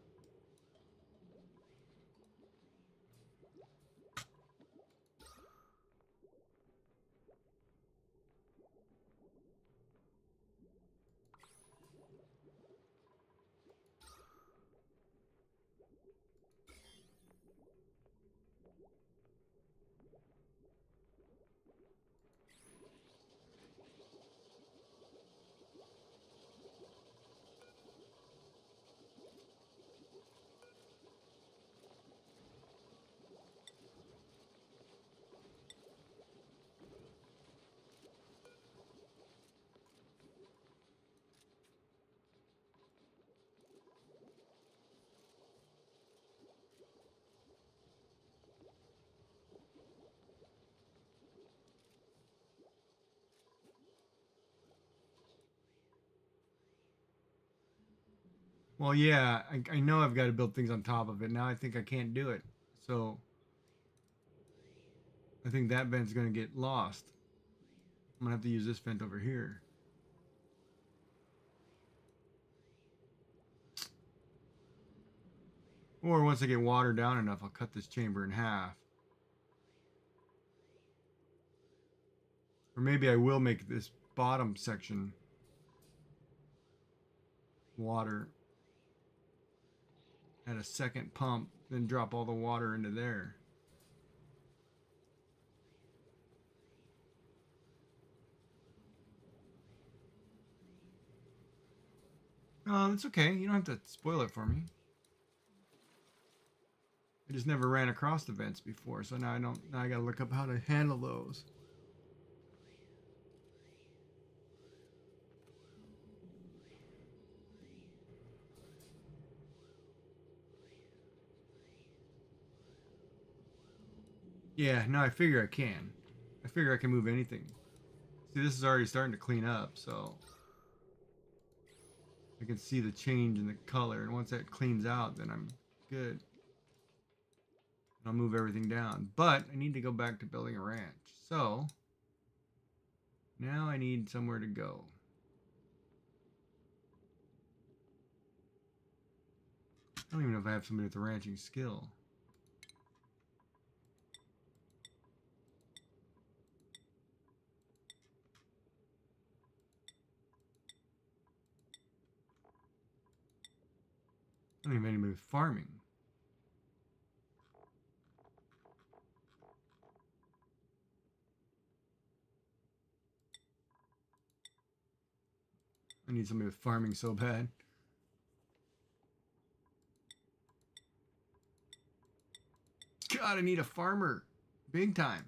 Well, yeah, I know I've got to build things on top of it. Now I think I can't do it. So I think that vent's going to get lost. I'm going to have to use this vent over here. Or once I get water down enough, I'll cut this chamber in half. Or maybe I will make this bottom section water. Add a second pump, then drop all the water into there. Oh, that's okay. You don't have to spoil it for me. I just never ran across the vents before, so now I don't. Now I gotta look up how to handle those. Yeah, no, I figure I can. I figure I can move anything. See, this is already starting to clean up, so I can see the change in the color, and once that cleans out, then I'm good. I'll move everything down. But I need to go back to building a ranch. So now I need somewhere to go. I don't even know if I have somebody with a ranching skill. I don't even have anybody with farming. I need somebody with farming so bad. God, I need a farmer. Big time.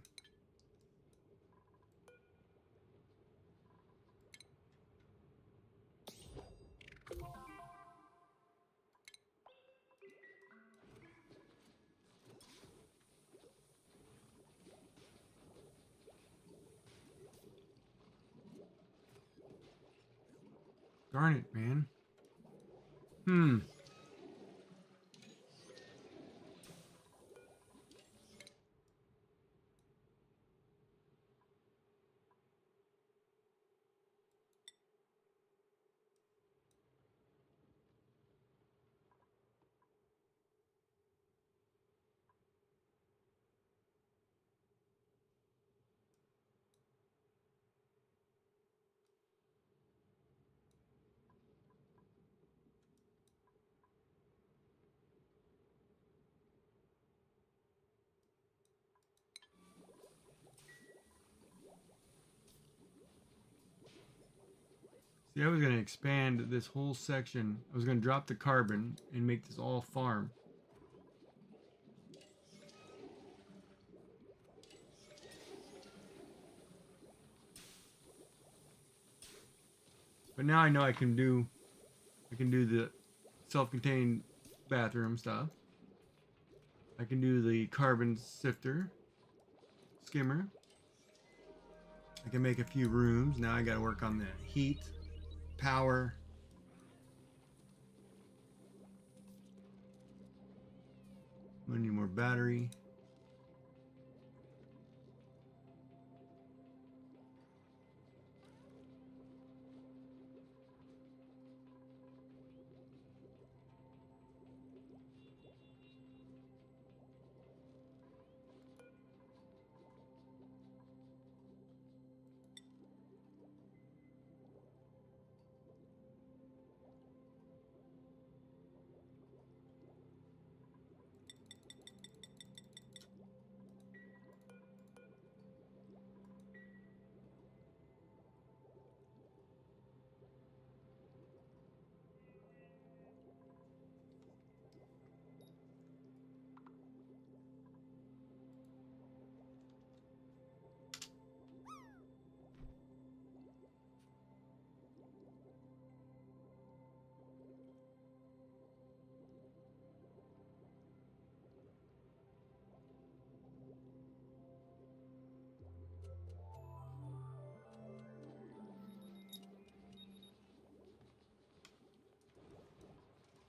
Darn it, man. See, I was going to expand this whole section. I was going to drop the carbon and make this all farm. But now I know I can do the self-contained bathroom stuff. I can do the carbon sifter, skimmer. I can make a few rooms. Now I got to work on the heat, power. I need more battery.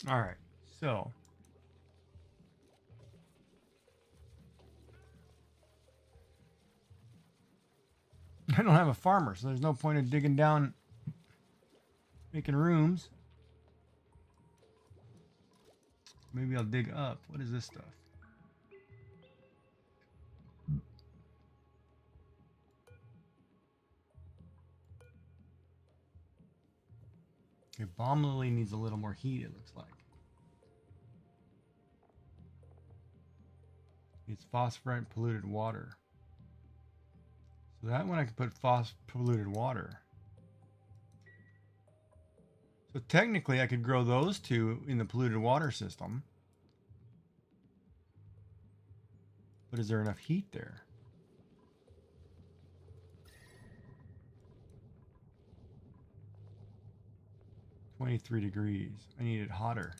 All right, so I don't have a farmer, so there's no point in digging down, making rooms. Maybe I'll dig up. What is this stuff? Okay, bomb lily needs a little more heat, it looks like. It's phosphorant polluted water. So that one I can put polluted water. So technically I could grow those two in the polluted water system. But is there enough heat there? (23 degrees). I need it hotter.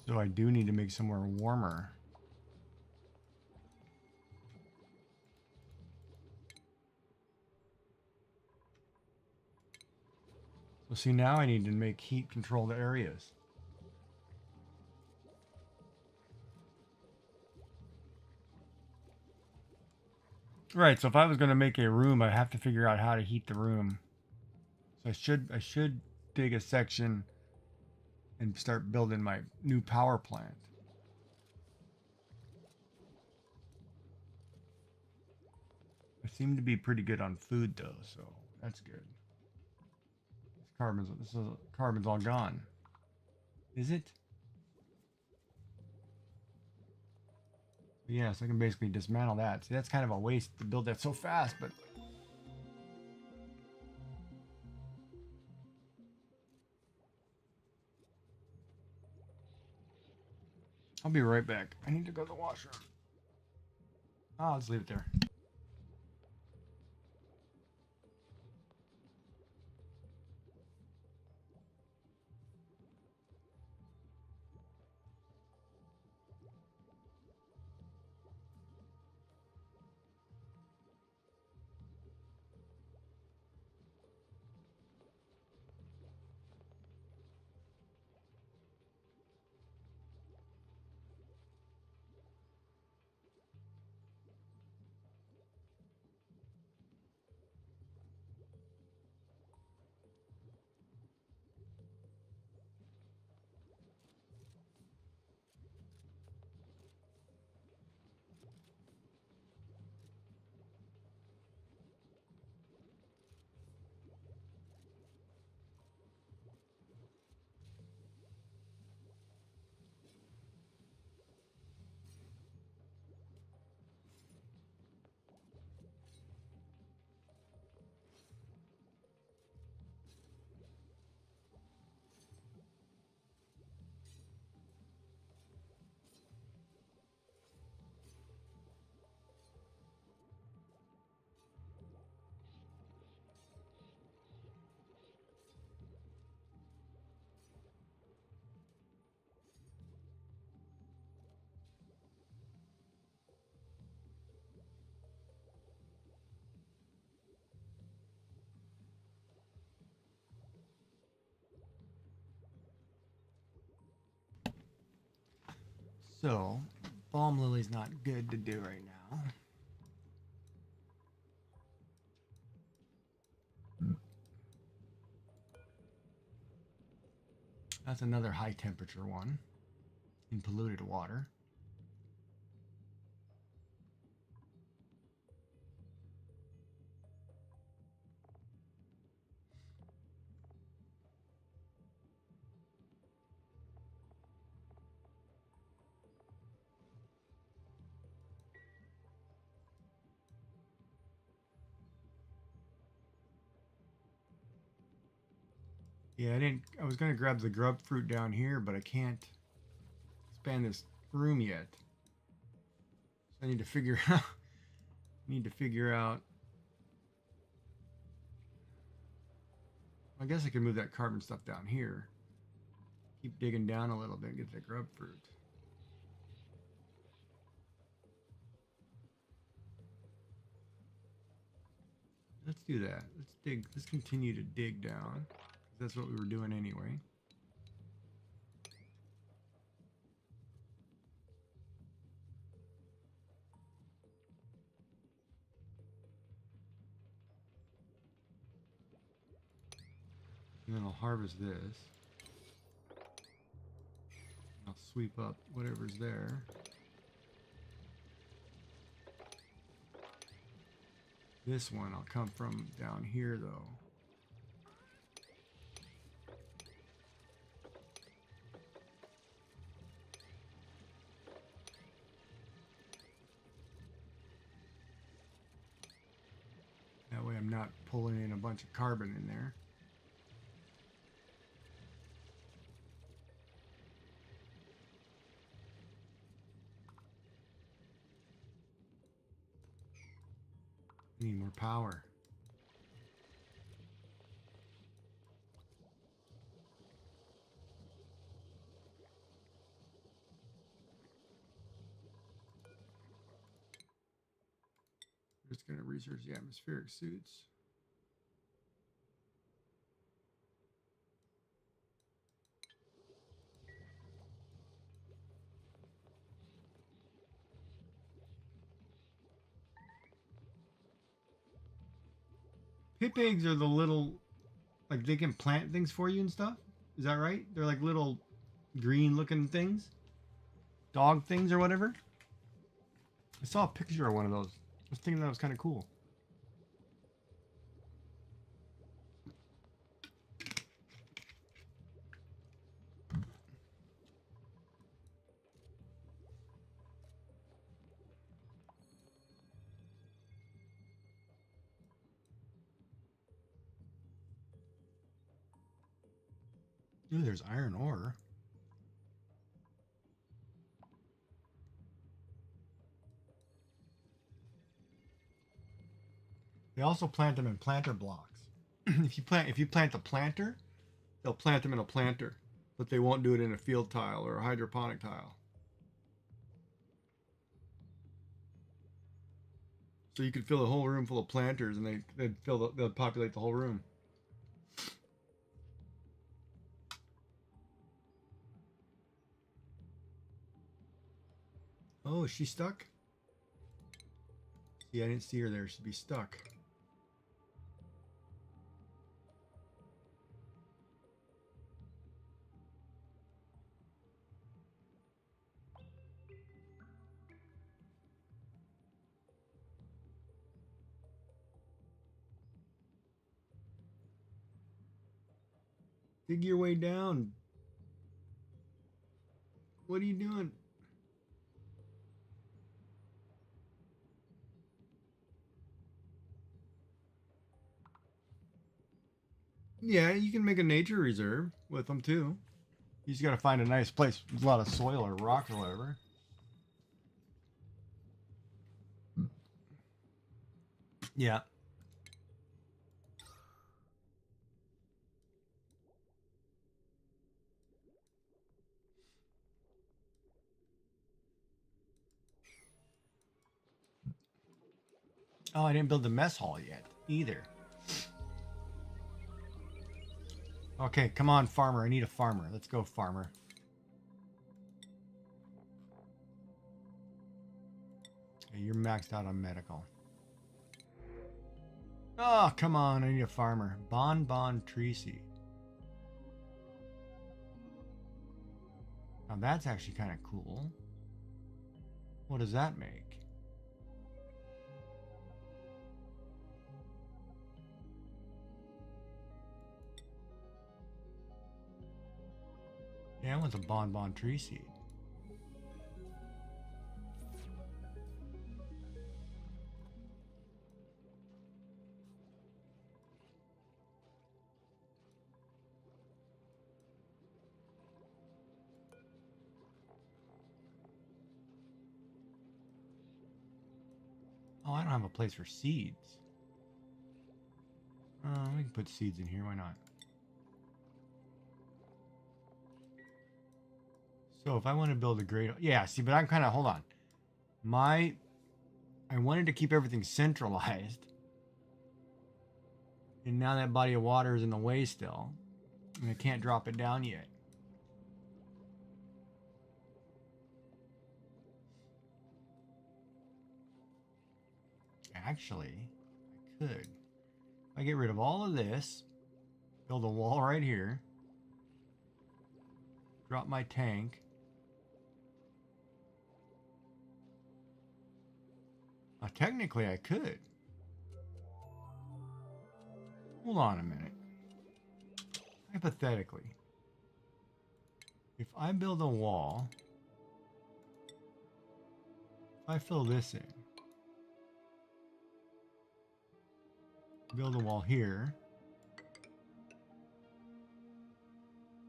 So I do need to make somewhere warmer. So see, now I need to make heat controlled areas. Right, so if I was going to make a room, I have to figure out how to heat the room. So I should dig a section and start building my new power plant. I seem to be pretty good on food though, so that's good. Carbon's all gone. Is it? Yeah, so I can basically dismantle that. See, that's kind of a waste to build that so fast, but I'll be right back. I need to go to the washroom. I'll just leave it there. So, balm lily's not good to do right now. That's another high temperature one in polluted water. Yeah, I was gonna grab the grub fruit down here, but I can't expand this room yet. So I need to figure out. I guess I could move that carbon stuff down here. Keep digging down a little bit and get the grub fruit. Let's do that. Let's dig. Let's continue to dig down. That's what we were doing anyway. And then I'll harvest this. I'll sweep up whatever's there. This one I'll come from down here though. That way I'm not pulling in a bunch of carbon in there. Need more power. We're just going to research the atmospheric suits. Pip eggs are the little, like they can plant things for you and stuff. Is that right? They're like little green looking things. Dog things or whatever. I saw a picture of one of those. I was thinking that was kind of cool. Ooh, there's iron ore. They also plant them in planter blocks. If you plant the planter, they'll plant them in a planter, but they won't do it in a field tile or a hydroponic tile. So you could fill a whole room full of planters, and they'll populate the whole room. Oh, is she stuck? Yeah, I didn't see her there. She'd be stuck. Dig your way down. What are you doing? Yeah, you can make a nature reserve with them too. You just gotta find a nice place with a lot of soil or rock or whatever. Yeah. Oh, I didn't build the mess hall yet either. Okay, come on, farmer. I need a farmer. Let's go, farmer. Okay, you're maxed out on medical. Oh, come on. I need a farmer. Bon tree seed. Now that's actually kind of cool. What does that make? Yeah, I want the bon tree seed. Oh, I don't have a place for seeds. We can put seeds in here. Why not? So if I want to build a great... Yeah, see, but I'm kind of... Hold on. I wanted to keep everything centralized. And now that body of water is in the way still. And I can't drop it down yet. Actually, I could. If I get rid of all of this, build a wall right here, drop my tank. Technically, I could. Hold on a minute. Hypothetically, if I build a wall, if I fill this in, build a wall here,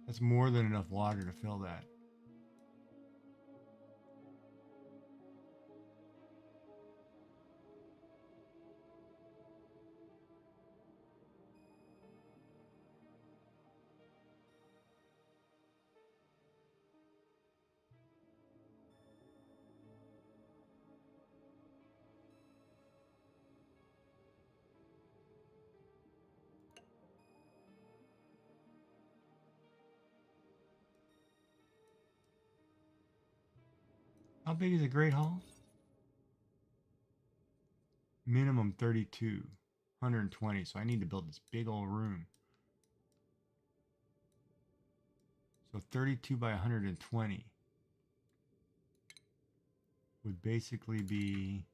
that's more than enough water to fill that. How big is a Great Hall? Minimum 32, 120. So I need to build this big old room. So 32 by 120 would basically be,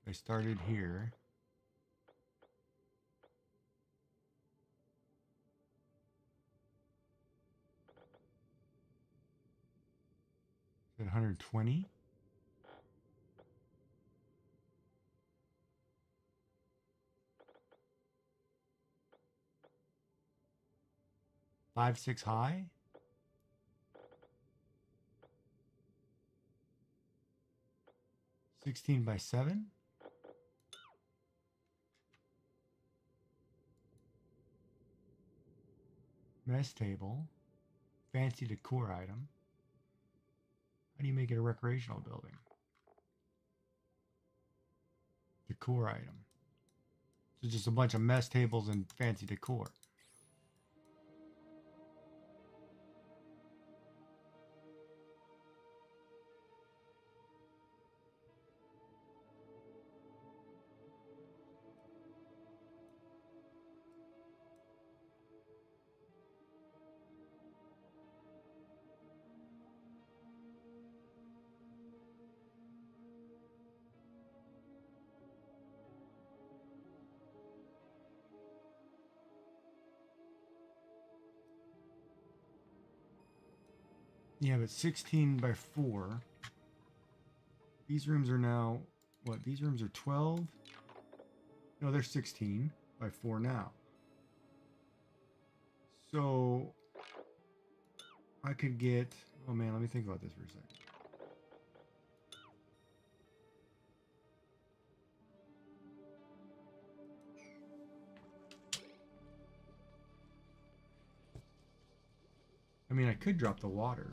I started here. At 120. Five, 6 high. Sixteen by 7. Mess table. Fancy decor item. How do you make it a recreational building? Decor item. So just a bunch of mess tables and fancy decor. Yeah, but 16 by 4. These rooms are now, what? These rooms are 12? No, they're 16 by 4 now. So I could get, oh man, let me think about this for a second. I mean, I could drop the water.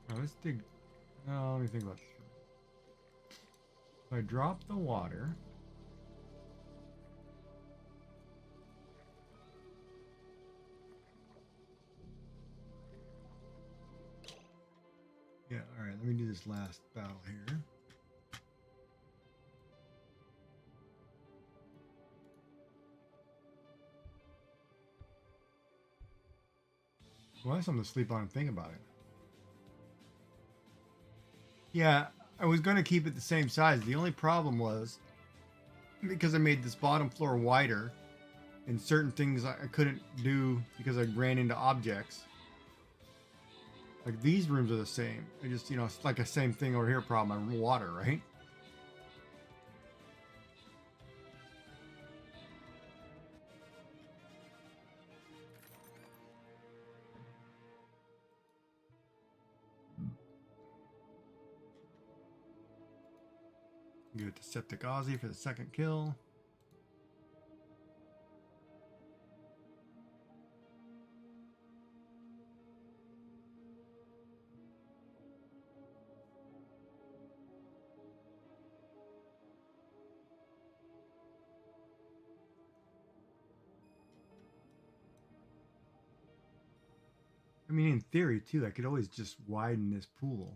Oh, let's dig. No, let me think about this. If I drop the water. Yeah, alright, let me do this last battle here. Well, I have something to sleep on and think about it. Yeah, I was going to keep it the same size. The only problem was because I made this bottom floor wider and certain things I couldn't do because I ran into objects. Like these rooms are the same. I just, it's like a same thing over here problem. Water, right? Give it to Septic Aussie for the second kill. I mean, in theory, too, I could always just widen this pool.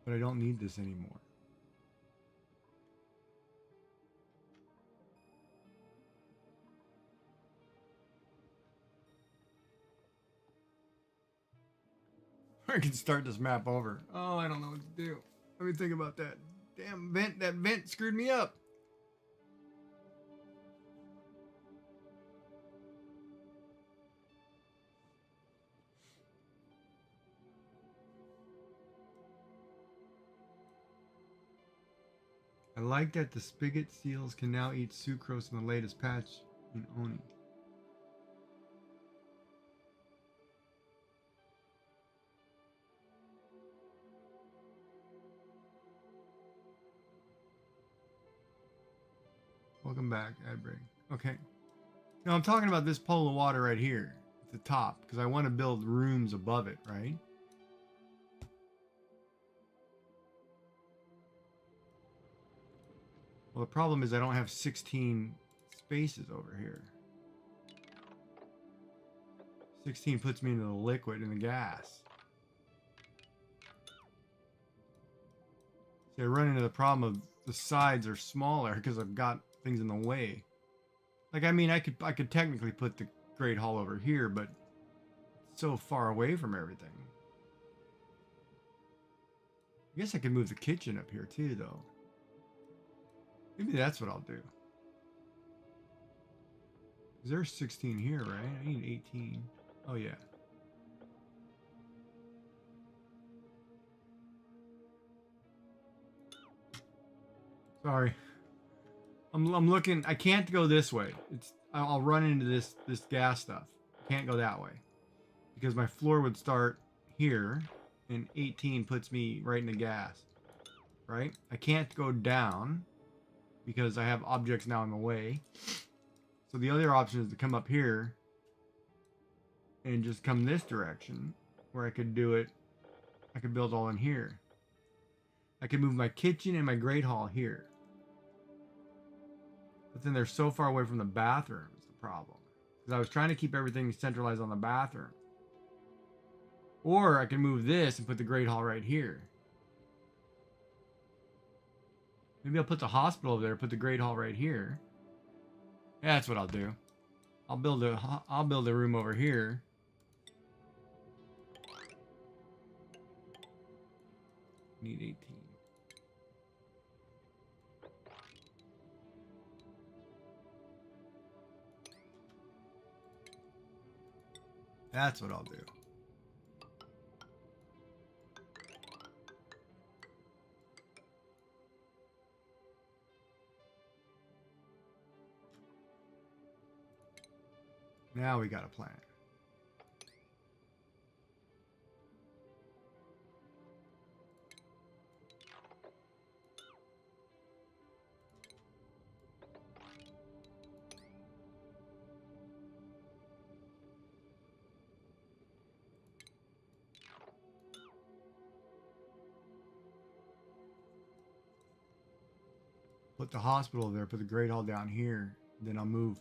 But I don't need this anymore. I can start this map over. Oh, I don't know what to do. Let me think about that. Damn vent, that vent screwed me up. I like that the spigot seals can now eat sucrose in the latest patch in Oni. Welcome back, Adbreak. Okay. Now I'm talking about this pool of water right here at the top because I want to build rooms above it, right? Well, the problem is I don't have 16 spaces over here. 16 puts me into the liquid and the gas. See, I run into the problem of the sides are smaller because I've got things in the way. Like, I mean, I could technically put the Great Hall over here, but it's so far away from everything. I guess I could move the kitchen up here too, though. Maybe that's what I'll do. There's 16 here, right? I need 18. Oh, yeah. Sorry. I'm looking. I can't go this way. I'll run into this gas stuff. I can't go that way because my floor would start here, and 18 puts me right in the gas. Right? I can't go down because I have objects now in the way. So the other option is to come up here and just come this direction where I could do it. I could build all in here. I could move my kitchen and my great hall here. But then they're so far away from the bathroom is the problem. Because I was trying to keep everything centralized on the bathroom. Or I can move this and put the great hall right here. Maybe I'll put the hospital over there, put the great hall right here. Yeah, that's what I'll do. I'll build a room over here. Need 18. That's what I'll do. Now we got a plan. put the hospital there, put the Great Hall down here. Then I'll move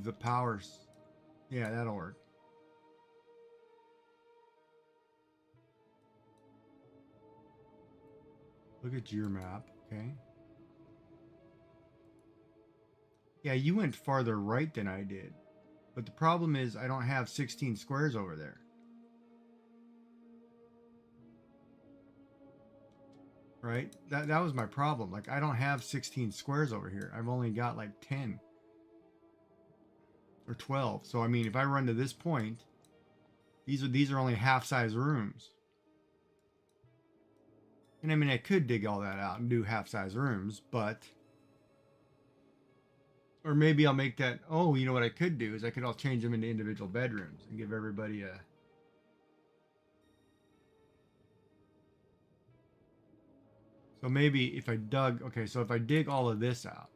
the powers. Yeah, that'll work. Look at your map, okay? Yeah, you went farther right than I did. But the problem is I don't have 16 squares over there. Right? That was my problem. Like, I don't have 16 squares over here. I've only got like 10 or 12. So I mean, if I run to this point, these are only half-size rooms. And I mean, I could dig all that out and do half-size rooms, but or maybe I'll make that. Oh, you know what I could do is I'll change them into individual bedrooms and give everybody a. So maybe if I dug, okay, so if I dig all of this out,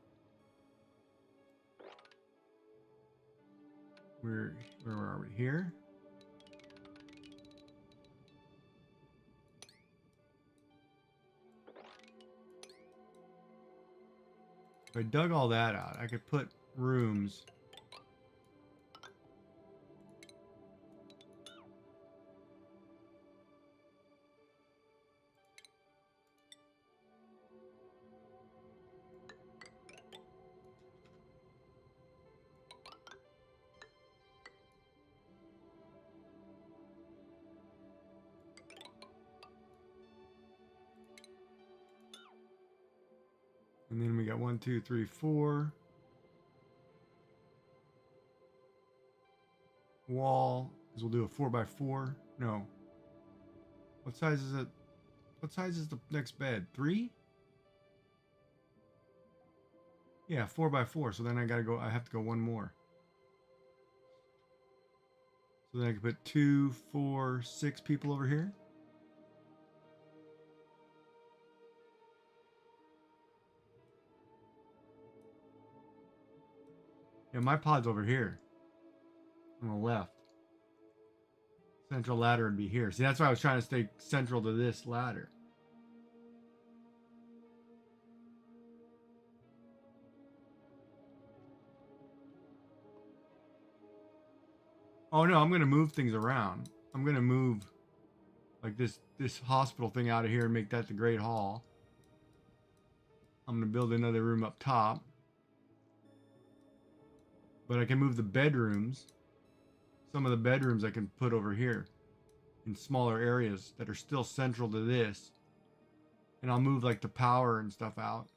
where are we here? If I dug all that out, I could put rooms. And then we got 1, 2, 3, 4. Wall, because we'll do a 4x4. No. What size is it? What size is the next bed? 3? Yeah, 4x4. So then I have to go one more. So then I can put 2, 4, 6 people over here. Yeah, my pod's over here. On the left. Central ladder would be here. See, that's why I was trying to stay central to this ladder. Oh no, I'm going to move things around. I'm going to move like this hospital thing out of here and make that the Great Hall. I'm going to build another room up top. But I can move the bedrooms. Some of the bedrooms I can put over here in smaller areas that are still central to this. And I'll move like the power and stuff out.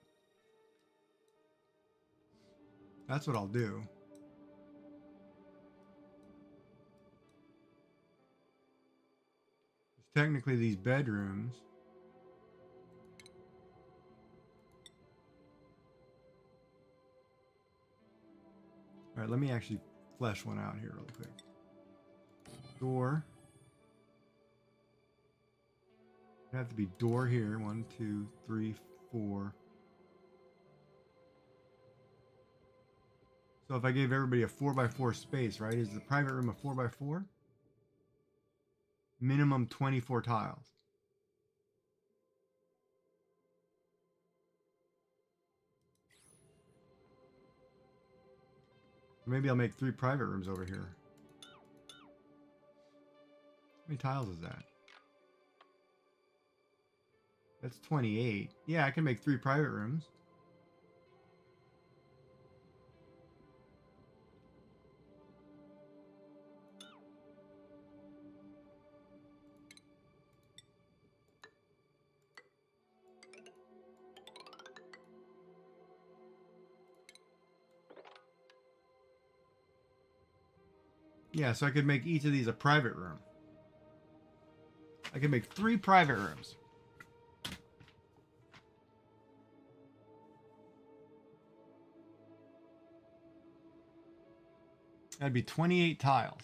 That's what I'll do. Technically these bedrooms. All right, let me actually flesh one out here real quick. Door. It'd have to be door here. 1, 2, 3, 4. So if I gave everybody a 4x4 space, right? Is the private room a 4x4? Minimum 24 tiles. Maybe I'll make 3 private rooms over here. How many tiles is that? That's 28. Yeah, I can make 3 private rooms. Yeah, so I could make each of these a private room. I could make 3 private rooms. That'd be 28 tiles.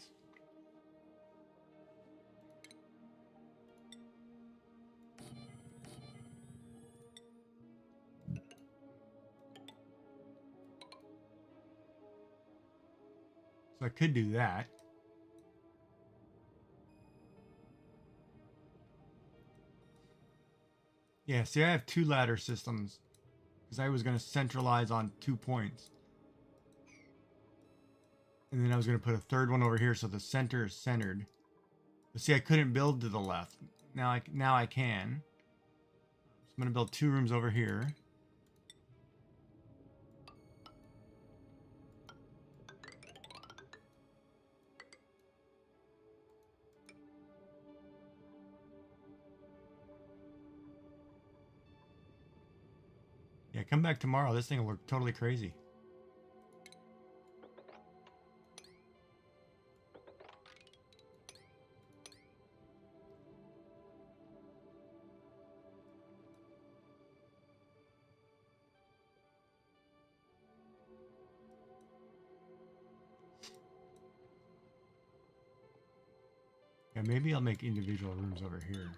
So I could do that. Yeah, see, I have 2 ladder systems because I was going to centralize on 2 points. And then I was going to put a third one over here so the center is centered. But see, I couldn't build to the left. Now I can. So I'm going to build 2 rooms over here. Yeah, come back tomorrow. This thing will look totally crazy. Yeah, maybe I'll make individual rooms over here.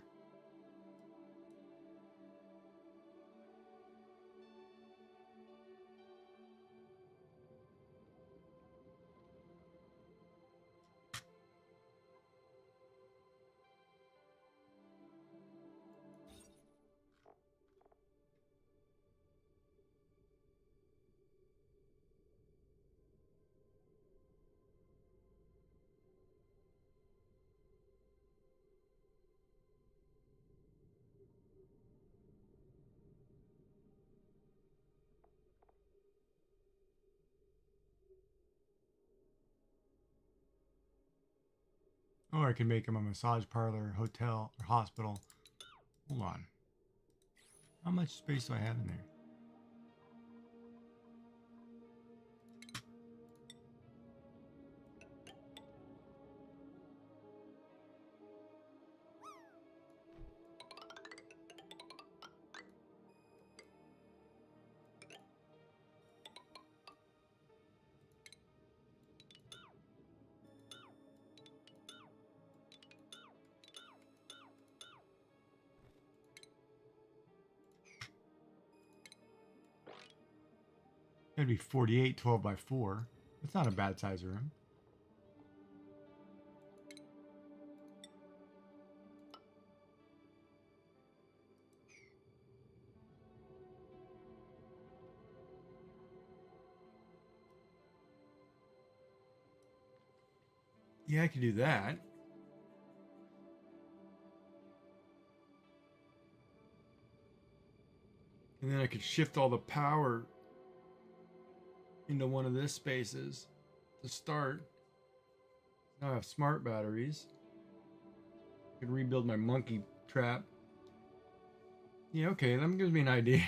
Or I can make them a massage parlor, hotel, or hospital. Hold on. How much space do I have in there? That'd be 48, 12 by 4. That's not a bad size room. Yeah, I could do that. And then I could shift all the power into one of these spaces to start. Now I have smart batteries. I could rebuild my monkey trap. Yeah, okay, that gives me an idea.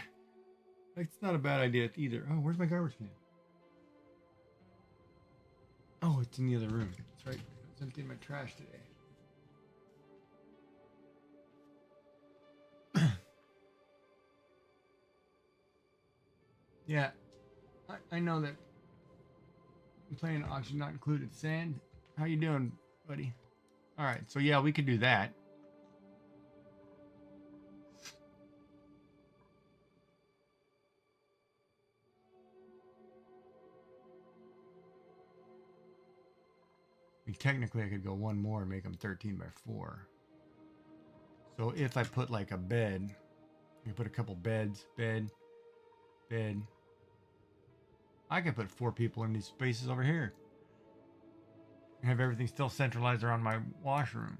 It's not a bad idea either. Oh, where's my garbage can? Oh, it's in the other room. That's right. I was emptying my trash today. Yeah, I know that I'm playing auction not included. Sand, how you doing, buddy? All right, so yeah, we could do that. I mean, technically, I could go one more and make them 13 by 4. So if I put like a bed, I can put a couple beds, bed. I could put 4 people in these spaces over here. And have everything still centralized around my washroom.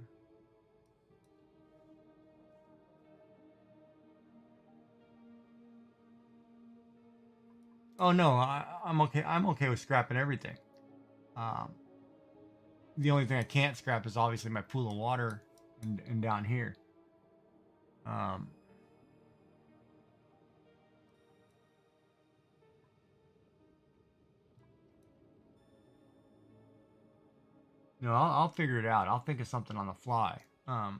Oh no, I'm okay. I'm okay with scrapping everything. The only thing I can't scrap is obviously my pool of water and down here. No, I'll figure it out. I'll think of something on the fly. Because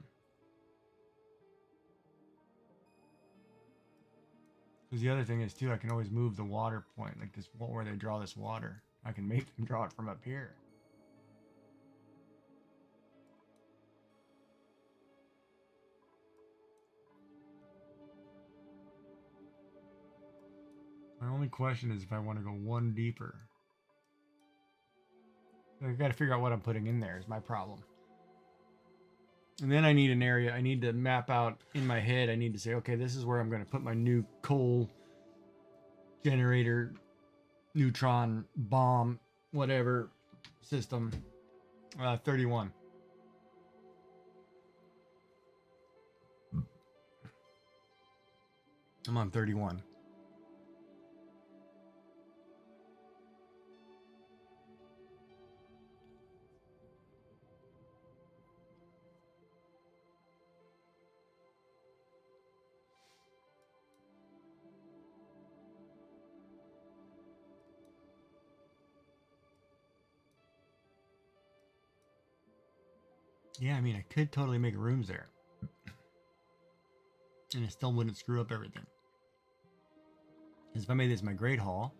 the other thing is too, I can always move the water point, like this where they draw this water. I can make them draw it from up here. My only question is if I want to go one deeper. I got to figure out what I'm putting in there is my problem. And then I need an area. I need to map out in my head. I need to say, okay, this is where I'm going to put my new coal generator, neutron, bomb, whatever system. 31. I'm on 31. Yeah, I mean, I could totally make rooms there. And it still wouldn't screw up everything. Because if I made this my great hall,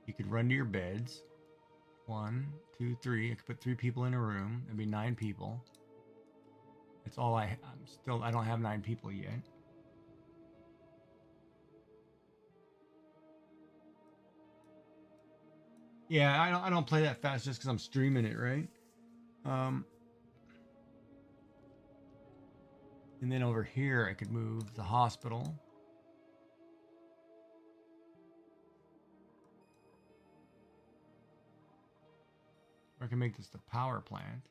you could run to your beds. 1, 2, 3. I could put 3 people in a room. That'd be 9 people. That's all I don't have 9 people yet. Yeah, I don't play that fast just because I'm streaming it, right? And then over here, I could move the hospital. Or I can make this the power plant.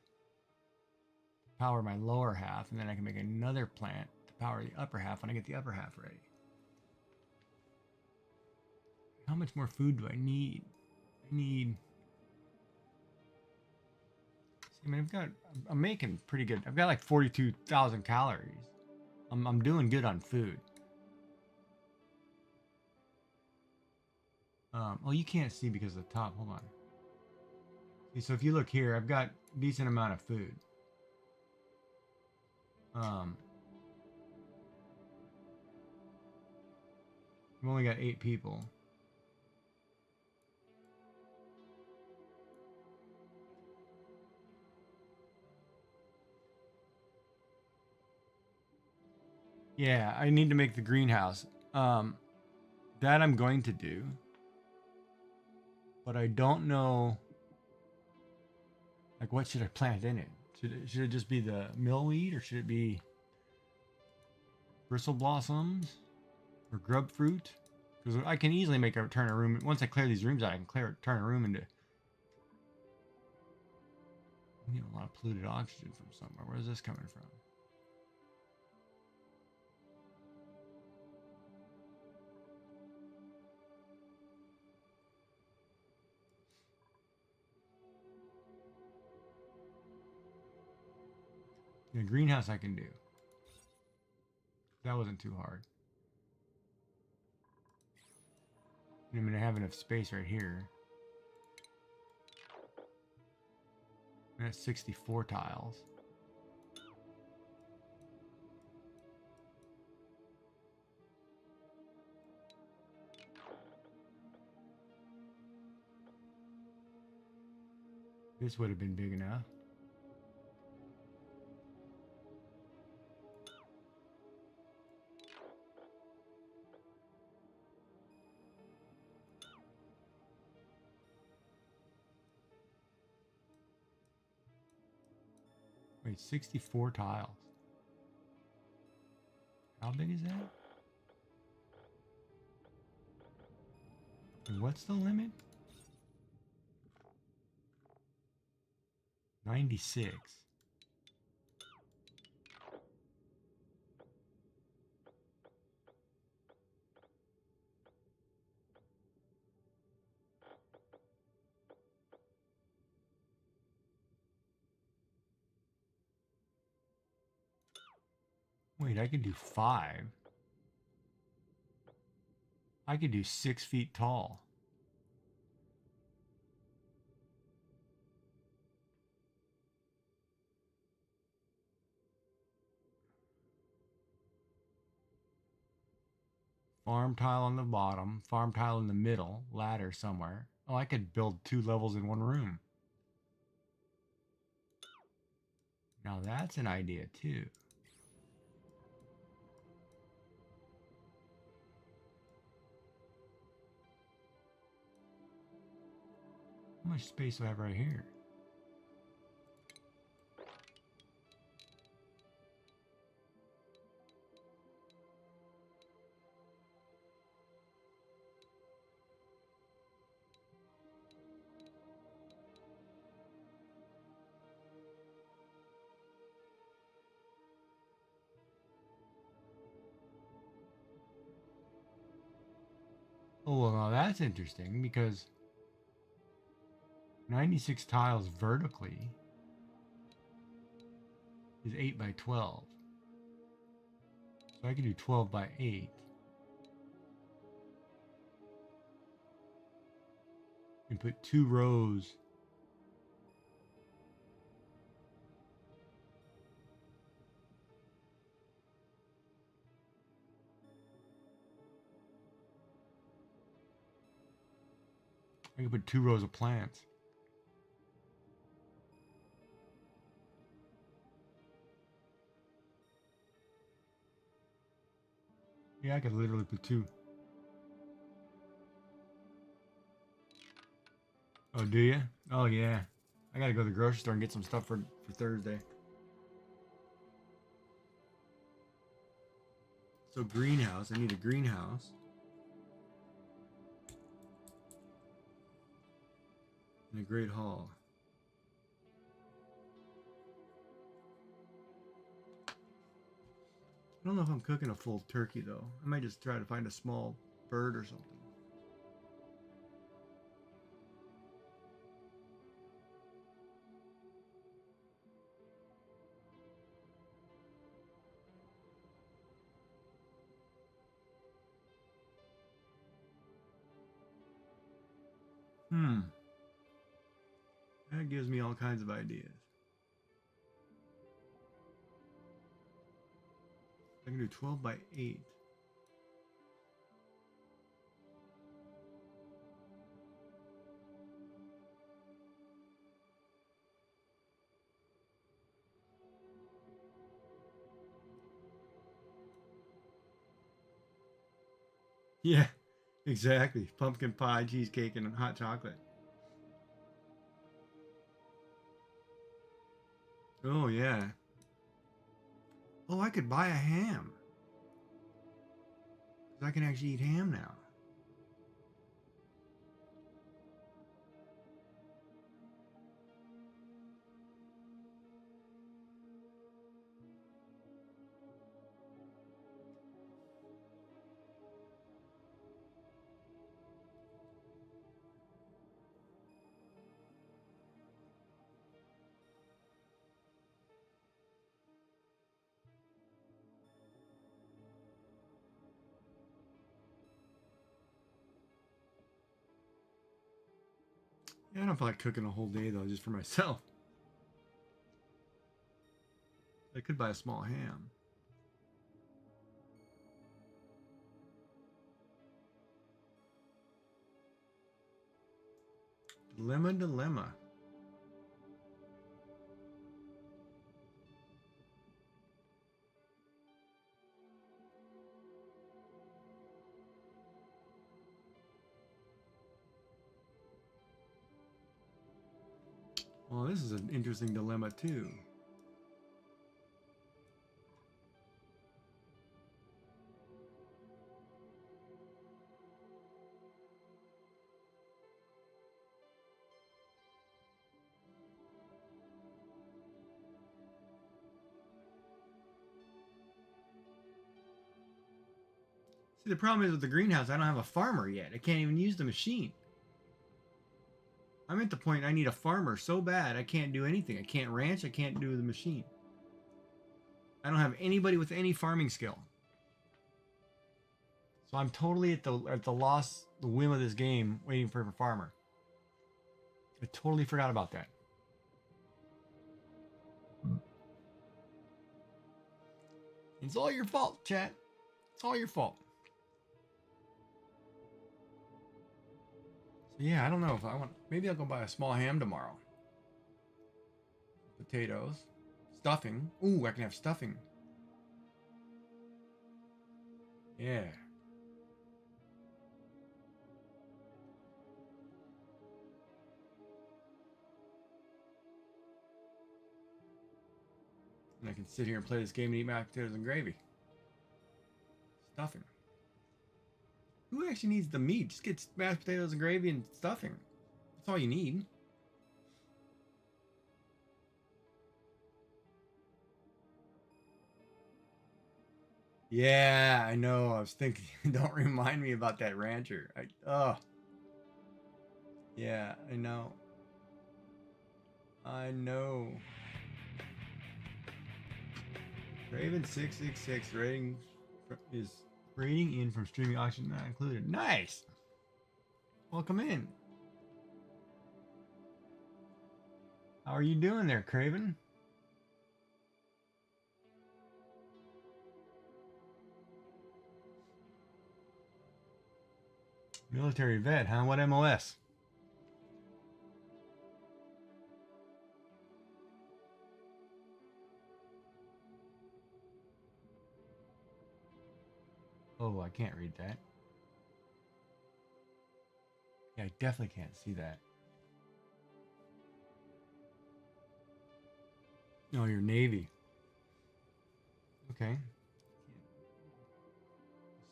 Power my lower half, and then I can make another plant to power the upper half when I get the upper half ready. How much more food do I need? See, I mean, I'm making pretty good. I've got like 42,000 calories. I'm doing good on food. Oh, you can't see because of the top. Hold on. See, so if you look here, I've got a decent amount of food. I've only got 8 people. Yeah, I need to make the greenhouse. That I'm going to do. But I don't know, like, what should I plant in it? Should it just be the millweed, or should it be bristle blossoms or grub fruit? Because I can easily turn a room. Once I clear these rooms out, I can turn a room into. I need a lot of polluted oxygen from somewhere. Where is this coming from? The greenhouse I can do. That wasn't too hard. And I'm going to have enough space right here. That's 64 tiles. This would have been big enough. Wait, 64 tiles. How big is that? And what's the limit? 96. Wait, I could do 5. I could do 6 feet tall. Farm tile on the bottom, farm tile in the middle, ladder somewhere. Oh, I could build 2 levels in one room. Now that's an idea too. How much space do I have right here? Oh, well, now that's interesting because 96 tiles vertically is 8 by 12. So I can do 12 by 8. And put 2 rows. I can put 2 rows of plants. Yeah, I could literally put 2. Oh, do you? Oh, yeah. I gotta go to the grocery store and get some stuff for Thursday. So greenhouse, I need a greenhouse. And a great hall. I don't know if I'm cooking a full turkey though. I might just try to find a small bird or something. That gives me all kinds of ideas. I can do 12 by 8. Yeah, exactly. Pumpkin pie, cheesecake, and hot chocolate. Oh, yeah. Oh, I could buy a ham. 'Cause I can actually eat ham now. Yeah, I don't feel like cooking a whole day though, just for myself. I could buy a small ham. Dilemma. Well, this is an interesting dilemma too. See, the problem is with the greenhouse, I don't have a farmer yet. I can't even use the machine. I'm at the point I need a farmer so bad I can't do anything. I can't ranch, I can't do the machine. I don't have anybody with any farming skill. So I'm totally at the loss, the whim of this game, waiting for a farmer. I totally forgot about that. It's all your fault, chat. It's all your fault. So yeah, I don't know if I want. Maybe I'll go buy a small ham tomorrow. Potatoes, stuffing. Ooh, I can have stuffing. Yeah. And I can sit here and play this game and eat mashed potatoes and gravy. Stuffing. Who actually needs the meat? Just get mashed potatoes and gravy and stuffing. That's all you need. Yeah, I know. I was thinking, don't remind me about that rancher. Oh, yeah, I know. I know. Raven 666 rating is rating in from streaming auction not included. Nice. Welcome in. How are you doing there, Craven? Military vet, huh? What MOS? Oh, I can't read that. Yeah, I definitely can't see that. No, you're Navy. Okay.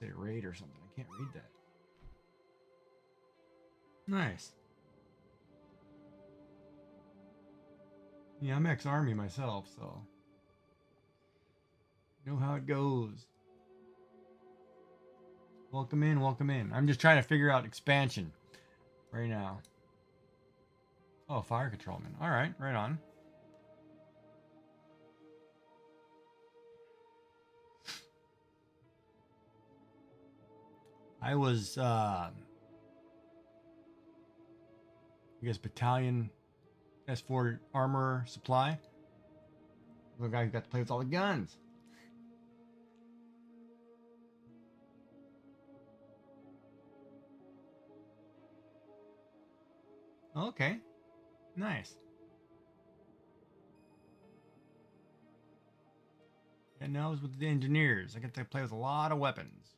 Say raid or something. I can't read that. Nice. Yeah, I'm ex-Army myself, so know how it goes. Welcome in, welcome in. I'm just trying to figure out expansion right now. Oh, fire controlman. All right, right on. I was, I guess, battalion S4 armor supply. The guy who got to play with all the guns. Okay, nice. And now I was with the engineers. I get to play with a lot of weapons.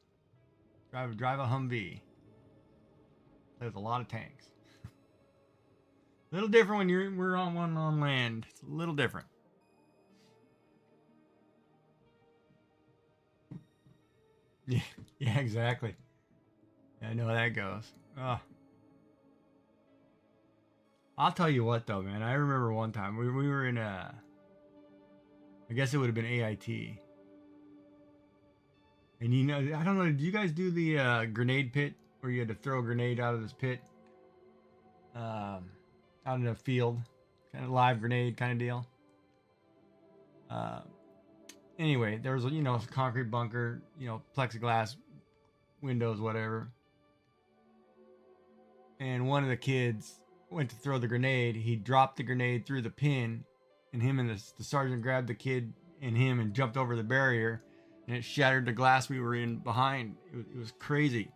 Drive a Humvee. Play with a lot of tanks. A little different when we're on one on land. It's a little different. Yeah, yeah, exactly. Yeah, I know how that goes. Oh. I'll tell you what though, man. I remember one time we were in a, I guess it would have been AIT. And you know, I don't know, did you guys do the grenade pit where you had to throw a grenade out of this pit? Out in a field, kind of live grenade kind of deal. Uh, anyway, there was a concrete bunker, plexiglass windows, whatever. And one of the kids went to throw the grenade. He dropped the grenade through the pin, and him and the sergeant grabbed the kid and him and jumped over the barrier, and it shattered the glass we were in behind. It was crazy.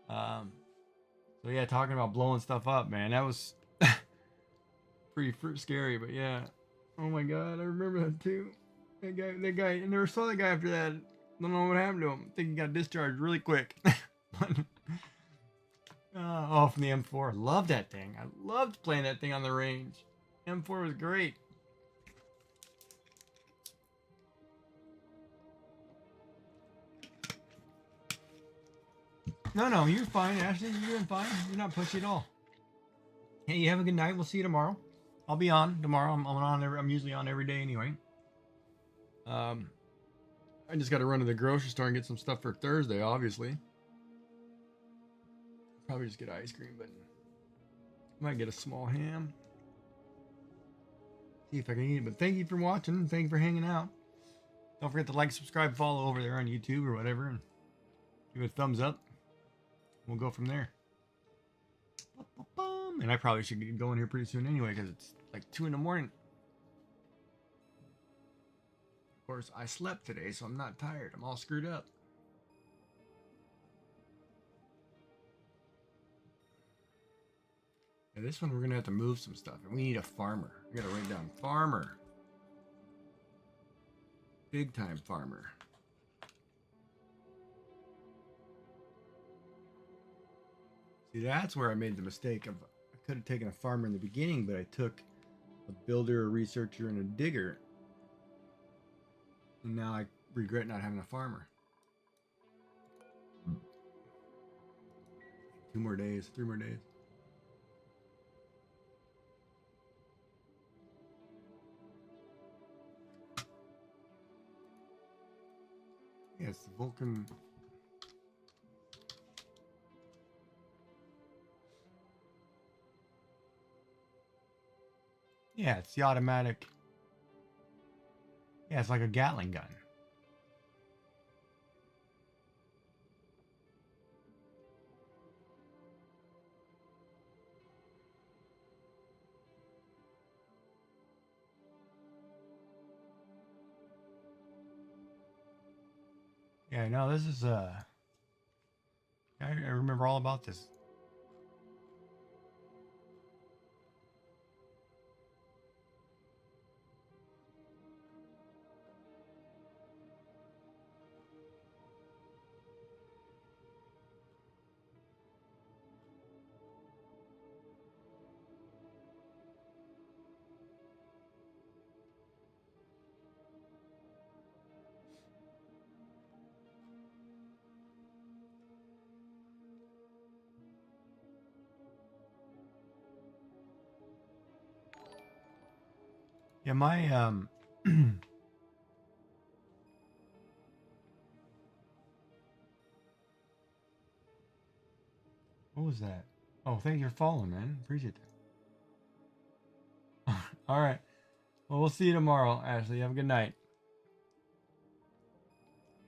So yeah, talking about blowing stuff up, man, that was pretty scary. But yeah, oh my god, I remember that too. That guy, I never saw that guy after that. Don't know what happened to him. I think he got discharged really quick. Oh, from the M4. Love that thing. I loved playing that thing on the range. M4 was great. No, you're fine, Ashley. You're doing fine. You're not pushy at all. Hey, you have a good night. We'll see you tomorrow. I'll be on tomorrow. I'm usually on every day anyway. I just got to run to the grocery store and get some stuff for Thursday, obviously. Probably just get ice cream, but might get a small ham. See if I can eat it. But thank you for watching. Thank you for hanging out. Don't forget to like, subscribe, follow over there on YouTube or whatever, and give it a thumbs up. We'll go from there. And I probably should get going here pretty soon anyway, because it's like 2 in the morning. Of course, I slept today, so I'm not tired. I'm all screwed up. Now this one, we're going to have to move some stuff. And we need a farmer. We got to write down farmer. Big time farmer. See, that's where I made the mistake of, I could have taken a farmer in the beginning, but I took a builder, a researcher, and a digger. And now I regret not having a farmer. 2 more days, 3 more days. Yes, the Vulcan. Yeah, it's the automatic. Yeah, it's like a Gatling gun. Yeah, no, this is I remember all about this. Yeah, my what was that? Oh, thank you for following, man. Appreciate that. All right. Well, we'll see you tomorrow, Ashley. Have a good night.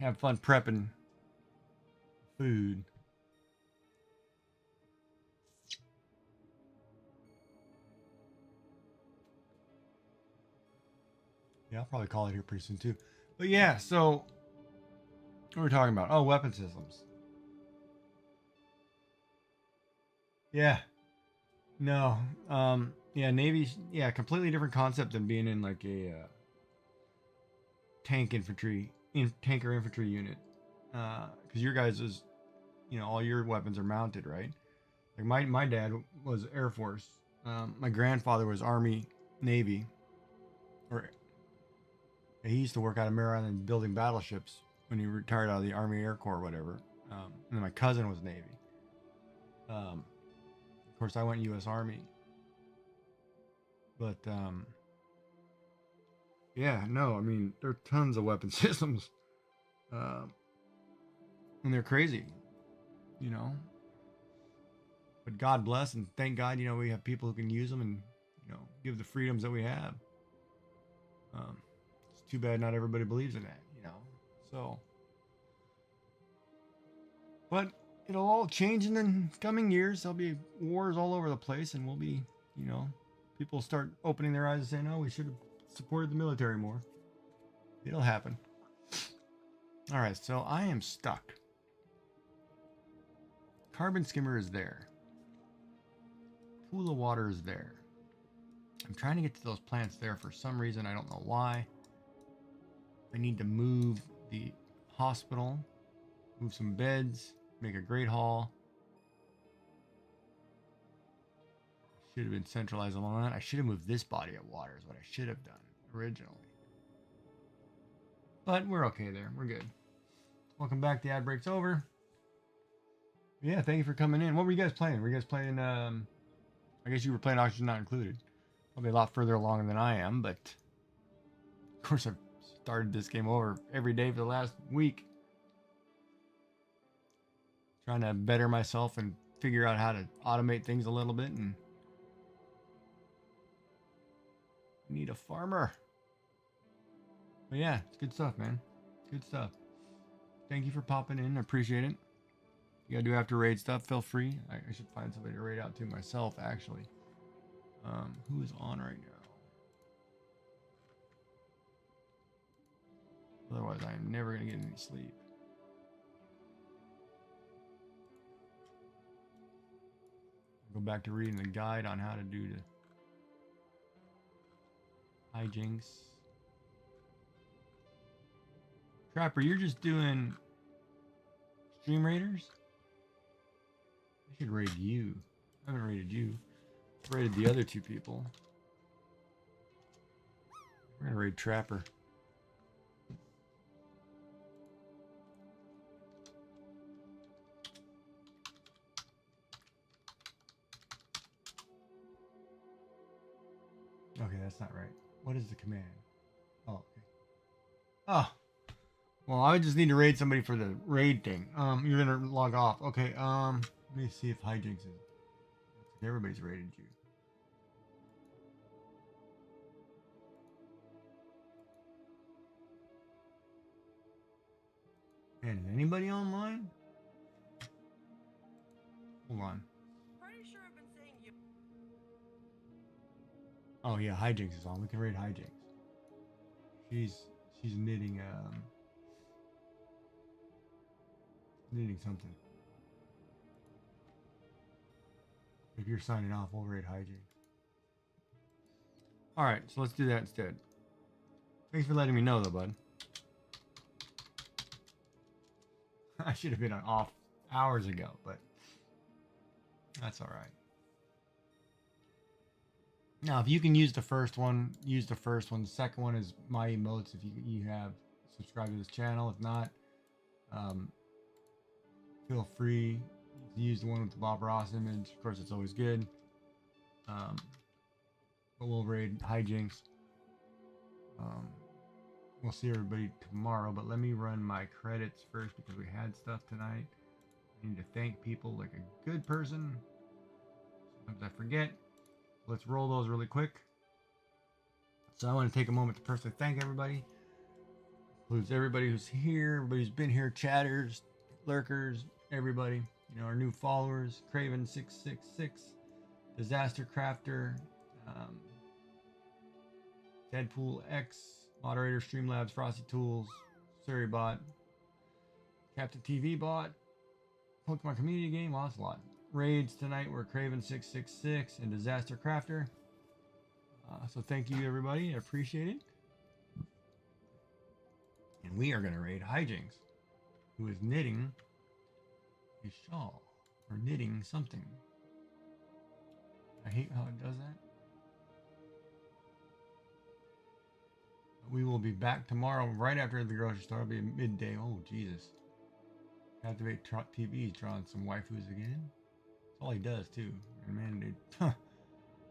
Have fun prepping food. Yeah, I'll probably call it here pretty soon too. But yeah, so what were we talking about? Oh, weapon systems. Yeah. No. Yeah, Navy's yeah, completely different concept than being in like a tank or infantry unit. Because your guys is, all your weapons are mounted, right? Like my dad was Air Force. My grandfather was Army Navy, or he used to work out of Mare Island building battleships when he retired out of the Army Air Corps, or whatever. And then my cousin was Navy. Of course, I went U.S. Army. But yeah, no, I mean there are tons of weapon systems, and they're crazy, you know. But God bless and thank God, we have people who can use them and give the freedoms that we have. It's too bad not everybody believes in that. So, but it'll all change in the coming years. There'll be wars all over the place, and we'll be, people start opening their eyes and saying, "Oh, we should have supported the military more." It'll happen. All right, so I am stuck. Carbon skimmer is there. Pool of water is there. I'm trying to get to those plants there for some reason. I don't know why. I need to move the hospital, move some beds, make a great hall. Should have been centralized along that. I should have moved this body of water is what I should have done originally. But we're okay there. We're good. Welcome back. The ad break's over. Yeah, thank you for coming in. What were you guys playing? Were you guys playing, I guess you were playing Oxygen Not Included. Probably a lot further along than I am, but of course I've started this game over every day for the last week. Trying to better myself and figure out how to automate things a little bit, and need a farmer. But yeah, it's good stuff, man. Good stuff. Thank you for popping in. I appreciate it. You gotta do after raid stuff, feel free. I should find somebody to raid out to myself, actually. Who is on right now? Otherwise, I'm never gonna get any sleep. Go back to reading the guide on how to do the hijinks. Trapper, you're just doing Stream Raiders? I should raid you. I haven't raided you. I've raided the other two people. We're gonna raid Trapper. Okay, that's not right. What is the command? Oh, okay. Oh, Well, I would just need to raid somebody for the raid thing. You're gonna log off. Okay. Let me see if hijinks is. Everybody's raided you. Man, is anybody online? Hold on. Pretty sure I've been saying you. Oh yeah, hijinks is on. We can raid hijinks. She's knitting something. If you're signing off, we'll raid hijinks. All right, so let's do that instead. Thanks for letting me know, though, bud. I should have been on off hours ago, but that's all right. Now, if you can use the first one, use the first one. The second one is my emotes if you have subscribed to this channel. If not, feel free to use the one with the Bob Ross image. Of course, it's always good. But we'll raid hijinks. We'll see everybody tomorrow, but let me run my credits first because we had stuff tonight. I need to thank people like a good person. Sometimes I forget. Let's roll those really quick. So I want to take a moment to personally thank everybody. Includes everybody who's here, everybody who's been here, chatters, lurkers, everybody. You know, our new followers, Craven666, Disaster Crafter, Deadpool X, Moderator, Streamlabs, Frosty Tools, Surrybot, Captain TV Bot, Pokemon Community Game, wow, that's a lot. Raids tonight were Craven666 and Disaster Crafter. So thank you everybody, I appreciate it. And we are going to raid Hijinks, who is knitting a shawl, or knitting something. I hate how it does that. We will be back tomorrow right after the grocery store. It'll be midday. Oh, Jesus. Activate TV, drawing some waifus again. That's all he does, too. And man, dude,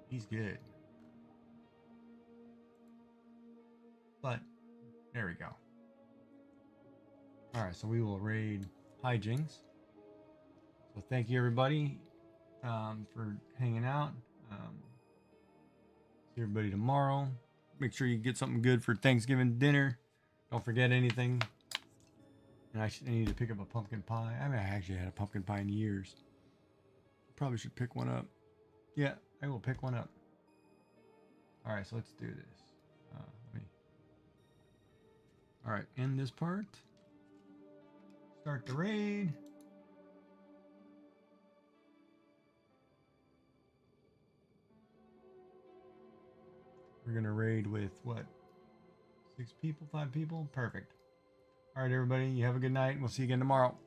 he's good. But, there we go. Alright, so we will raid Hijinks. So thank you, everybody, for hanging out. See everybody tomorrow. Make sure you get something good for Thanksgiving dinner. Don't forget anything. And I need to pick up a pumpkin pie. I actually had a pumpkin pie in years. Probably should pick one up. Yeah, I will pick one up. All right, so let's do this. All right, end this part. Start the raid. We're going to raid with what? 6 people, 5 people? Perfect. All right, everybody. You have a good night. We'll see you again tomorrow.